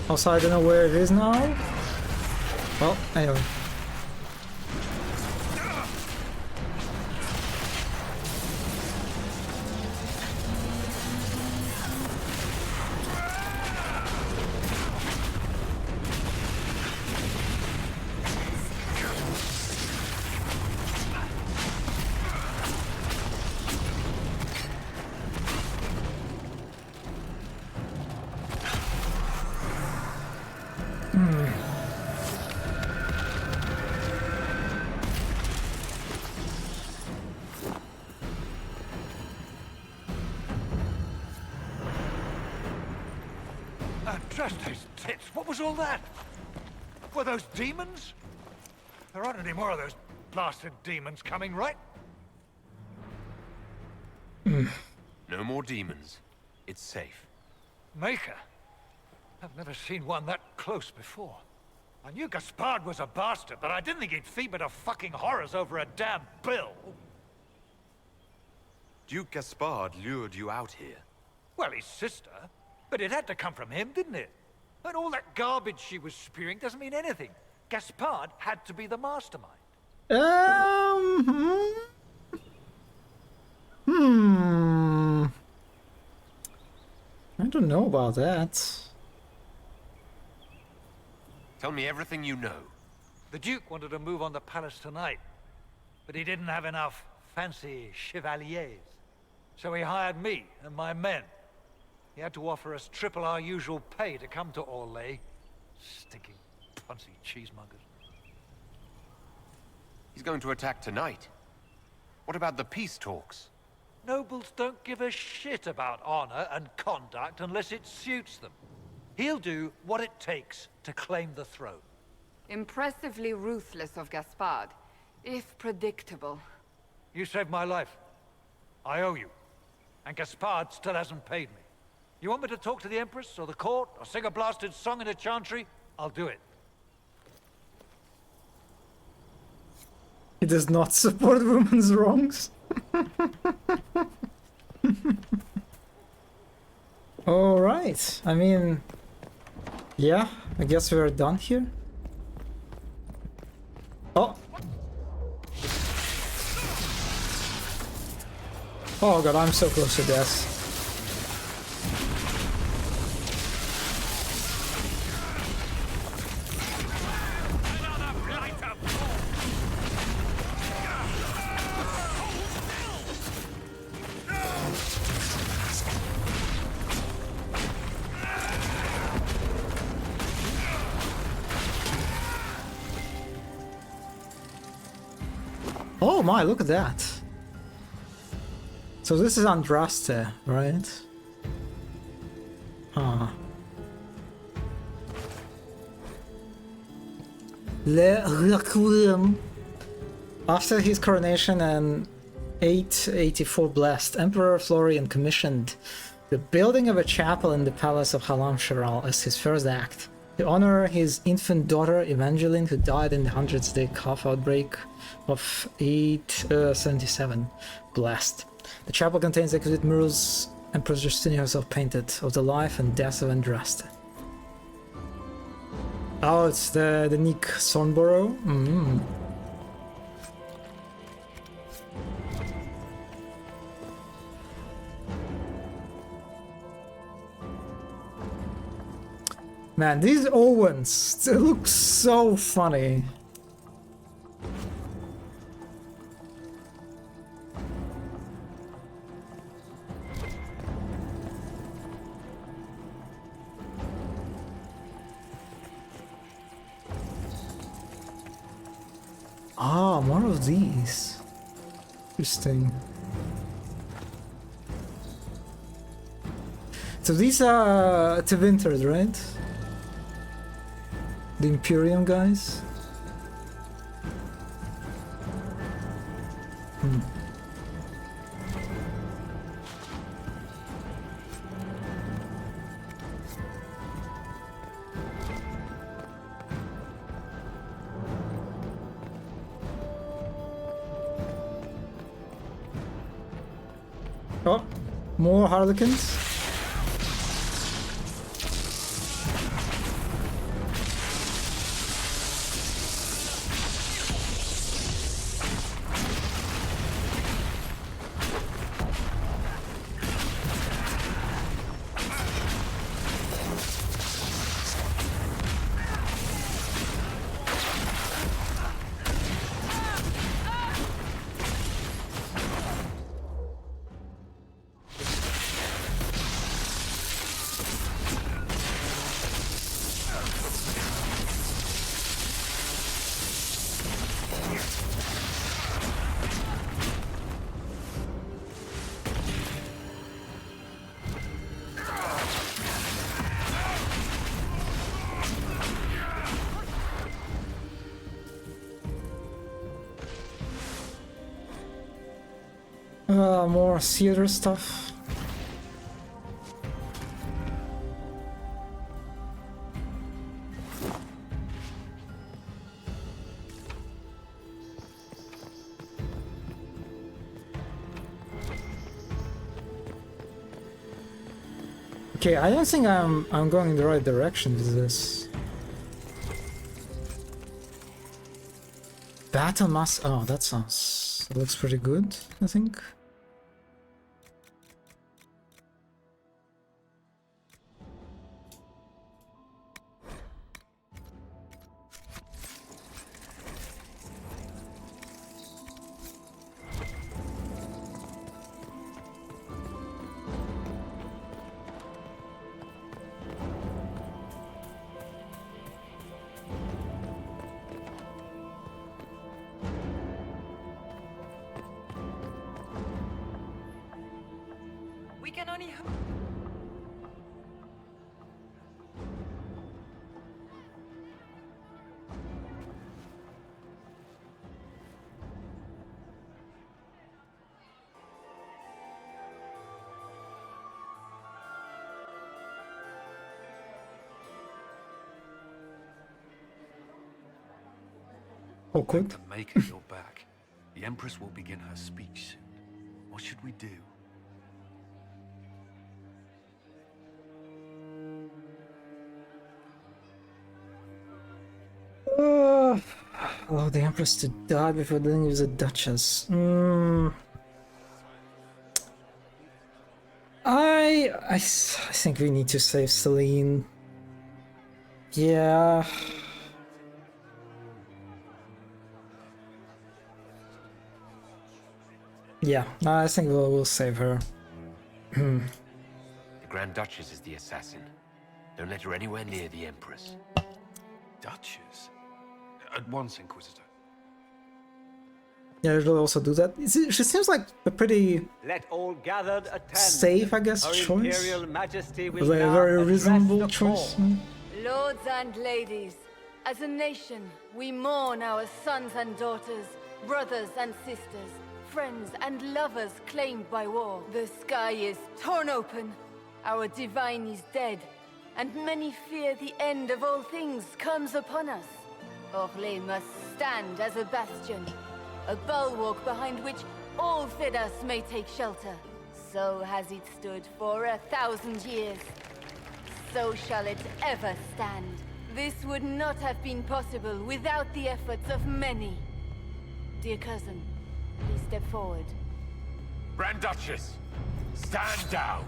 Also, I don't know where it is now. Well, anyway. Trust those tits. What was all that? Were those demons? There aren't any more of those blasted demons coming, right? No more demons. It's safe. Maker? I've never seen one that close before. I knew Gaspard was a bastard, but I didn't think he'd feed me to fucking horrors over a damn bill. Duke Gaspard lured you out here. Well, his sister. But it had to come from him, didn't it? And all that garbage she was spewing doesn't mean anything. Gaspard had to be the mastermind. I don't know about that. Tell me everything you know. The Duke wanted to move on the palace tonight, but he didn't have enough fancy chevaliers. So he hired me and my men. He had to offer us triple our usual pay to come to Orlais. Stinking, punsy cheesemongers. He's going to attack tonight. What about the peace talks? Nobles don't give a shit about honor and conduct unless it suits them. He'll do what it takes to claim the throne. Impressively ruthless of Gaspard, if predictable. You saved my life. I owe you. And Gaspard still hasn't paid me. You want me to talk to the Empress, or the court, or sing a blasted song in a chantry? I'll do it. He does not support women's wrongs. Alright, I mean... Yeah, I guess we're done here. Oh god, I'm so close to death. Oh my, look at that. So this is Andraste, right? Huh. Le Requiem. After his coronation in 884 Blessed, Emperor Florian commissioned the building of a chapel in the palace of Halam Sharal as his first act, to honor his infant daughter Evangeline, who died in the 100th day cough outbreak of 877 Blessed. The chapel contains exquisite murals Empress Justina herself painted of the life and death of Andraste. Oh, it's the Nick Sonborough. Man, these Owens, they look so funny. Ah, more of these. Interesting. So these are Tevintered, right? The Imperium guys? Oh, more Harlequins? More theater stuff. Okay, I don't think I'm going in the right direction with this. Battle mass. Oh, that looks pretty good, I think. We can only hope. Awkward. Make it your back. The Empress will begin her speech soon. What should we do? Oh, the Empress to die before dealing with the Duchess. I think we need to save Celine. Yeah. Yeah, I think we'll save her. The Grand Duchess is the assassin. Don't let her anywhere near the Empress. Duchess? At once, Inquisitor. Yeah, she'll also do that. She seems like a pretty Let all gathered attend. safe, I guess, Her choice. Imperial Majesty will Very, now very address reasonable the choice. court. Lords and ladies, as a nation, we mourn our sons and daughters, brothers and sisters, friends and lovers claimed by war. The sky is torn open, our divine is dead, and many fear the end of all things comes upon us. Orlais must stand as a bastion, a bulwark behind which all Fidas may take shelter. So has it stood for 1,000 years. So shall it ever stand. This would not have been possible without the efforts of many. Dear cousin, please step forward. Grand Duchess, stand down.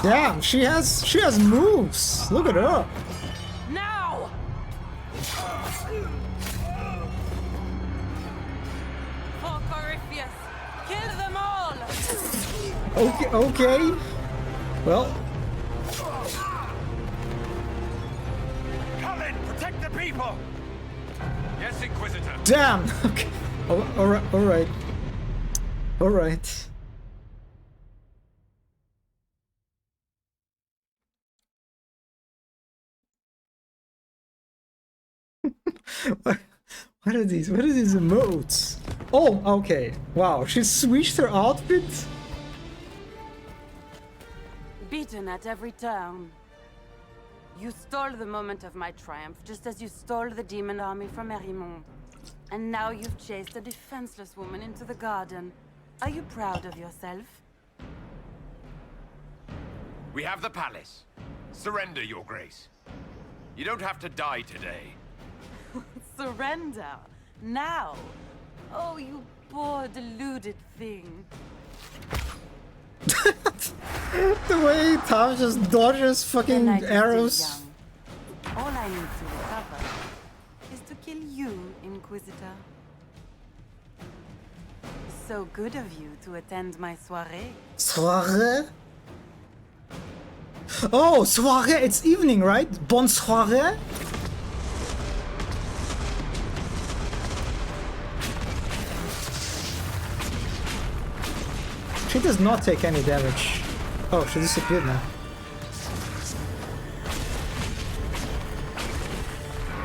Damn, she has moves. Look at her. Now! For Corypheus, kill them all! Okay. Well, Cullen, protect the people. Yes, Inquisitor. damn. Okay. All right. What are these? What are these emotes? Oh, okay. Wow, she switched her outfit. Beaten at every turn. You stole the moment of my triumph, just as you stole the demon army from Erimond. And now you've chased a defenseless woman into the garden. Are you proud of yourself? We have the palace. Surrender, Your Grace. You don't have to die today. Surrender? Now? Oh, you poor deluded thing. The way Tom just dodges fucking The night is still arrows. young. All I need to recover is to kill you, Inquisitor. So good of you to attend my soirée. Soirée? Oh, soirée! It's evening, right? Bonne soirée? She does not take any damage. Oh, she disappeared now.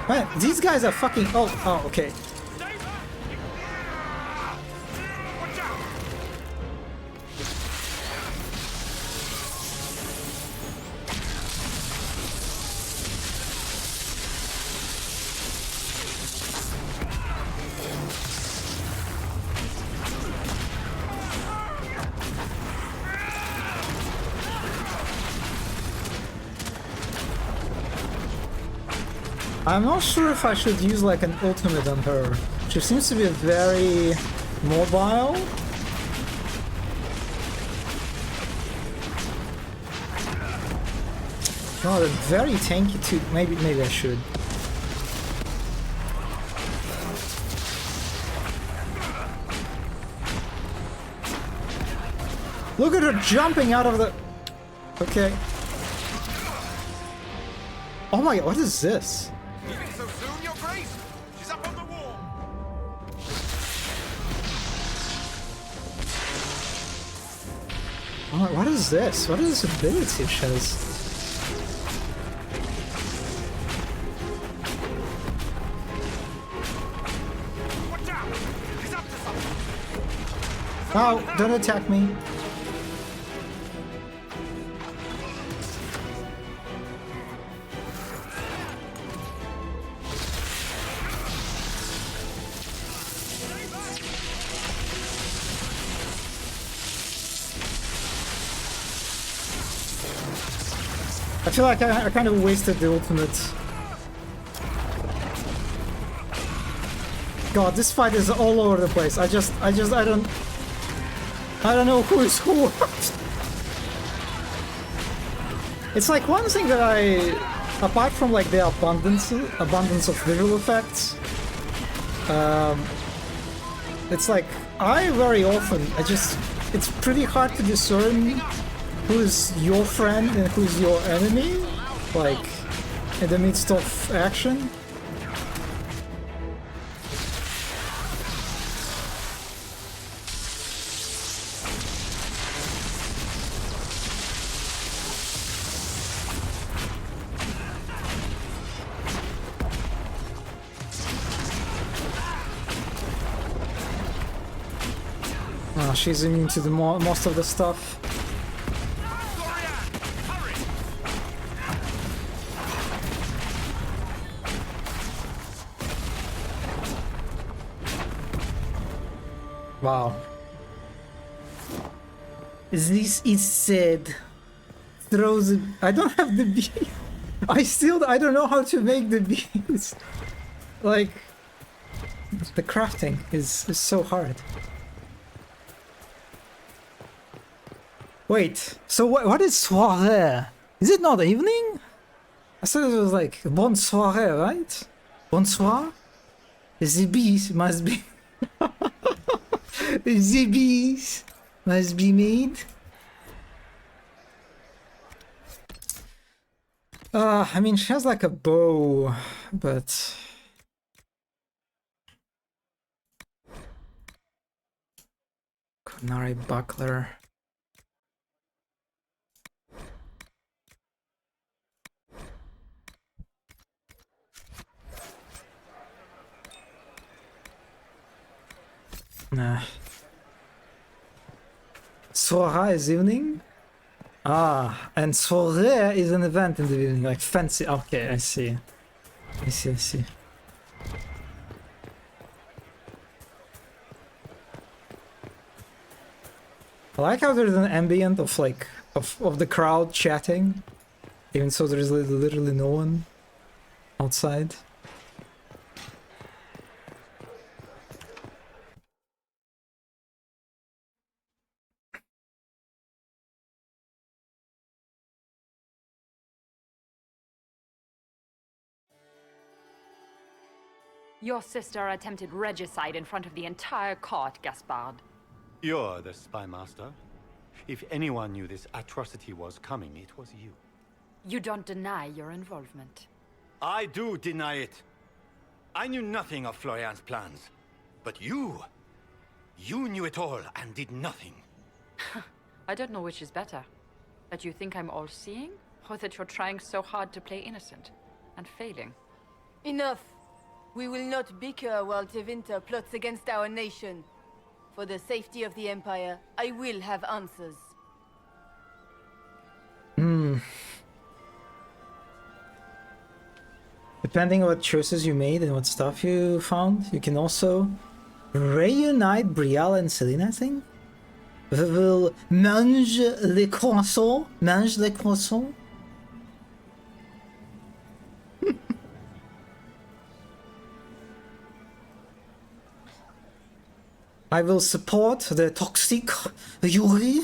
Man, these guys are fucking... Oh, okay. I'm not sure if I should use like an ultimate on her. She seems to be very mobile. No, they're very tanky too. Maybe I should. Look at her jumping out of the... Okay. Oh my god, what is this? Leaving so soon, Your Grace? She's up on the wall. Oh, what is this? What is this ability she has? Watch out! She's up to something. Oh, don't attack me. I feel like I kind of wasted the ultimate. God, this fight is all over the place. I don't know who is who. It's like one thing that apart from like the abundance of visual effects, it's like I very often it's pretty hard to discern who's your friend and who's your enemy, like in the midst of action. She's immune to the most of the stuff. Wow. This is sad. Throws. I don't have the beam. I don't know how to make the beams. Like the crafting is so hard. Wait, so what is soirée? Is it not evening? I thought it was like bonne soirée, right? Bonsoir? The bees must be... the bees must be made. I mean, she has like a bow, but... Kunari buckler. Nah. Soirée is evening? Ah, and soirée is an event in the evening, like fancy. Okay, I see. I see. I like how there's an ambient of like of the crowd chatting, even so there is literally no one outside. Your sister attempted regicide in front of the entire court, Gaspard. You're the spy master. If anyone knew this atrocity was coming, it was you. You don't deny your involvement. I do deny it. I knew nothing of Florian's plans. But you knew it all and did nothing. I don't know which is better. That you think I'm all-seeing, or that you're trying so hard to play innocent and failing. Enough. We will not bicker while Tevinter plots against our nation. For the safety of the Empire, I will have answers. Depending on what choices you made and what stuff you found, you can also reunite Brielle and Selena, I think? We will mange les croissants. Mange les croissants. I will support the toxic Yuri,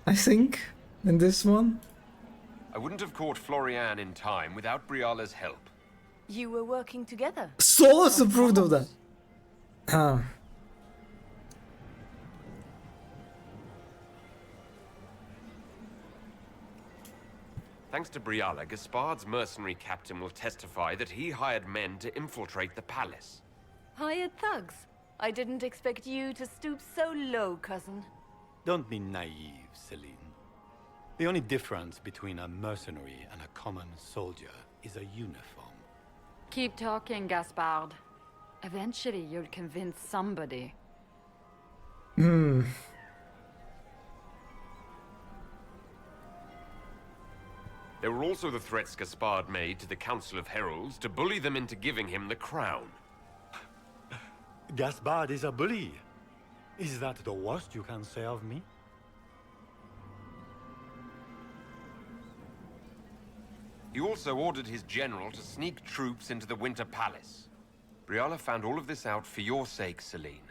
I think, in this one. I wouldn't have caught Florian in time without Briala's help. You were working together. Solus approved of that. Thanks to Briala, Gaspard's mercenary captain will testify that he hired men to infiltrate the palace. Hired thugs. I didn't expect you to stoop so low, cousin. Don't be naive, Celine. The only difference between a mercenary and a common soldier is a uniform. Keep talking, Gaspard. Eventually, you'll convince somebody. There were also the threats Gaspard made to the Council of Heralds to bully them into giving him the crown. Gaspard is a bully. Is that the worst you can say of me? He also ordered his general to sneak troops into the Winter Palace. Briala found all of this out for your sake, Celine.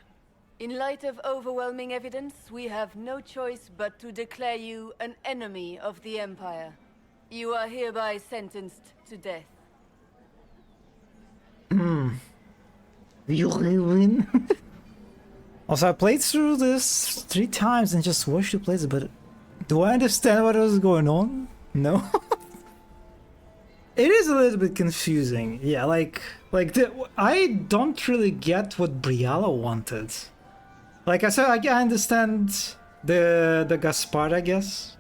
In light of overwhelming evidence, we have no choice but to declare you an enemy of the Empire. You are hereby sentenced to death. You win. Also, I played through this 3 times and just watched you play it, but do I understand what was going on? No. It is a little bit confusing. Yeah, I don't really get what Briala wanted. Like I said, I understand the Gaspard, I guess.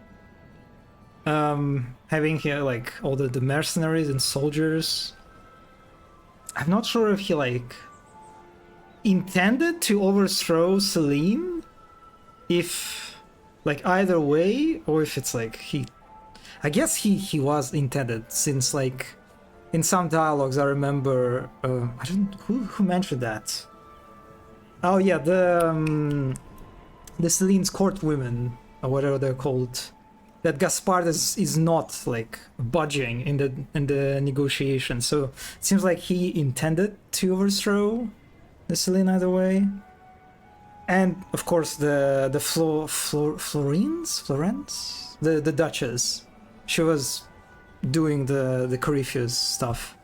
Having here like all the mercenaries and soldiers. I'm not sure if he like intended to overthrow Celine, if like either way, or if it's like I guess he was intended, since like in some dialogues I remember I don't who mentioned that. Oh yeah, the Celine's court women, or whatever they're called, that Gaspard is not like budging in the negotiation. So it seems like he intended to overthrow the Celine either way. And of course the Florence, the Duchess, she was doing the Corypheus stuff.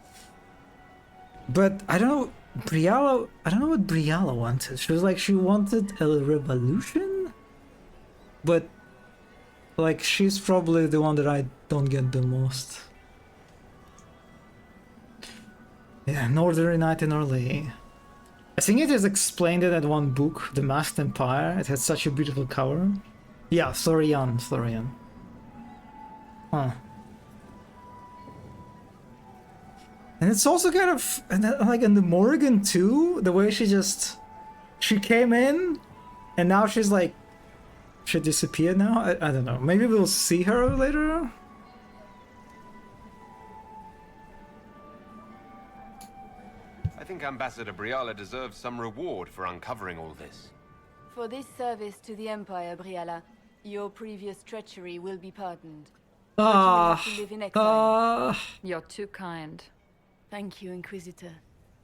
But I don't know, Briala, I don't know what Briala wanted. She was like, she wanted a revolution? But like, she's probably the one that I don't get the most. Yeah, Northern Knight in Orlais. I think it is explained in that one book, The Masked Empire. It had such a beautiful cover. Yeah, Florian. Huh. And it's also kind of, like in the Morrigan too, the way she came in, and now she's like, she disappeared now? I don't know. Maybe we'll see her later? I think Ambassador Briala deserves some reward for uncovering all this. For this service to the Empire, Briala, your previous treachery will be pardoned. But you will have to live in exile. You're too kind. Thank you, Inquisitor,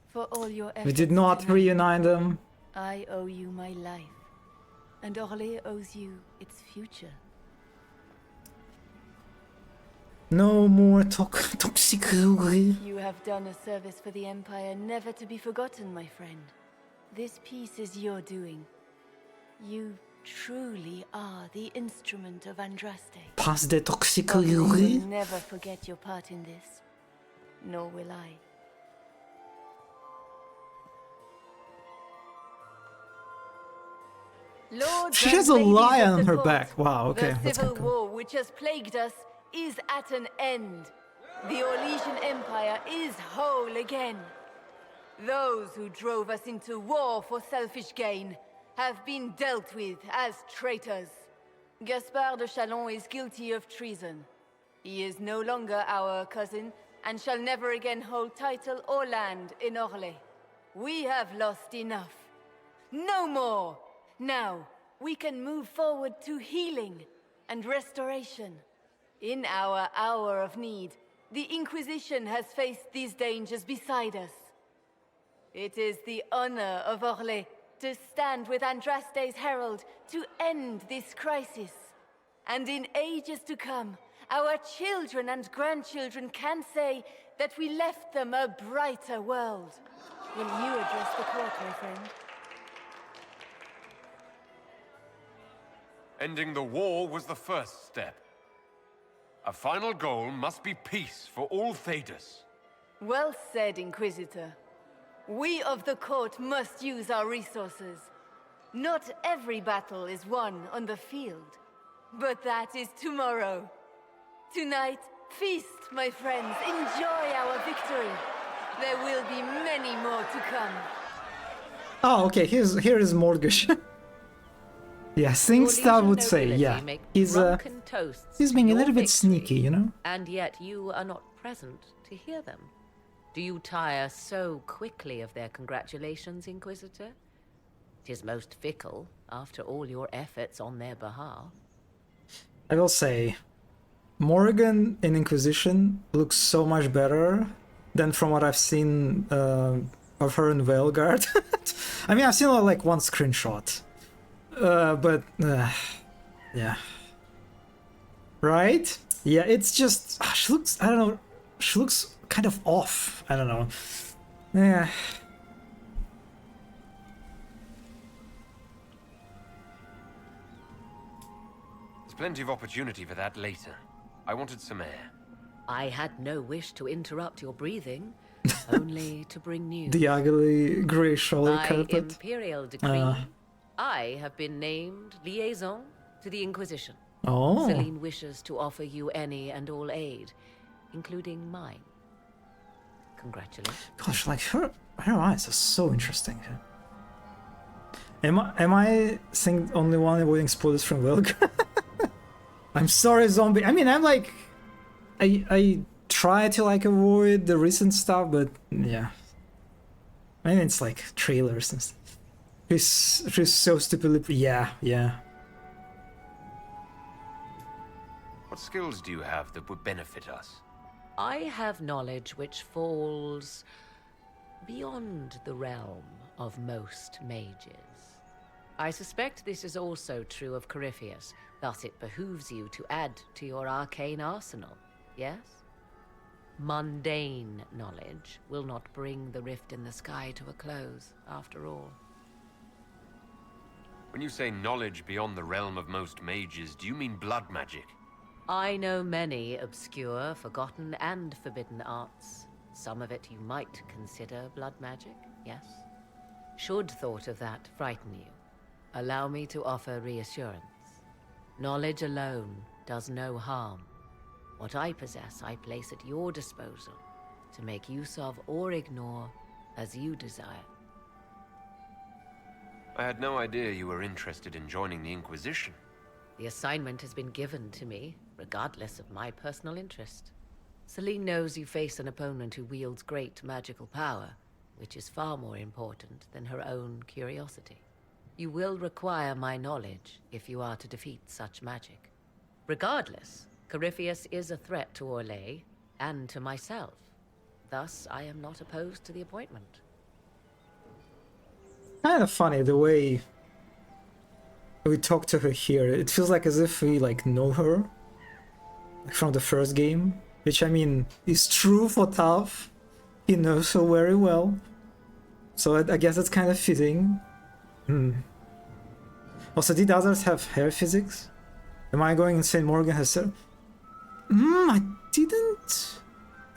for all your efforts. We did not reunite them. I owe you my life, and Orlais owes you its future. No more toxic. You have done a service for the Empire never to be forgotten, my friend. This piece is your doing. You truly are the instrument of Andraste. Pass the toxic. But you will never forget your part in this. Nor will I. Lords, She has a ladies lion of on the her court, back. Wow, okay. The That's civil kinda cool. war which has plagued us is at an end. The Orlesian Empire is whole again. Those who drove us into war for selfish gain have been dealt with as traitors. Gaspard de Chalon is guilty of treason. He is no longer our cousin, and shall never again hold title or land in Orlais. We have lost enough. No more! Now, we can move forward to healing and restoration. In our hour of need, the Inquisition has faced these dangers beside us. It is the honor of Orlais to stand with Andraste's herald to end this crisis. And in ages to come, our children and grandchildren can say that we left them a brighter world. Will you address the court, my friend? Ending the war was the first step. A final goal must be peace for all Thedas. Well said, Inquisitor. We of the court must use our resources. Not every battle is won on the field, but that is tomorrow. Tonight, feast, my friends. Enjoy our victory. There will be many more to come. Oh, okay. Here is Mortgage. Yeah, things that would say. Yeah, he's being a little bit sneaky, you know. And yet you are not present to hear them. Do you tire so quickly of their congratulations, Inquisitor? 'Tis most fickle, after all your efforts on their behalf. I will say, Morrigan in Inquisition looks so much better than from what I've seen of her in Veilguard. I mean, I've seen like one screenshot, but yeah, right? Yeah, it's just she looks. I don't know. She looks kind of off. I don't know. Yeah. There's plenty of opportunity for that later. I wanted some air. I had no wish to interrupt your breathing, only to bring news. The ugly grey shawl By carpet. imperial decree, I have been named liaison to the Inquisition. Oh. Celine wishes to offer you any and all aid, including mine. Congratulations. Gosh, like her eyes are so interesting. Am I the only one avoiding spoilers from Wilk? I'm sorry, zombie. I mean, I'm like, I try to like avoid the recent stuff, but yeah. I mean, it's like trailers and stuff. She's so stupidly. Yeah. What skills do you have that would benefit us? I have knowledge which falls beyond the realm of most mages. I suspect this is also true of Corypheus, thus it behooves you to add to your arcane arsenal, yes? Mundane knowledge will not bring the rift in the sky to a close, after all. When you say knowledge beyond the realm of most mages, do you mean blood magic? I know many obscure, forgotten, and forbidden arts. Some of it you might consider blood magic, yes? Should thought of that frighten you, allow me to offer reassurance. Knowledge alone does no harm. What I possess, I place at your disposal to make use of or ignore as you desire. I had no idea you were interested in joining the Inquisition. The assignment has been given to me, regardless of my personal interest. Celine knows you face an opponent who wields great magical power, which is far more important than her own curiosity. You will require my knowledge if you are to defeat such magic. Regardless, Corypheus is a threat to Orlais and to myself. Thus, I am not opposed to the appointment. Kind of funny the way we talk to her here. It feels like as if we like know her, like from the first game, which I mean is true for Tav. He knows her very well, so I guess it's kind of fitting. Also, did others have hair physics? Am I going insane? Morgan has said. I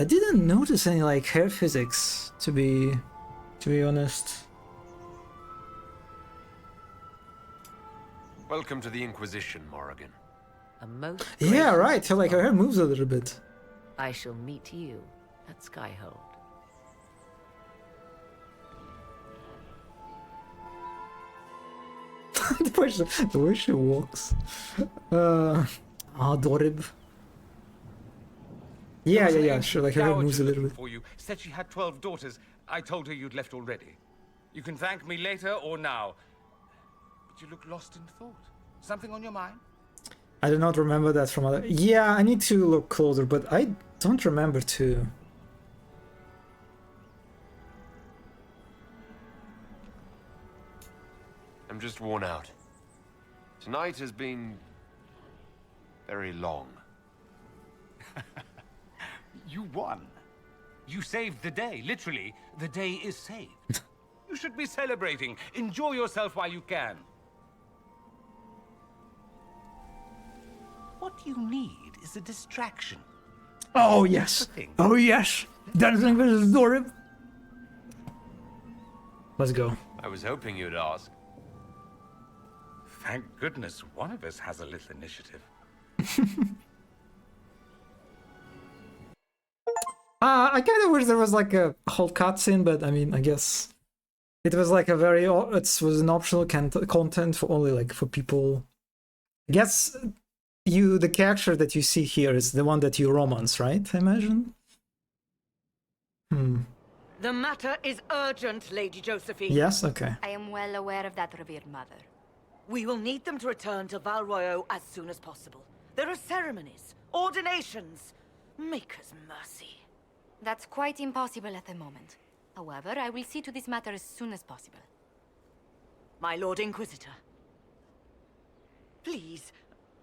didn't notice any like hair physics to be honest. Welcome to the Inquisition, Morrigan. A most Yeah, right. So like her hair moves a little bit. I shall meet you at Skyhold. The way she walks. Adorable. Yeah, sure, like her hair moves a little bit. For you. Said she had 12 daughters. I told her you'd left already. You can thank me later or now. But you look lost in thought. Something on your mind? I do not remember that from other... Yeah, I need to look closer, but I don't remember too. I'm just worn out. Tonight has been very long. You won. You saved the day, literally. The day is saved. You should be celebrating. Enjoy yourself while you can. What you need is a distraction. Oh yes! Oh yes! Dancing with Dorib! Let's go. I was hoping you'd ask. Thank goodness one of us has a little initiative. I kind of wish there was like a whole cutscene, but I mean, I guess it was like a very... It was an optional content for only like for people. I guess the character that you see here is the one that you romance, right? I imagine. The matter is urgent, Lady Josephine. Yes. Okay. I am well aware of that, revered mother. We will need them to return to Val Royeaux as soon as possible. There are ceremonies, ordinations. Maker's mercy. That's quite impossible at the moment. However, I will see to this matter as soon as possible. My Lord Inquisitor. Please,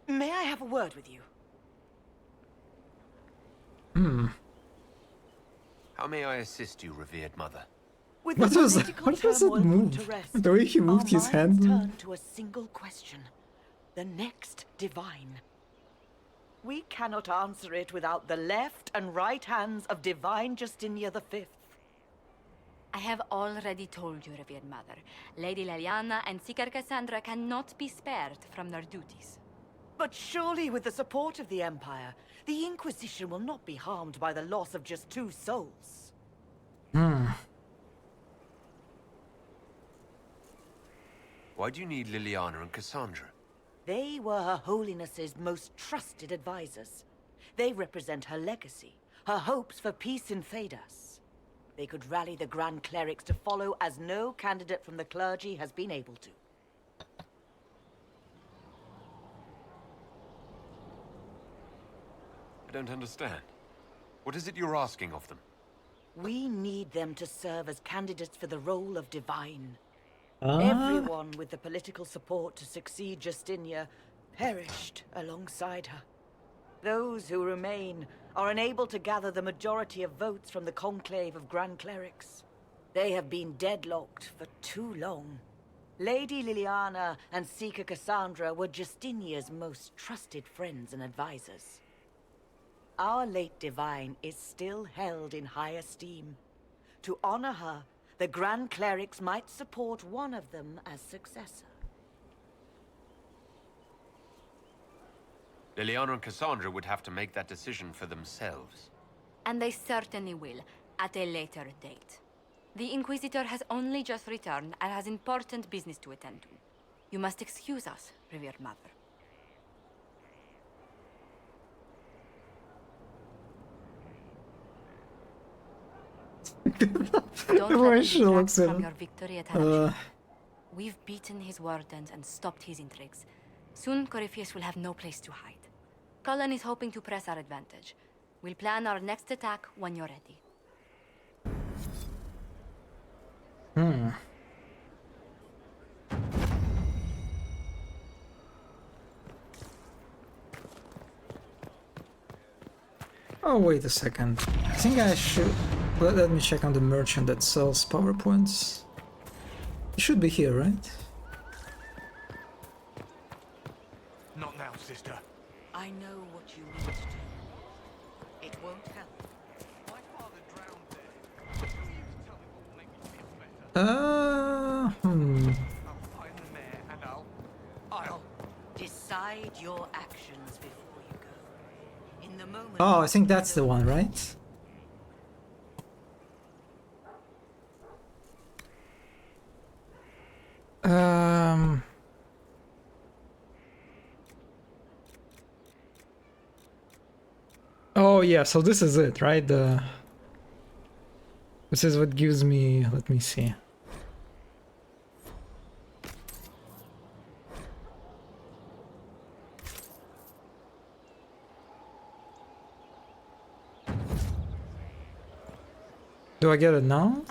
may I have a word with you? How may I assist you, revered mother? With What the does political what does it turmoil put move? to rest, The way he moved his our minds hand. turn to a single question. The next divine. We cannot answer it without the left and right hands of Divine Justinia V. I have already told you, revered mother. Lady Liliana and Seeker Cassandra cannot be spared from their duties. But surely with the support of the Empire, the Inquisition will not be harmed by the loss of just 2 souls. Why do you need Liliana and Cassandra? They were Her Holiness's most trusted advisors. They represent her legacy, her hopes for peace in Thedas. They could rally the Grand Clerics to follow as no candidate from the clergy has been able to. I don't understand. What is it you're asking of them? We need them to serve as candidates for the role of Divine. Ah. Everyone with the political support to succeed Justinia perished alongside her. Those who remain are unable to gather the majority of votes from the conclave of Grand Clerics. They have been deadlocked for too long. Lady Liliana and Seeker Cassandra were Justinia's most trusted friends and advisors. Our late Divine is still held in high esteem. To honor her, the Grand Clerics might support one of them as successor. Liliana and Cassandra would have to make that decision for themselves. And they certainly will, at a later date. The Inquisitor has only just returned and has important business to attend to. You must excuse us, revered mother. Don't let him distract from your victory at Hanashi. We've beaten his wardens and stopped his intrigues. Soon, Corypheus will have no place to hide. Cullen is hoping to press our advantage. We'll plan our next attack when you're ready. Oh, wait a second. I think I should... Let me check on the merchant that sells PowerPoints. It should be here, right? Not now, sister. I know what you need to do. It won't help. My father drowned there. Can you tell me what will make me feel better? I'll find the mayor and I'll... Decide your actions before you go. In the moment... Oh, I think that's the one, right? Oh yeah, so this is it, right? This is what gives me... Let me see. Do I get it now?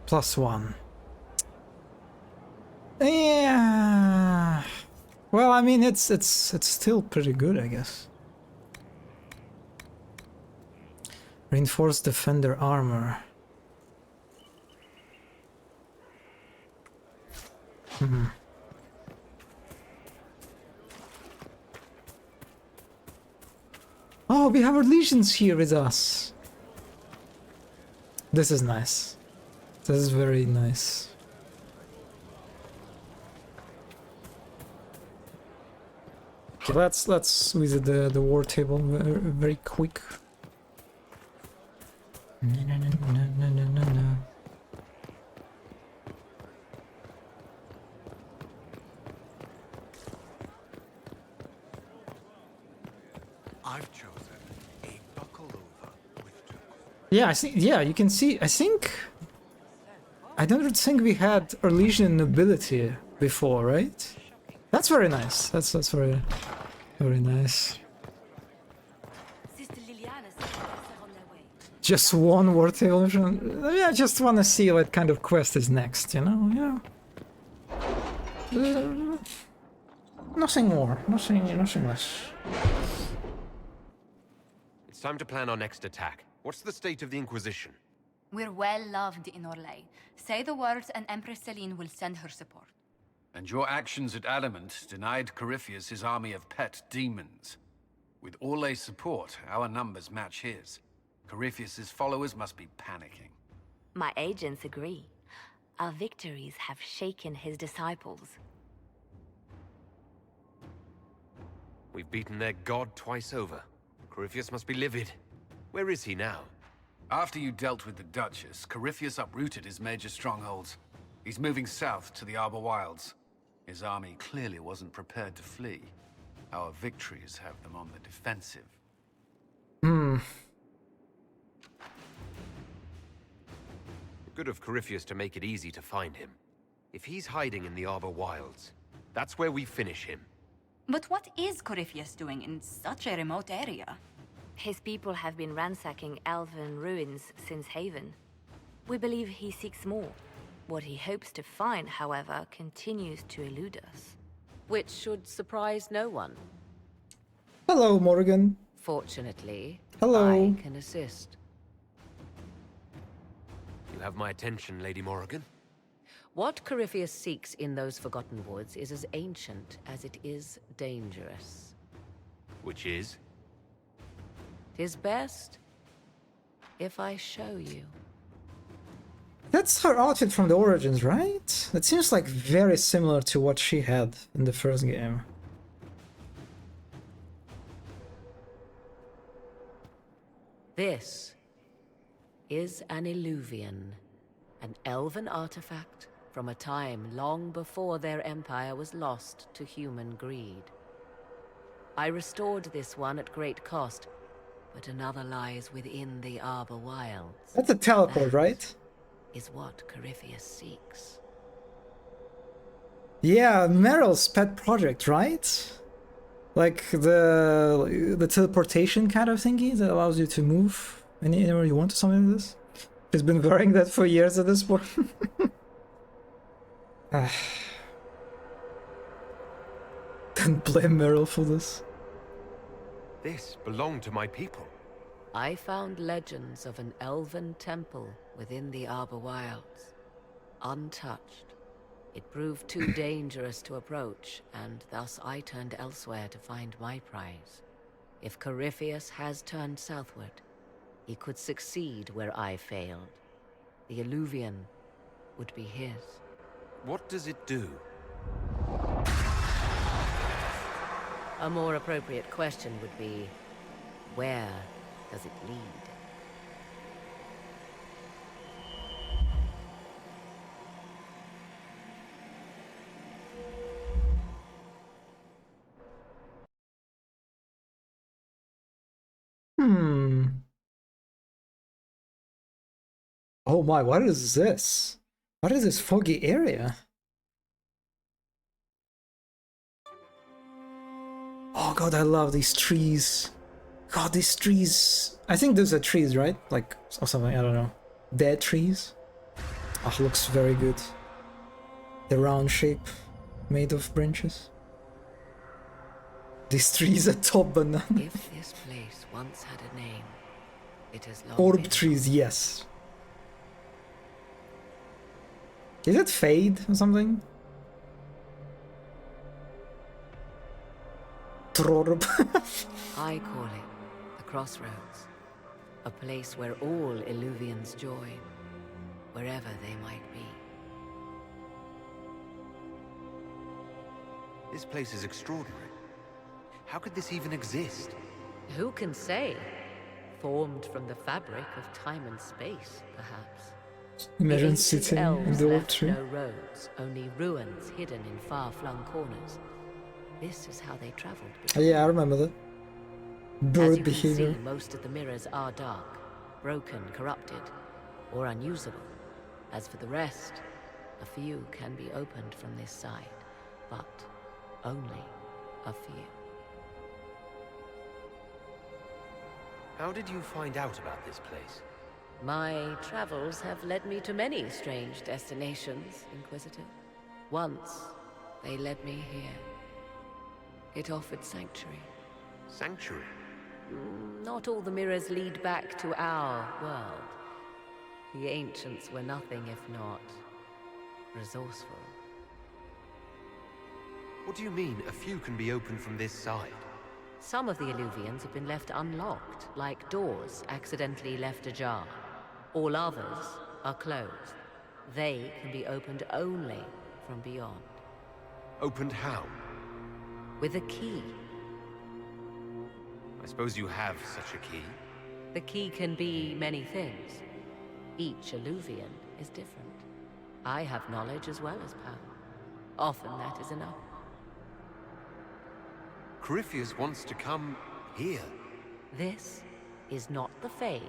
+1. Yeah. Well, I mean, it's still pretty good, I guess. Reinforced defender armor. Oh, we have our legions here with us. This is nice. This is very nice. Okay, let's visit the war table very quick. I've chosen a buckle over with two. Yeah, I think. Yeah, you can see. I think. I don't think we had Orlesian nobility before, right? That's very nice. That's very nice. Just one worthy evolution. I just want to see what kind of quest is next, you know? Yeah. Nothing more. Nothing less. It's time to plan our next attack. What's the state of the Inquisition? We're well loved in Orlais. Say the words and Empress Celine will send her support. And your actions at Adamant denied Corypheus his army of pet demons. With Orlais' support, our numbers match his. Corypheus's followers must be panicking. My agents agree. Our victories have shaken his disciples. We've beaten their god twice over. Corypheus must be livid. Where is he now? After you dealt with the Duchess, Corypheus uprooted his major strongholds. He's moving south to the Arbor Wilds. His army clearly wasn't prepared to flee. Our victories have them on the defensive. Good of Corypheus to make it easy to find him. If he's hiding in the Arbor Wilds, that's where we finish him. But what is Corypheus doing in such a remote area? His people have been ransacking elven ruins since Haven. We believe he seeks more. What he hopes to find, however, continues to elude us. Which should surprise no one. Hello, Morgan. Fortunately, hello. I can assist. You have my attention, Lady Morrigan. What Corypheus seeks in those Forgotten Woods is as ancient as it is dangerous. Which is? 'Tis best if I show you. That's her outfit from the Origins, right? That seems like very similar to what she had in the first game. This is an Illuvian, an elven artifact from a time long before their empire was lost to human greed. I restored this one at great cost, but another lies within the Arbor Wilds. That's a teleport, right? Is what Corypheus seeks. Yeah, Meryl's pet project, right? Like the teleportation kind of thingy that allows you to move anywhere you want or something like this. She's been wearing that for years at this point. Don't blame Meryl for this. This belonged to my people. I found legends of an elven temple within the Arbor Wilds. Untouched. It proved too dangerous to approach, and thus I turned elsewhere to find my prize. If Corypheus has turned southward, he could succeed where I failed. The Illuvian would be his. What does it do? A more appropriate question would be, where does it lead? Oh my, what is this? What is this foggy area? Oh god, I love these trees. God, these trees. I think those are trees, right? Like, or something, I don't know. Dead trees? Oh, looks very good. The round shape, made of branches. These trees are top banana. If this place once had a name, it has long Orb been. trees, yes. Is it Fade or something? Trorb. I call it the Crossroads. A place where all Illuvians join, wherever they might be. This place is extraordinary. How could this even exist? Who can say? Formed from the fabric of time and space, perhaps. Imagine ancient sitting in elves the orb left tree. no roads, only ruins hidden in far-flung corners. This is how they traveled. Oh, yeah, I remember that. As Bird you behavior. can see, most of the mirrors are dark, broken, corrupted, or unusable. As for the rest, a few can be opened from this side, but only a few. How did you find out about this place? My travels have led me to many strange destinations, Inquisitor. Once, they led me here. It offered sanctuary. Sanctuary? Not all the mirrors lead back to our world. The ancients were nothing if not resourceful. What do you mean, a few can be opened from this side? Some of the Illuvians have been left unlocked, like doors accidentally left ajar. All others are closed. They can be opened only from beyond. Opened how? With a key. I suppose you have such a key? The key can be many things. Each Illuvian is different. I have knowledge as well as power. Often that is enough. Corypheus wants to come here. This is not the Fade,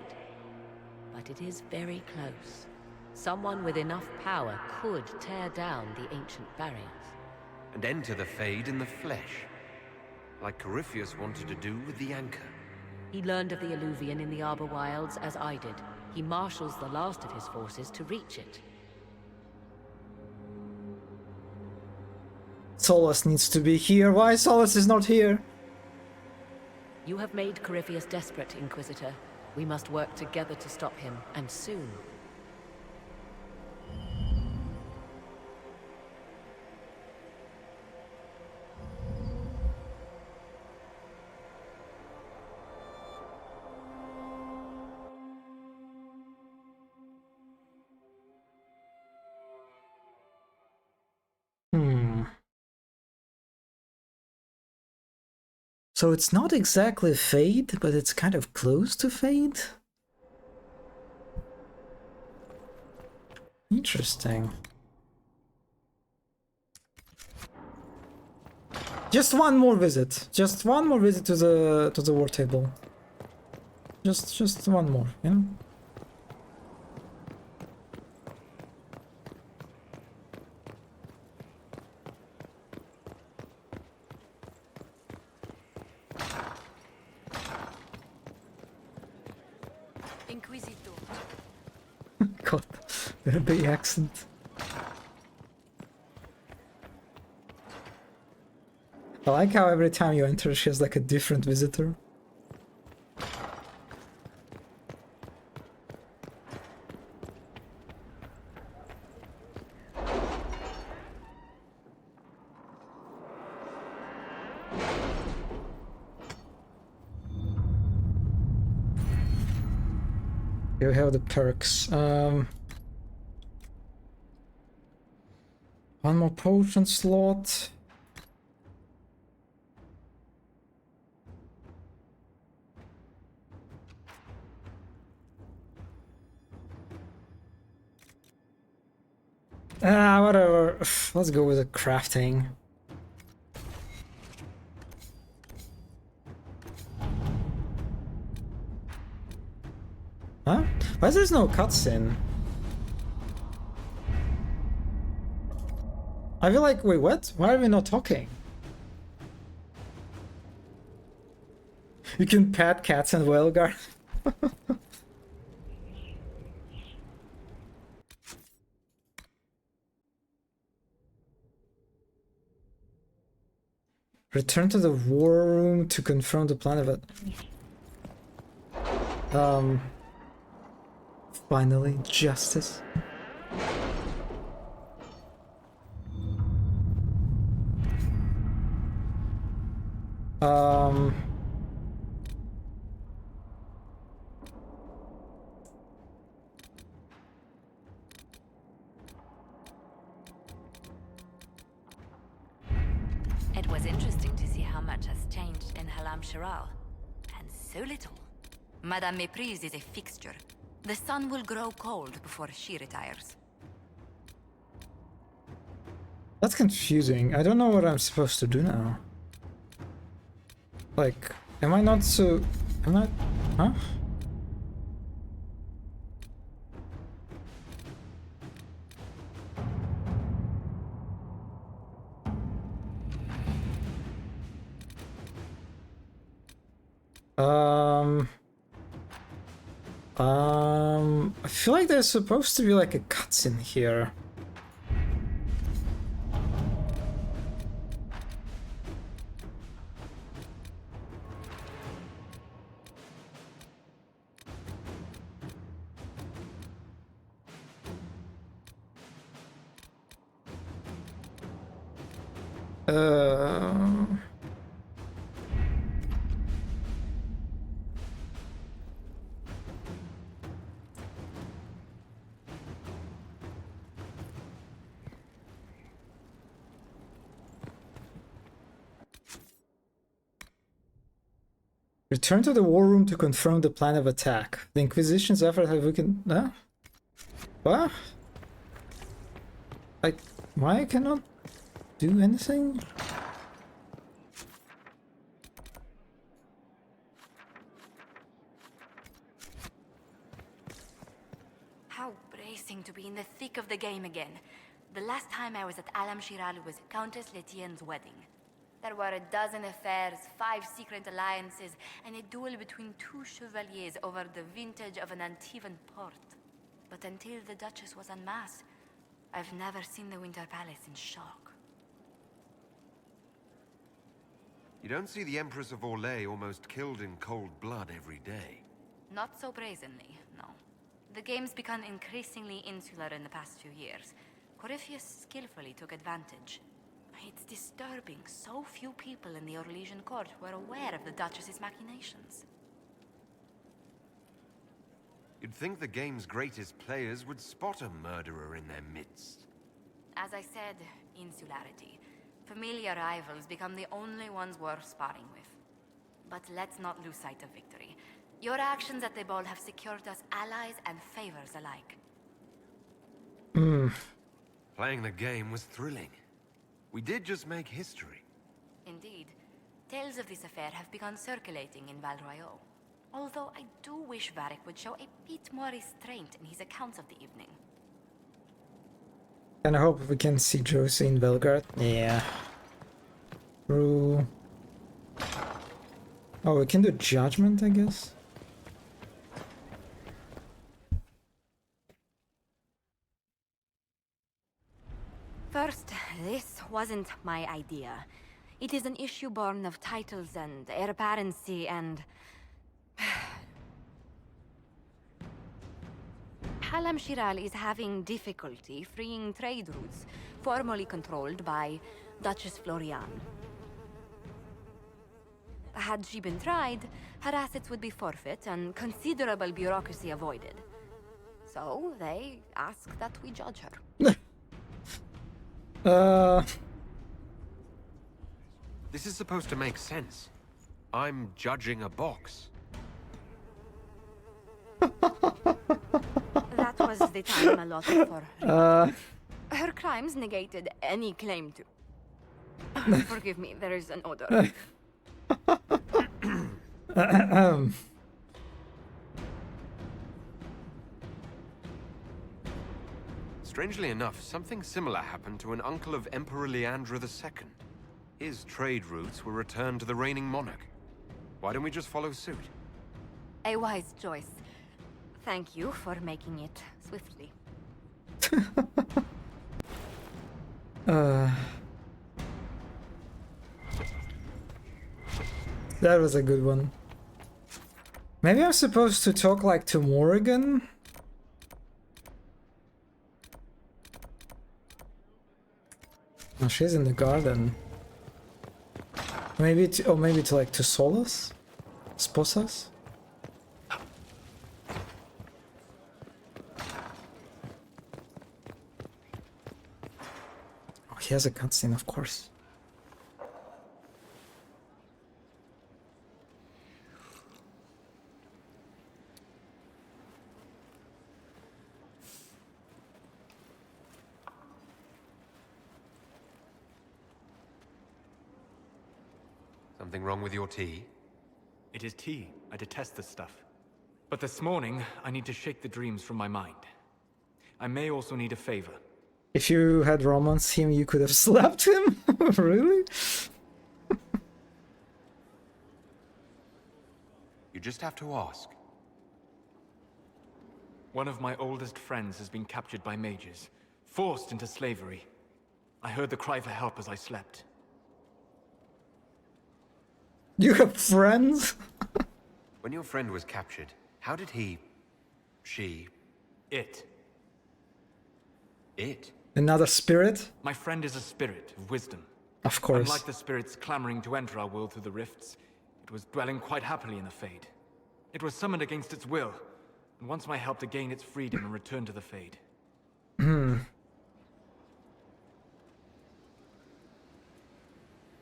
but it is very close. Someone with enough power could tear down the ancient barriers. And enter the Fade in the flesh, like Corypheus wanted to do with the Anchor. He learned of the Illuvian in the Arbor Wilds as I did. He marshals the last of his forces to reach it. Solus needs to be here. Why Solus is not here? You have made Corypheus desperate, Inquisitor. We must work together to stop him, and soon. So it's not exactly Fade, but it's kind of close to Fade? Interesting. Just one more visit. Just one more visit to the war table. Just one more, you know? God, their big accent. I like how every time you enter she has like a different visitor. You have the perks. One more potion slot. Whatever. Let's go with the crafting. Huh? Why is there no cutscene? I feel like, wait, what? Why are we not talking? You can pet cats and Wellguard. Return to the war room to confirm the plan of it. Finally, justice. It was interesting to see how much has changed in Halam Shiral. And so little. Madame Méprise is a fixture. The sun will grow cold before she retires. That's confusing. I don't know what I'm supposed to do now. Like, am I not so... Am I... Huh? I feel like there's supposed to be like a cutscene here. Return to the war room to confirm the plan of attack. The Inquisition's effort have weakened. Huh? What? Like, why I cannot do anything? How bracing to be in the thick of the game again. The last time I was at Alam Shiral was Countess Letienne's wedding. There were a dozen affairs, 5 secret alliances, and a duel between 2 chevaliers over the vintage of an Antivan port. But until the Duchess was unmasked, I've never seen the Winter Palace in shock. You don't see the Empress of Orlais almost killed in cold blood every day. Not so brazenly, no. The game's become increasingly insular in the past few years. Corypheus skillfully took advantage. It's disturbing so few people in the Orlesian court were aware of the Duchess's machinations. You'd think the game's greatest players would spot a murderer in their midst. As I said, insularity. Familiar rivals become the only ones worth sparring with. But let's not lose sight of victory. Your actions at the ball have secured us allies and favors alike. Playing the game was thrilling. We did just make history. Indeed. Tales of this affair have begun circulating in Val Royeaux. Although I do wish Varric would show a bit more restraint in his accounts of the evening. And I hope we can see Josie in Belgrade. Yeah. True. Oh, we can do judgment, I guess. First, this wasn't my idea. It is an issue born of titles and heir apparency and... Alam Shiral is having difficulty freeing trade routes formerly controlled by Duchess Floriane. Had she been tried, her assets would be forfeit and considerable bureaucracy avoided. So they ask that we judge her. This is supposed to make sense. I'm judging a box. That was the time allotted for her. Her crimes negated any claim to. Forgive me, there is an odor. Strangely enough, something similar happened to an uncle of Emperor Leandra II. His trade routes were returned to the reigning monarch. Why don't we just follow suit? A wise choice. Thank you for making it swiftly. That was a good one. Maybe I'm supposed to talk like to Morrigan? Oh, she's in the garden. Maybe to, maybe to like to Solas? Sposas? Oh, he has a cutscene, of course. Something wrong with your tea? It is tea. I detest this stuff. But this morning, I need to shake the dreams from my mind. I may also need a favor. If you had romanced him, you could have slapped him? Really? You just have to ask. One of my oldest friends has been captured by mages, forced into slavery. I heard the cry for help as I slept. You have friends? When your friend was captured, how did he... she... It. It? Another spirit? My friend is a spirit of wisdom. Of course. Unlike the spirits clamoring to enter our world through the rifts, it was dwelling quite happily in the Fade. It was summoned against its will, and wants my help to gain its freedom and return to the Fade. Hmm.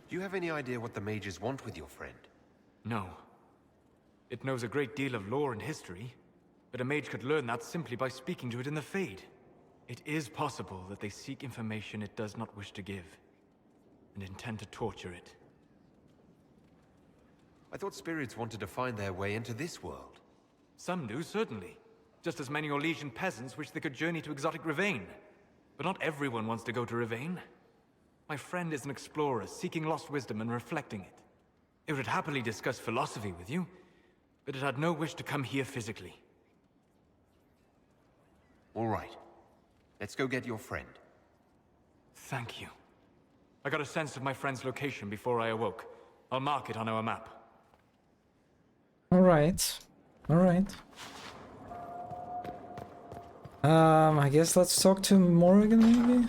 Do you have any idea what the mages want with your friend? No. It knows a great deal of lore and history, but a mage could learn that simply by speaking to it in the Fade. It is possible that they seek information it does not wish to give, and intend to torture it. I thought spirits wanted to find their way into this world. Some do, certainly. Just as many Orlesian peasants wish they could journey to exotic Rivain. But not everyone wants to go to Rivain. My friend is an explorer, seeking lost wisdom and reflecting it. It would happily discuss philosophy with you, but it had no wish to come here physically. All right. Let's go get your friend. Thank you. I got a sense of my friend's location before I awoke. I'll mark it on our map. Alright. Alright. I guess let's talk to Morrigan, maybe?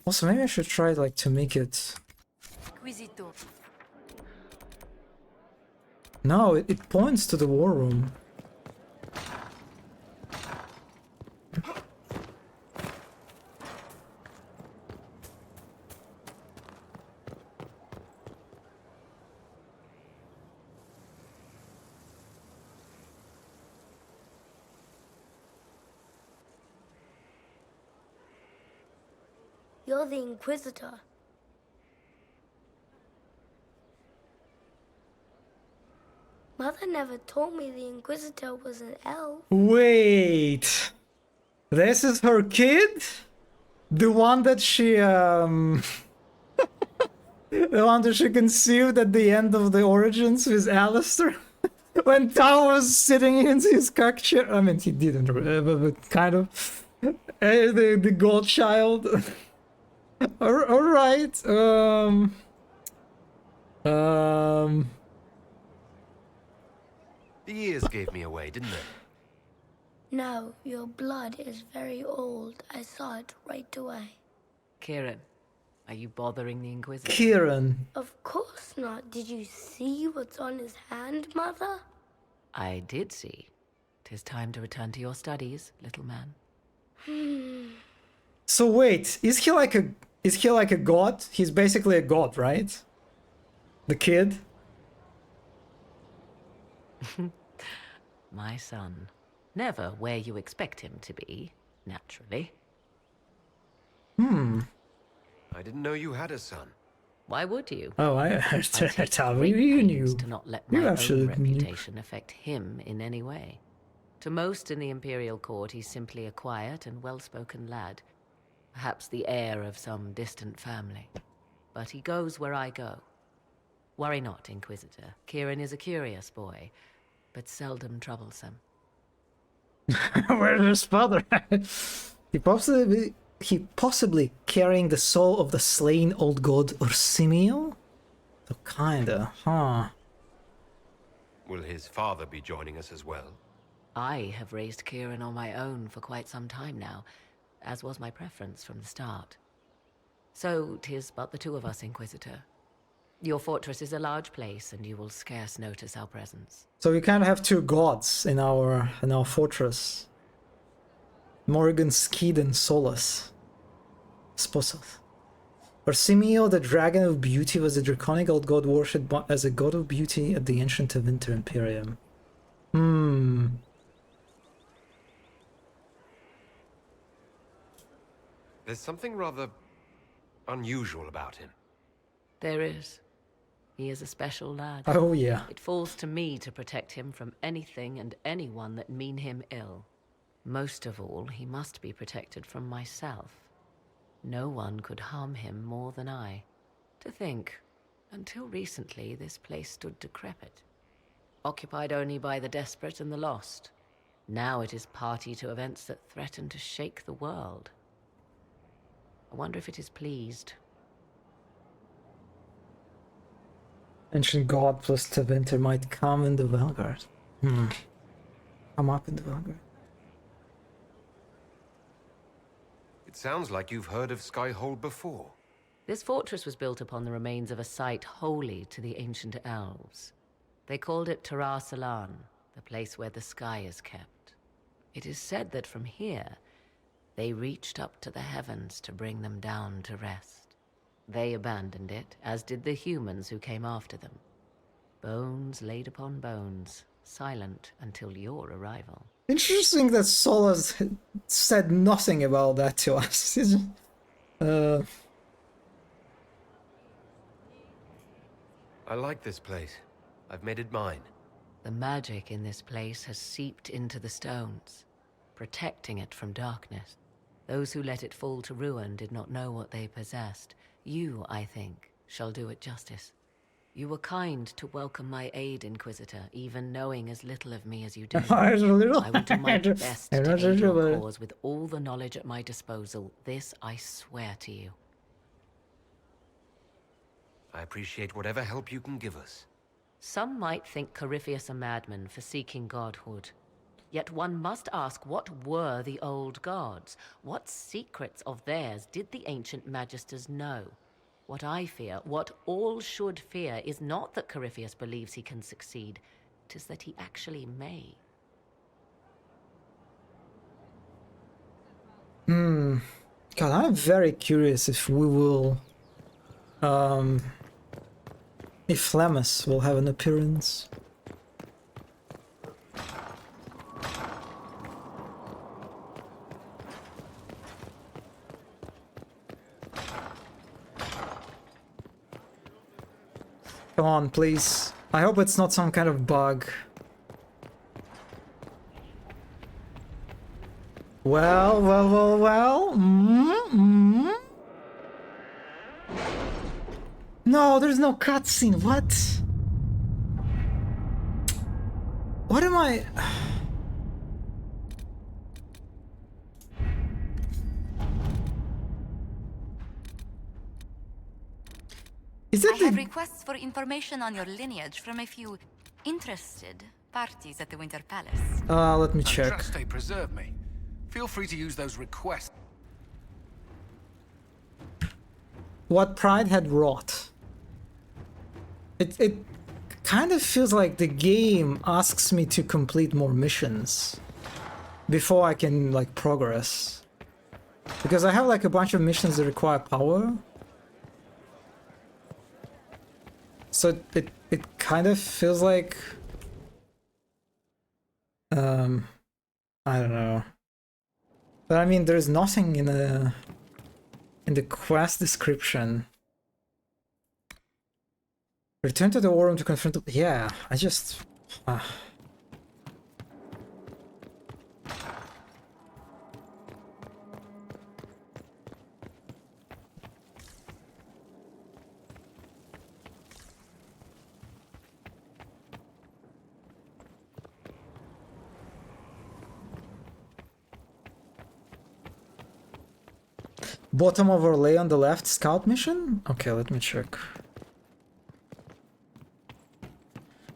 Also, maybe I should try, like, to make it... Inquisitor. No, it points to the war room. You're the Inquisitor. Mother never told me the Inquisitor was an elf. Wait! This is her kid? The one that she, the one that she conceived at the end of the Origins with Alistair? When Tao was sitting in his cock chair. I mean, he didn't, but kind of. The godchild. Alright, The years gave me away, didn't they? No, your blood is very old. I saw it right away. Kieran, are you bothering the Inquisitor? Kieran. Of course not. Did you see what's on his hand, Mother? I did see. 'Tis time to return to your studies, little man. So wait, is he like a god? He's basically a god, right? The kid? My son. Never where you expect him to be, naturally. I didn't know you had a son. Why would you? Oh, I take tell great you pains knew. to not let You my actually own knew. reputation affect him in any way. To most in the Imperial Court, he's simply a quiet and well-spoken lad. Perhaps the heir of some distant family. But he goes where I go. Worry not, Inquisitor. Kieran is a curious boy, but seldom troublesome. Where's his father? he possibly carrying the soul of the slain old god Ursimio? So kinda, huh? Will his father be joining us as well? I have raised Kieran on my own for quite some time now, as was my preference from the start. So 'tis but the two of us, Inquisitor. Your fortress is a large place, and you will scarce notice our presence. So we kind of have two gods in our fortress. Morrigan, Skid, and Solus. Sposos. Ursimio, the Dragon of Beauty, was a draconic old god worshipped as a god of beauty at the ancient Winter Imperium. There's something rather unusual about him. There is. He is a special lad. Oh, yeah. It falls to me to protect him from anything and anyone that mean him ill. Most of all, he must be protected from myself. No one could harm him more than I. To think, until recently, this place stood decrepit. Occupied only by the desperate and the lost. Now it is party to events that threaten to shake the world. I wonder if it is pleased. Ancient God plus Tevinter might come in the Vanguard. Come up in the Vanguard. It sounds like you've heard of Skyhold before. This fortress was built upon the remains of a site holy to the ancient elves. They called it Tara Salan, the place where the sky is kept. It is said that from here, they reached up to the heavens to bring them down to rest. They abandoned it, as did the humans who came after them. Bones laid upon bones, silent until your arrival. Interesting that Solas said nothing about that to us. I like this place. I've made it mine. The magic in this place has seeped into the stones, protecting it from darkness. Those who let it fall to ruin did not know what they possessed. You, I think, shall do it justice. You were kind to welcome my aid, Inquisitor, even knowing as little of me as you do. I will do my best to aid your cause with all the knowledge at my disposal. This I swear to you. I appreciate whatever help you can give us. Some might think Corypheus a madman for seeking godhood. Yet one must ask, what were the old gods? What secrets of theirs did the ancient magisters know? What I fear, what all should fear, is not that Corypheus believes he can succeed. 'Tis that he actually may. God, I'm very curious if we will... if Flammus will have an appearance. Come on, please. I hope it's not some kind of bug. Well. No, there's no cutscene. What? What am I... I have requests for information on your lineage from a few interested parties at the Winter Palace. Let me check. Trust they preserve me. Feel free to use those requests. What Pride had wrought. It kind of feels like the game asks me to complete more missions before I can like progress. Because I have like a bunch of missions that require power. So it kind of feels like I don't know. But I mean there's nothing in the quest description. Return to the war room to confront... Yeah, I just... Bottom overlay on the left, scout mission? Okay, let me check.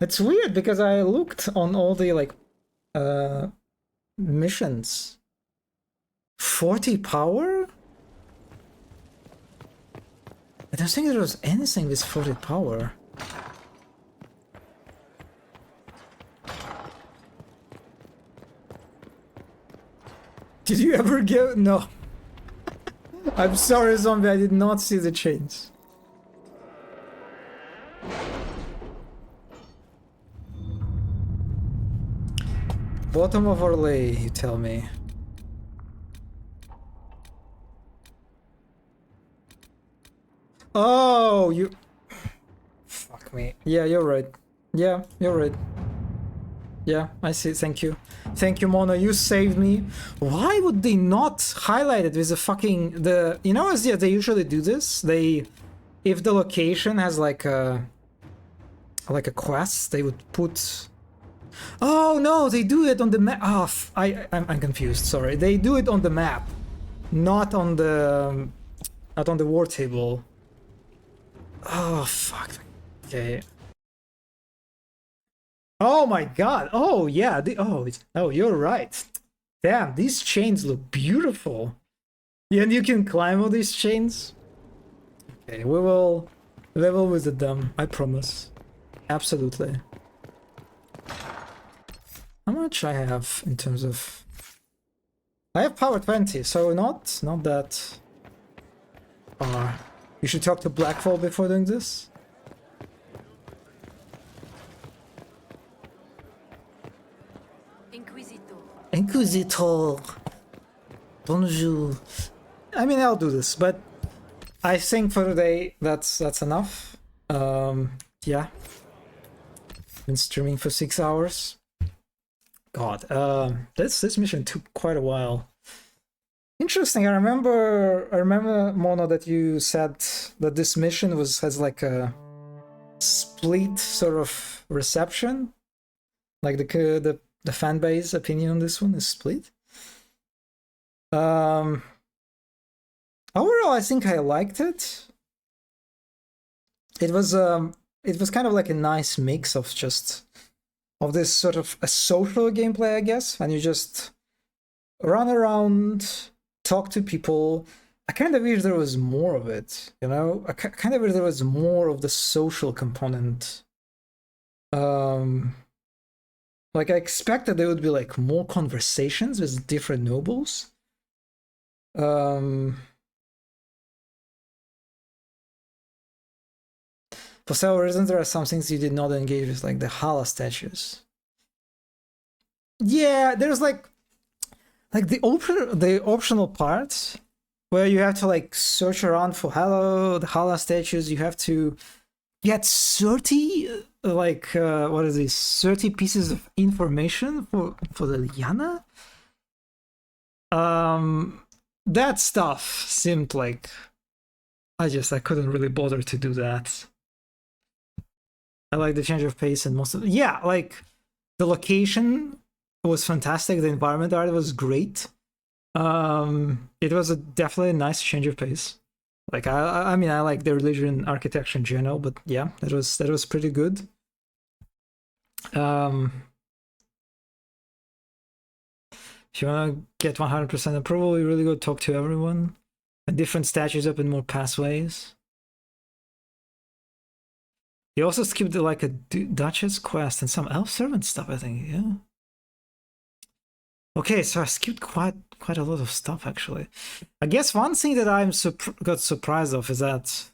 It's weird because I looked on all the like missions. 40 power? I don't think there was anything with 40 power. Did you ever get... No. I'm sorry, zombie, I did not see the change. Bottom overlay, you tell me. Oh, you... Fuck me. Yeah, you're right. Yeah, you're right. Yeah, I see. Thank you. Thank you, Mono. You saved me. Why would they not highlight it with the fucking... You know, as they usually do this? They... If the location has like a quest, they would put Oh no, they do it on the map. Oh, I'm confused. Sorry, they do it on the map, not on the war table. Oh fuck. Okay. Oh my god. Oh yeah. Oh, you're right. Damn, these chains look beautiful. Yeah, and you can climb all these chains. Okay, we will visit them. I promise. Absolutely. How much I have in terms of... I have power 20, so not that far. You should talk to Blackfall before doing this. Inquisitor. Bonjour. I mean, I'll do this, but I think for today that's enough. Yeah. Been streaming for 6 hours. God, this mission took quite a while. Interesting. I remember Mono that you said that this mission has like a split sort of reception, like the fan base opinion on this one is split. Overall, I think I liked it. It was kind of like a nice mix of this sort of a social gameplay, I guess, and you just run around, talk to people. I kind of wish there was more of it, you know? I kind of wish there was more of the social component. Like I expected there would be like more conversations with different nobles. For several reasons, there are some things you did not engage with, like the Hala statues. Yeah, there's like the optional parts where you have to like search around for the Hala statues. You have to get 30 what is this? 30 pieces of information for the Liana. That stuff seemed like I couldn't really bother to do that. I like the change of pace and most of yeah, like the location was fantastic. The environment art was great. It was definitely a nice change of pace. Like I mean I like the religion architecture in general, but yeah, that was pretty good. If you wanna get 100% approval, you really go talk to everyone. And different statues open more pathways. You also skipped like a Duchess quest and some elf servant stuff, I think, yeah. Okay, so I skipped quite a lot of stuff, actually. I guess one thing that I'm got surprised of is that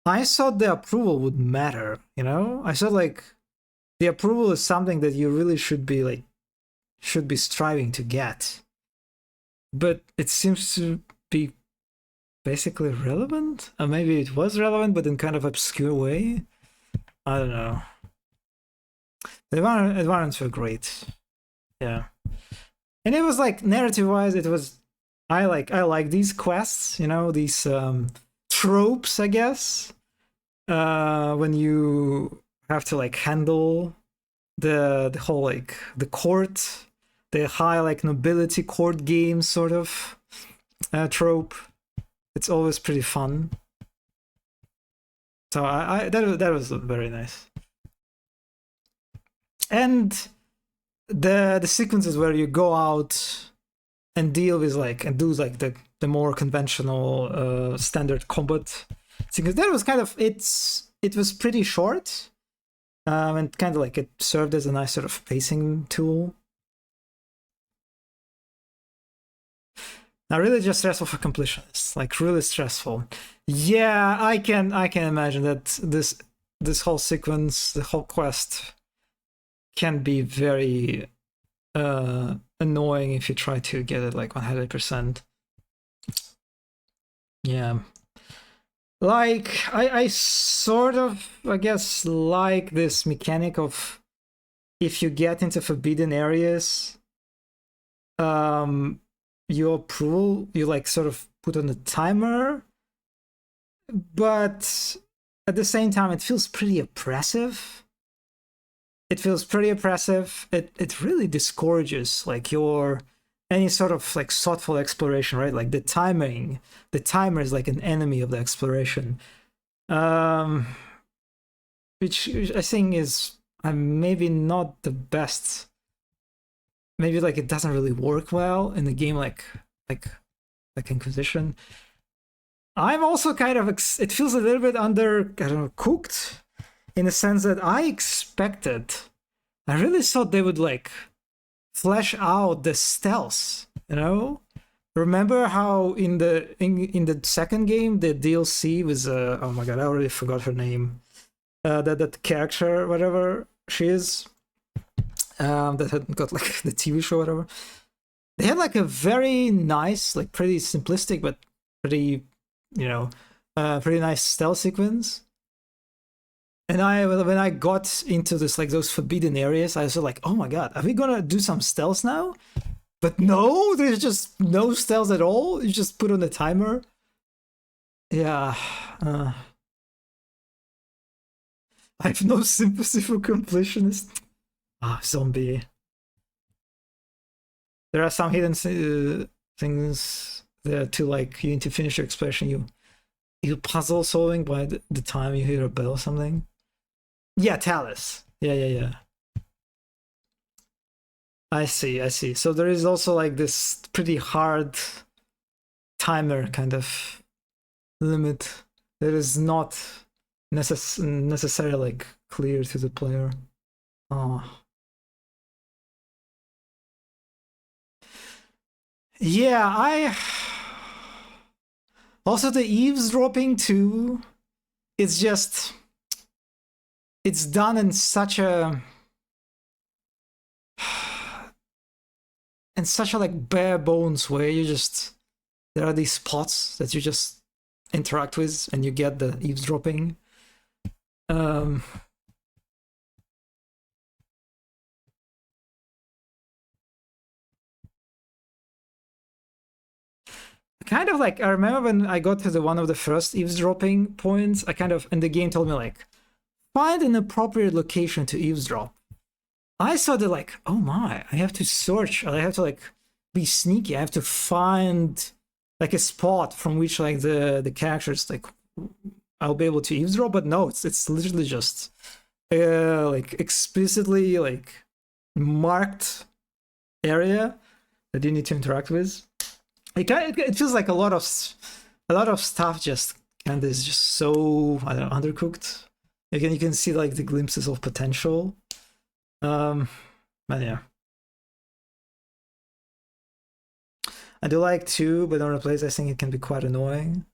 I thought the approval would matter, you know? I thought like the approval is something that you really should be striving to get. But it seems to be basically relevant? Or maybe it was relevant, but in kind of obscure way. I don't know. The environments were great. Yeah. And it was like narrative-wise, it was I like these quests, you know, these tropes, I guess. When you have to like handle the whole like the court, the high like nobility court game sort of trope. It's always pretty fun. So that was very nice. And the sequences where you go out and deal with do the more conventional standard combat sequence, that was kind of it was pretty short. And kind of like it served as a nice sort of pacing tool. Now, really just stressful for completionists, like really stressful. Yeah, I can imagine that this whole sequence, the whole quest, can be very annoying if you try to get it like 100%. Yeah. Like, I sort of, I guess, like this mechanic of if you get into forbidden areas, your approval, you like sort of put on a timer, but at the same time, it feels pretty oppressive. it feels pretty oppressive. It really discourages like your any sort of like thoughtful exploration, right? Like the timer is like an enemy of the exploration, which I think is maybe not the best. Maybe like it doesn't really work well in a game like Inquisition. I'm also kind of it feels a little bit cooked in the sense that I really thought they would like flesh out the stealth, you know? Remember how in the second game the DLC was oh my god, I already forgot her name. That character, whatever she is, that had got like the TV show, whatever. They had like a very nice, like pretty simplistic but pretty, you know, pretty nice stealth sequence. And when I got into this like those forbidden areas, I was like, oh my god, are we gonna do some stealth now? But no, there's just no stealth at all. You just put on the timer. Yeah. I have no sympathy for completionists. Zombie. There are some hidden things there too, like you need to finish your expression. You puzzle solving by the time you hear a bell or something. Yeah, Talus. Yeah. I see. So there is also like this pretty hard timer kind of limit that is not necessarily like clear to the player. Yeah, also the eavesdropping too. It's done in such a like bare bones way. There are these spots that you just interact with and you get the eavesdropping. Kind of like, I remember when I got to one of the first eavesdropping points, and the game told me like, find an appropriate location to eavesdrop. I saw that like, oh my, I have to search, I have to like be sneaky, I have to find like a spot from which like the characters like I'll be able to eavesdrop, but no, it's literally just like explicitly like marked area that you need to interact with. It feels like a lot of stuff just kind of is just so, I don't know, undercooked. You can see like the glimpses of potential. But yeah. I do like 2, but on replays I think it can be quite annoying.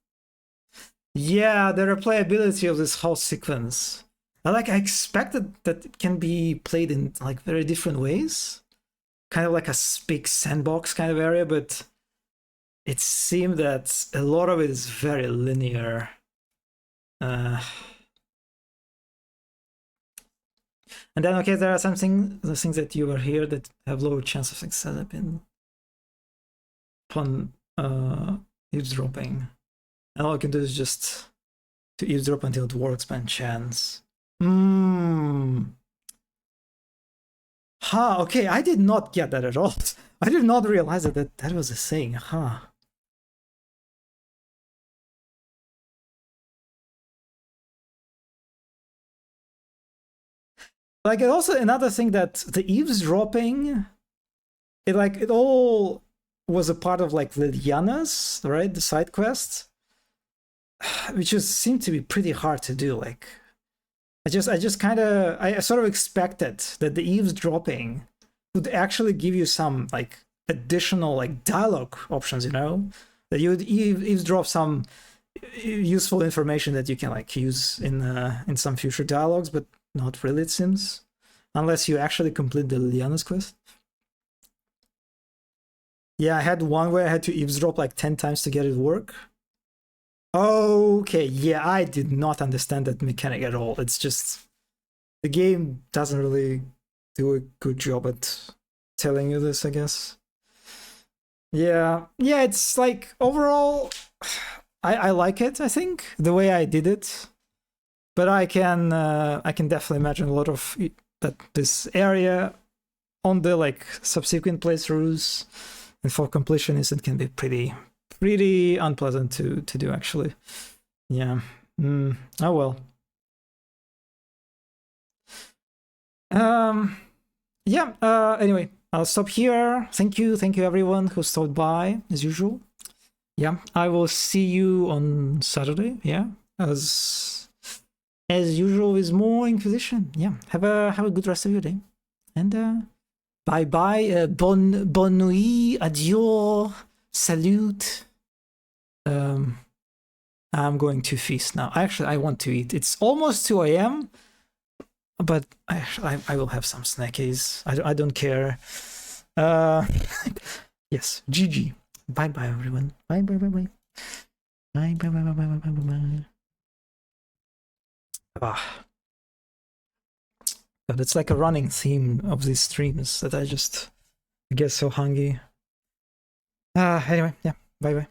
Yeah, the replayability of this whole sequence. I expected that it can be played in like very different ways. Kind of like a big sandbox kind of area, but it seemed that a lot of it is very linear. And then, okay, there are the things that you were here that have lower chance of success upon eavesdropping. And all I can do is just to eavesdrop until it works by chance. Okay, I did not get that at all. I did not realize that was a thing. Like, also another thing that the eavesdropping, it all was a part of like the Lianas, right? The side quests, which just seemed to be pretty hard to do. Like, I sort of expected that the eavesdropping would actually give you some like additional like dialogue options, you know, that you would eavesdrop some useful information that you can like use in some future dialogues, but not really, it seems, unless you actually complete the Liana's quest. Yeah, I had one where I had to eavesdrop like 10 times to get it work. Okay, yeah, I did not understand that mechanic at all. It's just the game doesn't really do a good job at telling you this, I guess. Yeah, it's like overall I like it, I think, the way I did it. But I can definitely imagine a lot of that this area on the like subsequent playthroughs and for completionists it can be pretty unpleasant to do actually. Yeah. Oh well. Yeah, anyway, I'll stop here. Thank you everyone who stopped by as usual. Yeah, I will see you on Saturday, yeah, as usual with more Inquisition. Yeah, have a good rest of your day. And bye bye, bonne nuit, adieu, salute. I'm going to feast now. Actually, I want to eat. It's almost 2 a.m. But I will have some snackies. I don't care. Yes, GG. Bye bye everyone. Bye bye bye bye. Bye bye bye bye bye bye bye bye. Ah. But it's like a running theme of these streams that I get so hungry. Anyway, yeah. Bye bye.